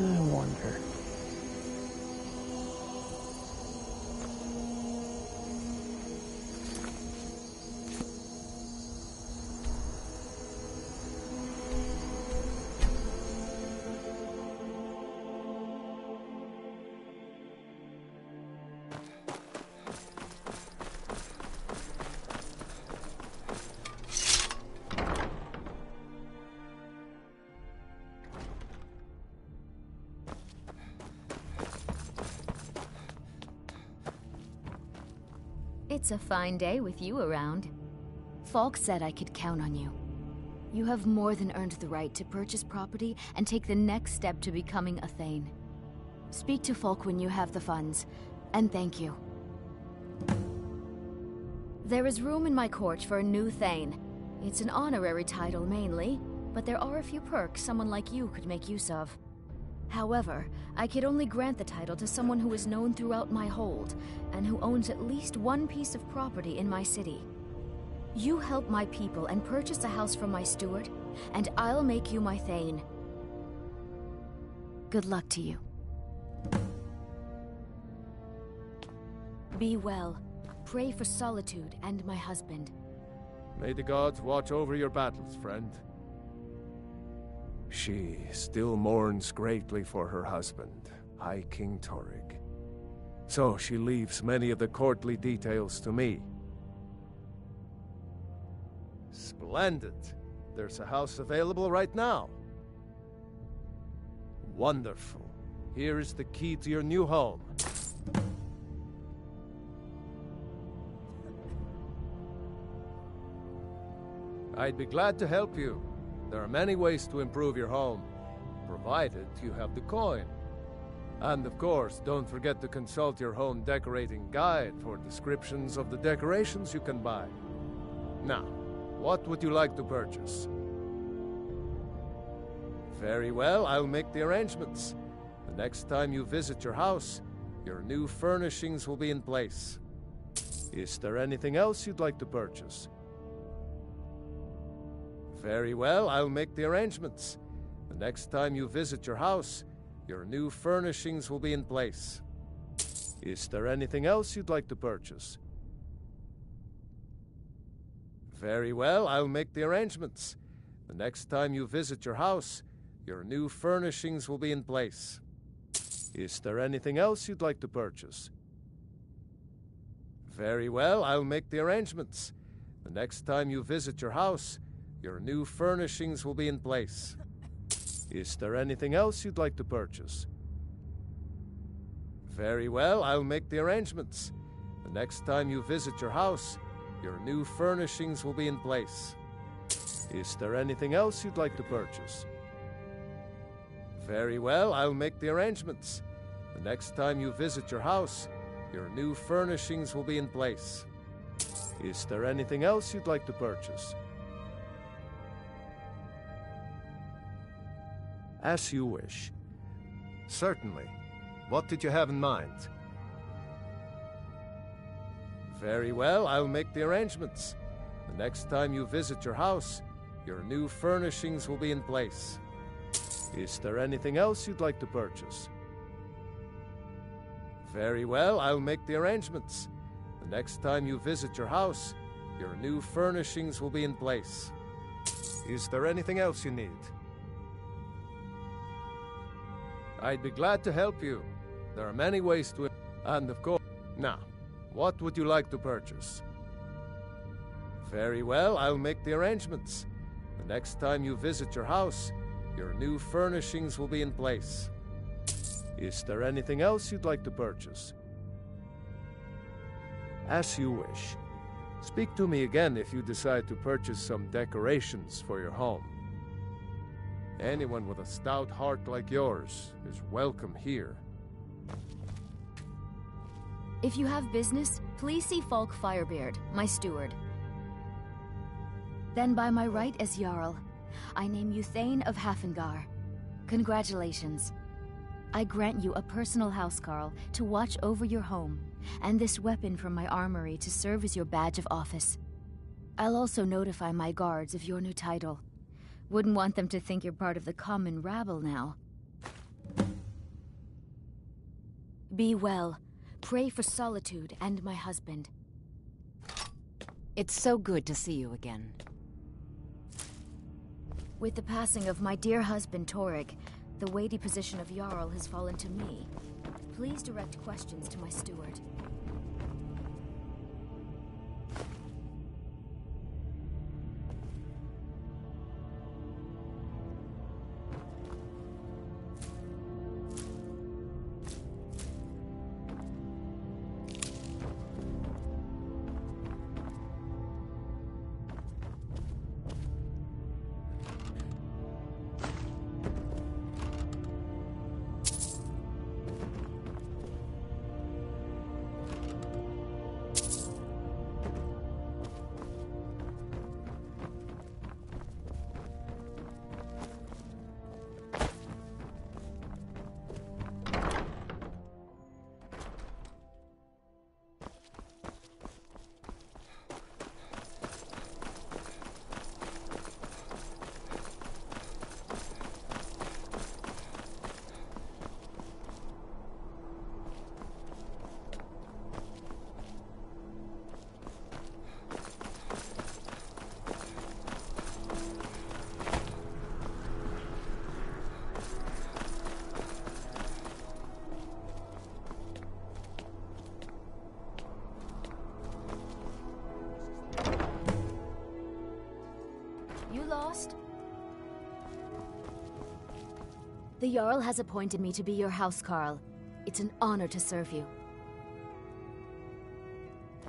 I wonder. It's a fine day with you around. Falk said I could count on you. You have more than earned the right to purchase property and take the next step to becoming a Thane. Speak to Falk when you have the funds, and thank you. There is room in my court for a new Thane. It's an honorary title mainly, but there are a few perks someone like you could make use of. However, I could only grant the title to someone who is known throughout my hold, and who owns at least one piece of property in my city. You help my people and purchase a house from my steward, and I'll make you my Thane. Good luck to you. Be well. Pray for Solitude and my husband. May the gods watch over your battles, friend. She still mourns greatly for her husband, High King Torygg. So she leaves many of the courtly details to me. Splendid. There's a house available right now. Wonderful. Here is the key to your new home. I'd be glad to help you. There are many ways to improve your home, provided you have the coin. And of course, don't forget to consult your home decorating guide for descriptions of the decorations you can buy. Now, what would you like to purchase? Very well, I'll make the arrangements. The next time you visit your house, your new furnishings will be in place. Is there anything else you'd like to purchase? Very well, I'll make the arrangements. The next time you visit your house, your new furnishings will be in place. Is there anything else you'd like to purchase? Very well, I'll make the arrangements. The next time you visit your house, your new furnishings will be in place. Is there anything else you'd like to purchase? Very well, I'll make the arrangements. The next time you visit your house, your new furnishings will be in place. Is there anything else you'd like to purchase? Very well, I'll make the arrangements. The next time you visit your house, your new furnishings will be in place. Is there anything else you'd like to purchase? Very well, I'll make the arrangements. The next time you visit your house, your new furnishings will be in place. Is there anything else you'd like to purchase? As you wish. Certainly. What did you have in mind? Very well, I'll make the arrangements. The next time you visit your house, your new furnishings will be in place. Is there anything else you'd like to purchase? Very well, I'll make the arrangements. The next time you visit your house, your new furnishings will be in place. Is there anything else you need? I'd be glad to help you. There are many ways to... And of course... Now, what would you like to purchase? Very well, I'll make the arrangements. The next time you visit your house, your new furnishings will be in place. Is there anything else you'd like to purchase? As you wish. Speak to me again if you decide to purchase some decorations for your home. Anyone with a stout heart like yours is welcome here. If you have business, please see Falk Firebeard, my steward. Then by my right as Jarl, I name you Thane of Hafengar. Congratulations. I grant you a personal housecarl to watch over your home, and this weapon from my armory to serve as your badge of office. I'll also notify my guards of your new title. Wouldn't want them to think you're part of the common rabble now. Be well. Pray for Solitude and my husband. It's so good to see you again. With the passing of my dear husband Torig, the weighty position of Jarl has fallen to me. Please direct questions to my steward. Lost? The Jarl has appointed me to be your housecarl. It's an honor to serve you.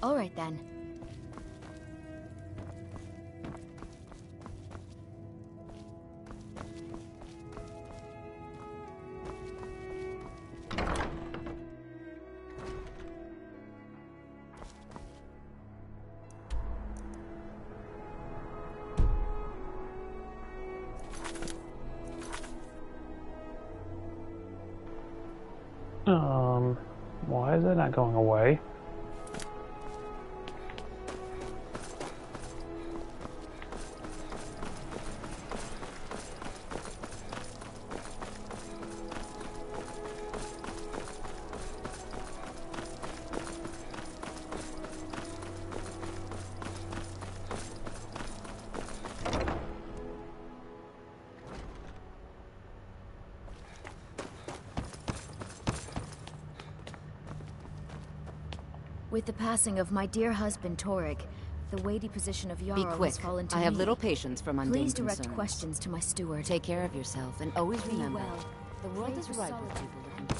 All right then. Why is it not going away? With the passing of my dear husband Torig, the weighty position of Jarl has fallen to me. I have little patience for mundane Please direct concerns. questions to my steward. Take care of yourself, and always Be remember, well. the world is Pray ripe for with people looking.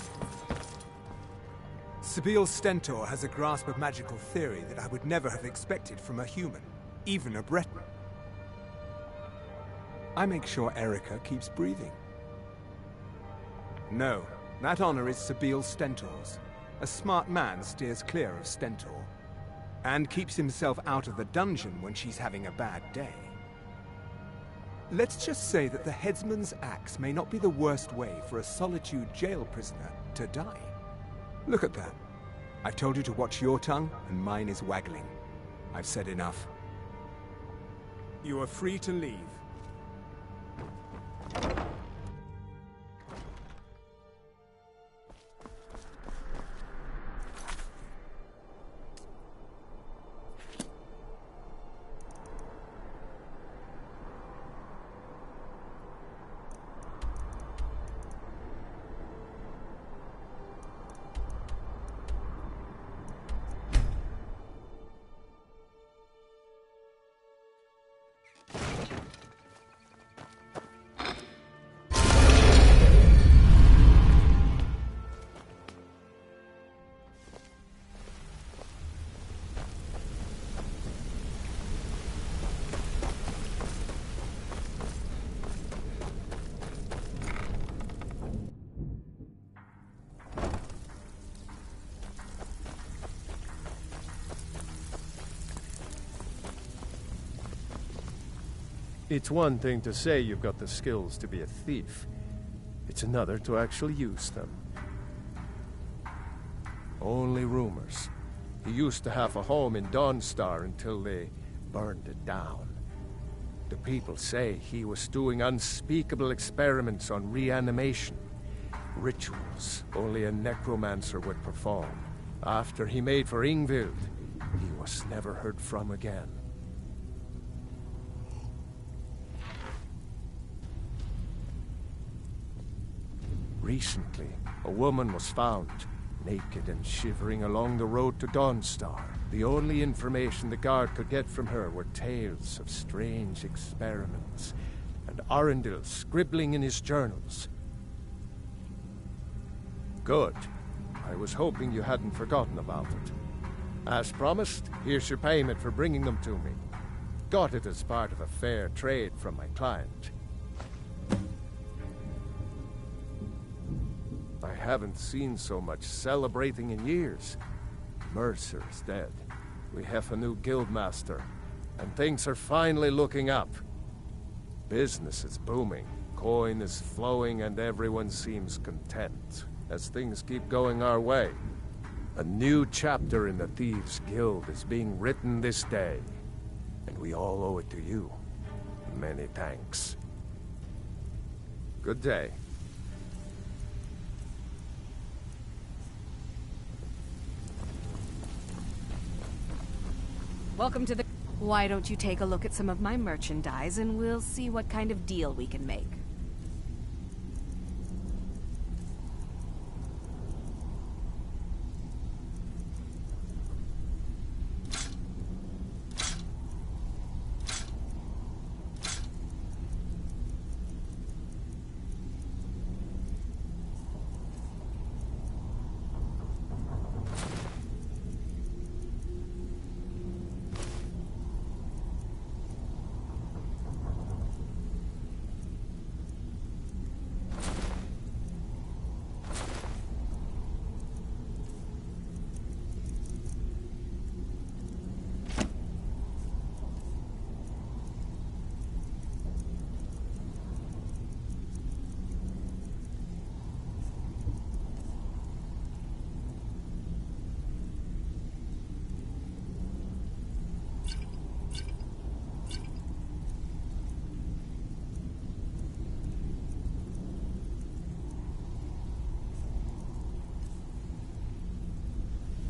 Sabil Stentor has a grasp of magical theory that I would never have expected from a human, even a Breton. I make sure Erica keeps breathing. No, that honor is Sabil Stentor's. A smart man steers clear of Stentor, and keeps himself out of the dungeon when she's having a bad day. Let's just say that the headsman's axe may not be the worst way for a Solitude jail prisoner to die. Look at that. I've told you to watch your tongue, and mine is waggling. I've said enough. You are free to leave. It's one thing to say you've got the skills to be a thief. It's another to actually use them. Only rumors. He used to have a home in Dawnstar until they burned it down. The people say he was doing unspeakable experiments on reanimation. Rituals only a necromancer would perform. After he made for Ingvild, he was never heard from again. Recently, a woman was found, naked and shivering along the road to Dawnstar. The only information the guard could get from her were tales of strange experiments, and Arundel scribbling in his journals. Good. I was hoping you hadn't forgotten about it. As promised, here's your payment for bringing them to me. Got it as part of a fair trade from my client. I haven't seen so much celebrating in years. Mercer is dead. We have a new guildmaster, and things are finally looking up. Business is booming, coin is flowing, and everyone seems content as things keep going our way. A new chapter in the Thieves' Guild is being written this day, and we all owe it to you. Many thanks. Good day. Welcome to the... Why don't you take a look at some of my merchandise and we'll see what kind of deal we can make.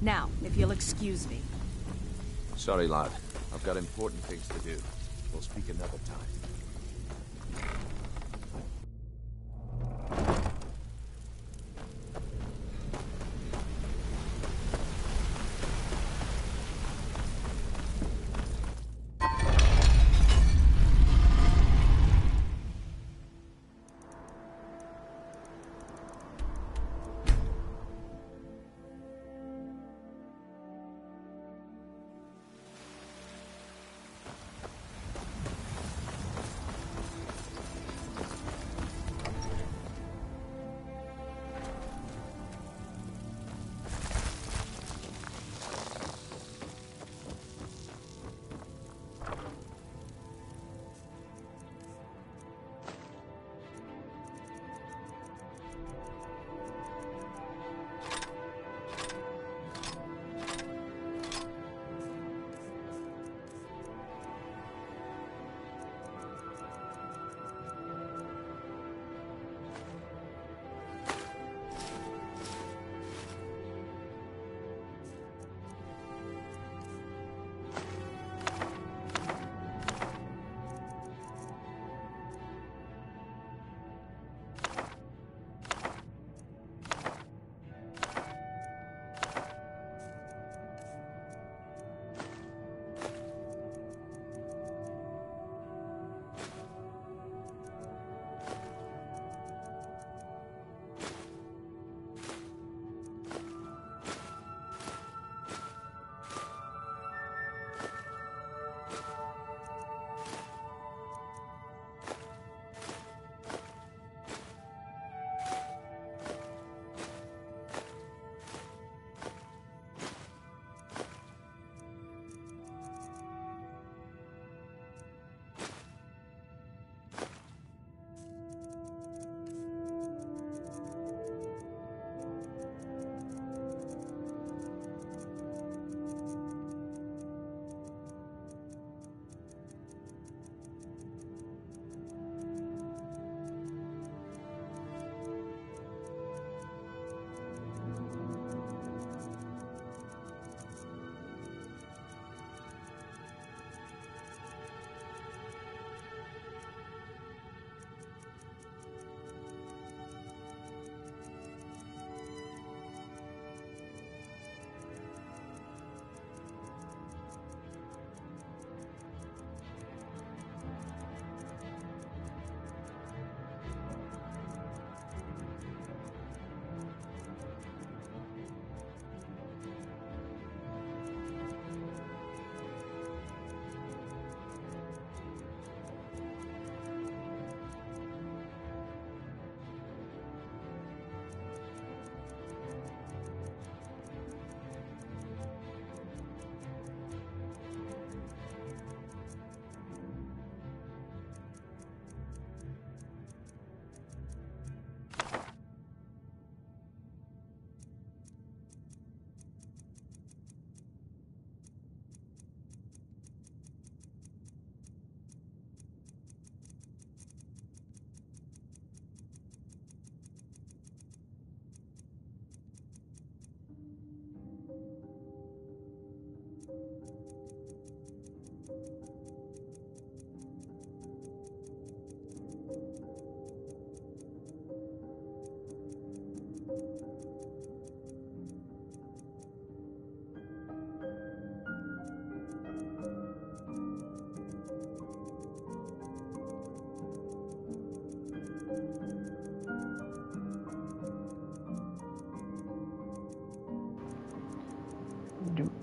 Now, if you'll excuse me. Sorry, lad. I've got important things to do. We'll speak another time.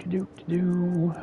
Do-do-do-do.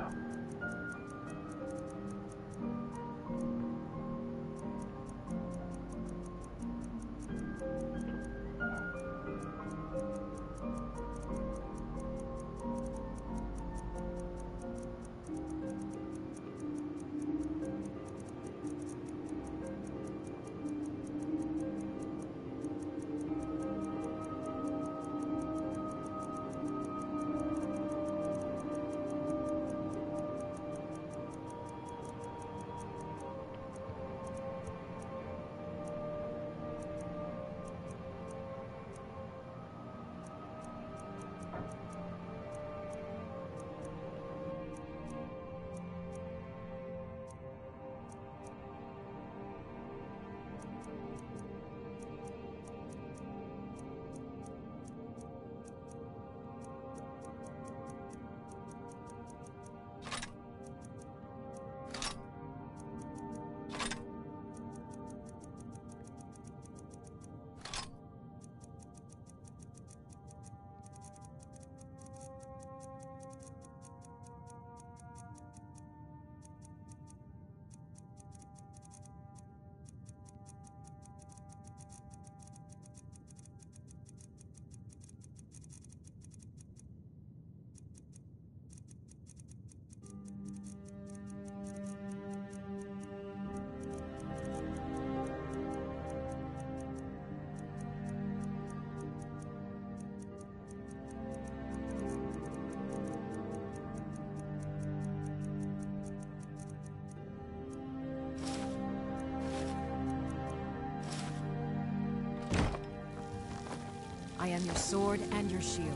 I am your sword and your shield.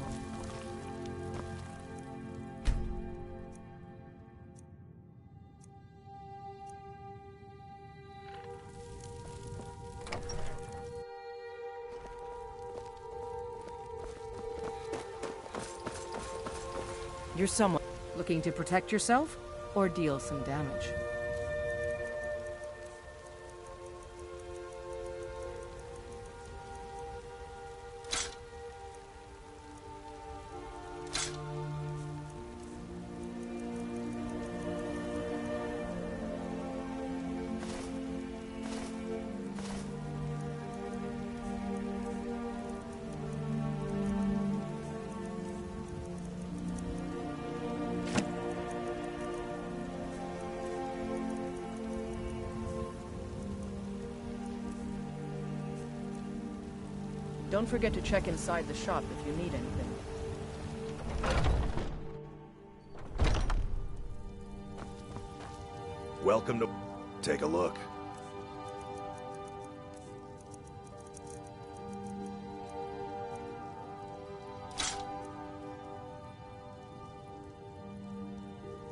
You're someone looking to protect yourself or deal some damage. Don't forget to check inside the shop if you need anything. Welcome to... Take a look.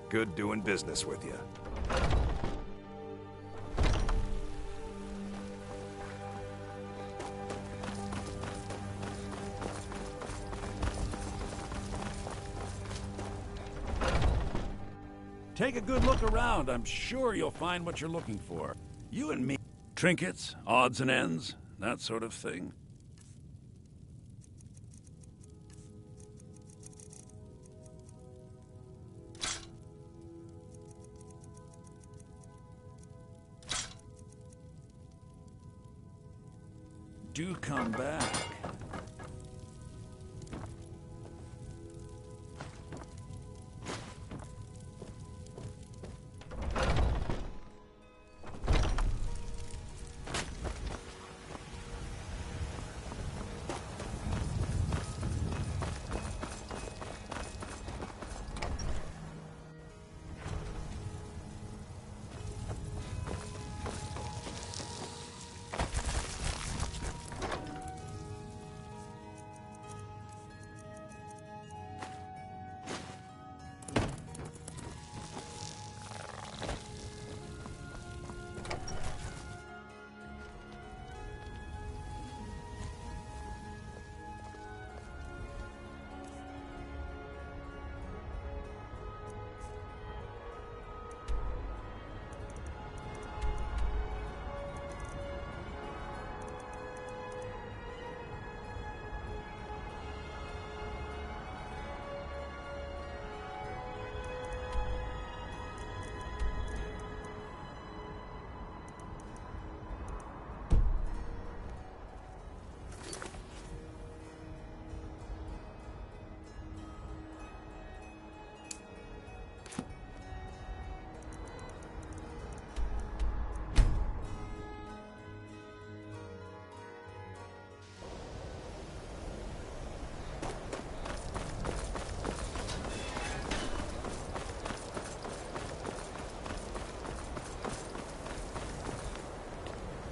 Good doing business with you. Take a good look around. I'm sure you'll find what you're looking for. You and me. Trinkets, odds and ends, that sort of thing. Do come back.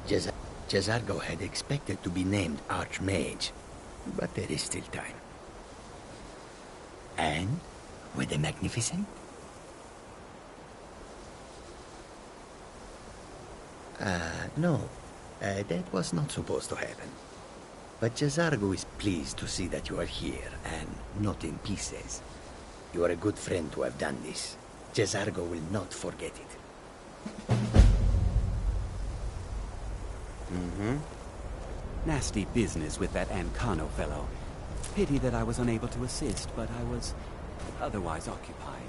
Jazargo had expected to be named Archmage, but there is still time. And were they magnificent? No. That was not supposed to happen. But Jazargo is pleased to see that you are here, and not in pieces. You are a good friend to have done this. Jazargo will not forget it. Mm-hmm. Nasty business with that Ancano fellow. Pity that I was unable to assist, but I was otherwise occupied.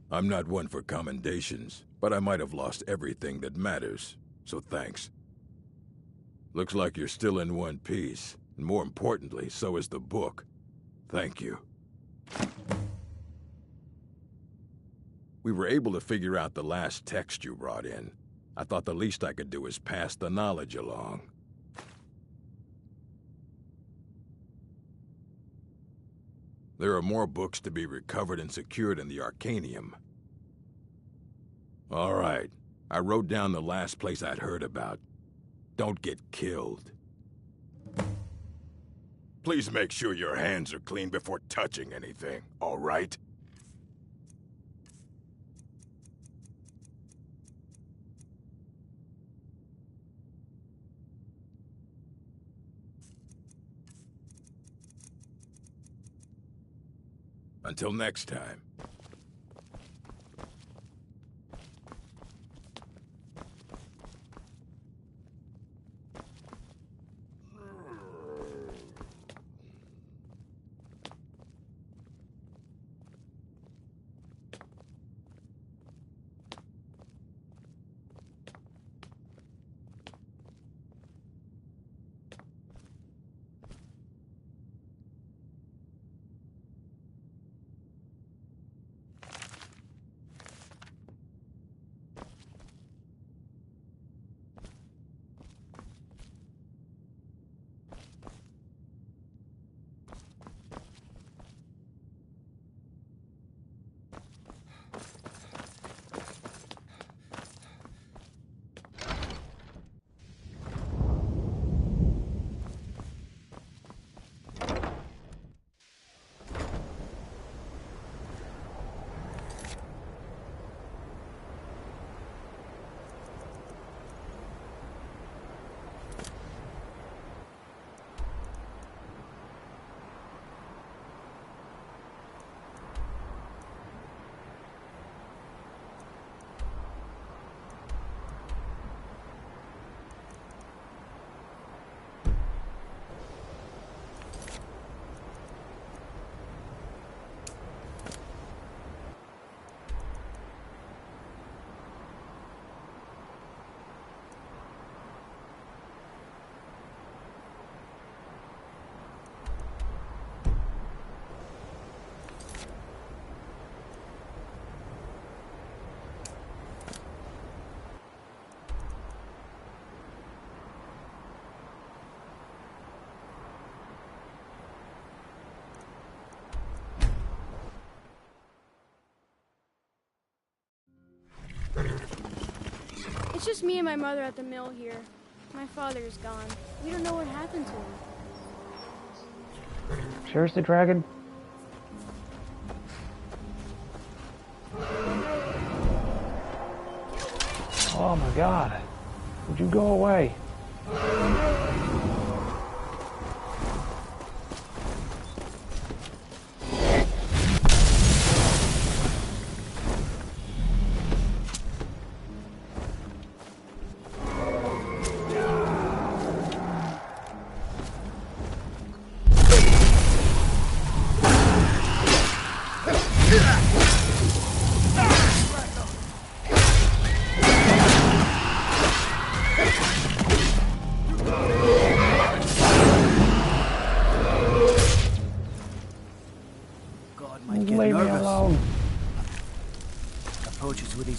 I'm not one for commendations, but I might have lost everything that matters, so thanks. Looks like you're still in one piece, and more importantly, so is the book. Thank you. We were able to figure out the last text you brought in. I thought the least I could do is pass the knowledge along. There are more books to be recovered and secured in the Arcanium. All right. I wrote down the last place I'd heard about. Don't get killed. Please make sure your hands are clean before touching anything, all right? Until next time. It's just me and my mother at the mill here. My father is gone. We don't know what happened to him. Sure it's the dragon? Oh my god. Would you go away?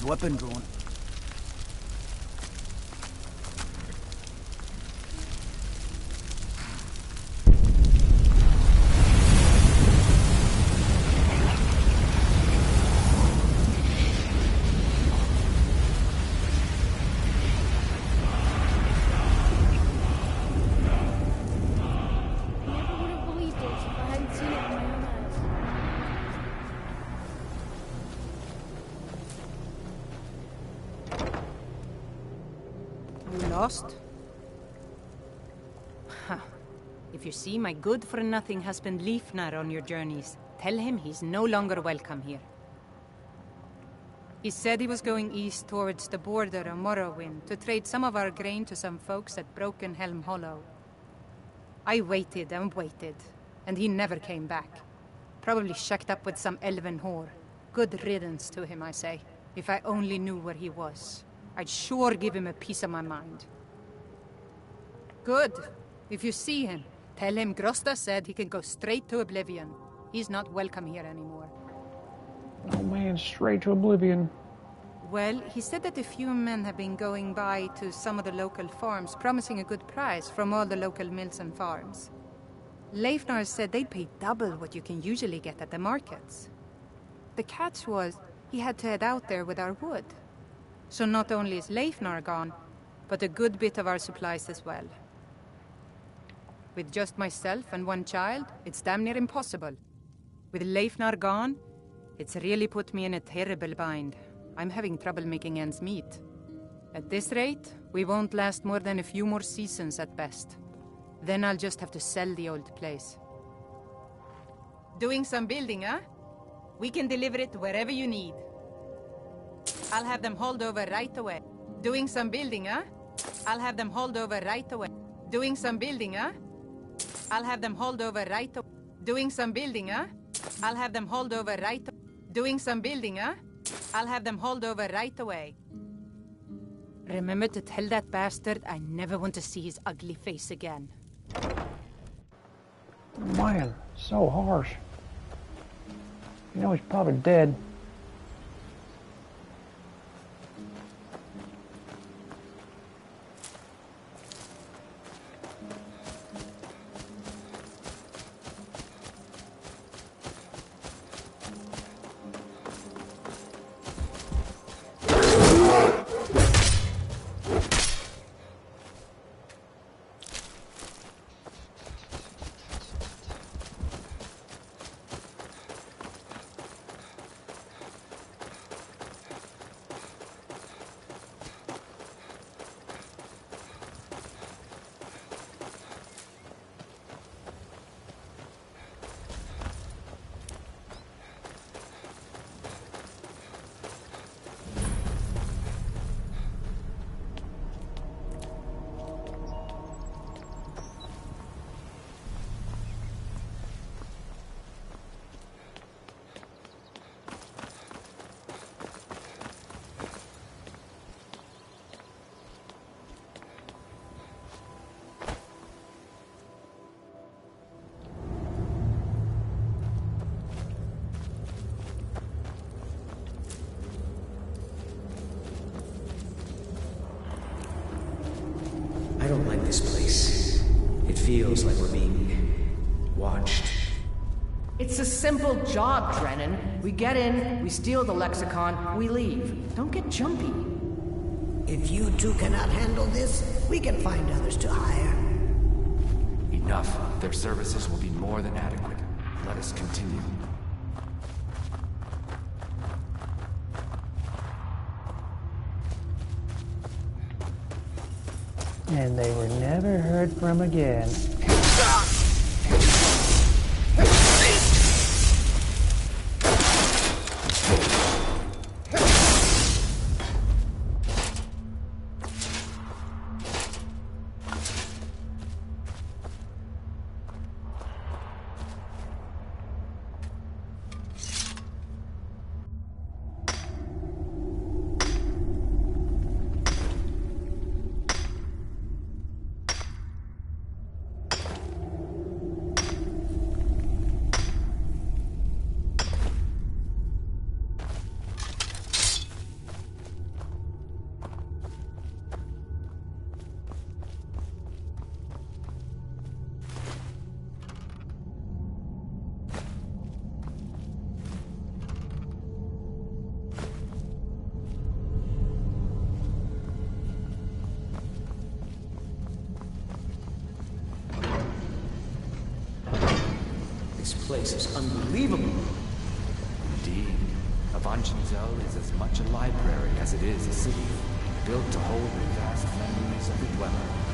weapon drawn. Lost? Huh. If you see my good-for-nothing husband Leifnar on your journeys, tell him he's no longer welcome here. He said he was going east towards the border of Morrowind to trade some of our grain to some folks at Broken Helm Hollow. I waited and waited, and he never came back. Probably shacked up with some elven whore. Good riddance to him, I say. If I only knew where he was, I'd sure give him a piece of my mind. Good. If you see him, tell him Grosta said he can go straight to Oblivion. He's not welcome here anymore. Oh man, straight to Oblivion. Well, he said that a few men have been going by to some of the local farms, promising a good price from all the local mills and farms. Leifnar said they'd pay double what you can usually get at the markets. The catch was, he had to head out there with our wood. So not only is Leifnar gone, but a good bit of our supplies as well. With just myself and one child, it's damn near impossible. With Leifnar gone, it's really put me in a terrible bind. I'm having trouble making ends meet. At this rate, we won't last more than a few more seasons at best. Then I'll just have to sell the old place. Doing some building, huh? We can deliver it wherever you need. I'll have them hauled over right away. Doing some building, huh? I'll have them hauled over right away. Doing some building, huh? I'll have them hauled over right away. Doing some building, huh? I'll have them hauled over right away. Doing some building, huh? I'll have them hauled over right away. Remember to tell that bastard I never want to see his ugly face again. Man, so harsh. You know he's probably dead. I don't like this place. It feels like we're being watched. It's a simple job, Drennan. We get in, we steal the lexicon, we leave. Don't get jumpy. If you two cannot handle this, we can find others to hire. Enough. Their services will be more than adequate. Let us continue. And they were never heard from again. place is unbelievable. Indeed. Avanchenzel is as much a library as it is a city, built to hold the vast memories of the Dweller.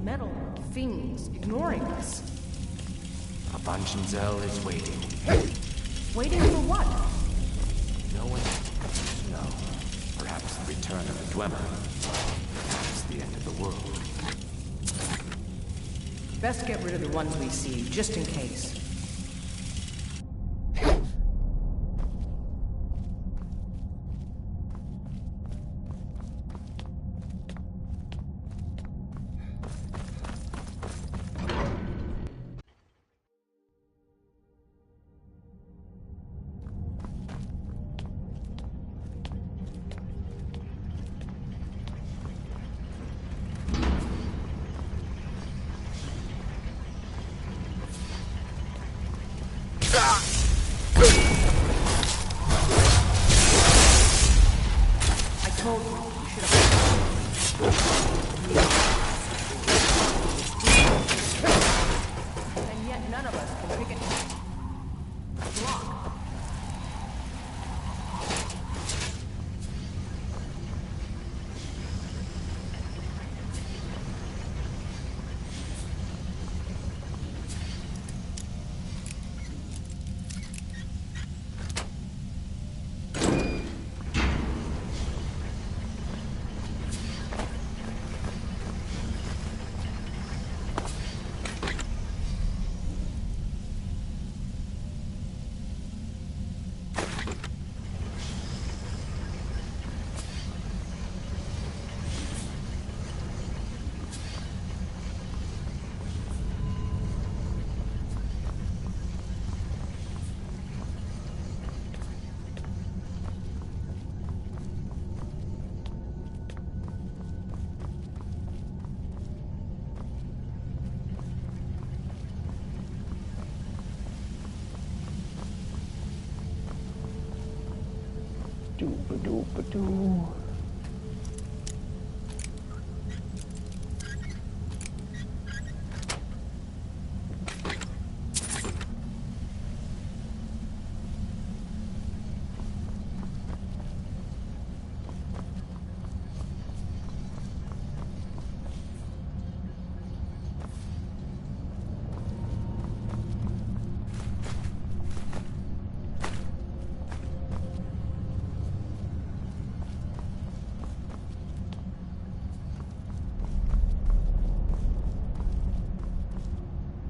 metal fiends ignoring us. Avanchenzel is waiting. Waiting for what? No one knows. Perhaps the return of the Dwemer. Perhaps the end of the world. Best get rid of the ones we see, just in case. Ba-doop-a-doop-a-doo.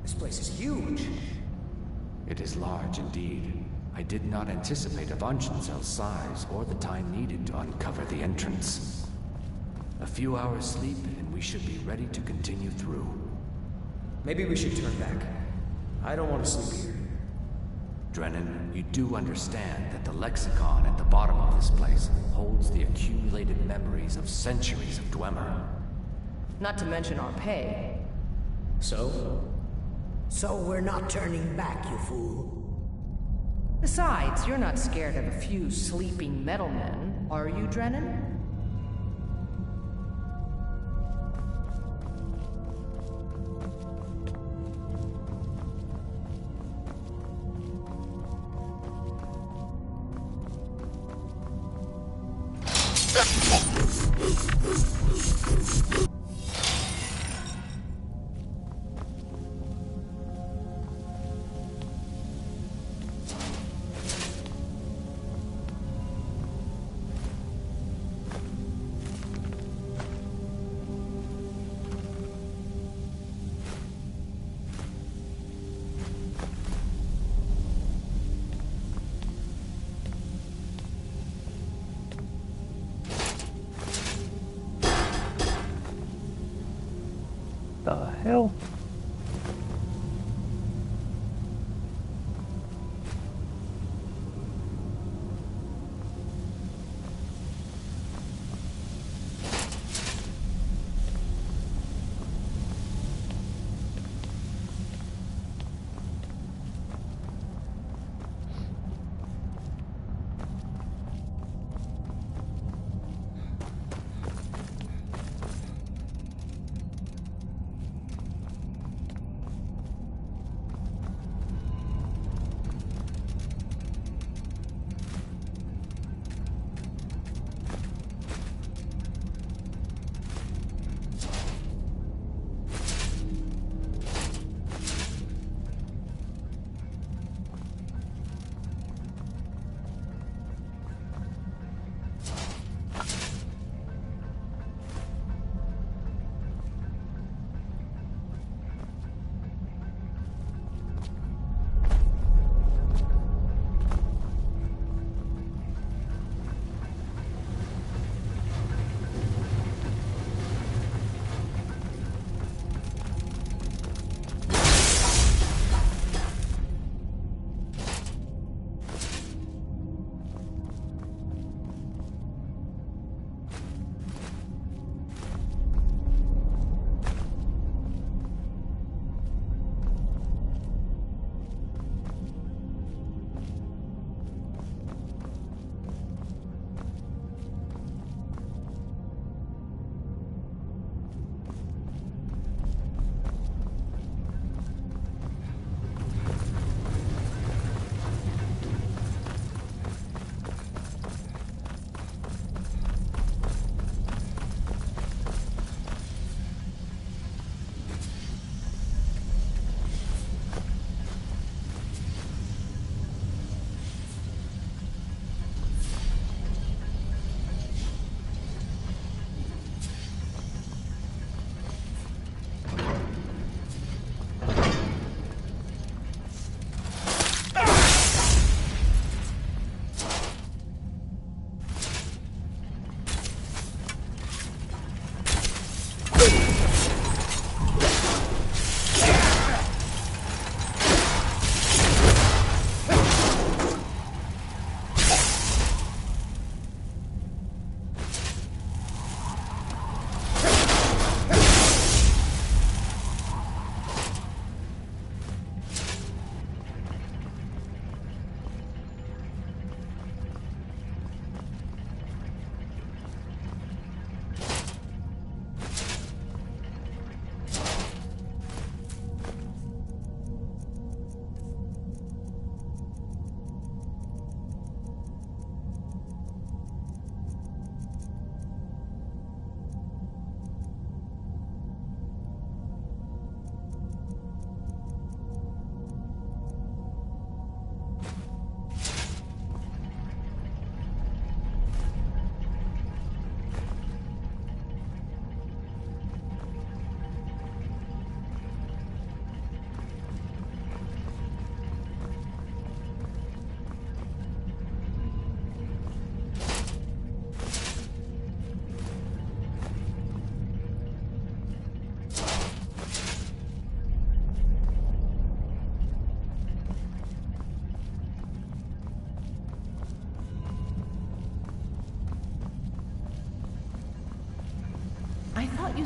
This place is huge. It is large indeed. I did not anticipate Avancenzel's size or the time needed to uncover the entrance. A few hours sleep and we should be ready to continue through. Maybe we should turn back. I don't want to sleep here. Drennan, you do understand that the lexicon at the bottom of this place holds the accumulated memories of centuries of Dwemer. Not to mention our pay. So? So we're not turning back, you fool. Besides, you're not scared of a few sleeping metalmen, are you, Drennan? The hell?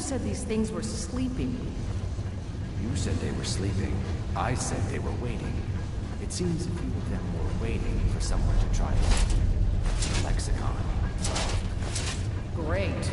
you said these things were sleeping. You said they were sleeping. I said they were waiting. It seems a few of them were waiting for someone to try it. Lexicon. Great.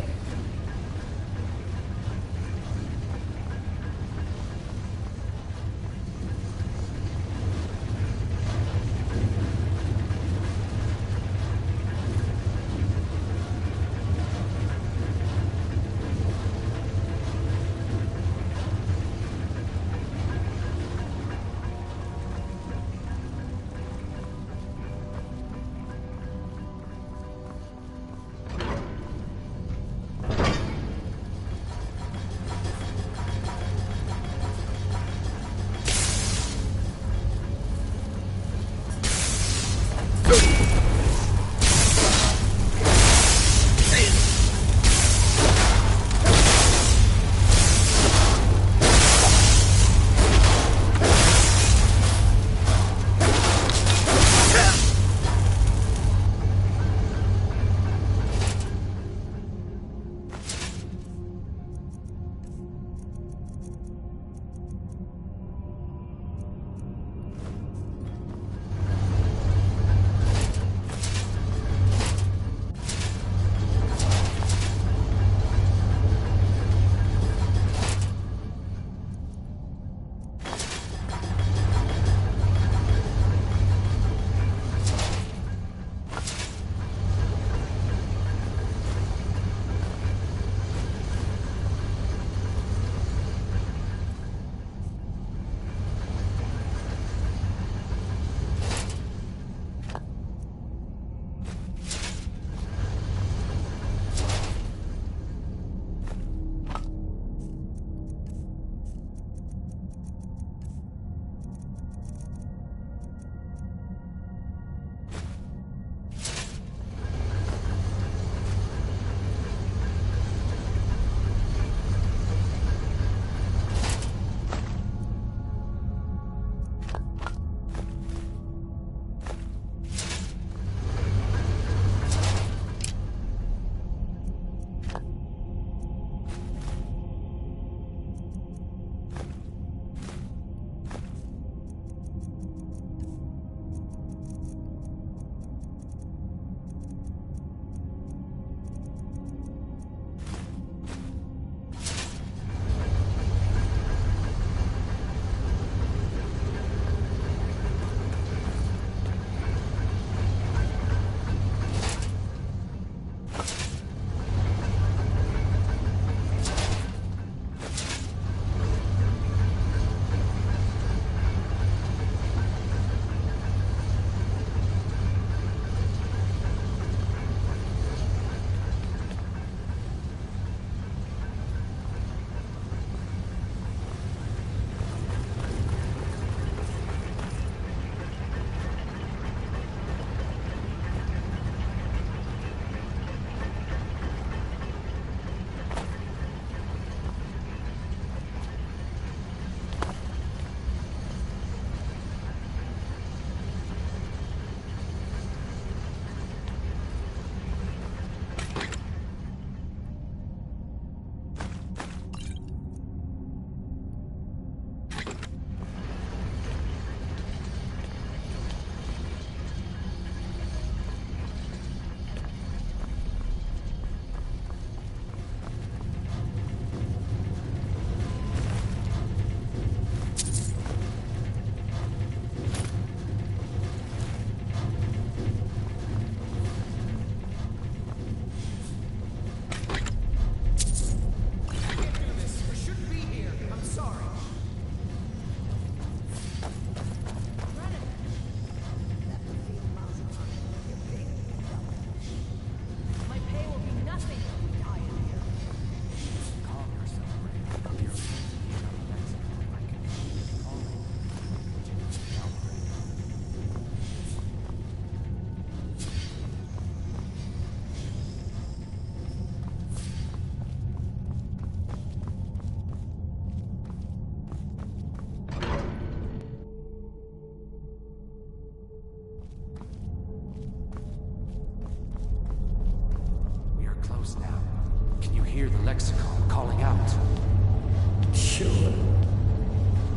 Sure.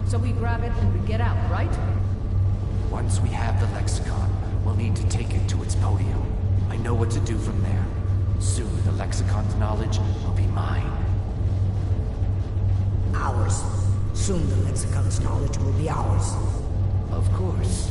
So we grab it and we get out, right? Once we have the lexicon, we'll need to take it to its podium. I know what to do from there. Soon the lexicon's knowledge will be mine. Ours. Soon the lexicon's knowledge will be ours. Of course.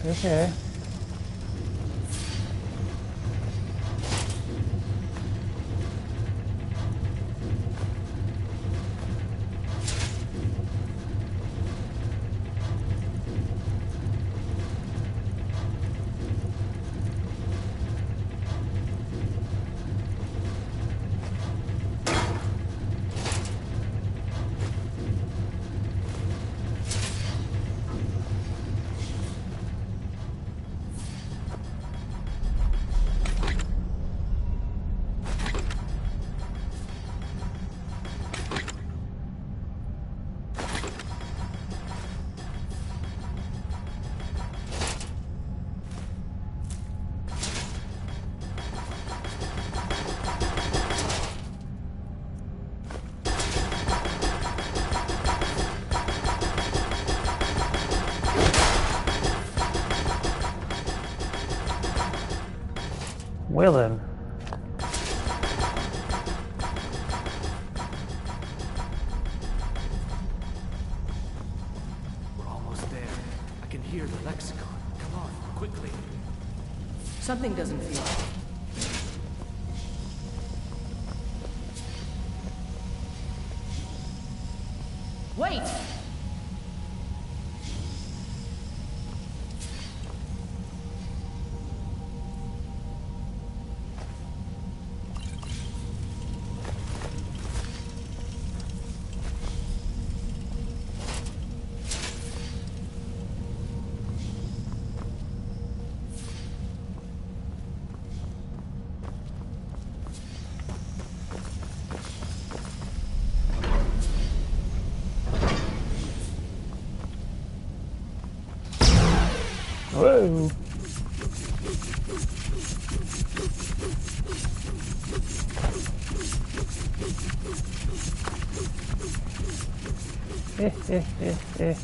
Okay. Well then. We're almost there. I can hear the lexicon. Come on, quickly. Something doesn't feel right. Wait! Whoa. Eh.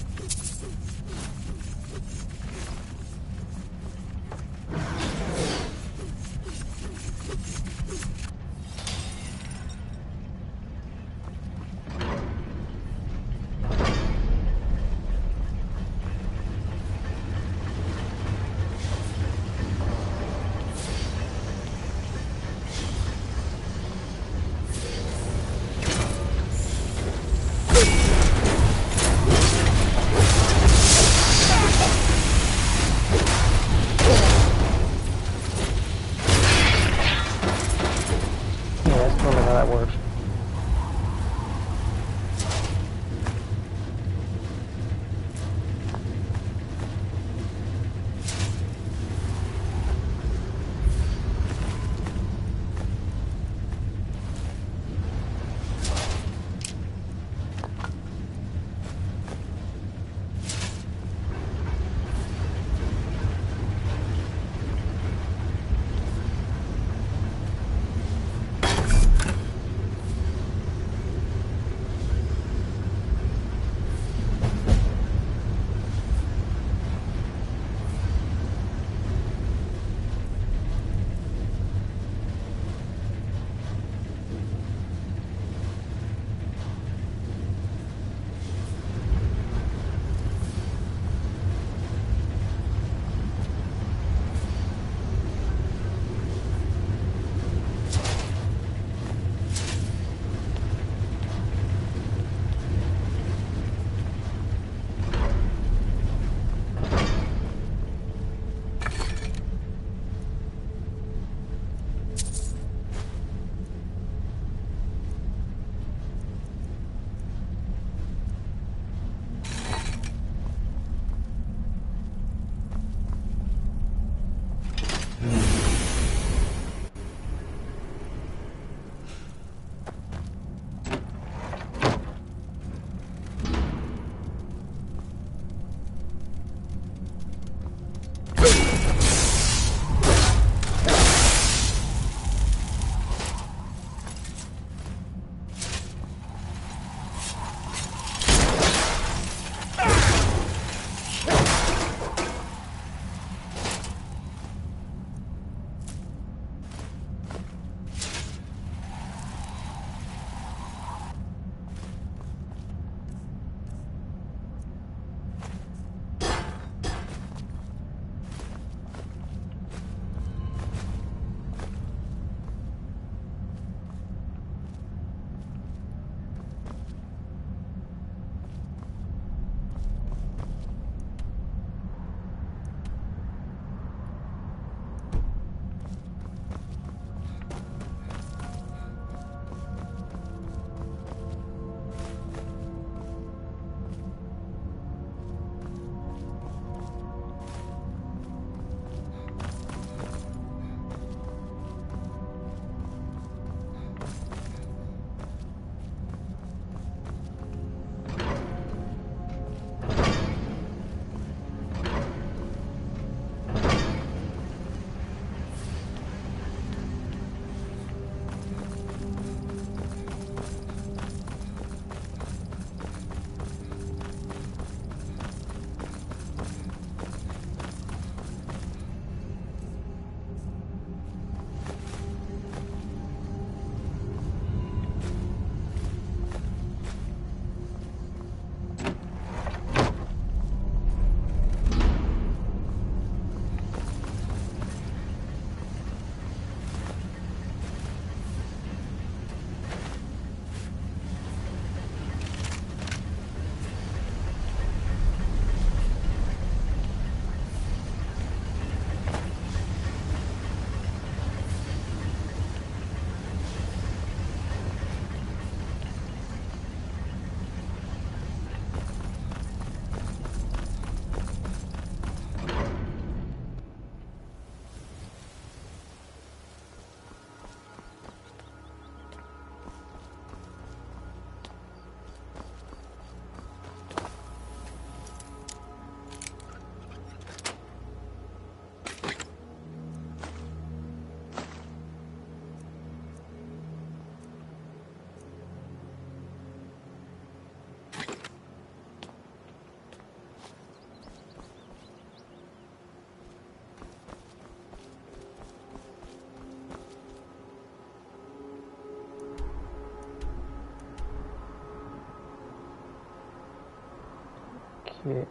Okay.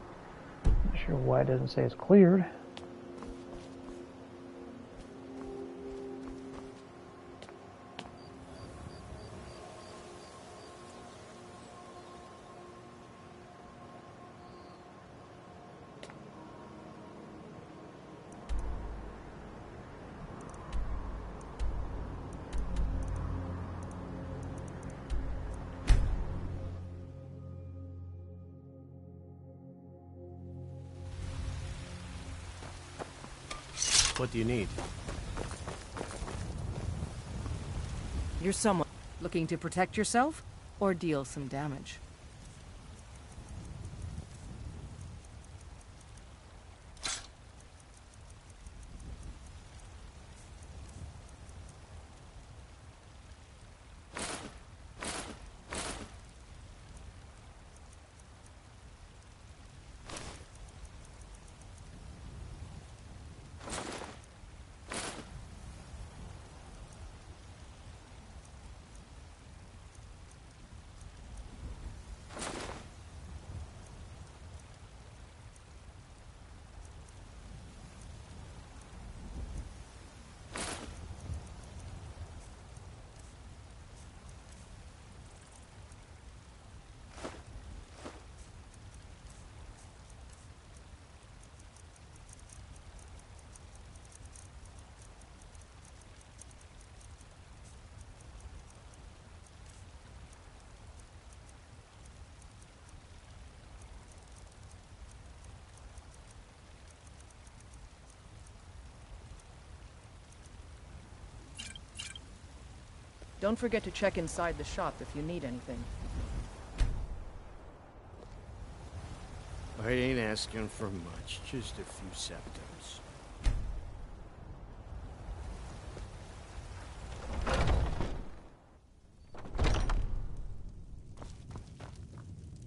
Not sure why it doesn't say it's cleared. What do you need? You're someone looking to protect yourself or deal some damage. Don't forget to check inside the shop if you need anything. I ain't asking for much, just a few septums.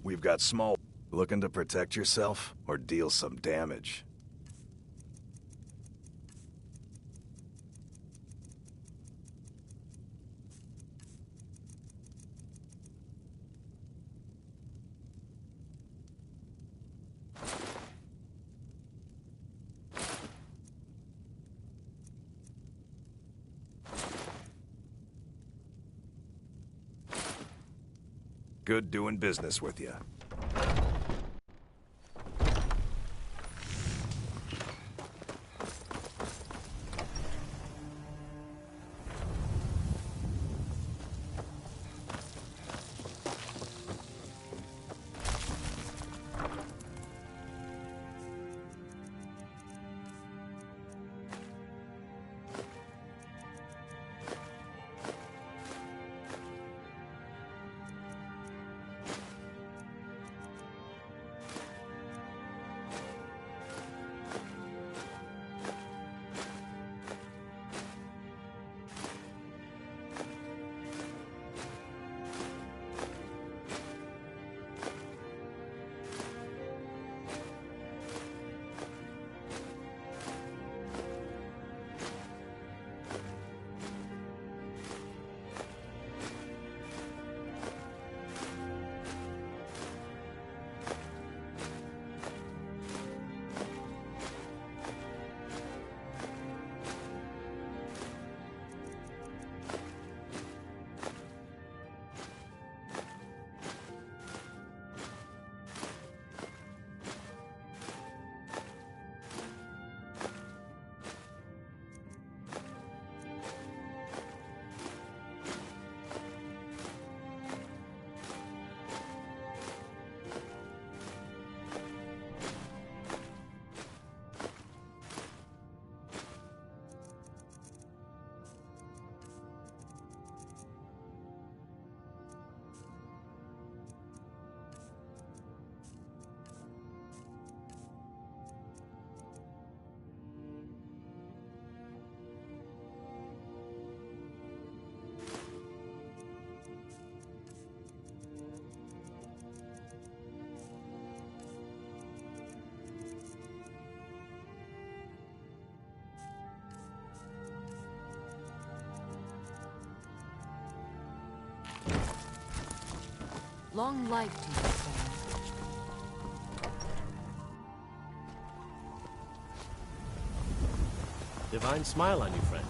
We've got small. Looking to protect yourself or deal some damage? Good doing business with you. Long life to you, Thane. divine smile on you, friend.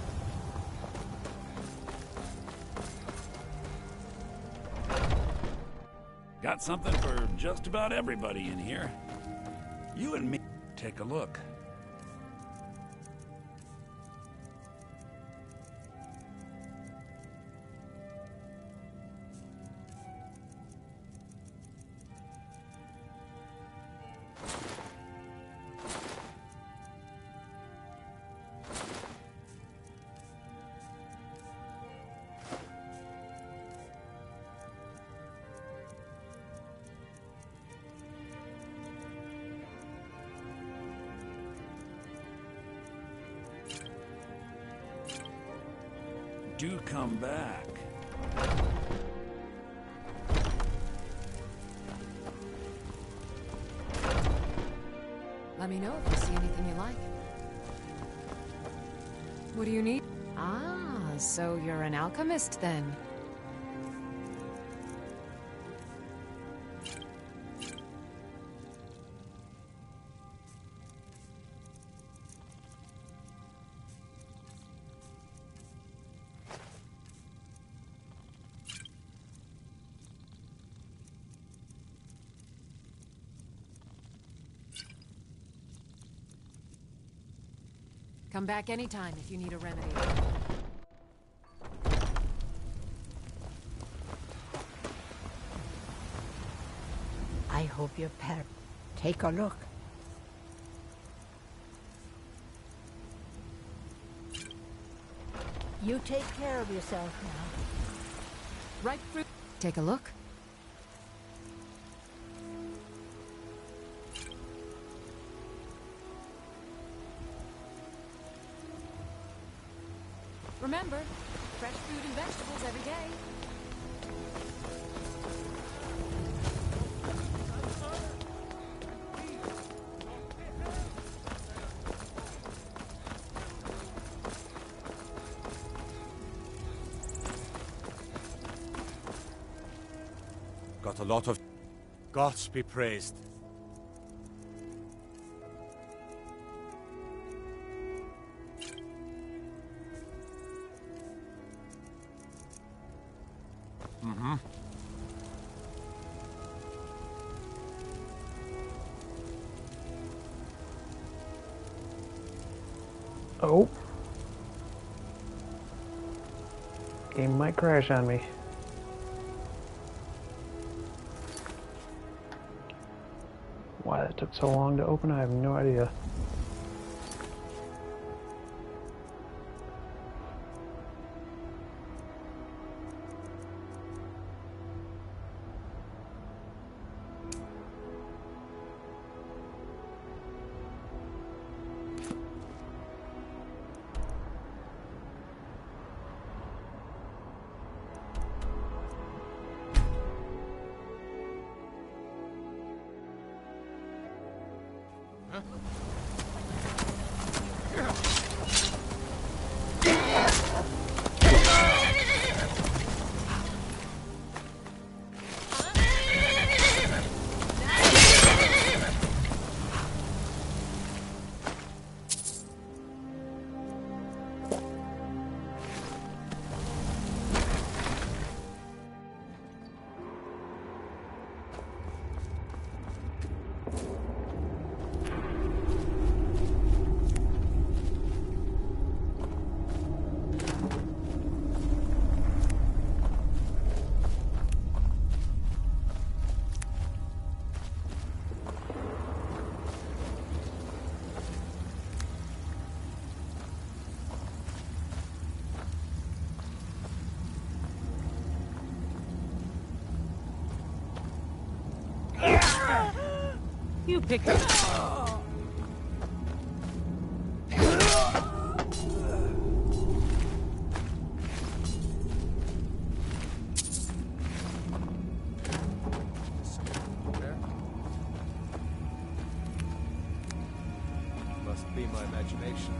Got something for just about everybody in here. You and me, take a look. Do come back. Let me know if you see anything you like. What do you need? Ah, so you're an alchemist then. Come back anytime if you need a remedy. I hope your parent. Take a look. You take care of yourself now. Right through. Take a look. Remember, fresh food and vegetables every day. Got a lot of... Gods be praised. Mm-hmm. Oh. Game might crash on me. Why that took so long to open, I have no idea. You picked it. Must be my imagination.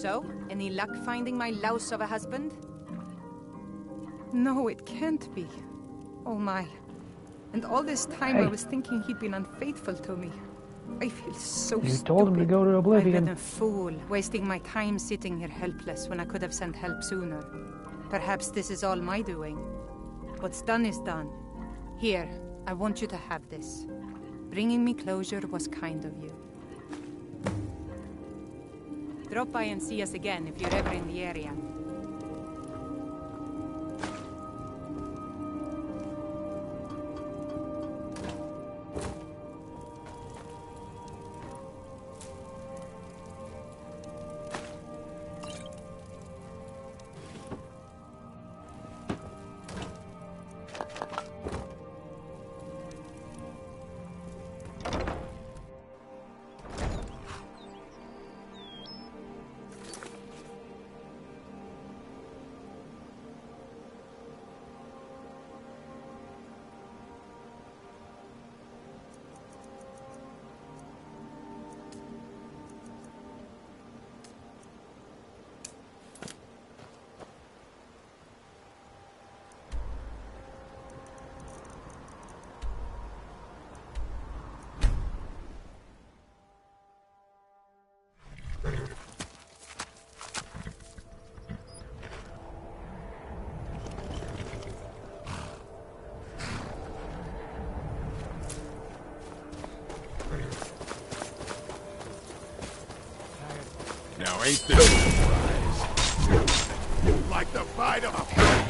So, any luck finding my louse of a husband? No, it can't be. Oh my. And all this time I was thinking he'd been unfaithful to me. I feel so stupid. You told him to go to oblivion. I've been a fool, wasting my time sitting here helpless when I could have sent help sooner. Perhaps this is all my doing. What's done is done. Here, I want you to have this. Bringing me closure was kind of you. Drop by and see us again if you're ever in the area. Now ain't this a surprise? Like the bite of a fish.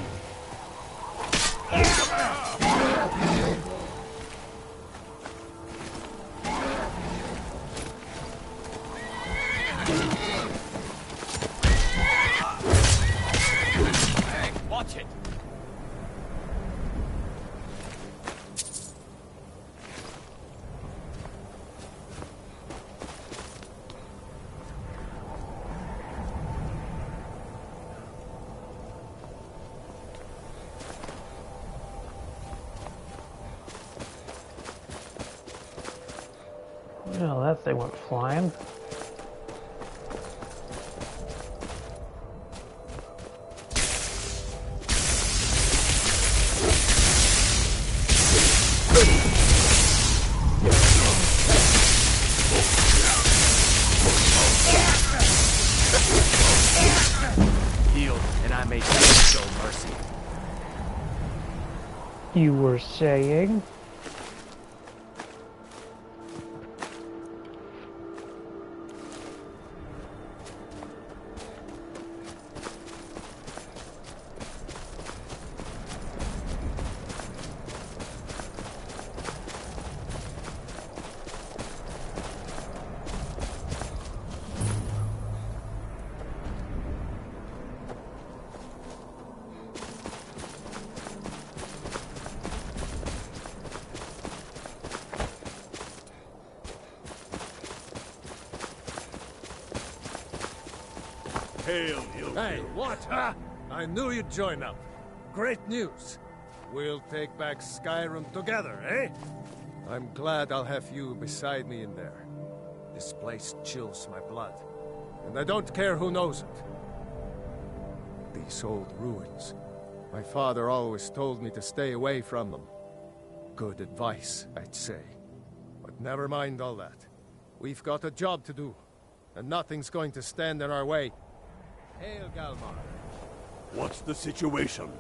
Hey, watch it! Well, that thing went flying. Healed, and I may show mercy. You were saying? Hail, you. Hey, what? I knew you'd join up. Great news. We'll take back Skyrim together, eh? I'm glad I'll have you beside me in there. This place chills my blood, and I don't care who knows it. These old ruins. My father always told me to stay away from them. Good advice, I'd say. But never mind all that. We've got a job to do, and nothing's going to stand in our way. Hail, Galmar. What's the situation?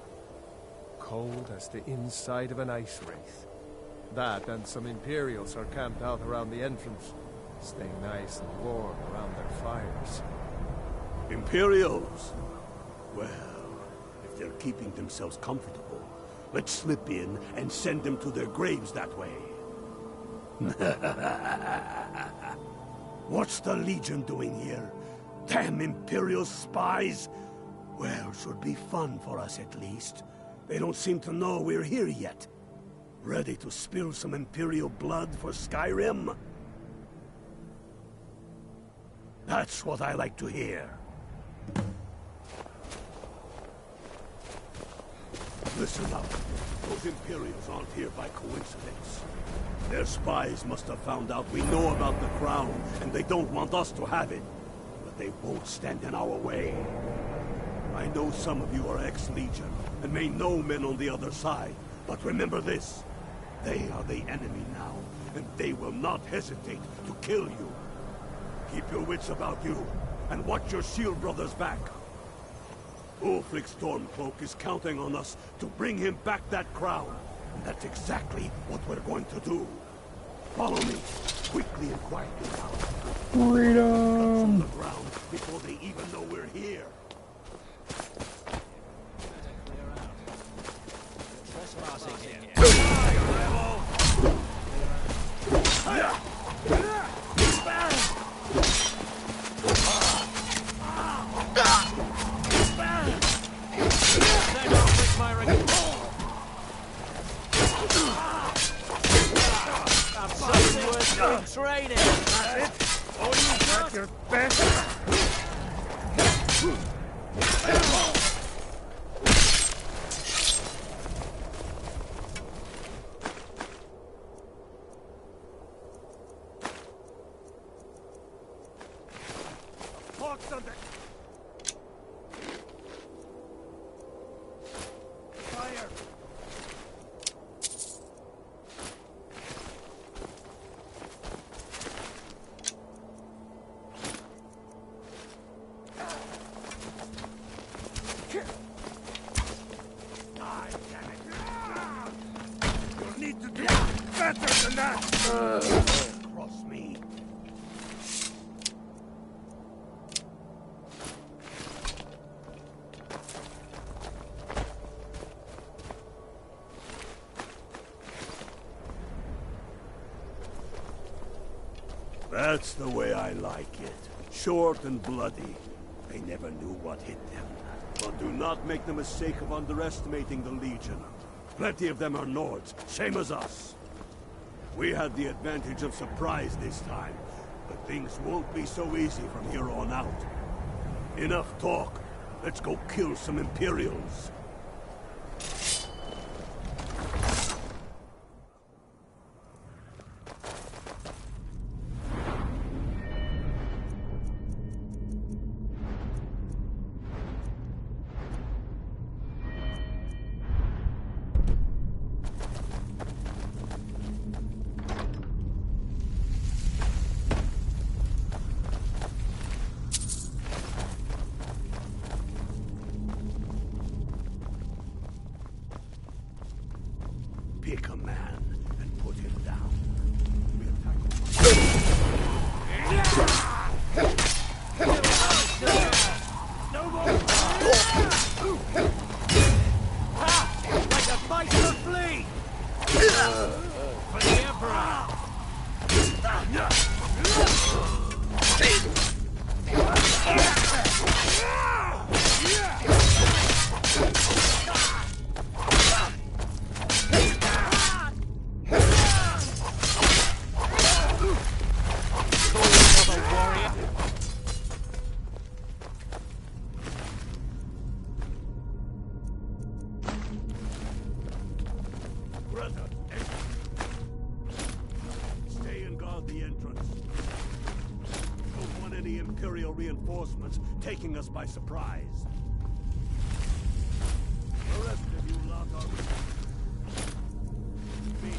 Cold as the inside of an ice wraith. That and some Imperials are camped out around the entrance, staying nice and warm around their fires. Imperials? Well, if they're keeping themselves comfortable, let's slip in and send them to their graves that way. What's the Legion doing here? Damn Imperial spies! Well, should be fun for us at least. They don't seem to know we're here yet. Ready to spill some Imperial blood for Skyrim? That's what I like to hear. Listen up. Those Imperials aren't here by coincidence. Their spies must have found out we know about the crown, and they don't want us to have it. But They won't stand in our way. I know some of you are ex-Legion, and may know men on the other side, but remember this. They are the enemy now, and they will not hesitate to kill you. Keep your wits about you, and watch your shield brothers back. Ulfric Stormcloak is counting on us to bring him back that crown, and that's exactly what we're going to do. Follow me, quickly and quietly now. Freedom! On the ground before they even know we're here. Training. That's it. Oh, you got your best. Hawks on the fire. Better than that! Cross me. That's the way I like it. Short and bloody. They never knew what hit them. But do not make the mistake of underestimating the Legion. Plenty of them are Nords, same as us. We had the advantage of surprise this time, but things won't be so easy from here on out. Enough talk. Let's go kill some Imperials. Pick a man and put him down. We'll tackle no more! Like a fight for flea! For the Emperor! Stay and guard the entrance. Don't want any Imperial reinforcements taking us by surprise. The rest of you lot are me.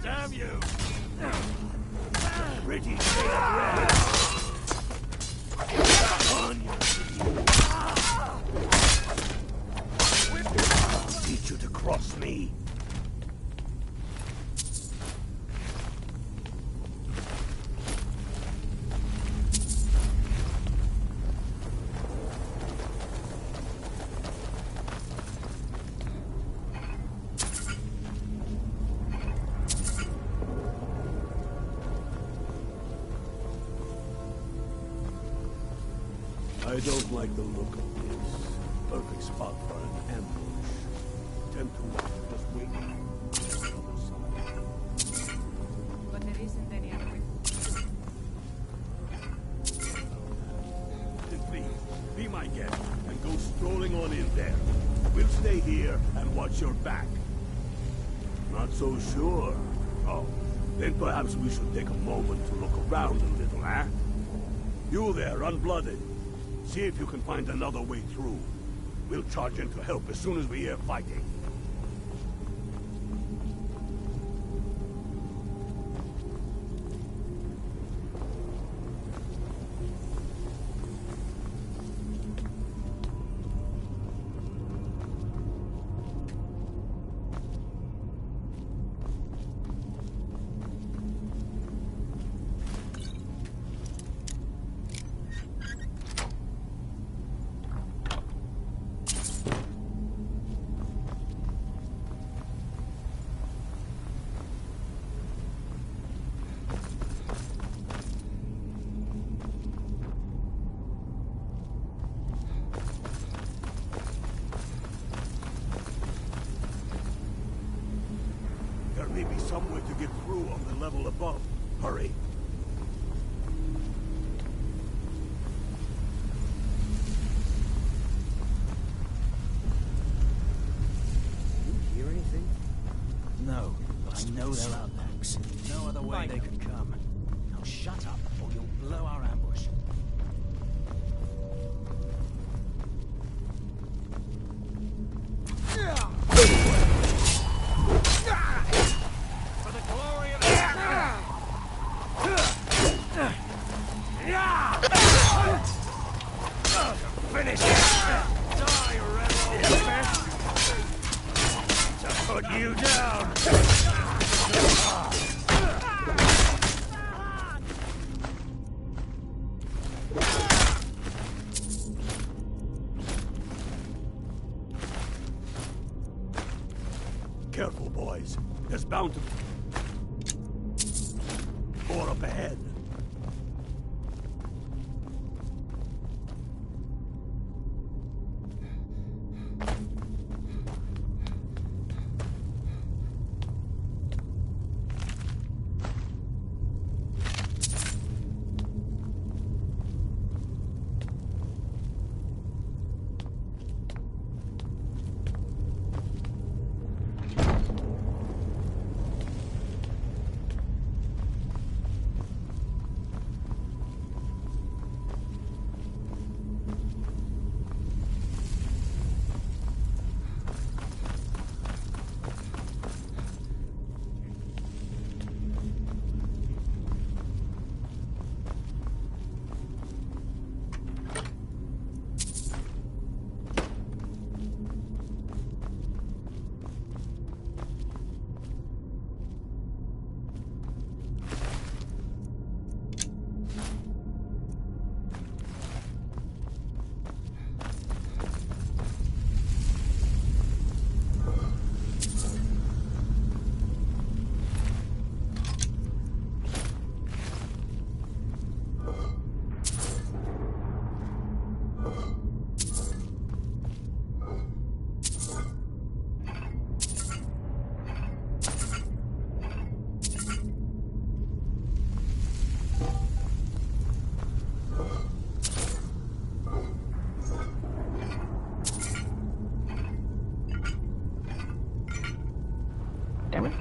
Damn you! Pretty red. On you. I'll teach you to cross me. I don't like the look of this. Perfect spot for an ambush. Tend to just wait on the other side. But there isn't any other way. Then please, be my guest and go strolling on in there. We'll stay here and watch your back. Not so sure. Oh, then perhaps we should take a moment to look around a little, eh? You there, unblooded. See if you can find another way through. We'll charge in to help as soon as we hear fighting. There may be some way to get through on the level above. Hurry. You hear anything? No, but I know they're out there. No other way they could come. Now shut up, or you'll blow our ambush. For the glory of Finish it! Die, rebel! To put you down! Careful, boys. There's bound to be more up ahead. Damn it.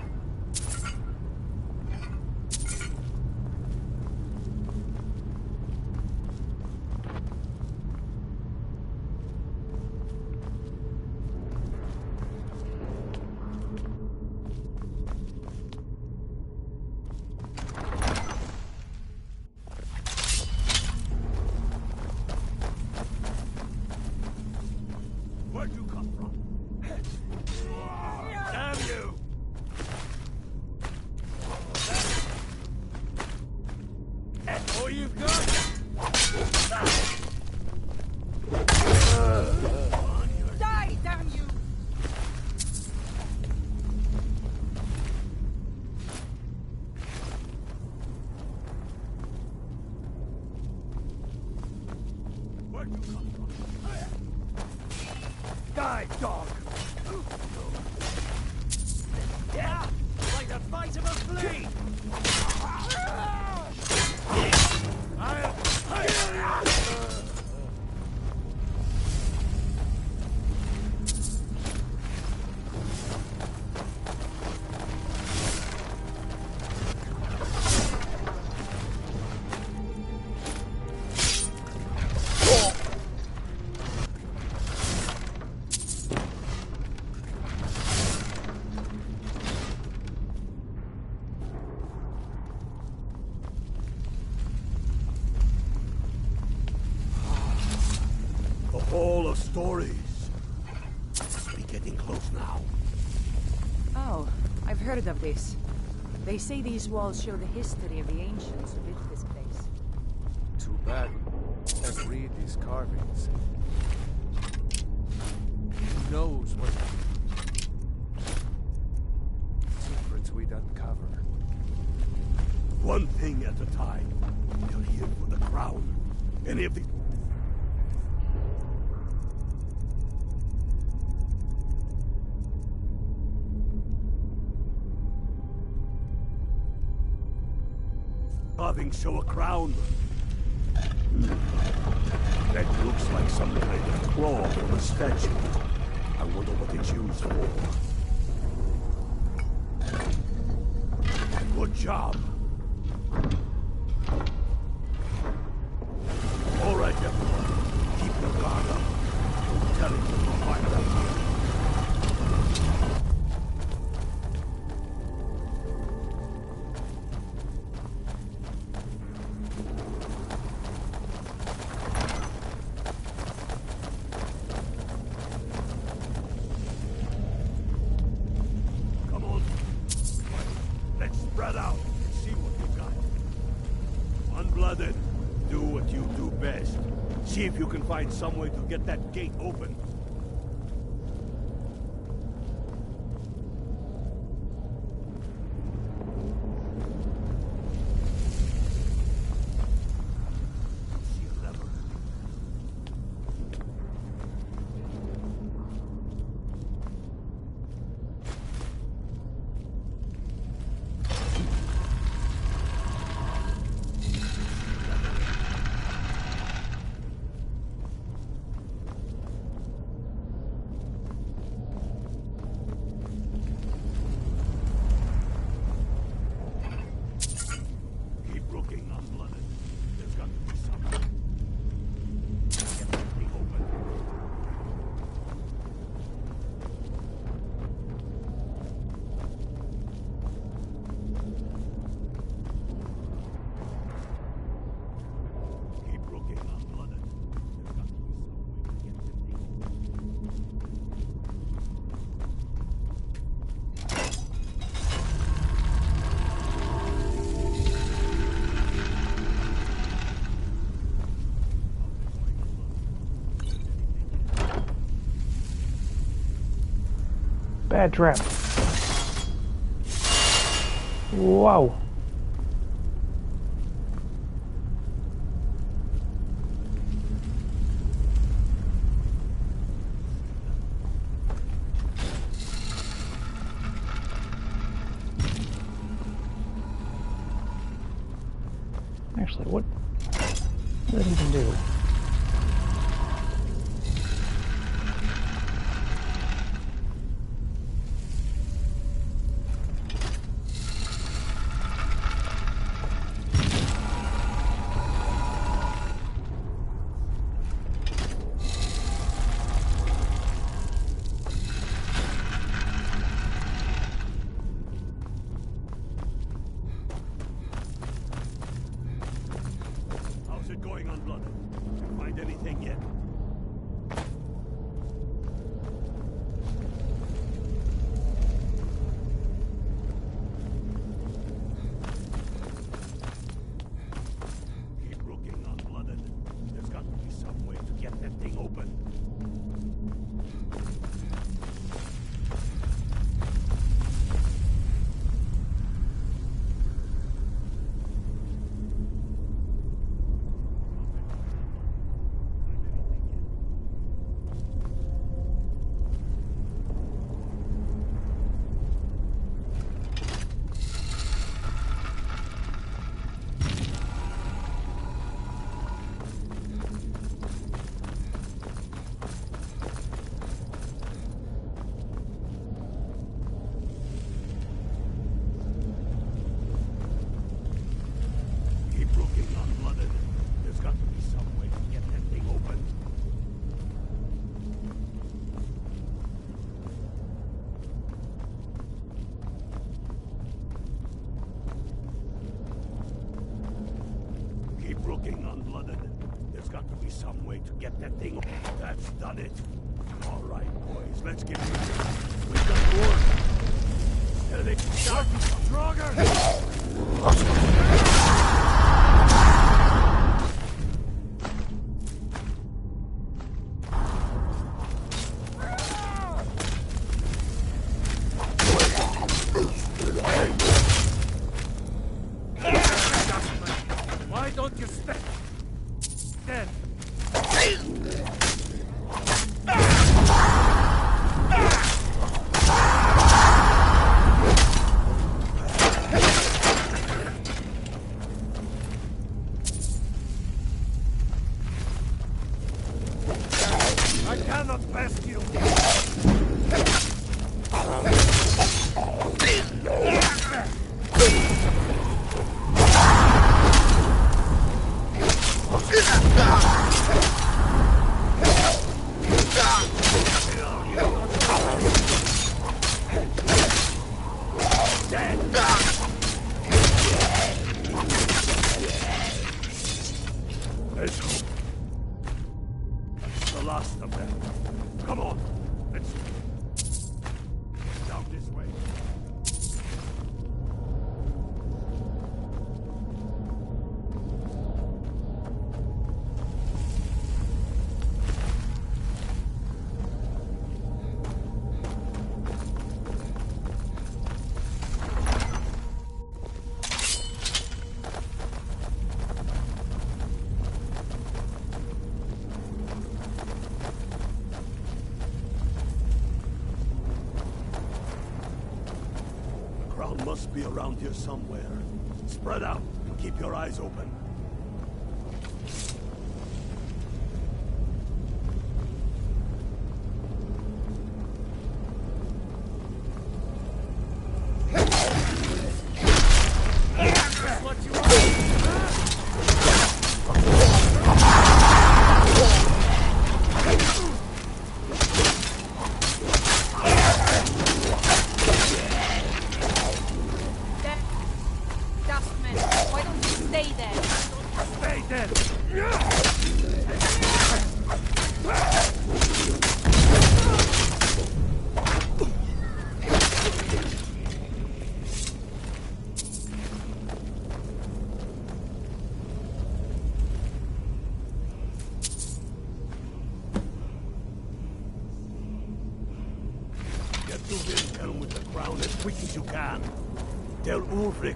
Where'd you come from? Damn you! That's all you've got? Die, damn you! Where'd you come from? Die, dog! Yeah! Like the fight of a flea! Hall of Stories. Must be getting close now. Oh, I've heard of this. They say these walls show the history of the ancients who built this place. Too bad. Can't read these carvings. Who knows what secrets we'd uncover? One thing at a time. We're here for the crown. Any of the... carvings show a crown. That looks like some kind of claw from a statue. I wonder what it's used for. Good job. All right, everyone. Keep your guard up. Don't tell him you'll find out. See if you can find some way to get that gate open. Bad trap. Whoa. Actually, what did it even do? Keep looking, unblooded. There's got to be some way to get that thing. That's done it. All right, boys, let's get moving. We've got more. There they start stronger. Why don't you step dead? I cannot pass you. Let's hope. The last of them. Come on. Let's down this way. Must be around here somewhere. Spread out and keep your eyes open. Wilhelm with the crown as quick as you can. Tell Ulrich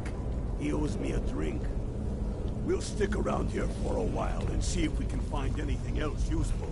he owes me a drink. We'll stick around here for a while and see if we can find anything else useful.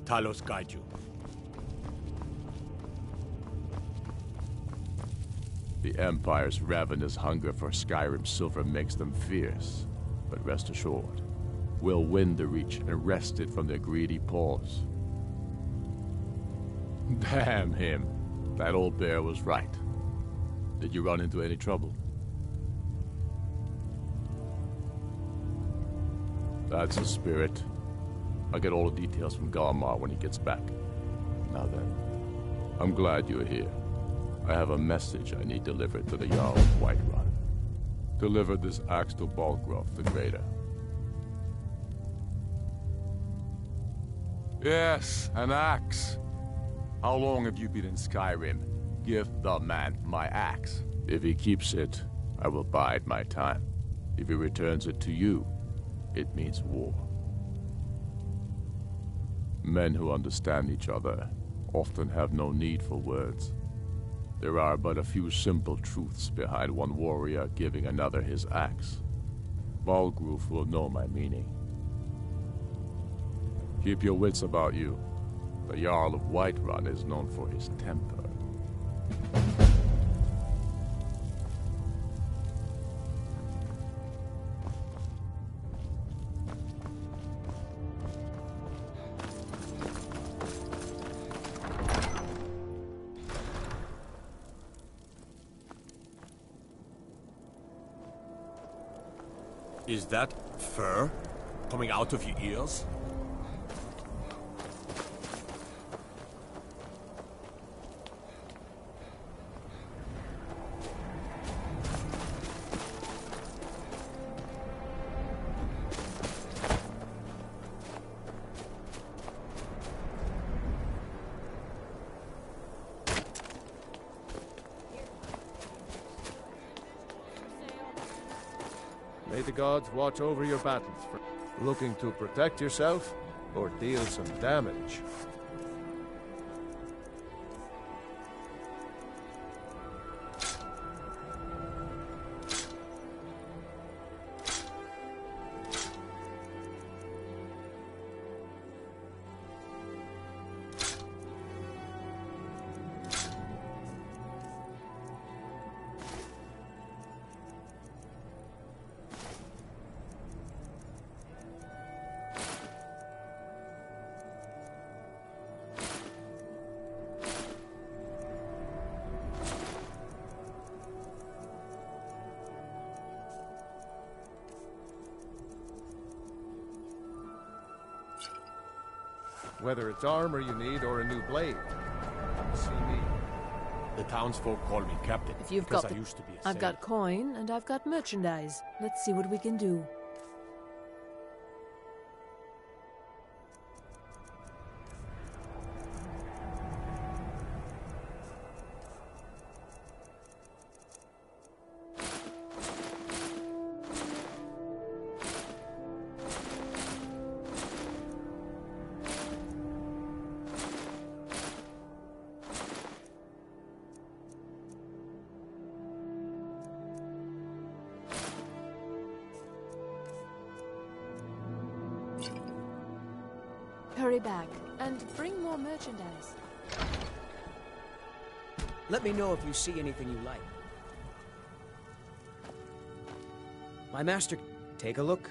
Talos guide you. The Empire's ravenous hunger for Skyrim silver makes them fierce. But rest assured, we'll win the Reach and wrest it from their greedy paws. Damn him. That old bear was right. Did you run into any trouble? That's the spirit. I'll get all the details from Galmar when he gets back. Now then, I'm glad you're here. I have a message I need delivered to the Jarl of Whiterun. Deliver this axe to Balgraf the Greater. Yes, an axe. How long have you been in Skyrim? Give the man my axe. If he keeps it, I will bide my time. If he returns it to you, it means war. Men who understand each other often have no need for words. There are but a few simple truths behind one warrior giving another his axe. Balgruf will know my meaning. Keep your wits about you. The Jarl of Whiterun is known for his temper. Is that fur coming out of your ears? May the gods watch over your battles. Looking to protect yourself or deal some damage? Whether it's armor you need or a new blade, see me. The townsfolk call me captain If you've because got I used to be a I've got coin and I've got merchandise. Let's see what we can do. Hurry back, and bring more merchandise. Let me know if you see anything you like. My master, take a look.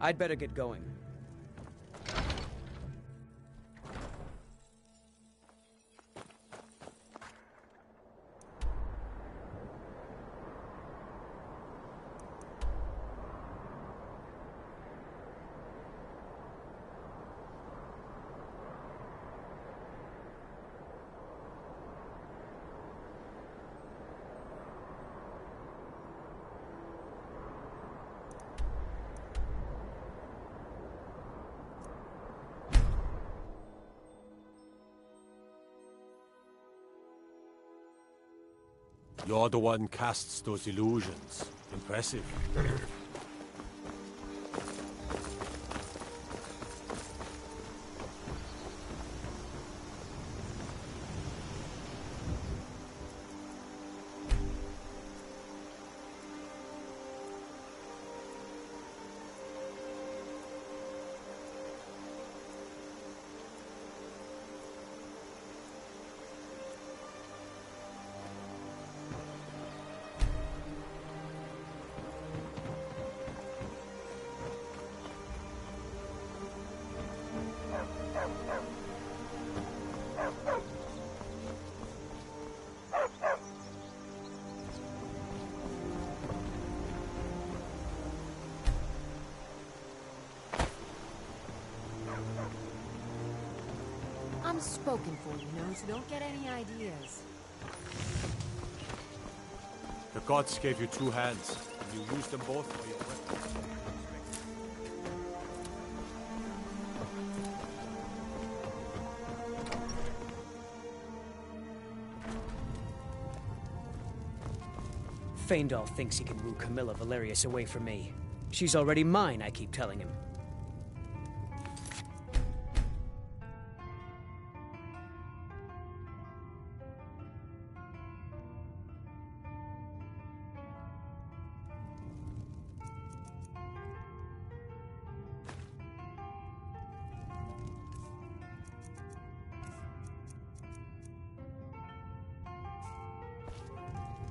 I'd better get going. You're the one casts those illusions. Impressive. I'm spoken for, you know, so don't get any ideas. The gods gave you two hands, and you used them both for your weapons. Faendal thinks he can woo Camilla Valerius away from me. She's already mine, I keep telling him.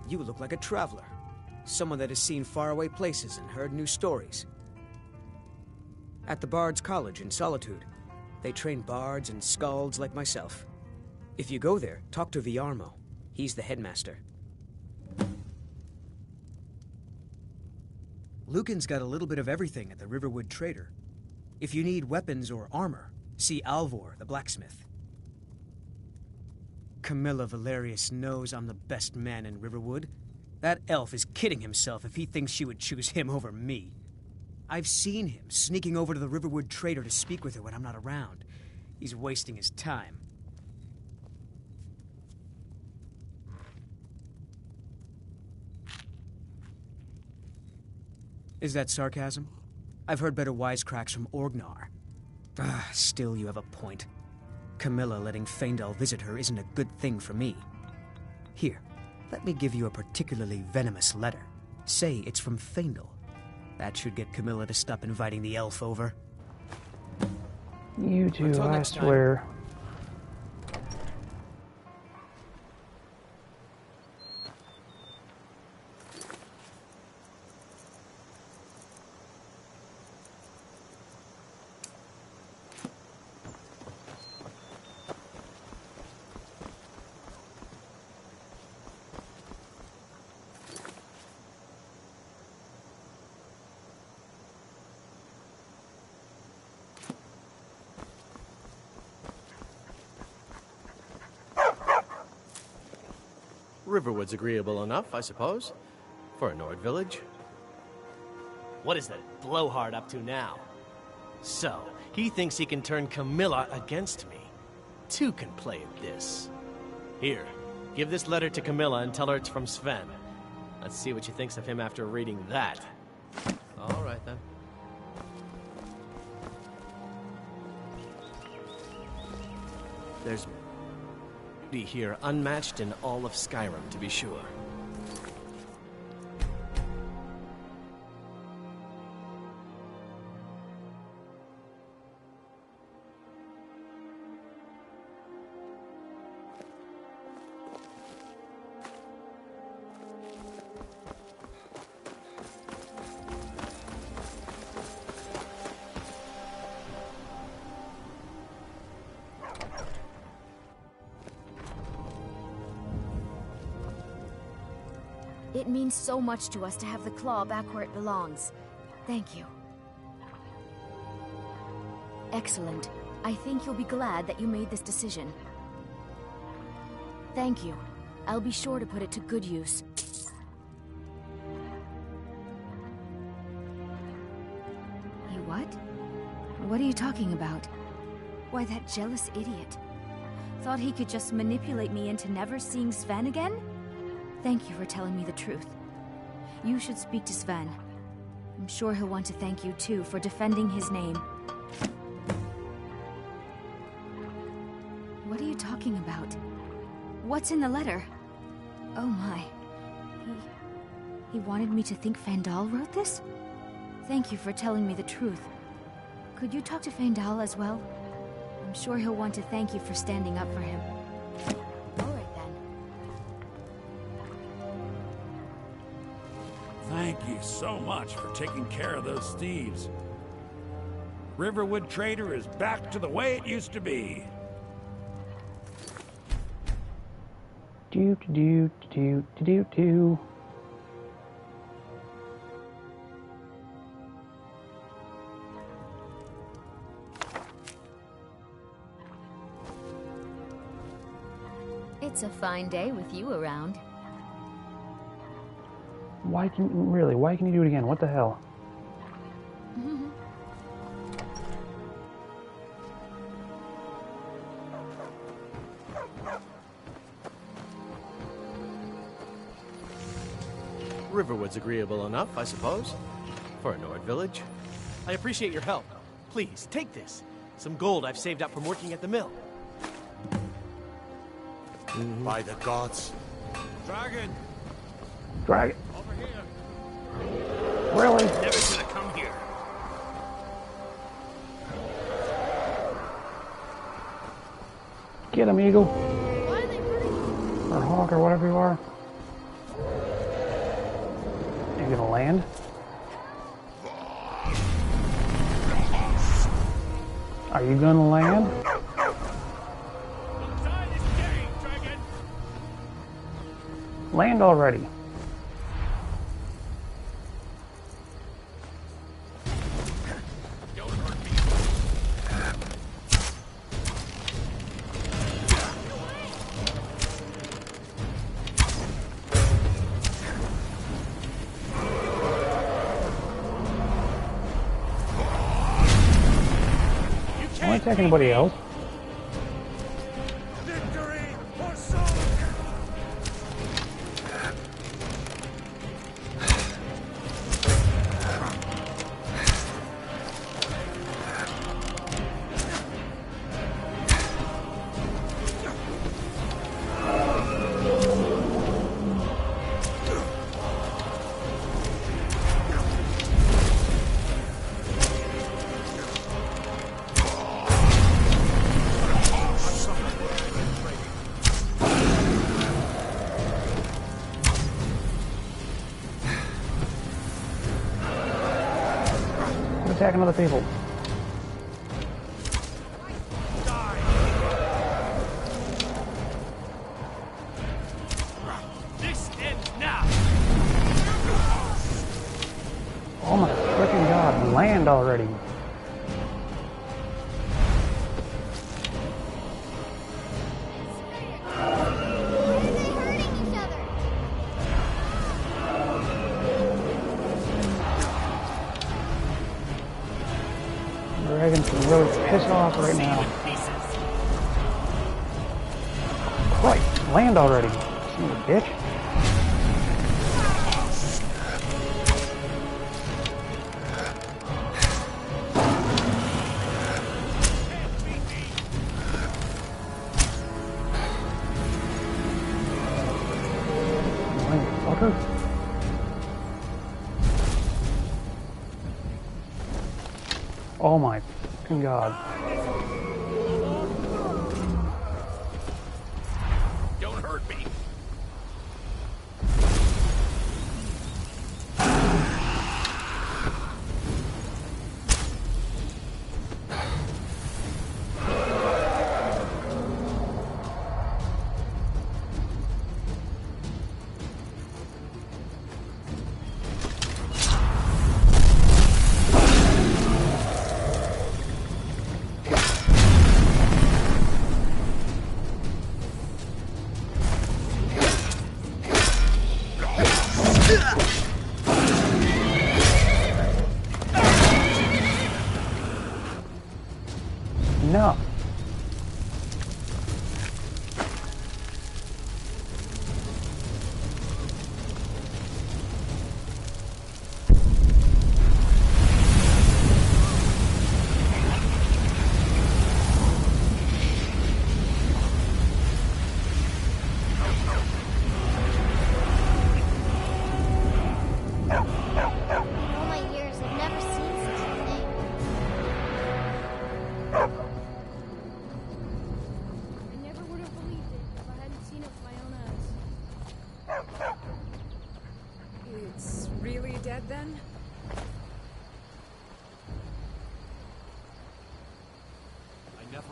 You look like a traveler. Someone that has seen faraway places and heard new stories. At the Bard's College in Solitude, they train bards and skalds like myself. If you go there, talk to Viarmo. He's the headmaster. Lucan's got a little bit of everything at the Riverwood Trader. If you need weapons or armor, see Alvor, the blacksmith. Camilla Valerius knows I'm the best man in Riverwood. That elf is kidding himself if he thinks she would choose him over me. I've seen him sneaking over to the Riverwood Trader to speak with her when I'm not around. He's wasting his time. Is that sarcasm? I've heard better wisecracks from Orgnar. Still, you have a point. Camilla letting Faendal visit her isn't a good thing for me. Here, let me give you a particularly venomous letter. Say it's from Faendal. That should get Camilla to stop inviting the elf over. You two, I swear. Riverwood's agreeable enough, I suppose, for a Nord village. What is that blowhard up to now? So, he thinks he can turn Camilla against me. Two can play at this. Here, give this letter to Camilla and tell her it's from Sven. Let's see what she thinks of him after reading that. All right, then. There's beauty here unmatched in all of Skyrim, to be sure. It means so much to us to have the claw back where it belongs. Thank you. Excellent. I think you'll be glad that you made this decision. Thank you. I'll be sure to put it to good use. You what? What are you talking about? Why, that jealous idiot. Thought he could just manipulate me into never seeing Sven again? Thank you for telling me the truth. You should speak to Sven. I'm sure he'll want to thank you too for defending his name. What are you talking about? What's in the letter? Oh my. He wanted me to think Fandal wrote this? Thank you for telling me the truth. Could you talk to Fandal as well? I'm sure he'll want to thank you for standing up for him. Alright then. Thank you so much for taking care of those thieves. Riverwood Trader is back to the way it used to be. Do. It's a fine day with you around. Why can you do it again? What the hell? Riverwood's agreeable enough, I suppose, for a Nord village. I appreciate your help. Please, take this. Some gold I've saved up from working at the mill. By the gods. Dragon! Dragon. Over here. Really? Never should have come here. Get him, Eagle. Or Hawk, or whatever you are. Are you gonna land? Are you gonna land? Land already. Don't attack anybody else. Attacking other people. This ends now. Oh my freaking god, land already. Dragon can really piss off right now. Christ, land already. Son of a bitch. Fucker. Oh my fucking god. Don't hurt me. No.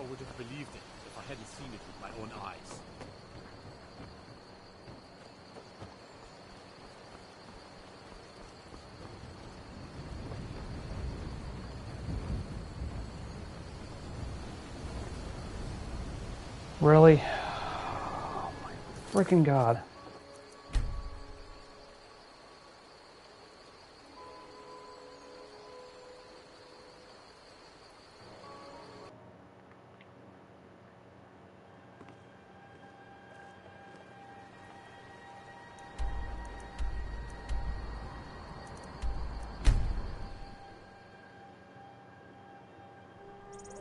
would have believed it if I hadn't seen it with my own eyes. Really? Oh my freaking God.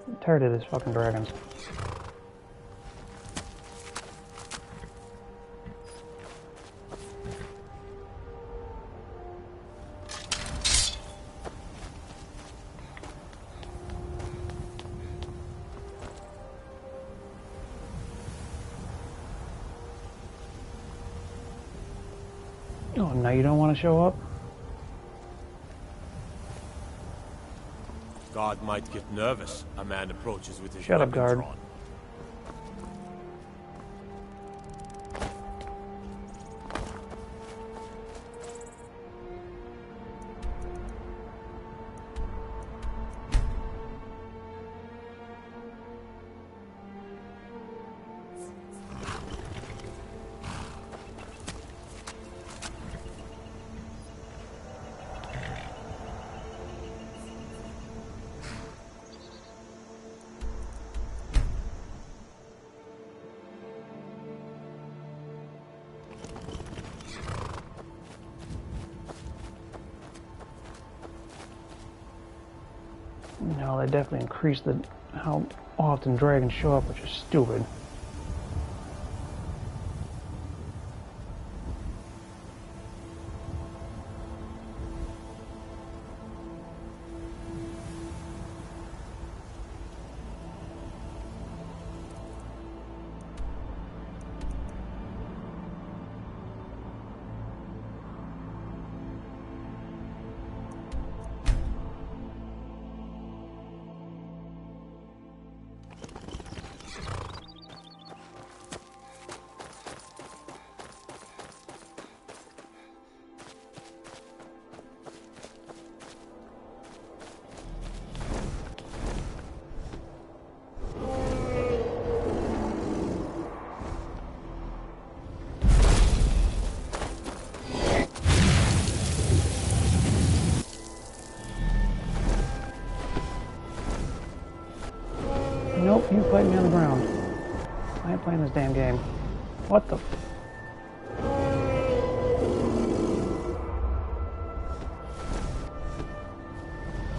I'm tired of these fucking dragons. Oh, now you don't want to show up? Guard might get nervous. A man approaches with his Shut up, weapon guard. drawn. No, they definitely increased how often dragons show up, which is stupid. Nope, you fight me on the ground. I ain't playing this damn game. What the?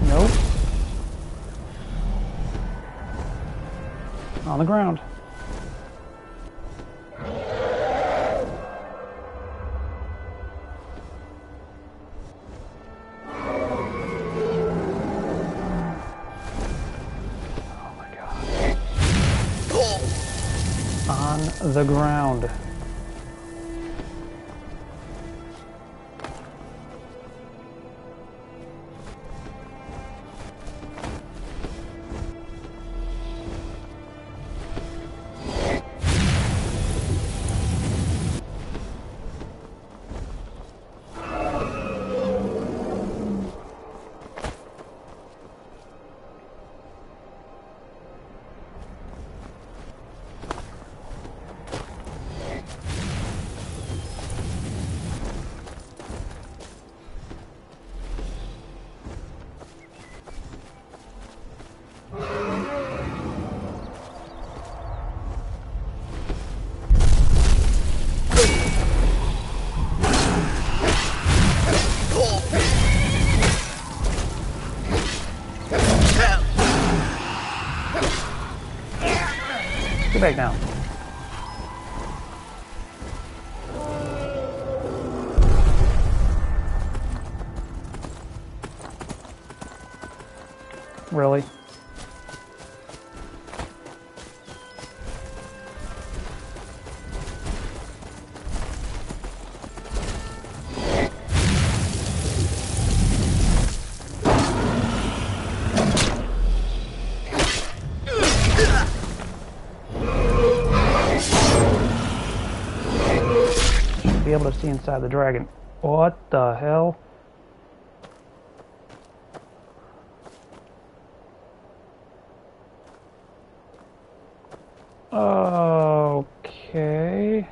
Nope. On the ground. On the ground. Get back down. Really? be able to see inside the dragon. What the hell? Okay.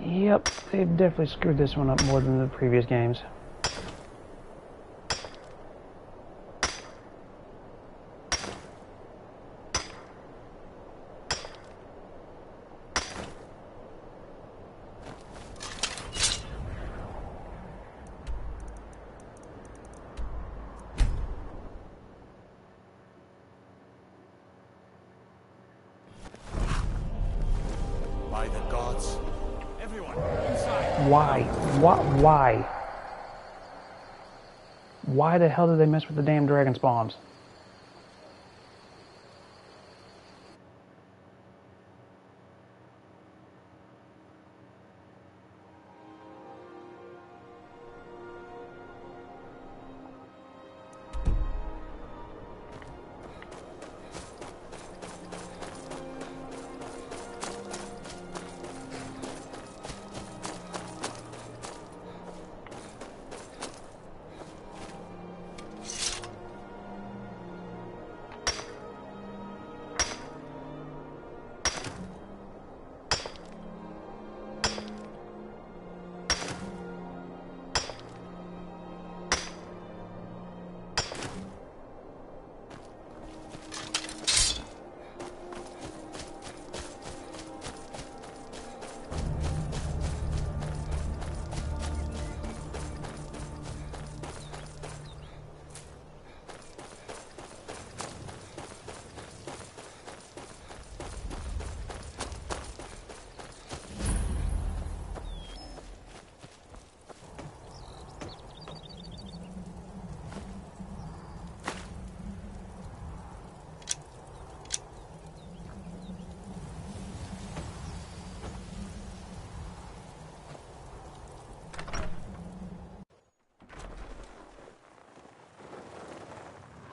Yep, they've definitely screwed this one up more than the previous games. By the gods. Everyone, inside. Why? Why? Why the hell did they mess with the damn dragon spawns?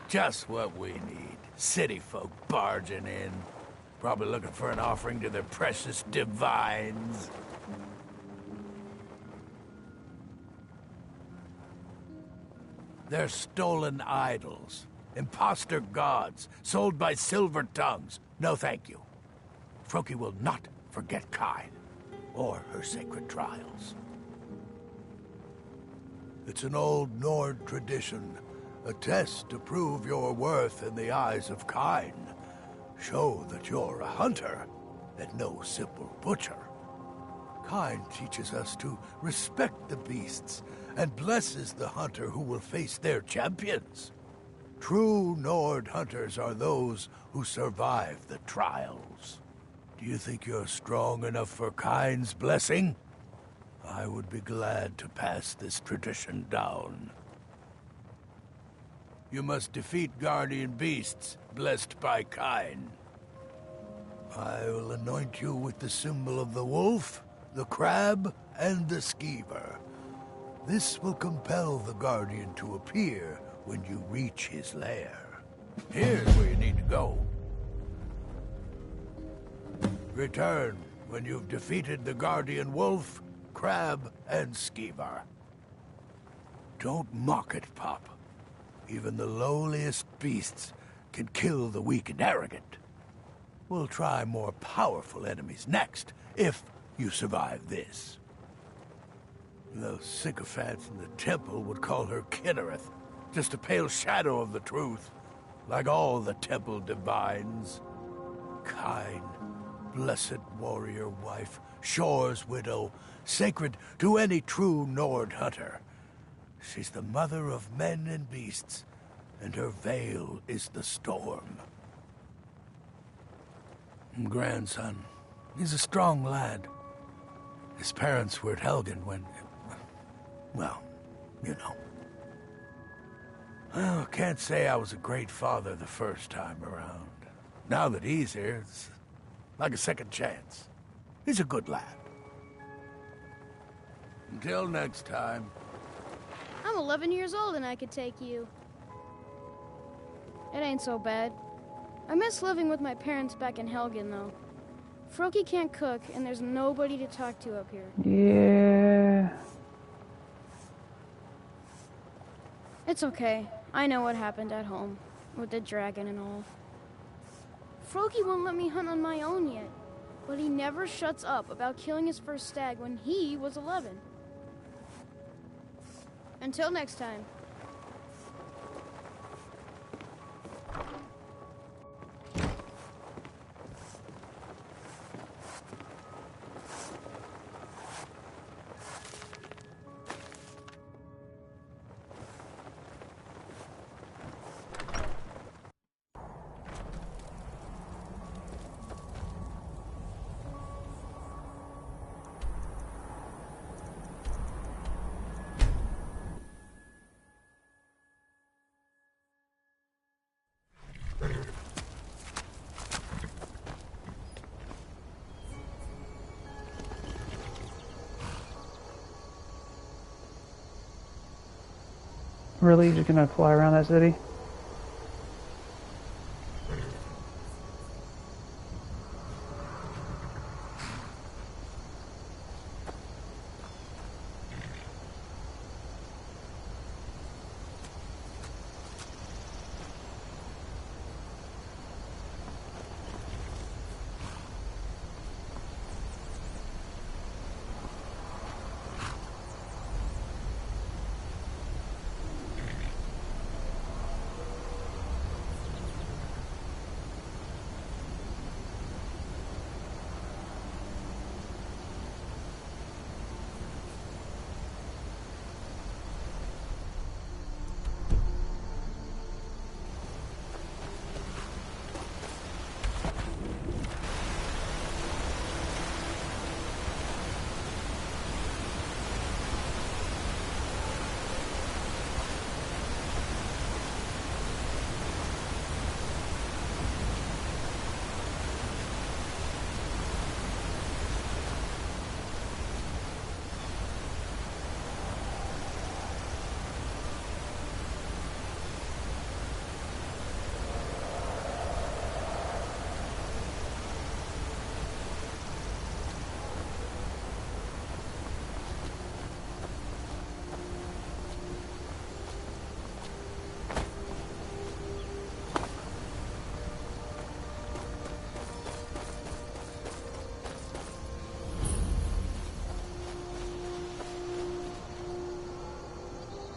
Just what we need. City folk barging in. Probably looking for an offering to their precious divines. They're stolen idols. Imposter gods, sold by silver tongues. No thank you. Froki will not forget Kyne, or her sacred trials. It's an old Nord tradition. A test to prove your worth in the eyes of Kyne. Show that you're a hunter, and no simple butcher. Kyne teaches us to respect the beasts, and blesses the hunter who will face their champions. True Nord hunters are those who survive the trials. Do you think you're strong enough for Kyne's blessing? I would be glad to pass this tradition down. You must defeat guardian beasts, blessed by Kyne. I will anoint you with the symbol of the wolf, the crab, and the skeever. This will compel the guardian to appear when you reach his lair. Here's where you need to go. Return when you've defeated the guardian wolf, crab, and skeever. Don't mock it, Pop. Even the lowliest beasts can kill the weak and arrogant. We'll try more powerful enemies next, if you survive this. Those sycophants in the temple would call her Kinnereth, just a pale shadow of the truth, like all the temple divines. Kyne, blessed warrior wife, Shore's widow, sacred to any true Nord hunter. She's the mother of men and beasts, and her veil is the storm. Grandson, he's a strong lad. His parents were at Helgen when... well, you know. Well, can't say I was a great father the first time around. Now that he's here, it's like a second chance. He's a good lad. Until next time. I'm 11 years old and I could take you. It ain't so bad. I miss living with my parents back in Helgen, though. Froki can't cook, and there's nobody to talk to up here. Yeah. It's okay. I know what happened at home, with the dragon and all. Froki won't let me hunt on my own yet, but he never shuts up about killing his first stag when he was 11. Until next time. Really? You're just gonna fly around that city?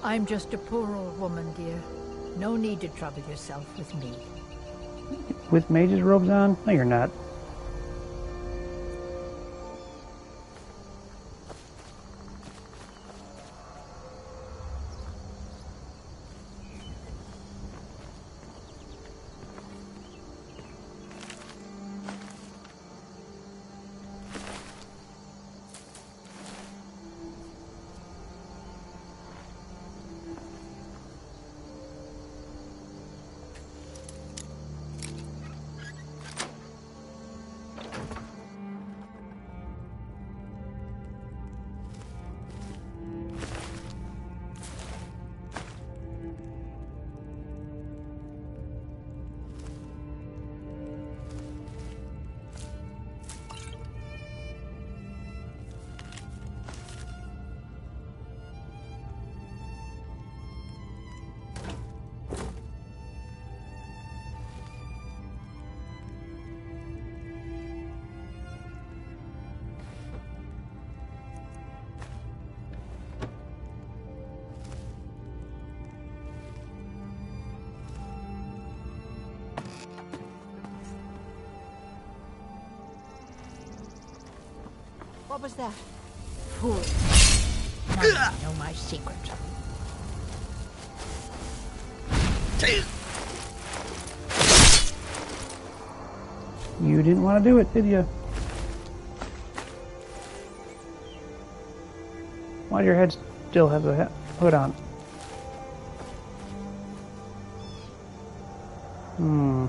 I'm just a poor old woman, dear. No need to trouble yourself with me. With mage's robes on? No, you're not. What was that? Fool. Now you know my secret. You didn't want to do it, did you? Why does your head still have the hood on? Hmm.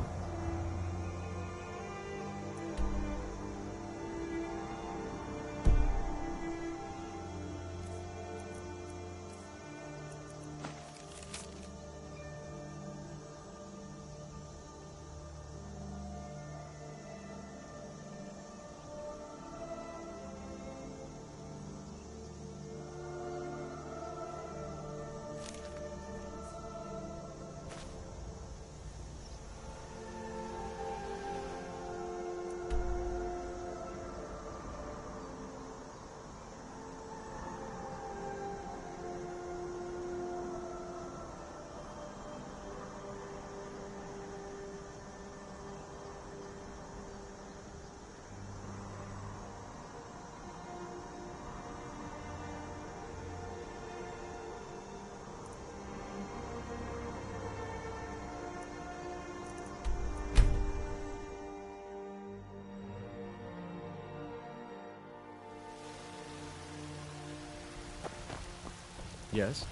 Yes?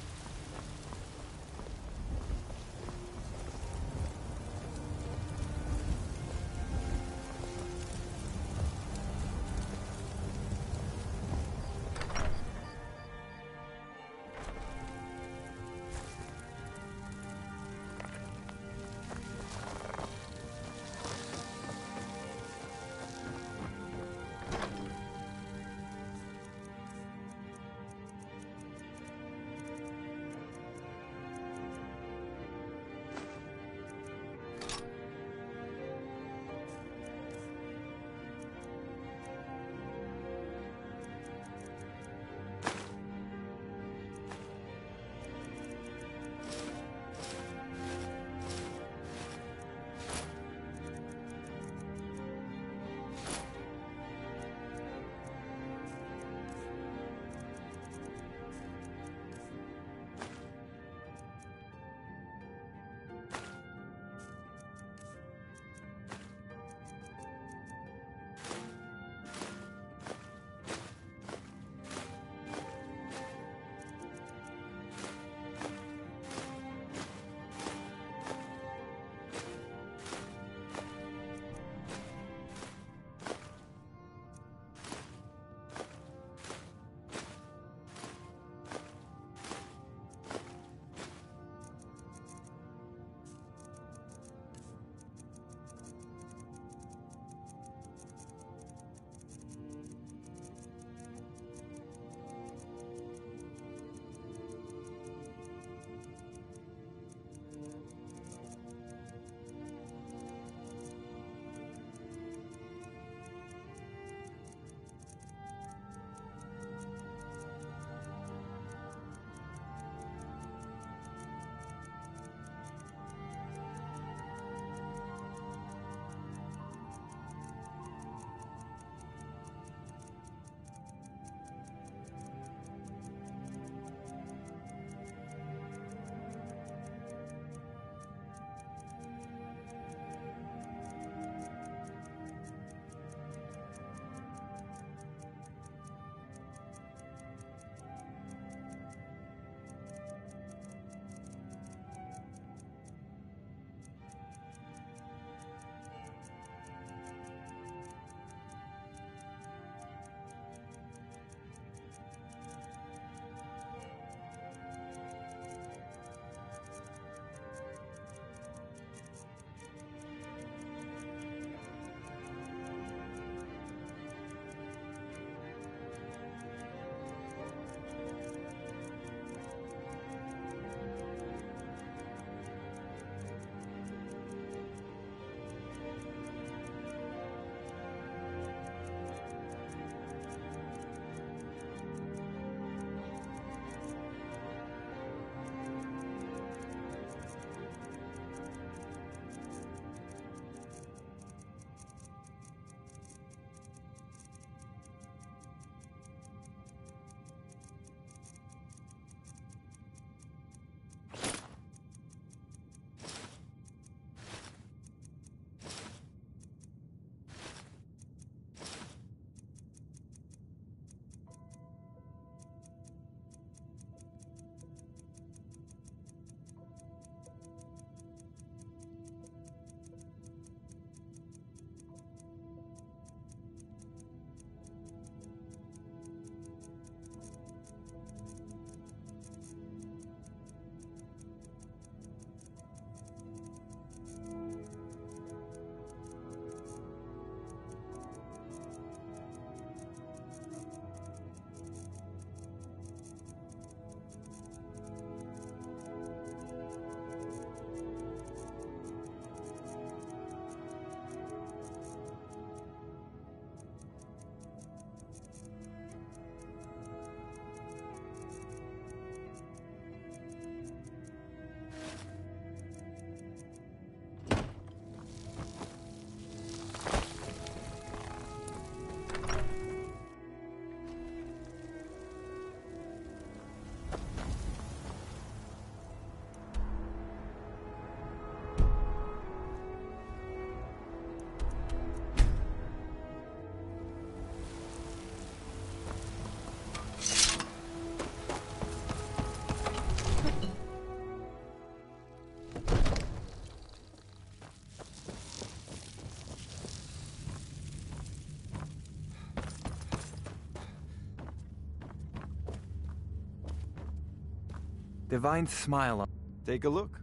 divine smile on... Take a look.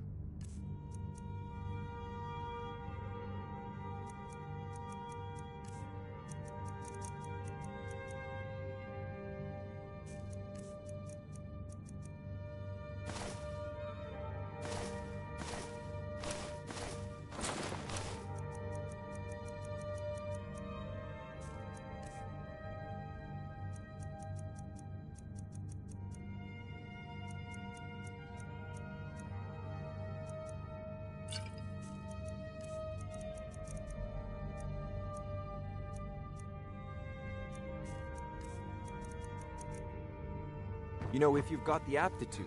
You know, if you've got the aptitude,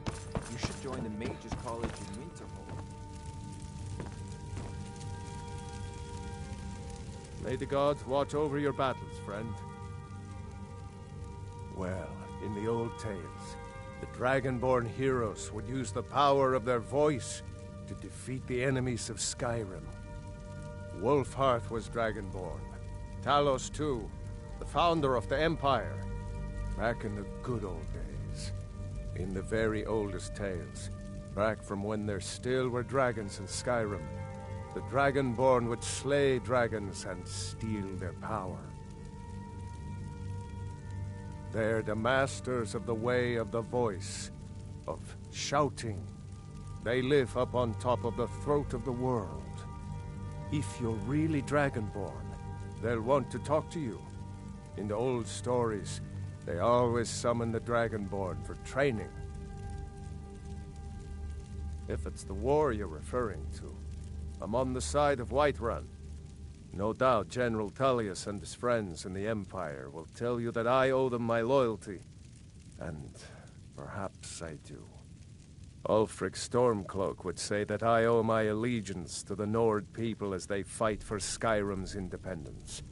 you should join the Mages College in Winterhold. May the gods watch over your battles, friend. Well, in the old tales, the Dragonborn heroes would use the power of their voice to defeat the enemies of Skyrim. Wolfhearth was Dragonborn. Talos, too, the founder of the Empire. Back in the good old days. In the very oldest tales. Back from when there still were dragons in Skyrim. The Dragonborn would slay dragons and steal their power. They're the masters of the way of the voice, of shouting. They live up on top of the throat of the world. If you're really Dragonborn, they'll want to talk to you. In the old stories, they always summon the Dragonborn for training. If it's the war you're referring to, I'm on the side of Whiterun. No doubt General Tullius and his friends in the Empire will tell you that I owe them my loyalty. And perhaps I do. Ulfric Stormcloak would say that I owe my allegiance to the Nord people as they fight for Skyrim's independence.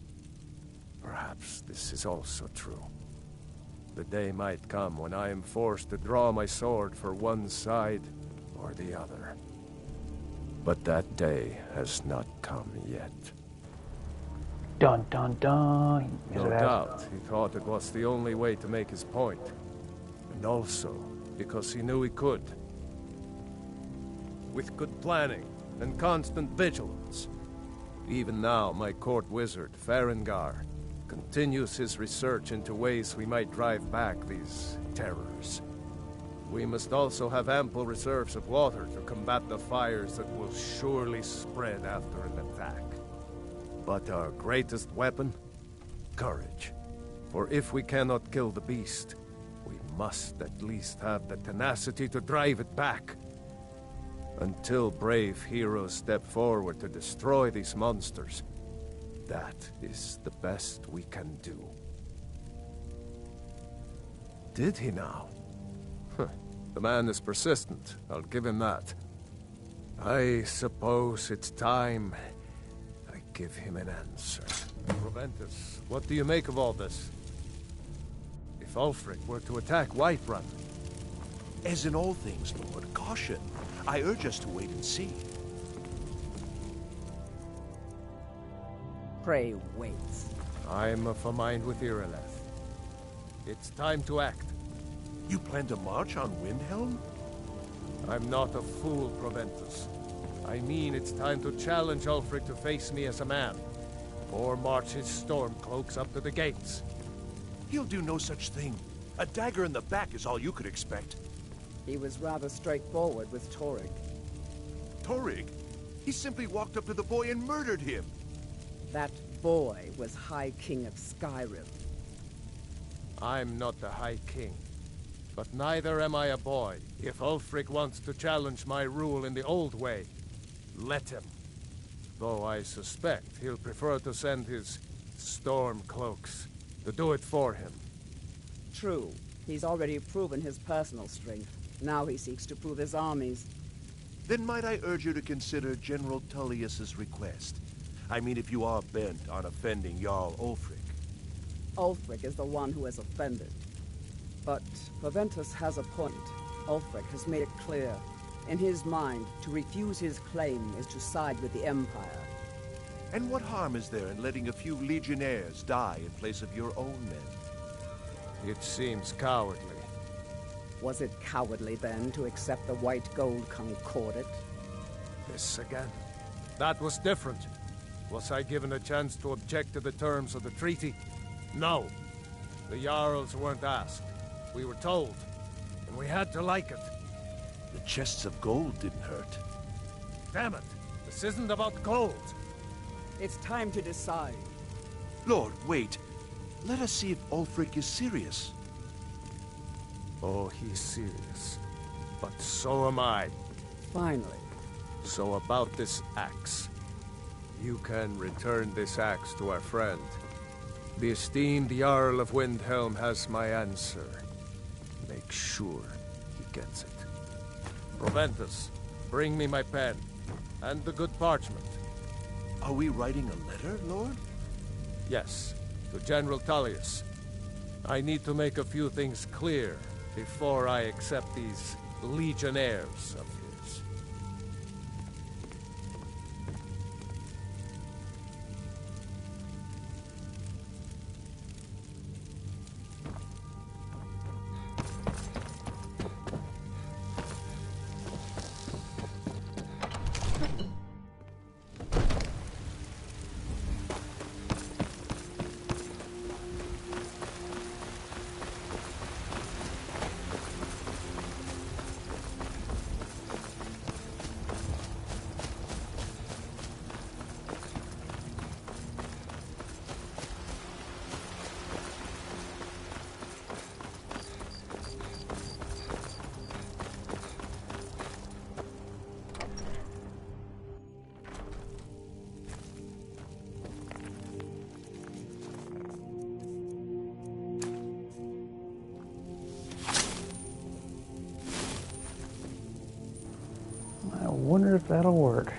Perhaps this is also true. The day might come when I am forced to draw my sword for one side or the other. But that day has not come yet. Dun dun dun. No doubt he thought it was the only way to make his point. And also because he knew he could. With good planning and constant vigilance. Even now, my court wizard, Farengar, continues his research into ways we might drive back these terrors. We must also have ample reserves of water to combat the fires that will surely spread after an attack. But our greatest weapon? Courage. For if we cannot kill the beast, we must at least have the tenacity to drive it back. Until brave heroes step forward to destroy these monsters, that is the best we can do. Did he now? The man is persistent, I'll give him that. I suppose it's time I give him an answer. Proventus, what do you make of all this? If Ulfric were to attack Whiterun... As in all things, Lord, caution. I urge us to wait and see. Pray, wait. I'm of a mind with Irileth. It's time to act. You plan to march on Windhelm? I'm not a fool, Proventus. I mean it's time to challenge Ulfric to face me as a man. Or march his Stormcloaks up to the gates. He'll do no such thing. A dagger in the back is all you could expect. He was rather straightforward with Torrig. Torrig? He simply walked up to the boy and murdered him. That boy was High King of Skyrim. I'm not the High King. But neither am I a boy. If Ulfric wants to challenge my rule in the old way, let him. Though I suspect he'll prefer to send his Stormcloaks to do it for him. True. He's already proven his personal strength. Now he seeks to prove his armies. Then might I urge you to consider General Tullius's request? I mean, if you are bent on offending Jarl Ulfric. Ulfric is the one who has offended. But Proventus has a point. Ulfric has made it clear. In his mind, to refuse his claim is to side with the Empire. And what harm is there in letting a few legionnaires die in place of your own men? It seems cowardly. Was it cowardly, then, to accept the white gold concordat? This again. That was different. Was I given a chance to object to the terms of the treaty? No. The Jarls weren't asked. We were told, and we had to like it. The chests of gold didn't hurt. Damn it! This isn't about gold! It's time to decide. Lord, wait. Let us see if Ulfric is serious. Oh, he's serious. But so am I. Finally. So about this axe. You can return this axe to our friend. The esteemed Jarl of Windhelm has my answer. Make sure he gets it. Proventus, bring me my pen. And the good parchment. Are we writing a letter, Lord? Yes, to General Tullius. I need to make a few things clear before I accept these legionnaires of his. I wonder if that'll work.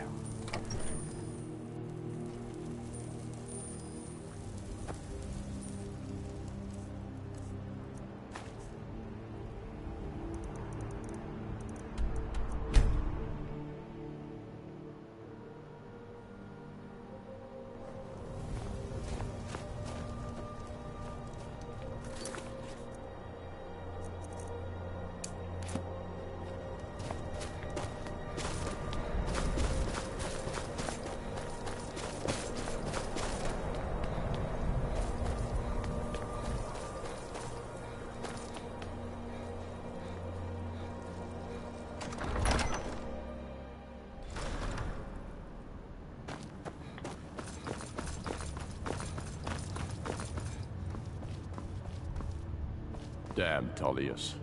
Damn Tullius.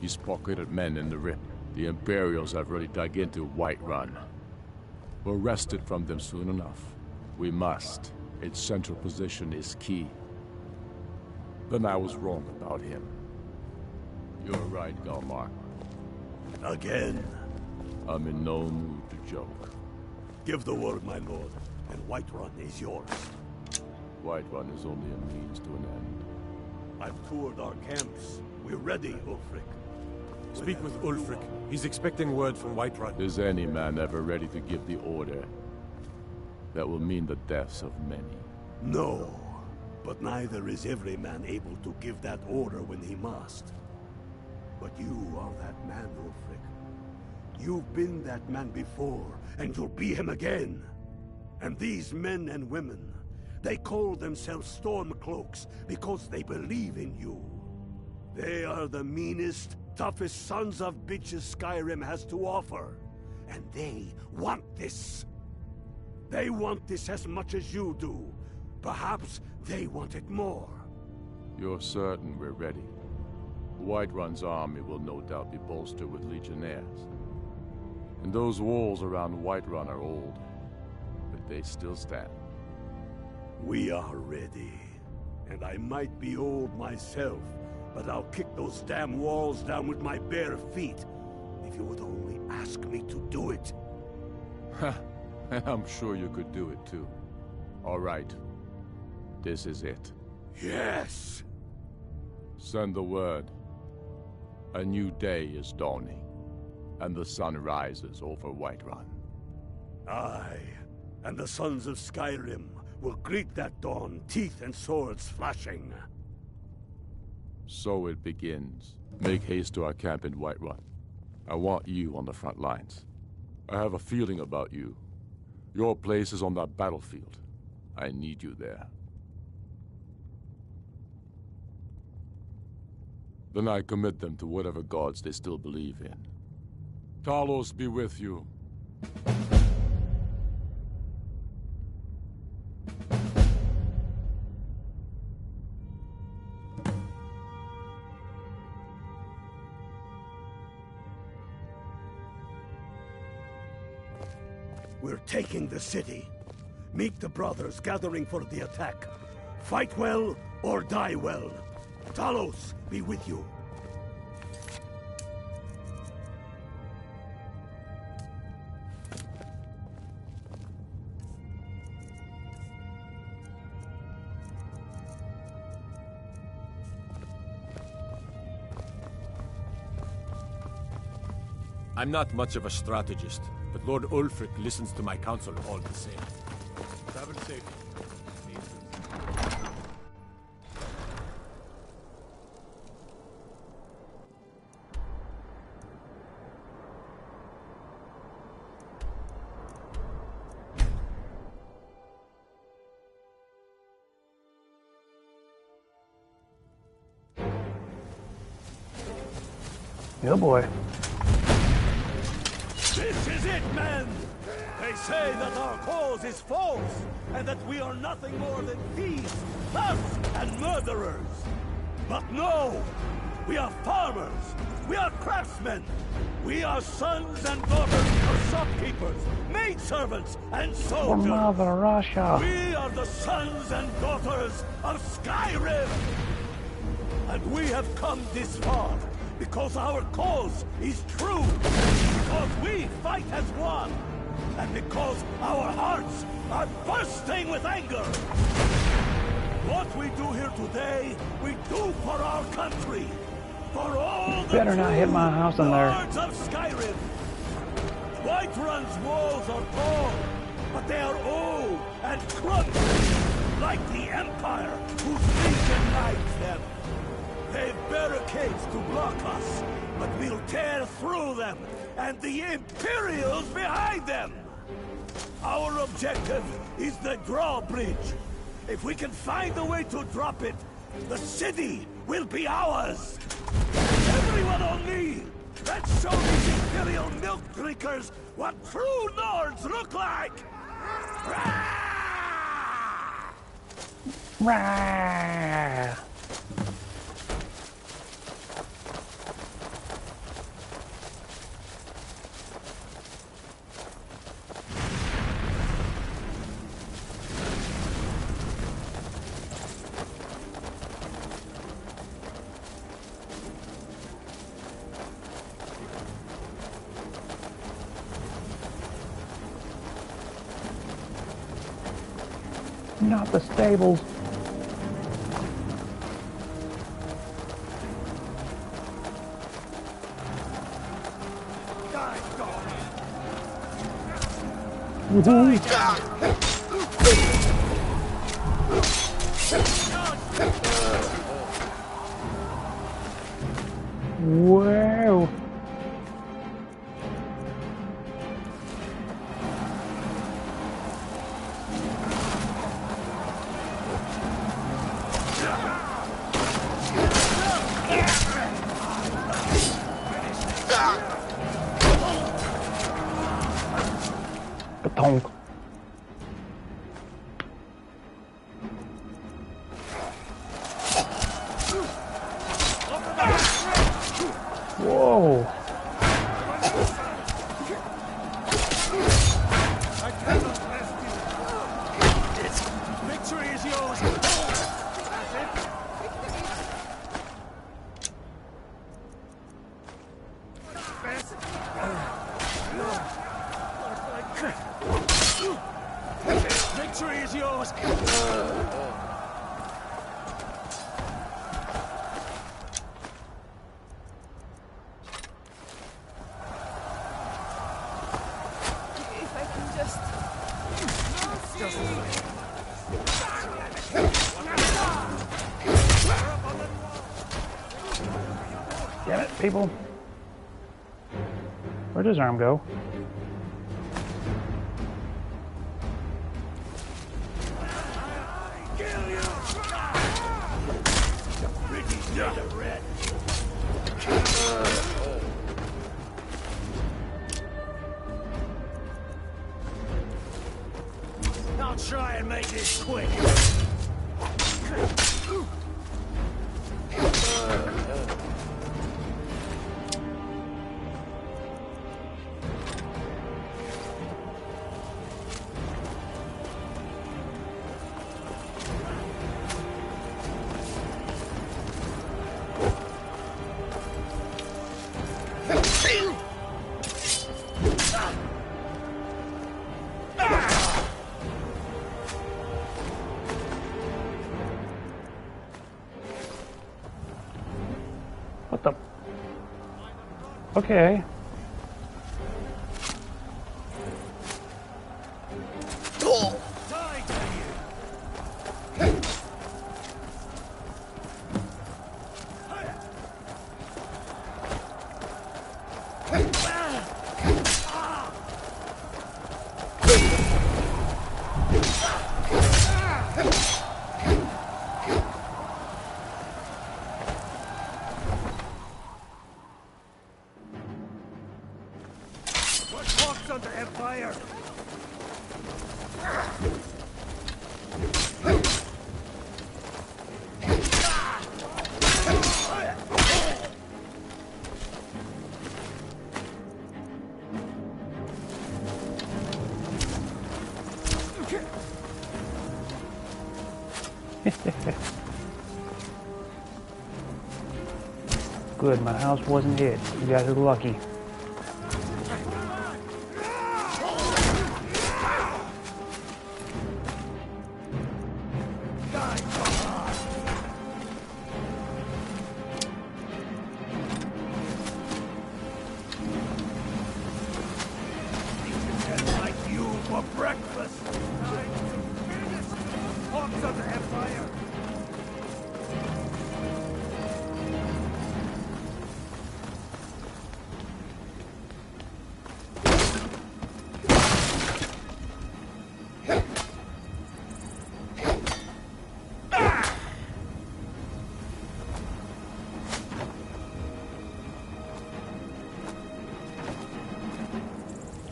He's pocketed men in the Rip. The Imperials have already dug into Whiterun. We're wrested from them soon enough. We must. Its central position is key. Then I was wrong about him. You're right, Galmar. Again? I'm in no mood to joke. Give the word, my lord, and Whiterun is yours. Whiterun is only a means to an end. I've toured our camps. We're ready, Ulfric. Speak with Ulfric. He's expecting word from Whiterun. Is any man ever ready to give the order? That will mean the deaths of many. No, but neither is every man able to give that order when he must. But you are that man, Ulfric. You've been that man before, and you'll be him again. And these men and women, they call themselves Stormcloaks because they believe in you. They are the meanest, toughest sons of bitches Skyrim has to offer. And they want this. They want this as much as you do. Perhaps they want it more. You're certain we're ready? Whiterun's army will no doubt be bolstered with legionnaires. And those walls around Whiterun are old, but they still stand. We are ready. And I might be old myself, but I'll kick those damn walls down with my bare feet, if you would only ask me to do it. Ha! I'm sure you could do it too. All right. This is it. Yes! Send the word. A new day is dawning, and the sun rises over Whiterun. Aye, and the sons of Skyrim will greet that dawn, teeth and swords flashing. So it begins. Make haste to our camp in Whiterun. I want you on the front lines. I have a feeling about you. Your place is on that battlefield. I need you there. Then I commit them to whatever gods they still believe in. Talos be with you. We're taking the city. Meet the brothers gathering for the attack. Fight well or die well. Talos be with you. I'm not much of a strategist, but Lord Ulfric listens to my counsel all the same. Travel safe. Oh boy. This is it, men! They say that our cause is false, and that we are nothing more than thieves, thugs, and murderers. But no! We are farmers! We are craftsmen! We are sons and daughters of shopkeepers, maidservants, and soldiers! For Mother Russia! We are the sons and daughters of Skyrim! And we have come this far because our cause is true! Because we fight as one! And because our hearts are bursting with anger! What we do here today, we do for our country! For all the better not hit my house in there. lords of Skyrim! Whiterun's walls are tall, but they are old and crumbling, like the Empire whose legion guides them. They've barricades to block us, but we'll tear through them, and the Imperials behind them! Our objective is the drawbridge. If we can find a way to drop it, the city will be ours! Everyone on me! Let's show these Imperial milk drinkers what true Nords look like! Rah! Not the stables. Wow. Beton. Whoa. I cannot rest you. Victory is yours. Victory is yours. If I can just... people? Where'd his arm go? I'll try and make this quick. What the? Okay. Under Empire! Good, my house wasn't hit. You guys are lucky.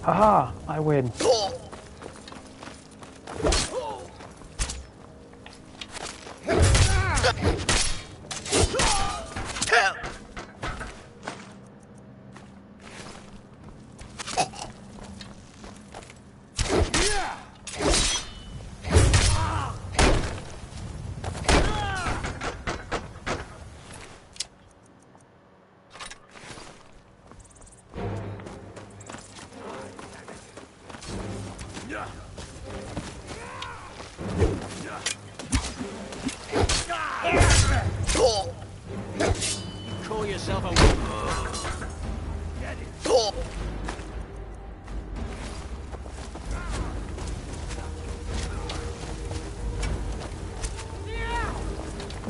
Haha, I win. Call yourself a... Get it.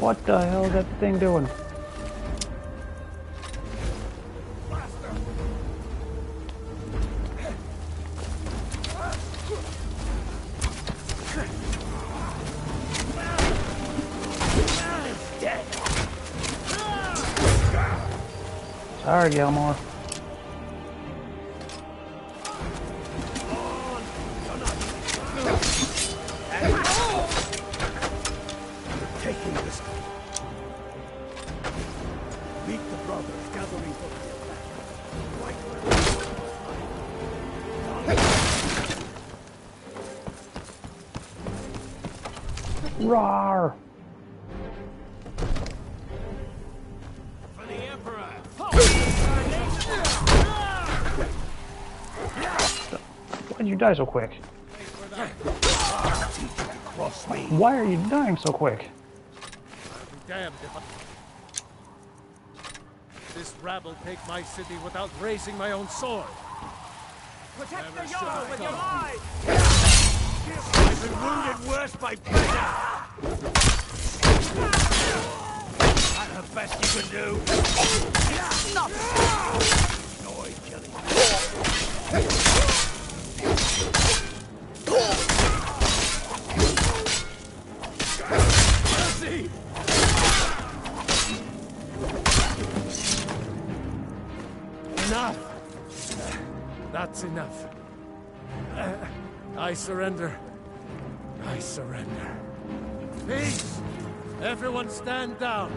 What the hell is that thing doing? Sorry, Gilmore. Taking this. Meet the brothers gathering for the Rawr! For the Emperor! Why'd you die so quick? Why are you dying so quick? Damned if this rabble take my city without raising my own sword. Protect Never the Jarl with your come. life! I've been wounded worse by better! That's the best you can do! Not me! Enough! That's enough. I surrender. I surrender. Peace! Everyone stand down.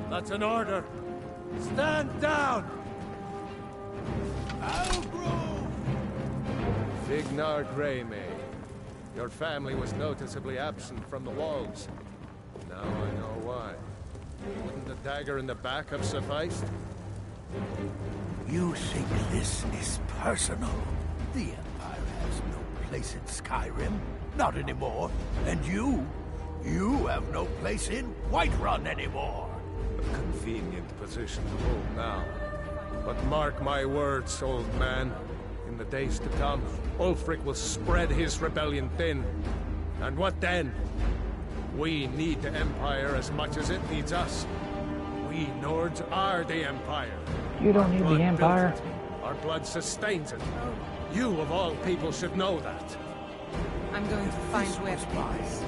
That's an order. Stand down! Vignar Greymay. Your family was noticeably absent from the walls. Now I know why. Wouldn't the dagger in the back have sufficed? You think this is personal? The Empire has no place in Skyrim. Not anymore. And you have no place in Whiterun anymore. A convenient position to hold now. But mark my words, old man. In the days to come, Ulfric will spread his rebellion thin. And what then? We need the Empire as much as it needs us. We Nords are the Empire. You don't need the Empire. Our blood sustains it. You, of all people, should know that. I'm going to find where it is.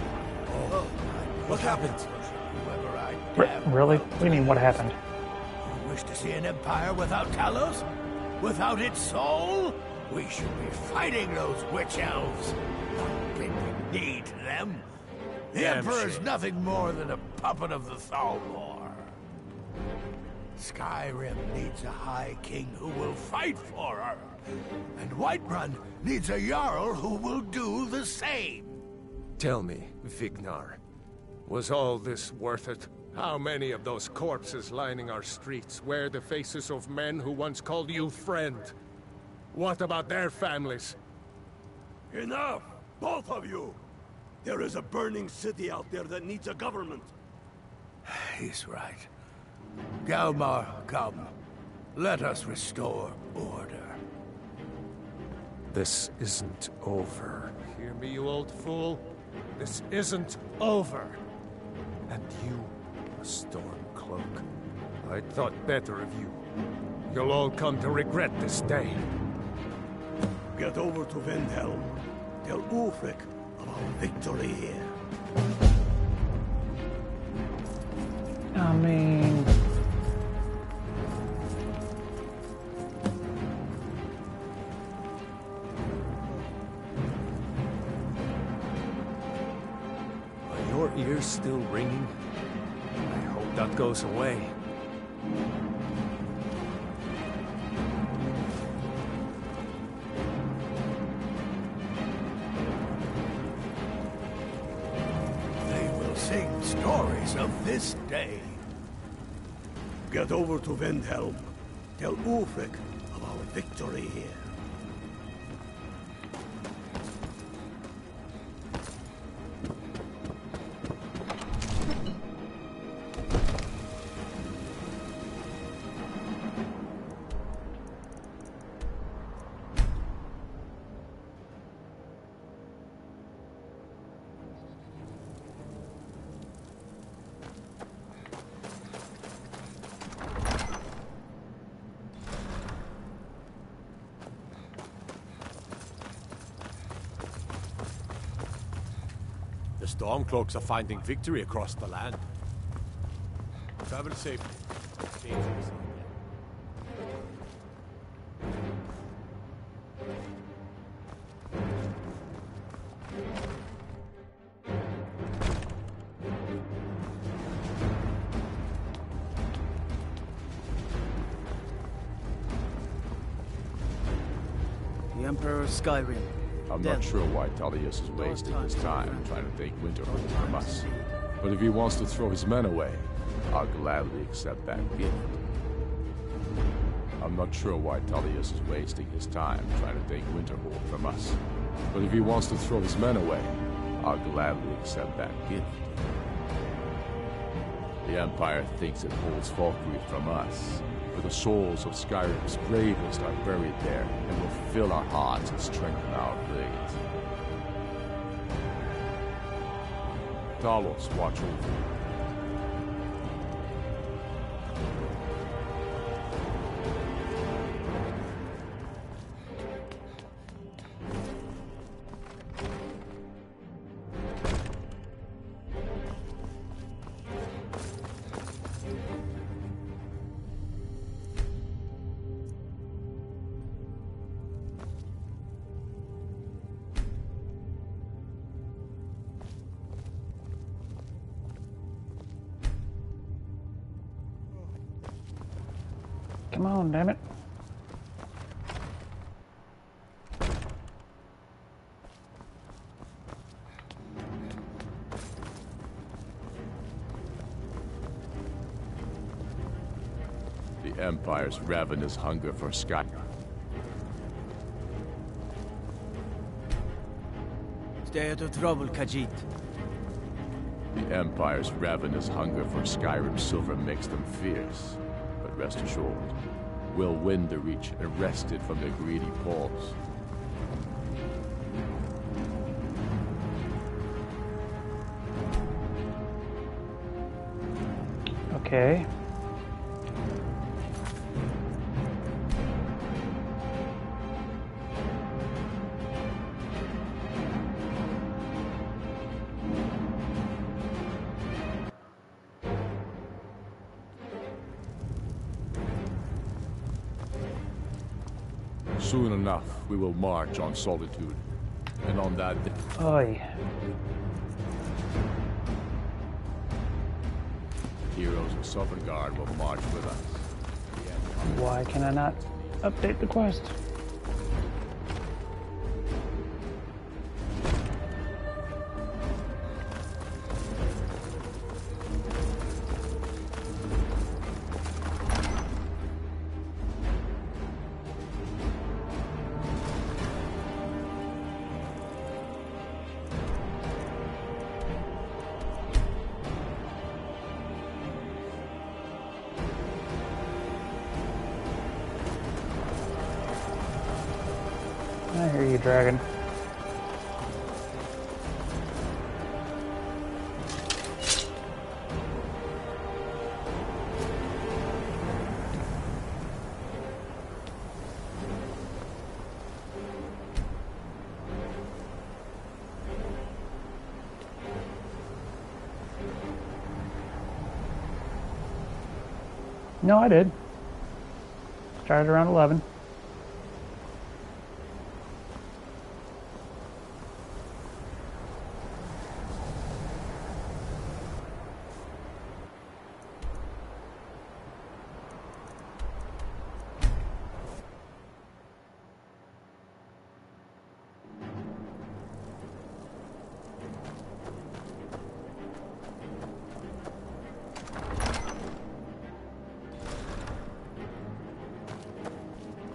What happened? Really? What do you mean, what happened? You wish to see an empire without Talos? Without its soul? We should be fighting those witch elves. Not bending knee to them. The Emperor is nothing more than a puppet of the Thalmor. Skyrim needs a High King who will fight for her. And Whiterun needs a Jarl who will do the same. Tell me, Vignar, was all this worth it? How many of those corpses lining our streets wear the faces of men who once called you friend? What about their families? Enough! Both of you! There is a burning city out there that needs a government. He's right. Galmar, come. Let us restore order. This isn't over. Hear me, you old fool? This isn't over. And you, a Stormcloak. I thought better of you. You'll all come to regret this day. Get over to Windhelm. Tell Ulfric of our victory here. I mean... Are your ears still ringing? I hope that goes away. Sing stories of this day. Get over to Windhelm. Tell Ulfric of our victory here. The Stormcloaks are finding victory across the land. Travel safely. Dangerous out The Emperor of Skyrim. I'm not sure why Tullius is wasting his time trying to take Winterhold from us. But if he wants to throw his men away, I'll gladly accept that gift. I'm not sure why Tullius is wasting his time trying to take Winterhold from us. But if he wants to throw his men away, I'll gladly accept that gift. The Empire thinks it holds Falkreath from us, but the souls of Skyrim's bravest are buried there and will fill our hearts and strengthen our blades. Talos, watch over you. Come on, damn it. The Empire's ravenous hunger for Sky. Stay out of trouble, Khajiit. The Empire's ravenous hunger for Skyrim silver makes them fierce. But rest assured, we'll win the Reach and wrest it from their greedy paws. Okay. Soon enough, we will march on Solitude. And on that day... Oy. Heroes of Sovngarde will march with us. Why can I not update the quest? I hear you, dragon. No, I did. Started around 11.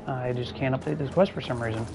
I just can't update this quest for some reason.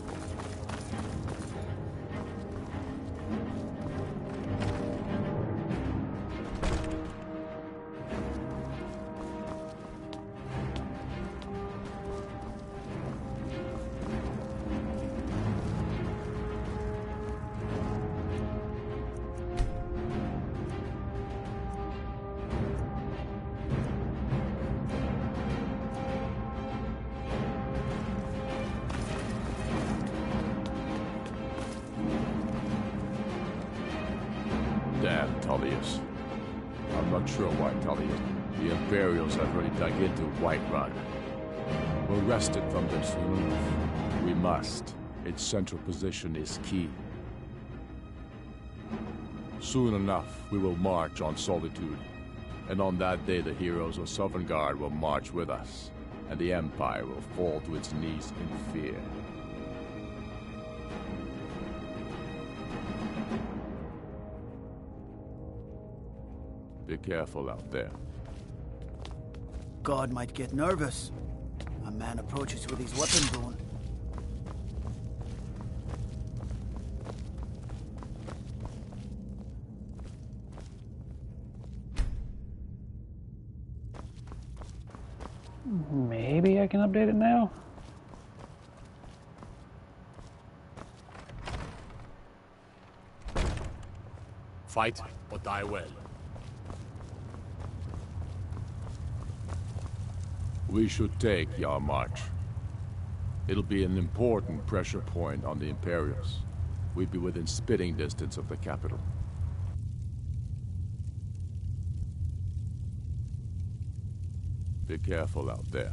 Damn Tullius. I'm not sure why Tullius. The Imperials have already dug into Whiterun. We'll wrest it from them soon enough. We must. Its central position is key. Soon enough, we will march on Solitude. And on that day, the heroes of Sovngarde will march with us. And the Empire will fall to its knees in fear. Be careful out there. God might get nervous. A man approaches with his weapon drawn. Maybe I can update it now? Fight or die well. We should take Yarmarch. It'll be an important pressure point on the Imperials. We'd be within spitting distance of the capital. Be careful out there.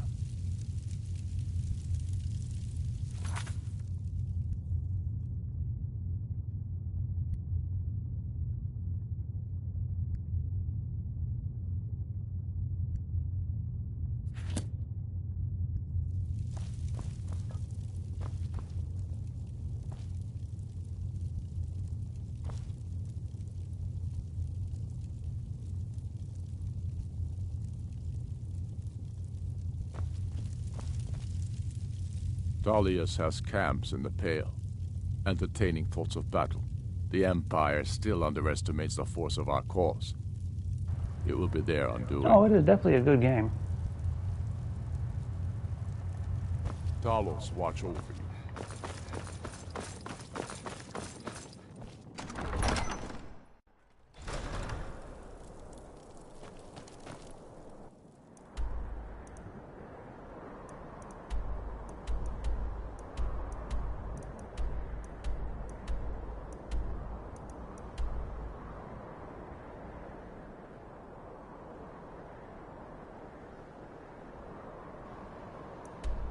Tullius has camps in the Pale, entertaining thoughts of battle. The Empire still underestimates the force of our cause. It will be their undoing. Oh, it is definitely a good game. Talos watch over you.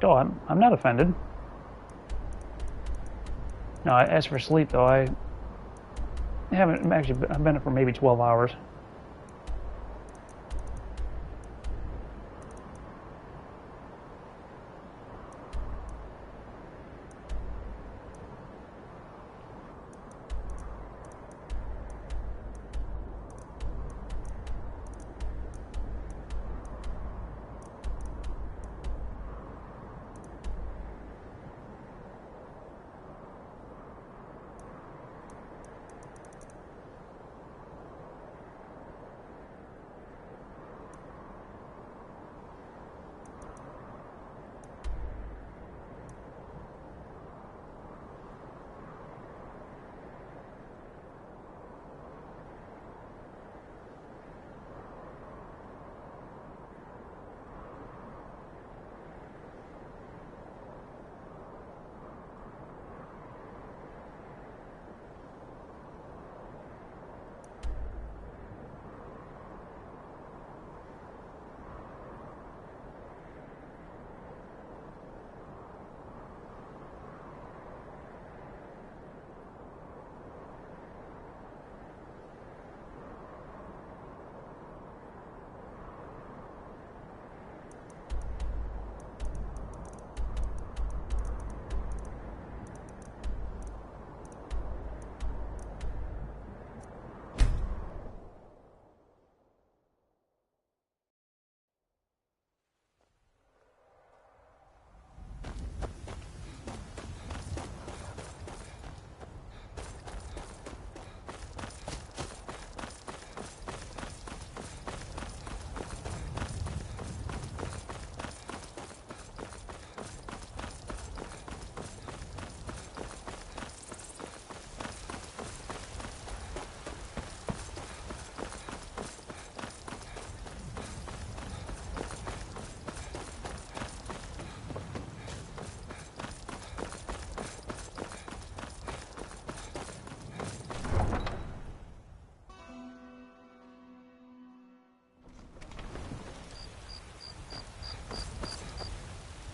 Oh, I'm not offended. No, as for sleep, though, I haven't actually. I've been up for maybe 12 hours.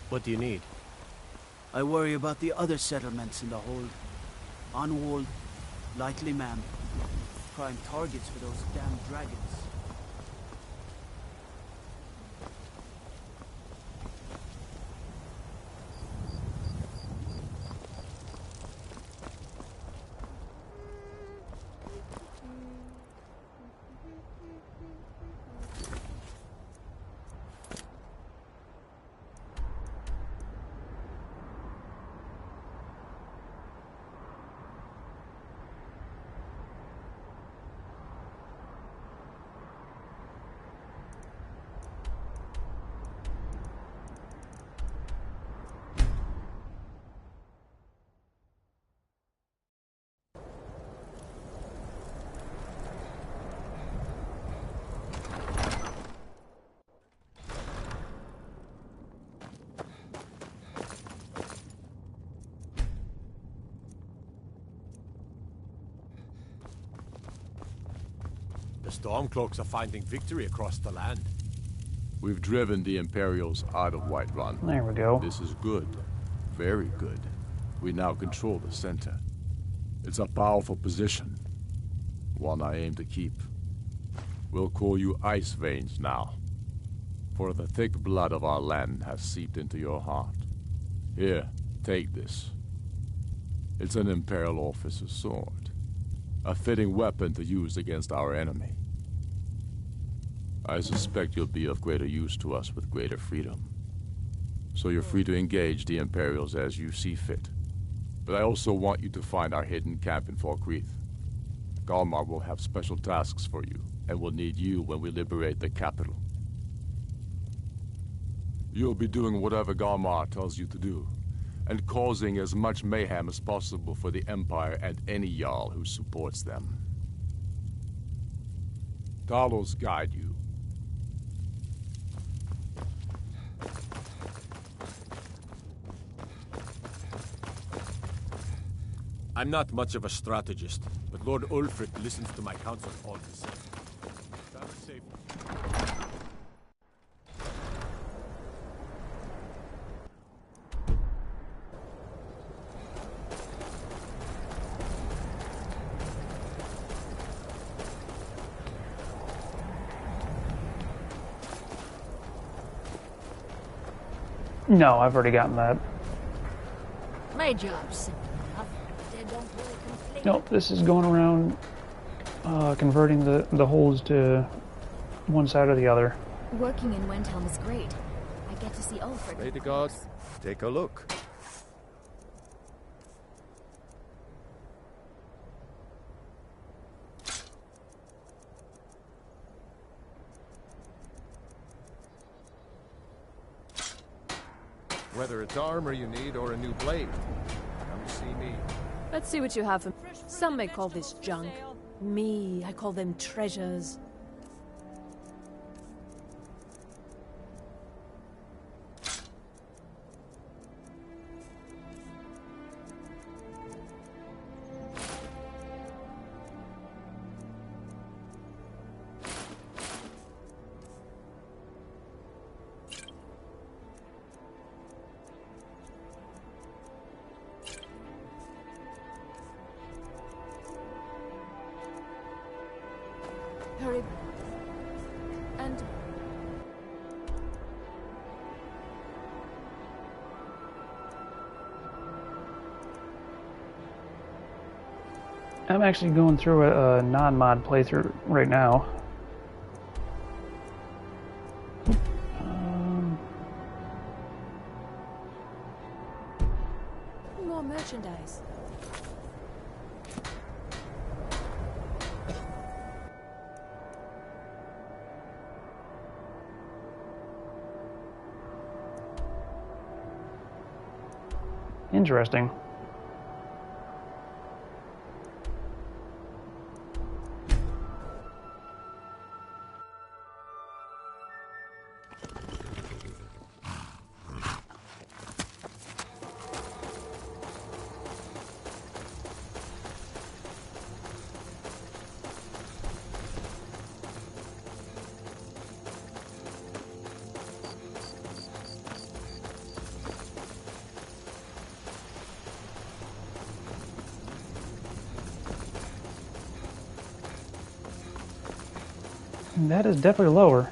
What do you need? I worry about the other settlements in the hold. Unwalled, lightly manned. Prime targets for those damn dragons. The Stormcloaks are finding victory across the land. We've driven the Imperials out of Whiterun. There we go. This is good. Very good. We now control the center. It's a powerful position. One I aim to keep. We'll call you Ice Veins now. For the thick blood of our land has seeped into your heart. Here, take this. It's an Imperial officer's sword. A fitting weapon to use against our enemy. I suspect you'll be of greater use to us with greater freedom. so you're free to engage the Imperials as you see fit. But I also want you to find our hidden camp in Falkreath. Galmar will have special tasks for you, and will need you when we liberate the capital. You'll be doing whatever Galmar tells you to do, and causing as much mayhem as possible for the Empire and any Jarl who supports them. Talos guide you. I'm not much of a strategist, but Lord Ulfric listens to my counsel all the same. Travel safe. No, I've already gotten that. My job's simple enough. They don't really complain. Nope, this is going around converting the holds to one side or the other. Working in Wendhelm is great. I get to see Ulfric. Pray to God. Take a look. Whether it's armor you need or a new blade, come see me. Let's see what you have. Some may call this junk. Me, I call them treasures. Hurry. And... I'm actually going through a non-mod playthrough right now. more merchandise. Interesting. That is definitely lower.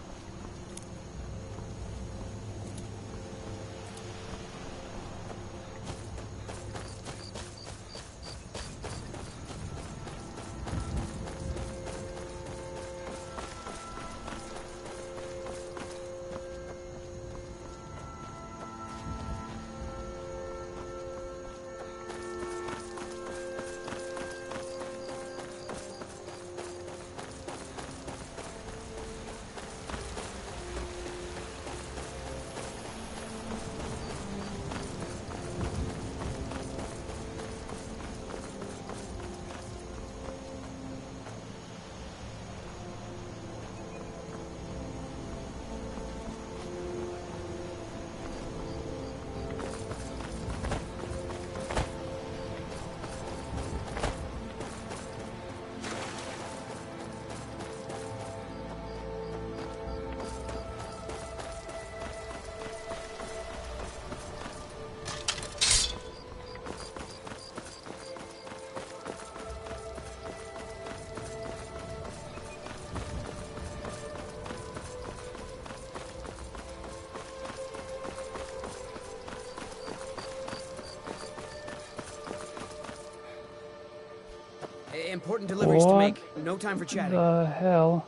Important deliveries to make. No time for chatting. What the hell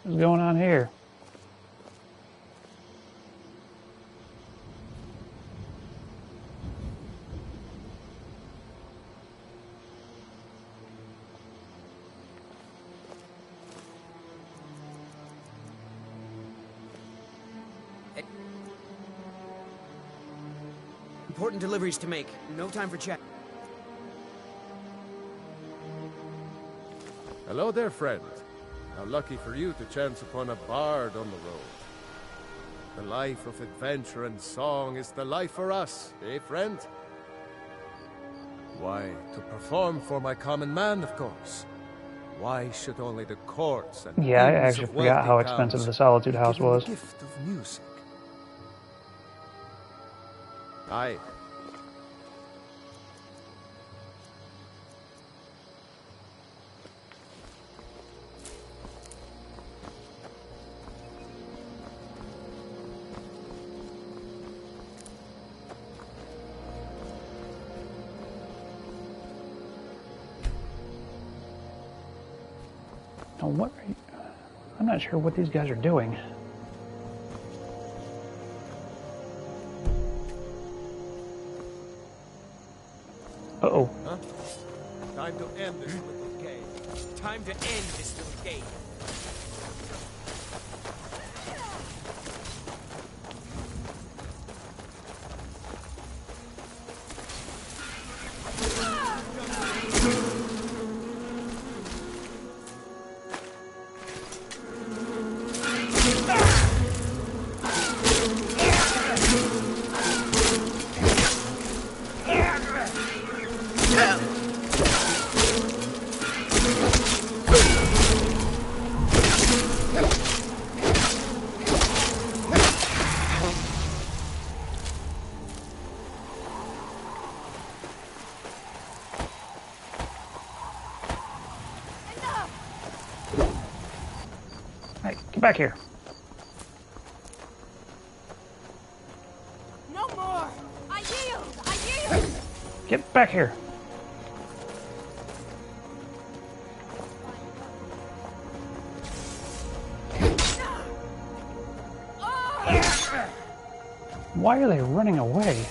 is going on here? Important deliveries to make. No time for chat. Hello there, friend. How lucky for you to chance upon a bard on the road. The life of adventure and song is the life for us, eh, friend? Why, to perform for my common man, of course. Why should only the courts and Yeah, I inns actually of forgot how wealthy expensive towns the Solitude be House given was. the gift of music? Aye. Now, what are you... I'm not sure what these guys are doing. Uh-oh. Huh? Time to end this little game. Time to end this little game. Hey, get back here. No more! I yield! I yield! Get back here. Why are they running away?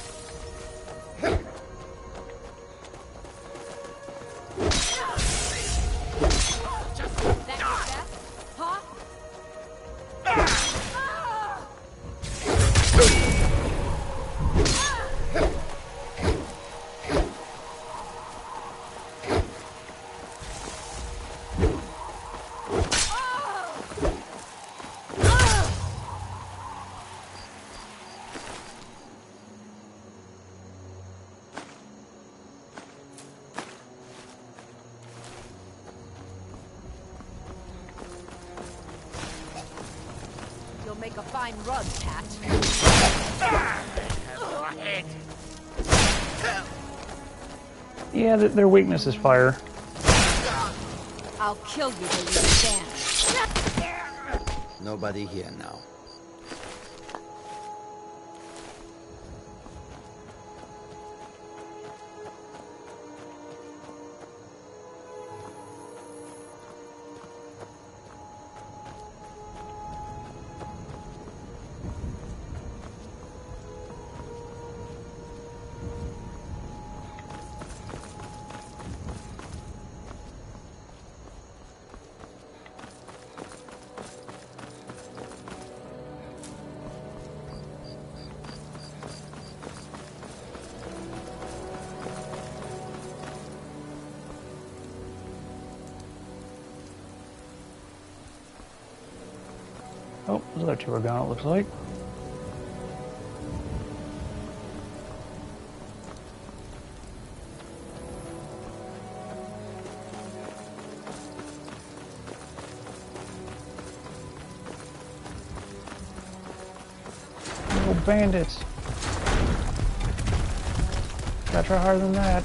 You'll make a fine rug, Cat. Yeah, their weakness is fire. I'll kill you where you stand. Nobody here now. Oh, those other two are gone, it looks like. Little bandits. Gotta try harder than that.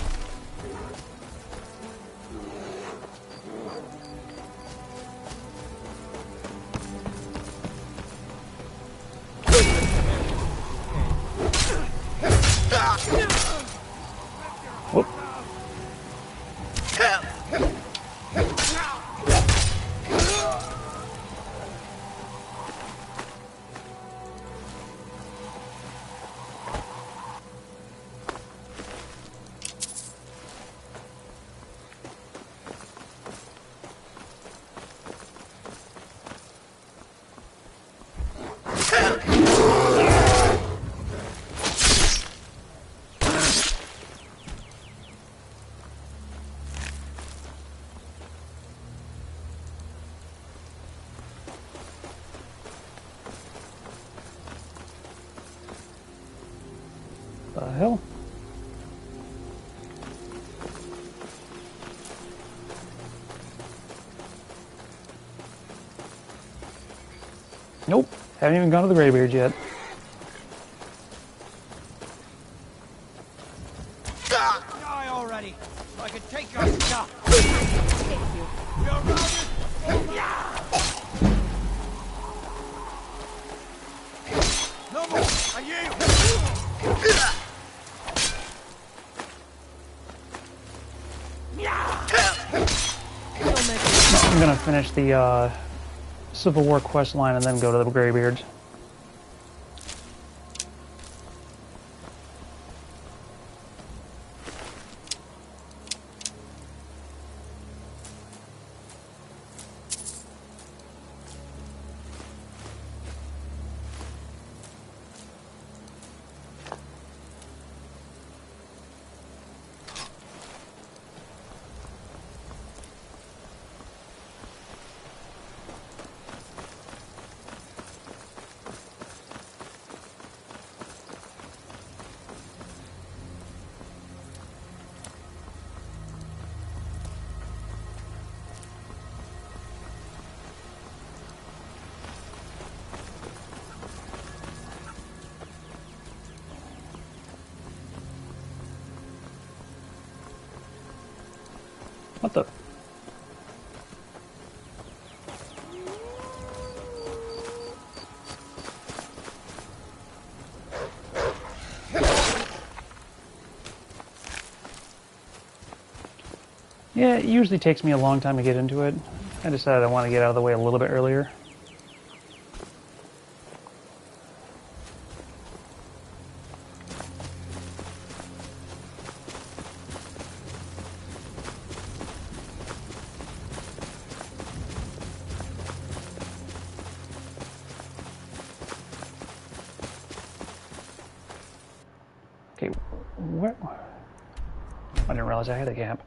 Whoop. The hell? Nope. Haven't even gone to the Greybeards yet. Die already, so I can take your stuff. Thank you. You're routed. No more. I yield. I'm gonna finish the Civil War quest line and then go to the Greybeards. What the? Yeah, it usually takes me a long time to get into it. I decided I want to get out of the way a little bit earlier. Okay, where? I didn't realize I had a camp.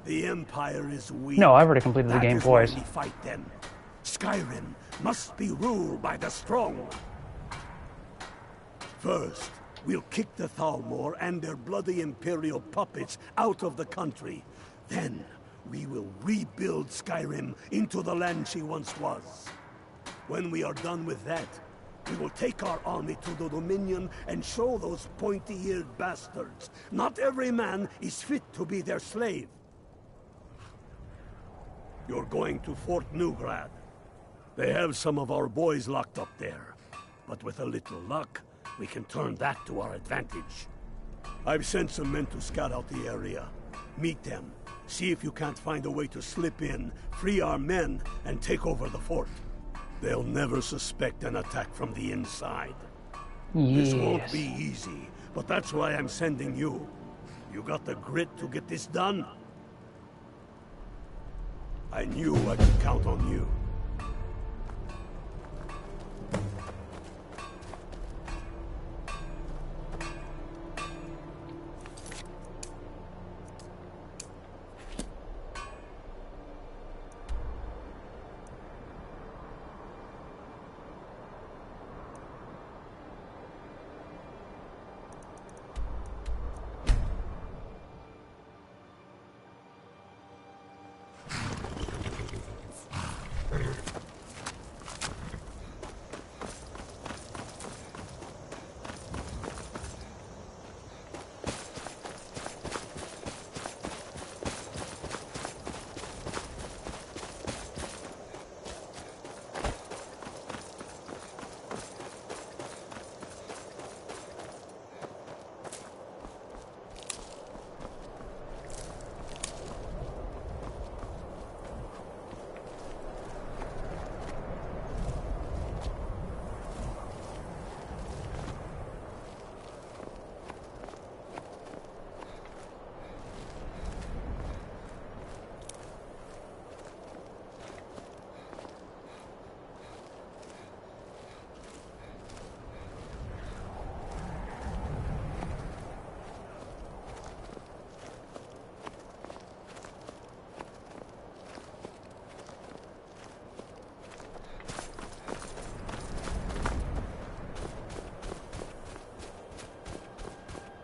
The Empire is weak. No, I've already completed the game twice. That is why we fight them. Skyrim must be ruled by the strong. First, we'll kick the Thalmor and their bloody Imperial puppets out of the country. Then, we will rebuild Skyrim into the land she once was. When we are done with that, we will take our army to the Dominion and show those pointy-eared bastards. Not every man is fit to be their slave. You're going to Fort Newgrad. They have some of our boys locked up there. But with a little luck, we can turn that to our advantage. I've sent some men to scout out the area. Meet them. See if you can't find a way to slip in, free our men, and take over the fort. They'll never suspect an attack from the inside. This won't be easy, but that's why I'm sending you. You got the grit to get this done? I knew I could count on you.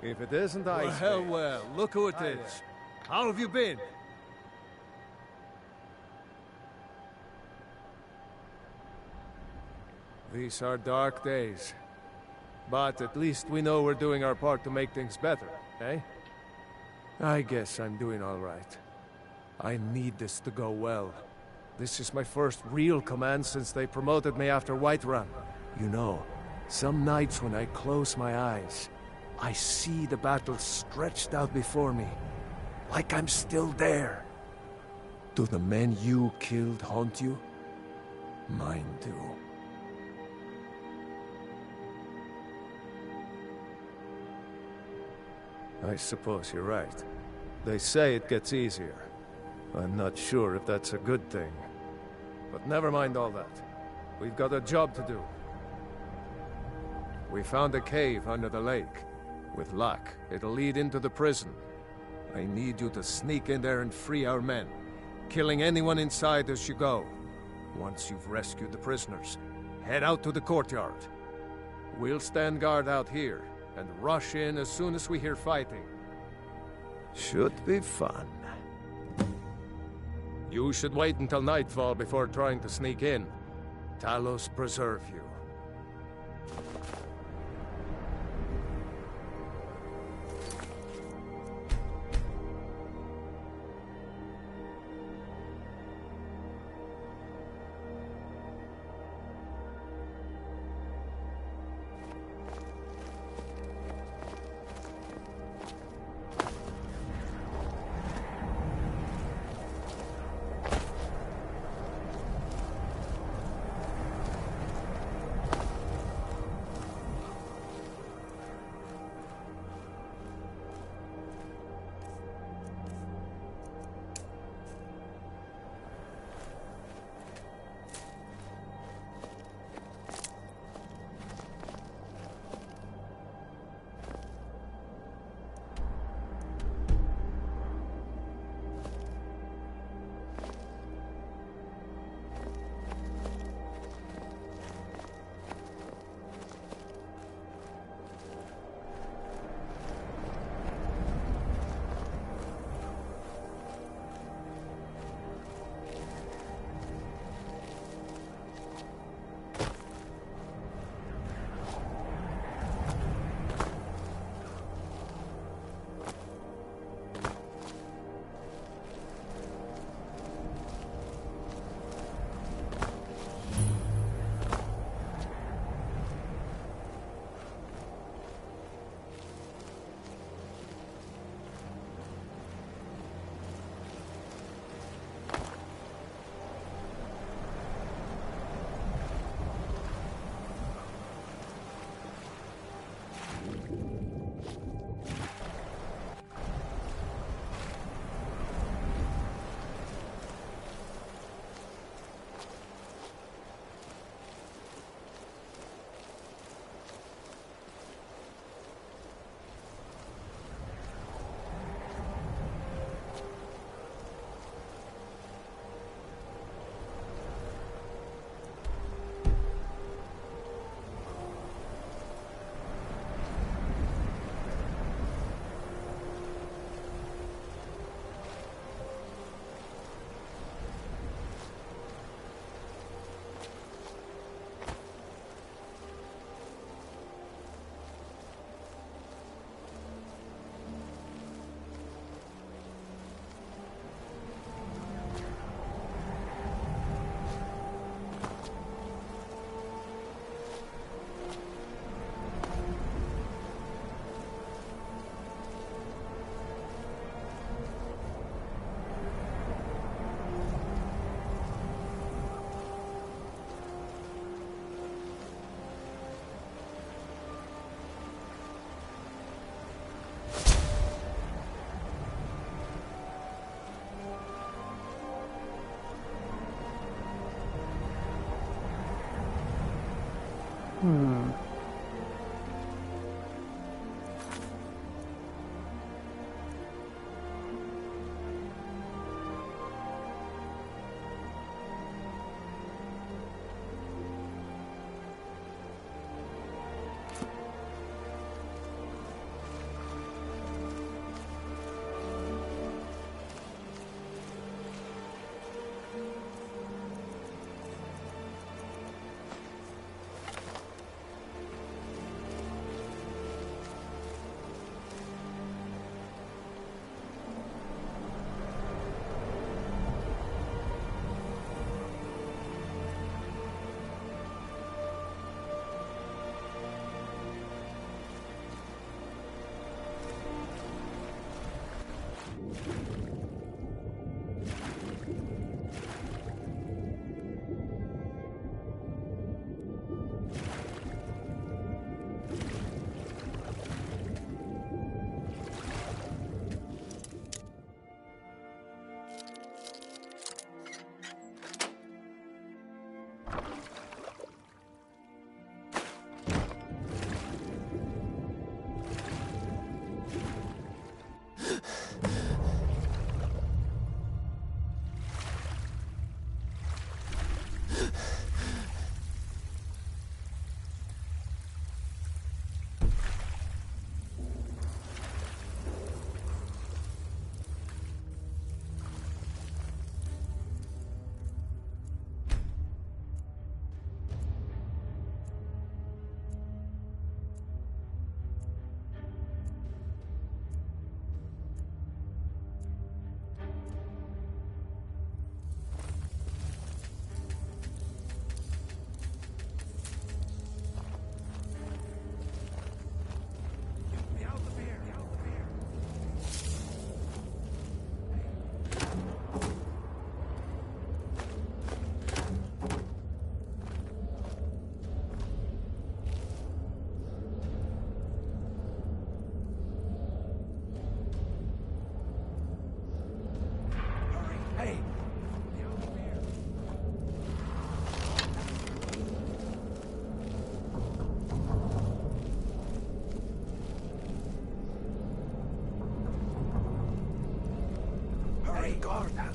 If it isn't ice. Well, look who it is. How have you been? These are dark days. But at least we know we're doing our part to make things better, eh? I guess I'm doing all right. I need this to go well. This is my first real command since they promoted me after Whiterun. You know, some nights when I close my eyes, I see the battle stretched out before me, like I'm still there. Do the men you killed haunt you? Mine do. I suppose you're right. They say it gets easier. I'm not sure if that's a good thing. But never mind all that. We've got a job to do. We found a cave under the lake. With luck, it'll lead into the prison. I need you to sneak in there and free our men, killing anyone inside as you go. Once you've rescued the prisoners, head out to the courtyard. We'll stand guard out here, and rush in as soon as we hear fighting. Should be fun. You should wait until nightfall before trying to sneak in. Talos preserve you.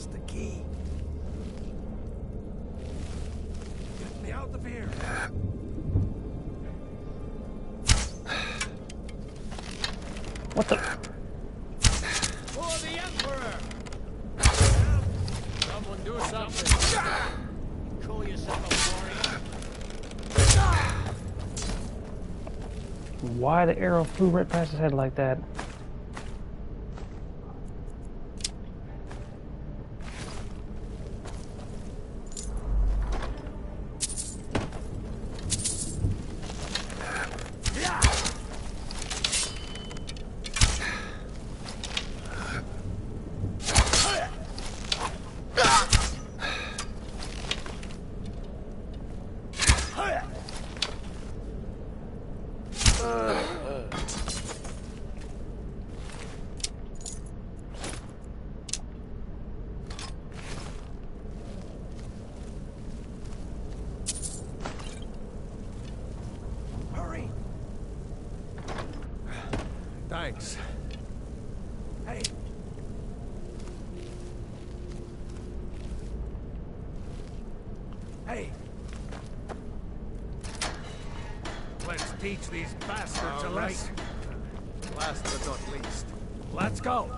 us the key. Get me out of here. What the? For the Emperor! Someone do something. Call yourself a warrior? Why the arrow flew right past his head like that? Thanks. Hey. Hey. Let's teach these bastards a lesson. Last but not least. Let's go.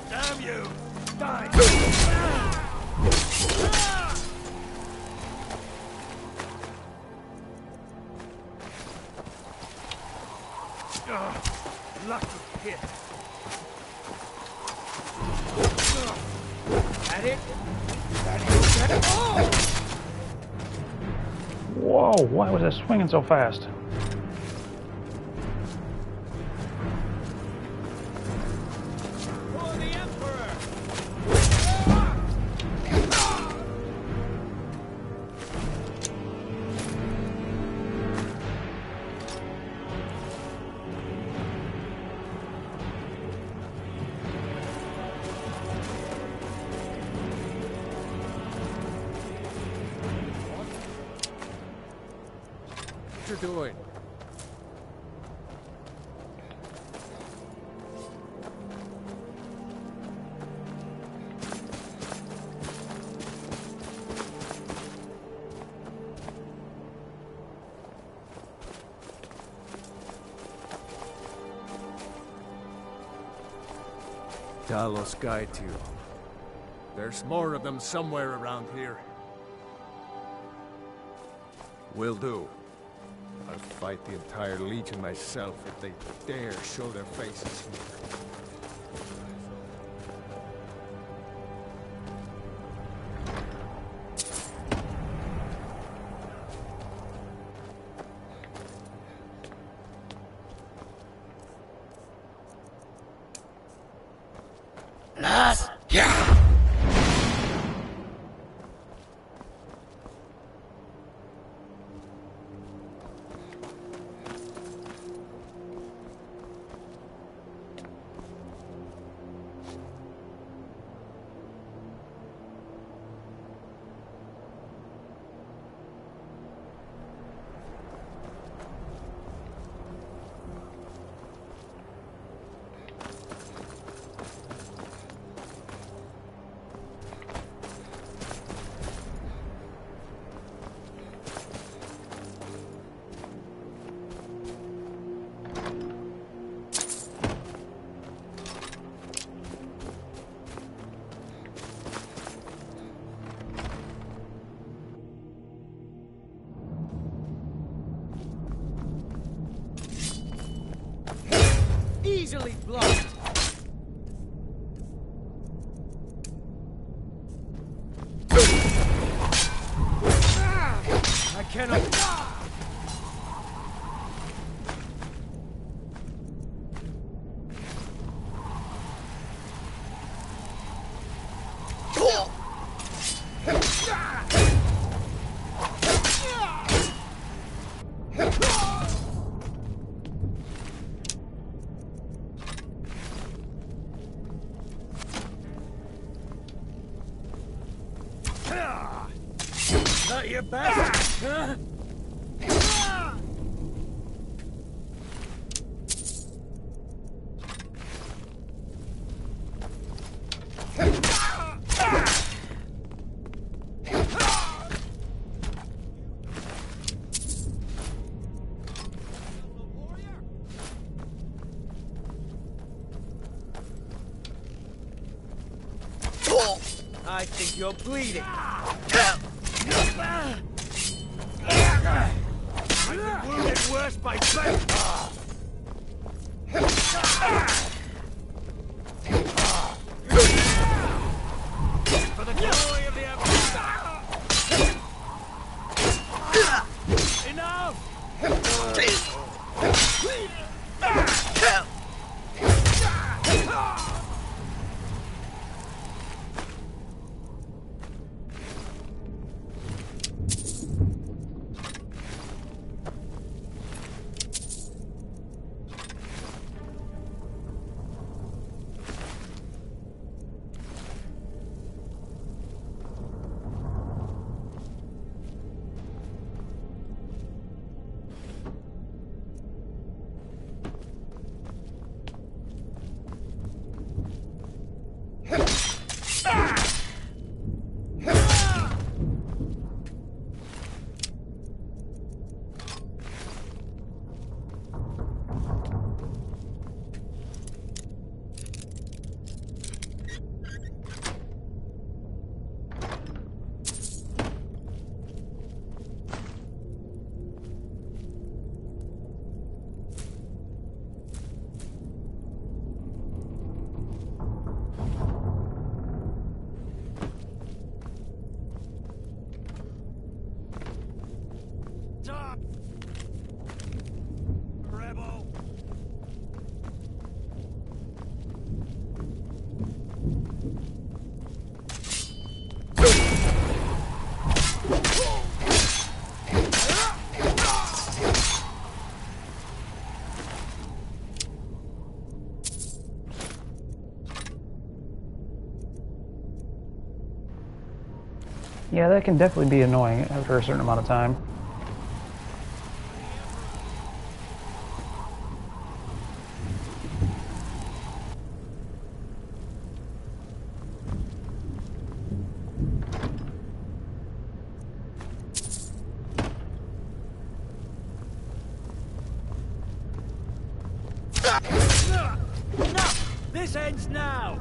Damn you! Die! Lucky hit. That it? Oh! Whoa, why was that swinging so fast? For the Emperor! What you doing? Talos guide you. There's more of them somewhere around here. Will do. I'll fight the entire Legion myself if they dare show their faces here. Easily blocked. I cannot. Not your best, huh? I think you're bleeding. I've been wounded worse by Thane. For the glory of the Empire. Enough! Yeah, that can definitely be annoying after a certain amount of time. No! This ends now!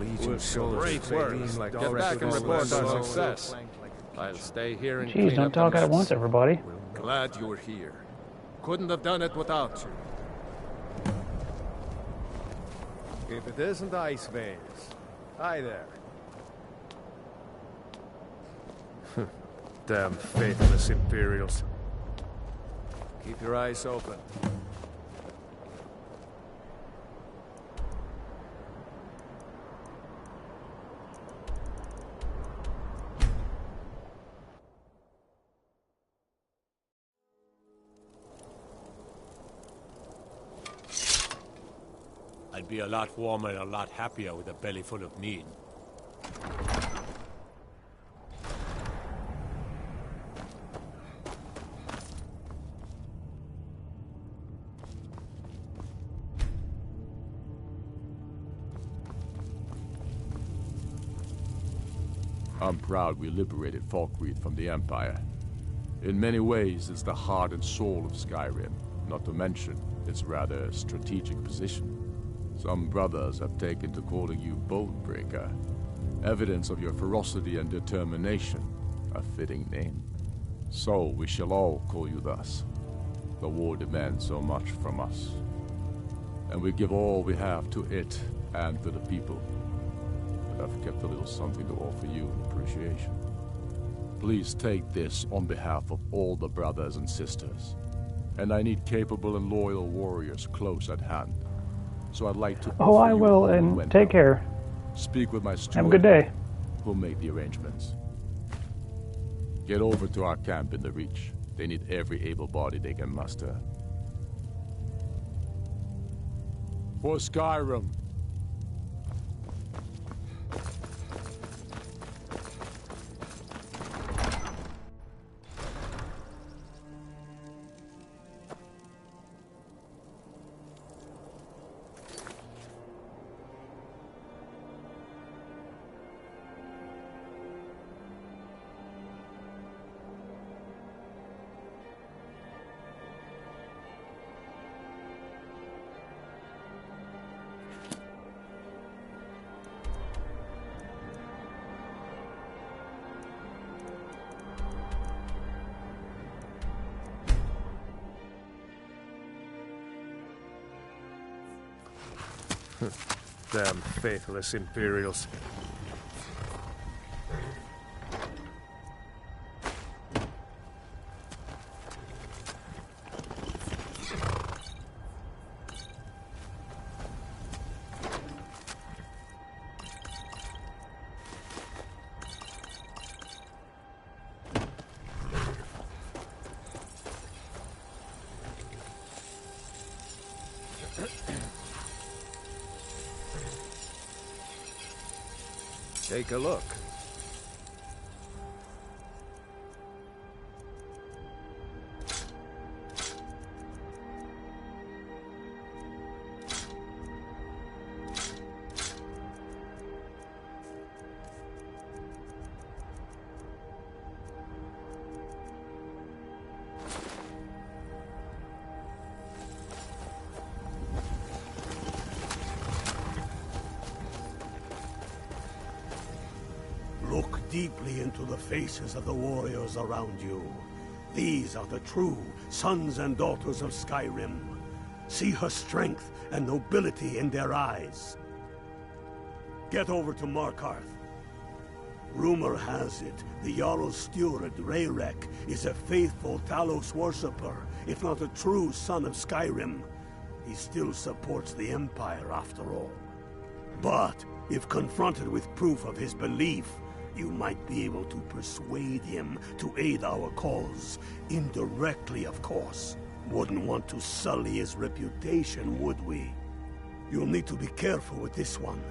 With some great work. Get back and report our success. I'll stay here and Jeez, don't talk at once, everybody. Glad you were here. Couldn't have done it without you. If it isn't ice veins. Hi there. Damn faithless Imperials. Keep your eyes open. I'd be a lot warmer and a lot happier with a belly full of meat. I'm proud we liberated Falkreath from the Empire. In many ways, it's the heart and soul of Skyrim, not to mention its rather strategic position. Some brothers have taken to calling you Bonebreaker, evidence of your ferocity and determination, a fitting name. So we shall all call you thus. The war demands so much from us, and we give all we have to it and to the people. But I've kept a little something to offer you in appreciation. Please take this on behalf of all the brothers and sisters. And I need capable and loyal warriors close at hand. So I'd like to Oh, I will, and take care. Speak with my steward. Have a good day. We'll make the arrangements. Get over to our camp in the Reach. They need every able body they can muster. For Skyrim. Damn faithless Imperials. Take a look. Look deeply into the faces of the warriors around you. These are the true sons and daughters of Skyrim. See her strength and nobility in their eyes. Get over to Markarth. Rumor has it, the Jarl's steward, Rayrek, is a faithful Talos worshipper, if not a true son of Skyrim. He still supports the Empire, after all. But, if confronted with proof of his belief, you might be able to persuade him to aid our cause. Indirectly, of course. Wouldn't want to sully his reputation, would we? You'll need to be careful with this one.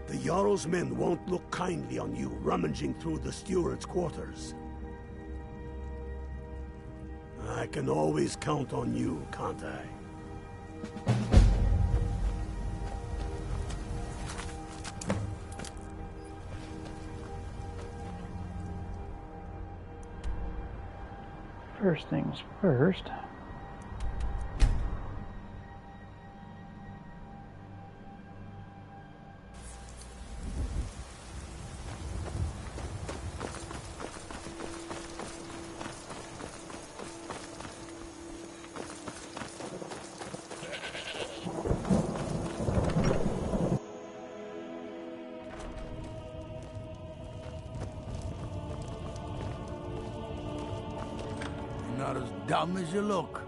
The Jarl's men won't look kindly on you rummaging through the steward's quarters. I can always count on you, can't I? First things first. dumb as you look.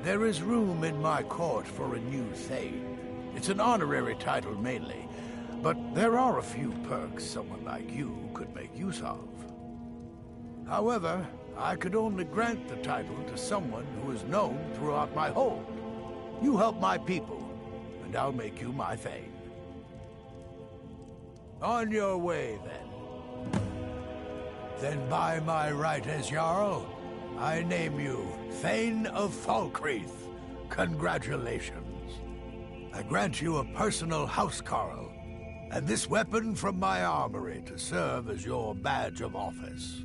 There is room in my court for a new Thane. It's an honorary title mainly, but there are a few perks someone like you could make use of. However, I could only grant the title to someone who is known throughout my hold. You help my people, and I'll make you my Thane. On your way, then. Then by my right as Jarl, I name you Thane of Falkreath. Congratulations. I grant you a personal housecarl, and this weapon from my armory to serve as your badge of office.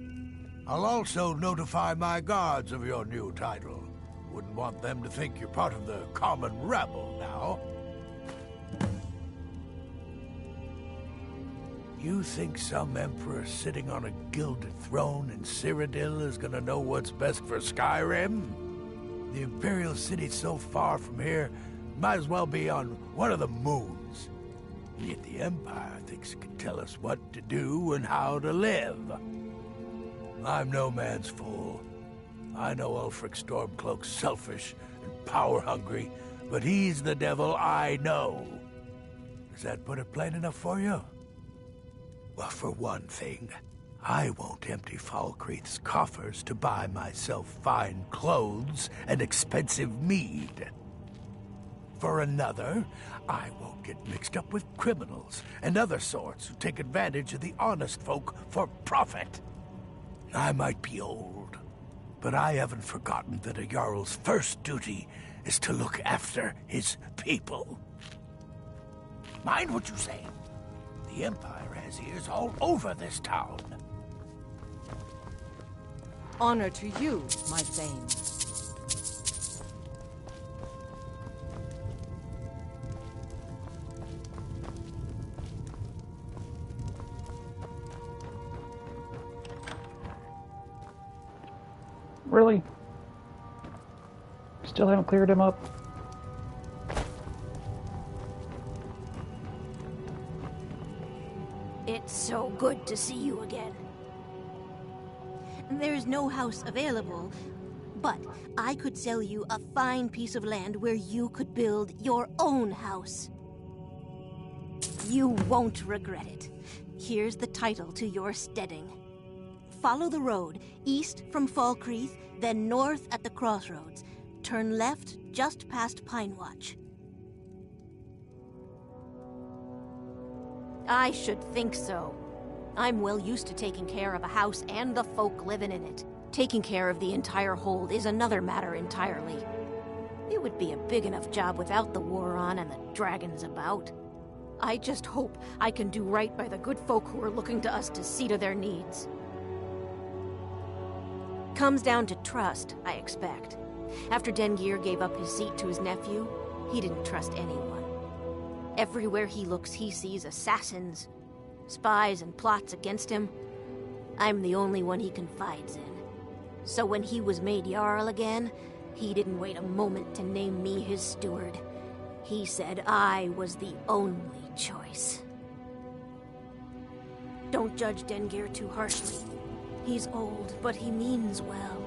I'll also notify my guards of your new title. Wouldn't want them to think you're part of the common rabble now. You think some emperor sitting on a gilded throne in Cyrodiil is gonna know what's best for Skyrim? The Imperial City's so far from here, might as well be on one of the moons. Yet the Empire thinks it can tell us what to do and how to live. I'm no man's fool. I know Ulfric Stormcloak's selfish and power-hungry, but he's the devil I know. Does that put it plain enough for you? Well, for one thing, I won't empty Falkreath's coffers to buy myself fine clothes and expensive mead. For another, I won't get mixed up with criminals and other sorts who take advantage of the honest folk for profit. I might be old, but I haven't forgotten that a Jarl's first duty is to look after his people. Mind what you say. The Empire has ears all over this town. Honor to you, my Thane. Really? Still haven't cleared him up? It's so good to see you again. There's no house available, but I could sell you a fine piece of land where you could build your own house. You won't regret it. Here's the title to your steading. Follow the road, east from Falkreath, then north at the crossroads. Turn left just past Pine Watch. I should think so. I'm well used to taking care of a house and the folk living in it. Taking care of the entire hold is another matter entirely. It would be a big enough job without the war on and the dragons about. I just hope I can do right by the good folk who are looking to us to see to their needs. Comes down to trust, I expect. After Dengeir gave up his seat to his nephew, he didn't trust anyone. Everywhere he looks, he sees assassins, spies, and plots against him. I'm the only one he confides in. So when he was made Jarl again, he didn't wait a moment to name me his steward. He said I was the only choice. Don't judge Dengeir too harshly. He's old, but he means well.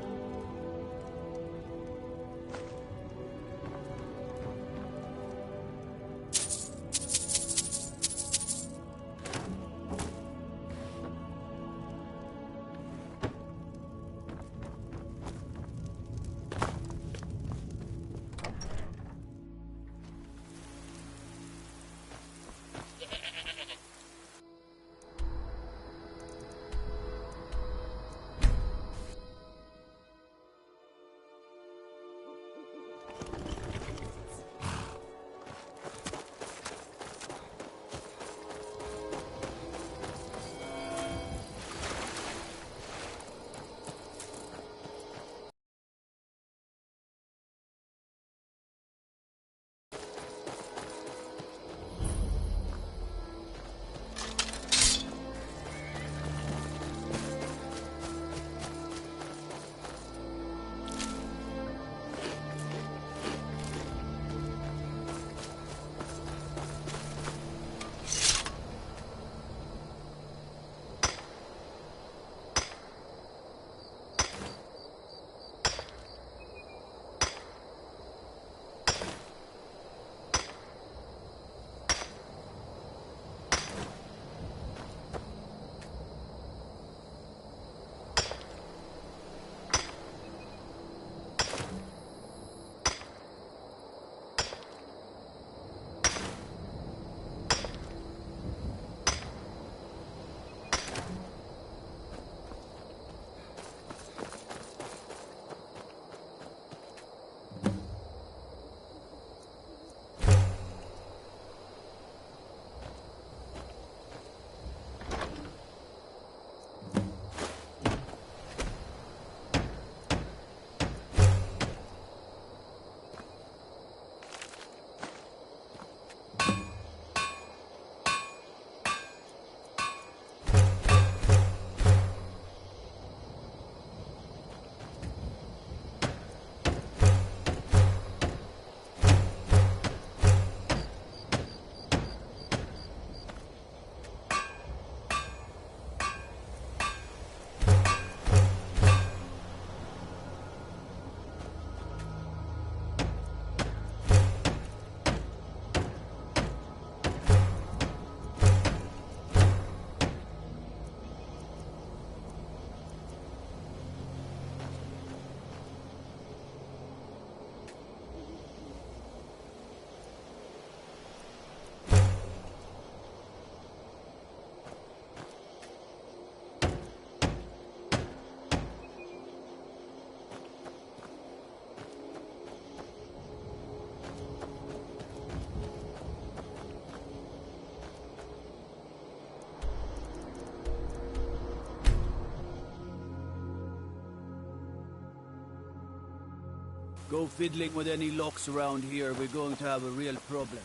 Go fiddling with any locks around here, we're going to have a real problem.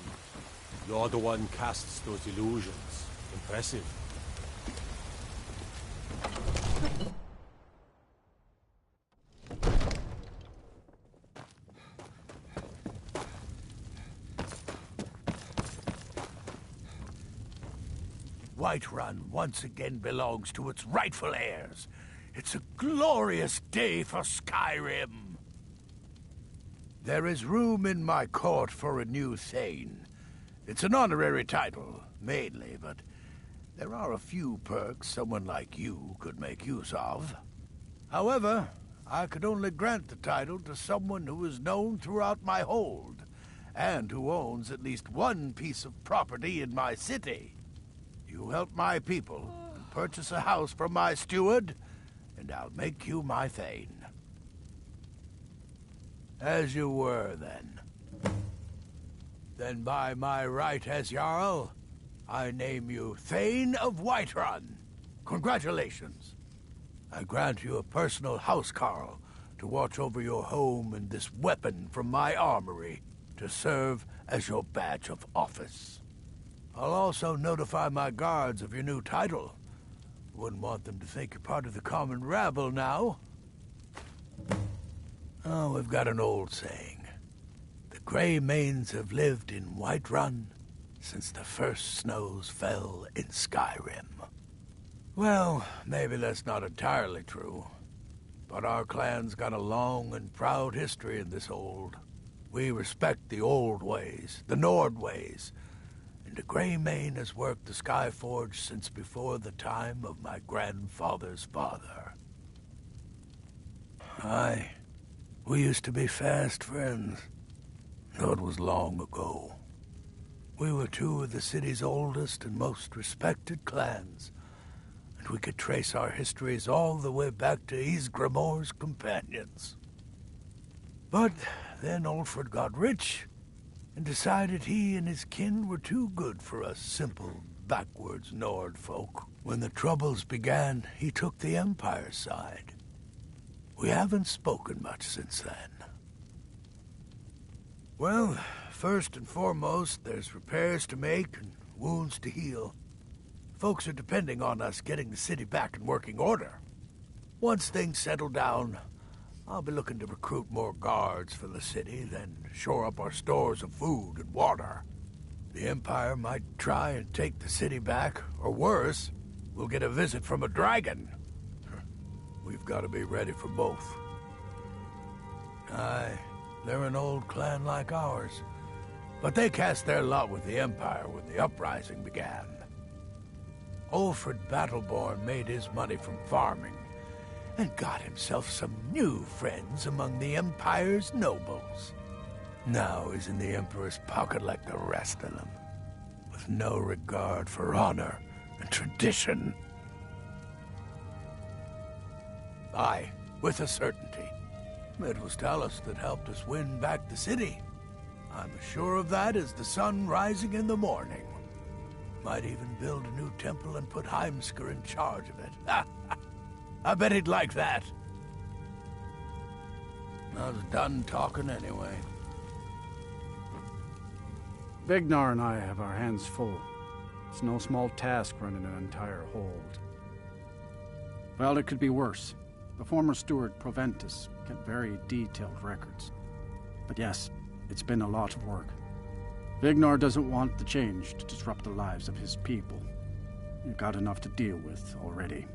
You're the one casts those illusions. Impressive. Whiterun once again belongs to its rightful heirs. It's a glorious day for Skyrim. There is room in my court for a new Thane. It's an honorary title, mainly, but there are a few perks someone like you could make use of. However, I could only grant the title to someone who is known throughout my hold, and who owns at least one piece of property in my city. You help my people, and purchase a house from my steward, and I'll make you my Thane. As you were, then. Then by my right as Jarl, I name you Thane of Whiterun. Congratulations. I grant you a personal housecarl to watch over your home and this weapon from my armory to serve as your badge of office. I'll also notify my guards of your new title. Wouldn't want them to think you're part of the common rabble now. Oh, we've got an old saying. The Grey Manes have lived in Whiterun since the first snows fell in Skyrim. Well, maybe that's not entirely true. But our clan's got a long and proud history in this hold. We respect the old ways, the Nord ways, and the Grey Mane has worked the Skyforge since before the time of my grandfather's father. Aye, we used to be fast friends, though it was long ago. We were two of the city's oldest and most respected clans, and we could trace our histories all the way back to Ysgramor's companions. But then Ulfred got rich, and decided he and his kin were too good for us simple, backwards Nord folk. When the Troubles began, he took the Empire's side. We haven't spoken much since then. Well, first and foremost, there's repairs to make and wounds to heal. Folks are depending on us getting the city back in working order. Once things settle down, I'll be looking to recruit more guards for the city, then shore up our stores of food and water. The Empire might try and take the city back, or worse, we'll get a visit from a dragon. We've got to be ready for both. Aye, they're an old clan like ours, but they cast their lot with the Empire when the uprising began. Ulfred Battleborn made his money from farming, and got himself some new friends among the Empire's nobles. Now he's in the Emperor's pocket like the rest of them, with no regard for honor and tradition. Aye, with a certainty. It was Talus that helped us win back the city. I'm as sure of that as the sun rising in the morning. Might even build a new temple and put Heimskr in charge of it. I bet he'd like that. I was done talking anyway. Vignar and I have our hands full. It's no small task running an entire hold. Well, it could be worse. The former steward Proventus kept very detailed records. But yes, it's been a lot of work. Vignar doesn't want the change to disrupt the lives of his people. You've got enough to deal with already.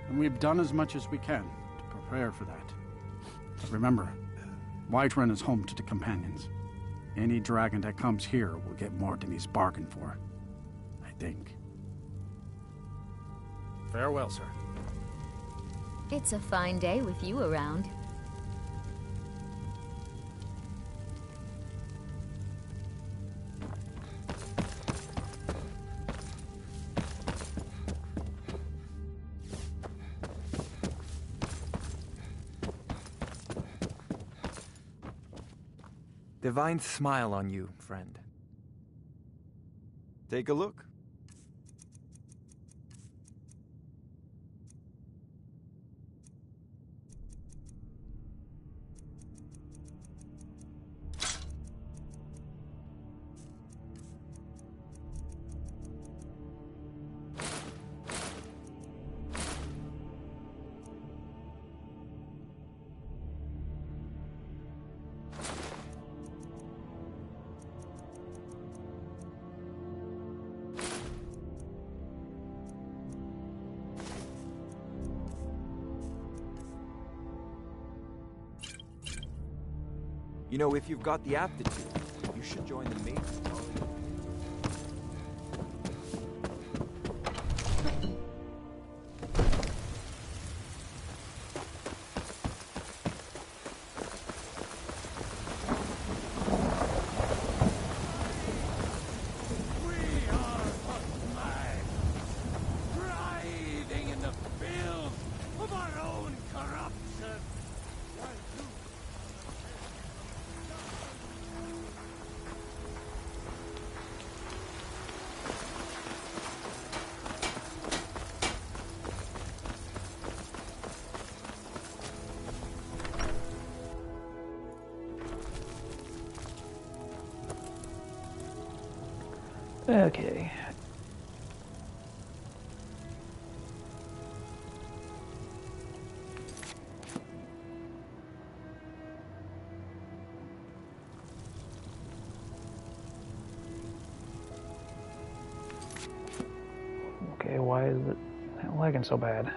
And we've done as much as we can to prepare for that. But remember, Whiterun is home to the Companions. Any dragon that comes here will get more than he's bargained for. I think. Farewell, sir. It's a fine day with you around. Divine smile on you, friend. Take a look. You know, if you've got the aptitude, you should join the mages. Okay. Okay, why is it lagging so bad?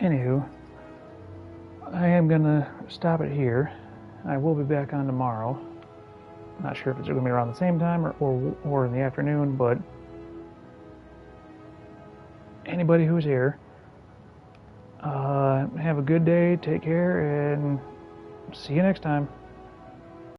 Anywho, I am gonna stop it here. I will be back on tomorrow. Not sure if it's gonna be around the same time or in the afternoon, but anybody who's here, have a good day, take care, and see you next time.